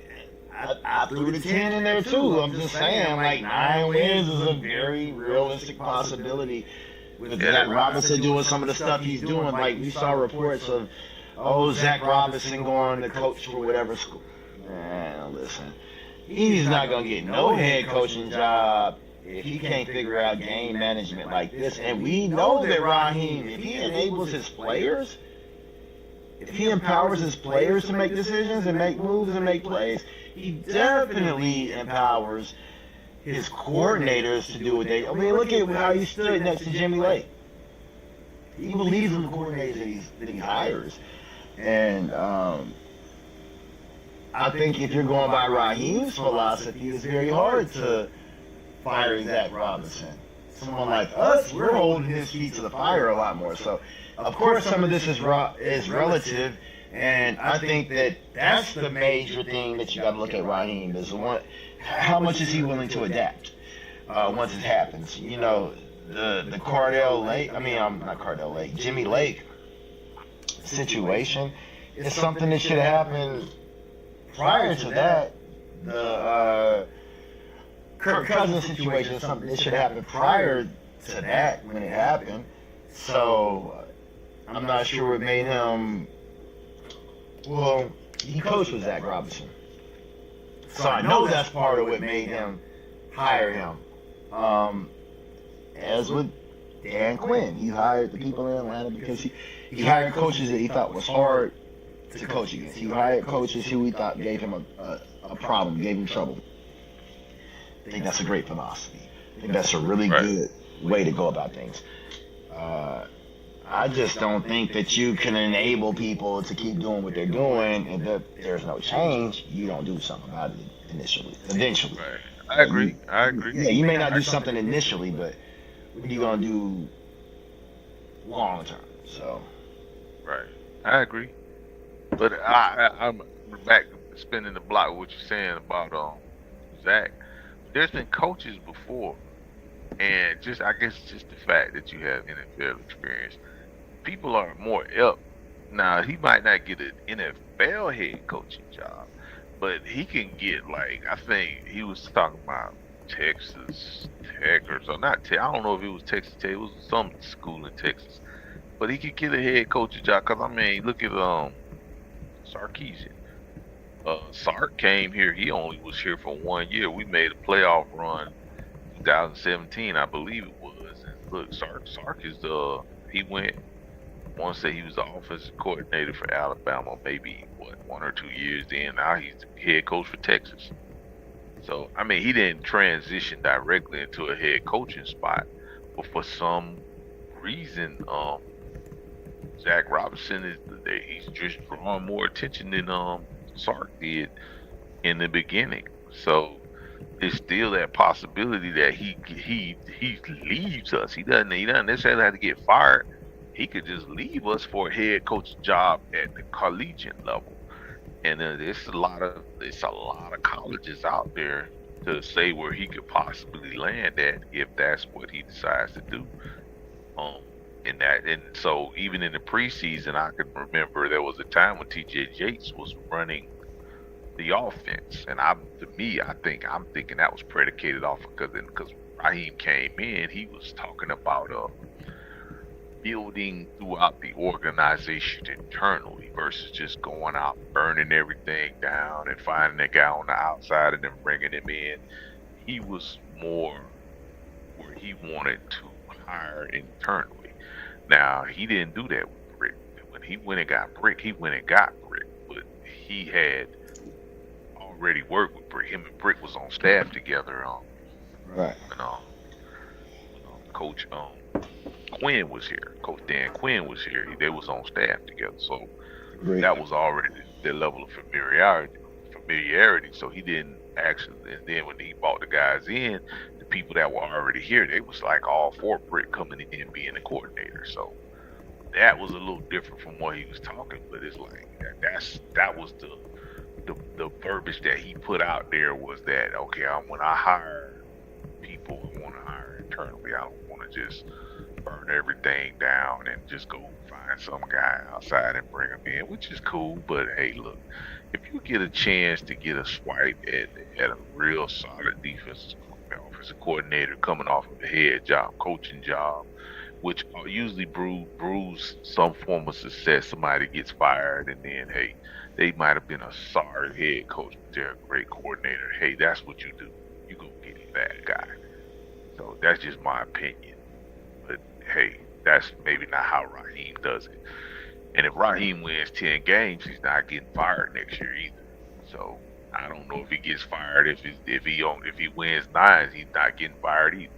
I threw the 10 in there too. I'm just saying like 9 wins is a very realistic possibility. With Zach Robinson doing some of the stuff he's doing, like we saw reports of, Zach Robinson going to coach for whatever school. Man, listen, he's not gonna get no head coaching job if he can't figure out game management like this. And we know that Raheem, if he enables his players, if he empowers his players to make decisions and make moves and make plays, he definitely empowers his coordinators to do what they. I mean, look at how he stood next to Jimmy Lake. He believes in the coordinators that he hires, and I think if you're going by Raheem's philosophy, it's very hard to fire Zach Robinson. Someone like us, we're holding his feet to the fire a lot more. So, of course, some of this is relative, and I think that that's the major thing that you got to look at Raheem is how much is he willing to adapt once it happens. You know, the Cardell Lake, not Cardell Lake, Jimmy Lake situation is something that should have happened prior to that. The Kirk Cousins situation is something that should happen prior to that when it happened. So I'm not sure what made him. Well, he coached with Zach Robinson, so I know that's part of what made him hire him. As with Dan Quinn, he hired the people in Atlanta because he hired coaches that he thought was hard to coach against. He hired coaches who he thought gave him a problem, gave him trouble. I think that's a great philosophy. I think that's a really good way to go about things. I just don't think that you can enable people to keep doing what they're doing, and if there's no change, you don't do something about it eventually. Right. I agree. Yeah, you may not do something initially, but what are you gonna do long term? So. Right. I agree. But I'm back spinning the block with what you're saying about Zach. There's been coaches before, and I guess just the fact that you have NFL experience, people are more up. Now, he might not get an NFL head coaching job, but he can get, like, I think he was talking about Texas Tech or so. Not Tech. I don't know if it was Texas Tech. It was some school in Texas. But he could get a head coaching job. Because, look at Sarkisian. Sark came here. He only was here for 1 year. We made a playoff run 2017, I believe it was. And look, Sark is he went, I want to say he was the offensive coordinator for Alabama, maybe 1 or 2 years then. Now he's the head coach for Texas. So he didn't transition directly into a head coaching spot, but for some reason, Zach Robinson he's just drawing more attention than Sark did in the beginning. So there's still that possibility that he leaves us. He doesn't necessarily have to get fired. He could just leave us for a head coach job at the collegiate level. And there's a lot of colleges out there to say where he could possibly land at if that's what he decides to do. And so even in the preseason, I can remember there was a time when T.J. Yates was running the offense, and I'm thinking that was predicated off because Raheem came in, he was talking about building throughout the organization internally versus just going out, burning everything down and finding a guy on the outside and then bringing him in. He was more where he wanted to hire internally. Now, he didn't do that with Brick. When he went and got Brick, he went and got Brick. But he had already worked with Brick. Him and Brick was on staff together. Right. And, Coach Quinn was here. Coach Dan Quinn was here. They was on staff together. So that was already their level of familiarity. So he didn't actually. And then when he brought the guys in, the people that were already here, they was like all for Brick coming in and being the coordinator. So that was a little different from what he was talking. But it's like that was the verbiage that he put out there was that, okay, when I hire people, I want to hire internally. I don't want to just burn everything down and just go find some guy outside and bring him in, which is cool. But hey, look, if you get a chance to get a swipe at a real solid offensive coordinator coming off of a head job, coaching job, which usually brews some form of success, somebody gets fired and then, hey, they might have been a sorry head coach, but they're a great coordinator. Hey, that's what you do. You go get that guy. So that's just my opinion. But hey, that's maybe not how Raheem does it. And if Raheem wins 10 games, he's not getting fired next year either. So I don't know if he gets fired. If he wins 9, he's not getting fired either.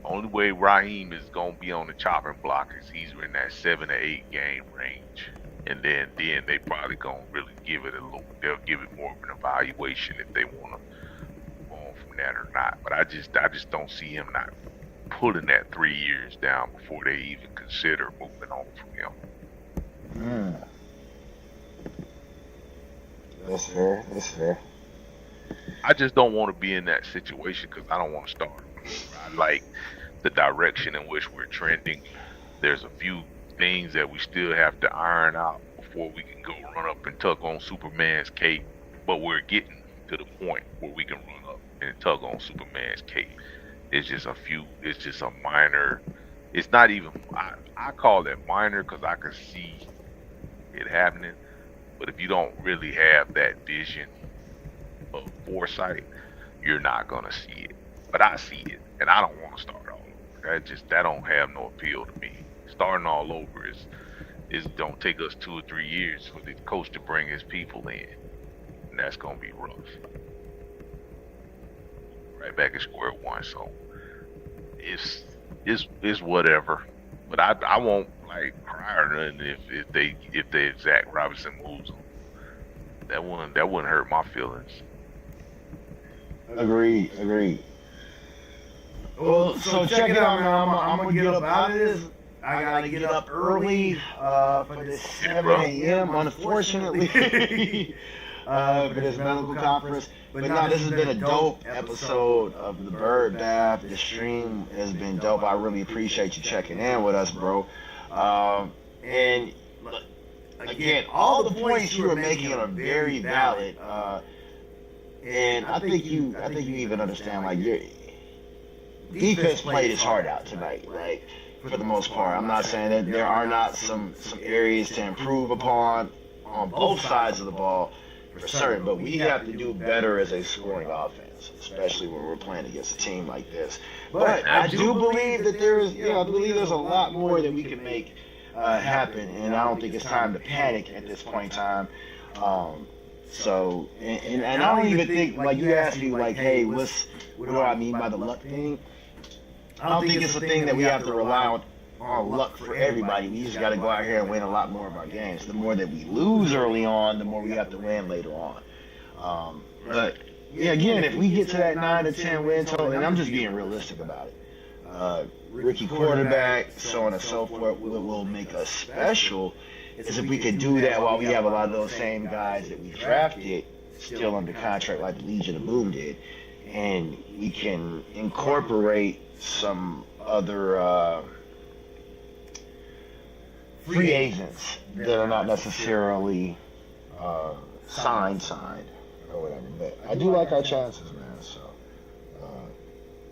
Only way Raheem is gonna be on the chopping block is he's in that 7 to 8 game range. And then they probably gonna really give it they'll give it more of an evaluation if they wanna move on from that or not. But I just don't see him not pulling that 3 years down before they even consider moving on from him. That's fair. I just don't want to be in that situation because I don't want to start. I like the direction in which we're trending. There's a few things that we still have to iron out before we can go run up and tug on Superman's cape, but we're getting to the point where we can run up and tug on Superman's cape. It's just a minor, it's not even, I call it minor because I can see it happening, but if you don't really have that vision of foresight, you're not going to see it. But I see it, and I don't want to start all over. That don't have no appeal to me. Starting all over is don't take us 2 or 3 years for the coach to bring his people in, and that's gonna be rough. Right back at square one. So it's whatever. But I won't like cry or nothing if Zach Robinson moves on. That wouldn't hurt my feelings. Agreed. Well, so check it out, man. I'm gonna get up out of this. I gotta get up early for this 7 a.m. unfortunately for this medical conference. But no, this has been a dope episode of the Bird Bath. The stream has been dope. I really appreciate you checking in with us, bro. And again, all the points you were making are very valid. And I think you even understand, like, your defense played its heart out tonight, like, for the most part. I'm not saying that there are not some areas to improve upon on both sides of the ball for certain, but we have to do better as a scoring offense, especially when we're playing against a team like this. But I do believe that there's a lot more that we can make happen, and I don't think it's time to panic at this point in time. So, and I don't even think, like, you asked me, like, hey, what do I mean by the luck thing? I don't think it's a thing that we have to rely on luck for everybody. We just got to go out here and win a lot more of our games. The more that we lose early on, the more we have to win later on. But, yeah, again, if we get to that 9 to 10 win total, and I'm just being realistic about it, rookie quarterback, so on and so forth, will make us special. Is if we could do that while we have a lot of those same guys that we drafted still under contract like the Legion of Boom did, and we can incorporate some other free agents that are not necessarily signed or whatever. But I do like our chances, man. So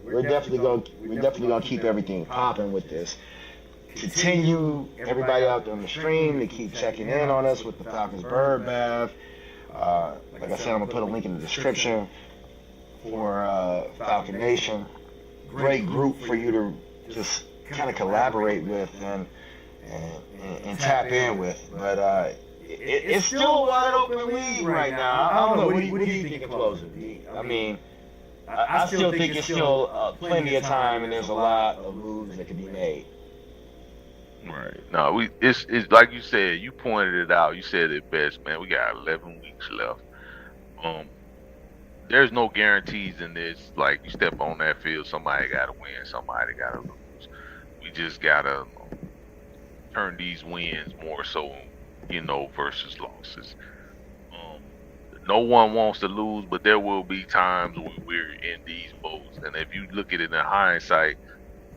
we're definitely gonna keep everything popping with this. continue everybody out there on the stream to keep checking in on us with the Falcons Bird Bath. Like I said, I'm gonna put a link in the description for Falcon Nation. Great group for you to just kind of collaborate with and tap in with. But it's still a wide open league right now. I don't know. What do you think of closing, D? I mean, I still think it's still plenty of time, and there's a lot of moves that can be made. Right. No, it's like you said. You pointed it out. You said it best, man. We got 11 weeks left. There's no guarantees in this. Like, you step on that field, somebody got to win, somebody got to lose. We just got to turn these wins more so, versus losses. No one wants to lose, but there will be times when we're in these boats. And if you look at it in hindsight,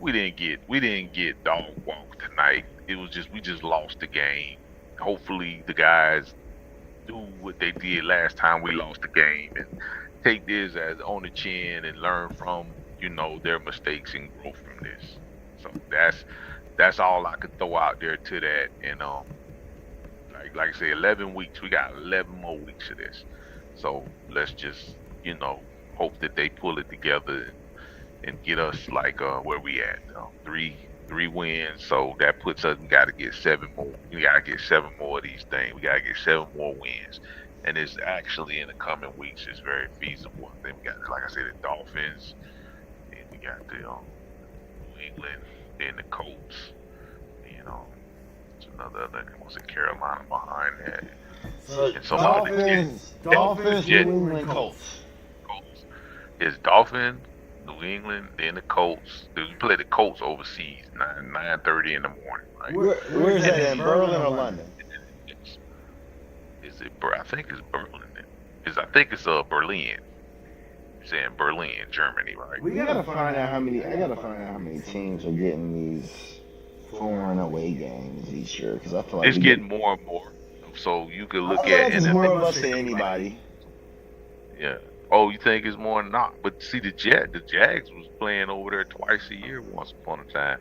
we didn't get dog walked tonight. It was just, we just lost the game. Hopefully the guys do what they did last time we lost the game and take this as on the chin and learn from, their mistakes and grow from this. So that's all I could throw out there to that. And like I say, 11 weeks. We got 11 more weeks of this. So let's just, hope that they pull it together and get us like where we at. Three wins. So that puts us. We got to get 7 more. We got to get 7 more of these things. We got to get 7 more wins. And it's actually in the coming weeks. It's very feasible. Then we got, like I said, the Dolphins. And we got the New England. Then the Colts. It's another. Was it Carolina behind that? So Dolphins, New England, Colts. It's Dolphins, New England, then the Colts. We play the Colts overseas, 9:30 in the morning. Right? Where is that in Berlin or London? Is it? I think it's Berlin. I think it's Berlin. You're saying Berlin, Germany, right? We gotta find out how many. I gotta find out how many teams are getting these foreign away games each year, because I feel like it's getting more and more. So you could look at it's more of us than anybody. Yeah. Oh, you think it's more than not? But see, the Jags was playing over there twice a year once upon a time.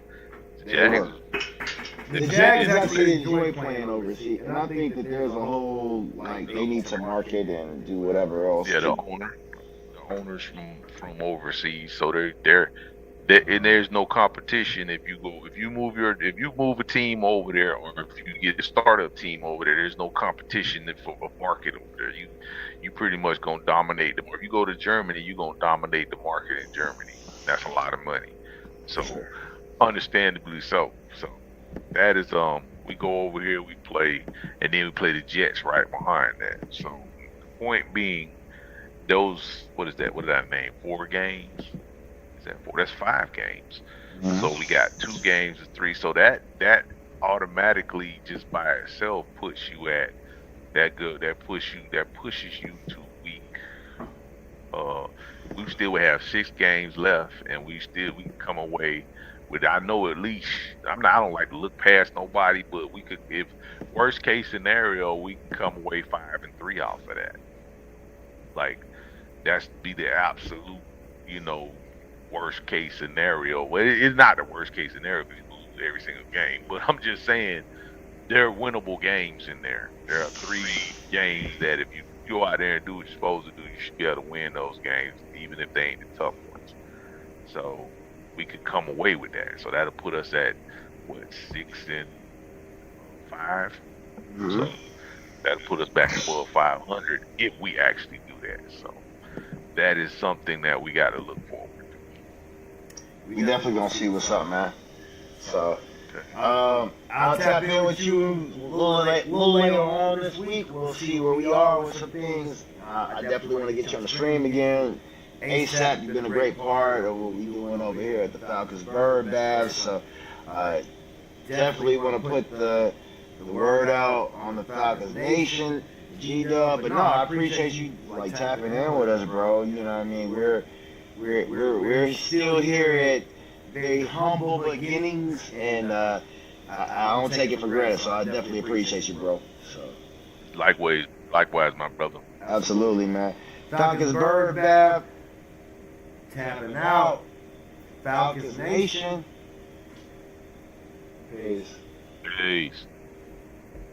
The Jags actually enjoy playing overseas, and I think that there's a whole they need to market and do whatever else. Yeah, the owners from overseas, so they're and there's no competition if you move a team over there, or if you get a startup team over there. There's no competition for a market over there. You pretty much gonna dominate them. Or if you go to Germany, you gonna dominate the market in Germany. That's a lot of money. So, understandably so. So that is we go over here, we play, and then we play the Jets right behind that. So the point being, those what is that? What did I name? 4 games. That's 5 games. Mm-hmm. So we got 2 games of 3. So that automatically just by itself puts you at that good. That pushes you to week. We still have 6 games left, and we can come away with. I know at least I don't like to look past nobody, but we could, if worst case scenario, we can come away 5-3 off of that. Like that's be the absolute, worst case scenario. Well, it's not the worst case scenario because you lose every single game, but I'm just saying there are winnable games in there. There are 3 games that if you go out there and do what you're supposed to do, you should be able to win those games, even if they ain't the tough ones. So we could come away with that. So that'll put us at 6-5. Mm-hmm. So that'll put us back above 500 if we actually do that. So that is something that we got to look forward to. We definitely gonna see what's up, man. So, I'll tap in with you a little later on this week. We'll see where we are with some things. I definitely want to get you on the stream again. ASAP, you've been a great part of what we're doing over here at the Falcons Bird Bath. So, definitely want to put the word out on the Falcons Nation, G-Dub. But no, I appreciate you tapping in with us, bro. You know what I mean? We're still here at very humble beginnings, and I don't take it for granted. So I definitely appreciate you, bro. So likewise, my brother. Absolutely, man. Falcons Bird Bath, tapping out. Falcons Nation. Peace. Peace.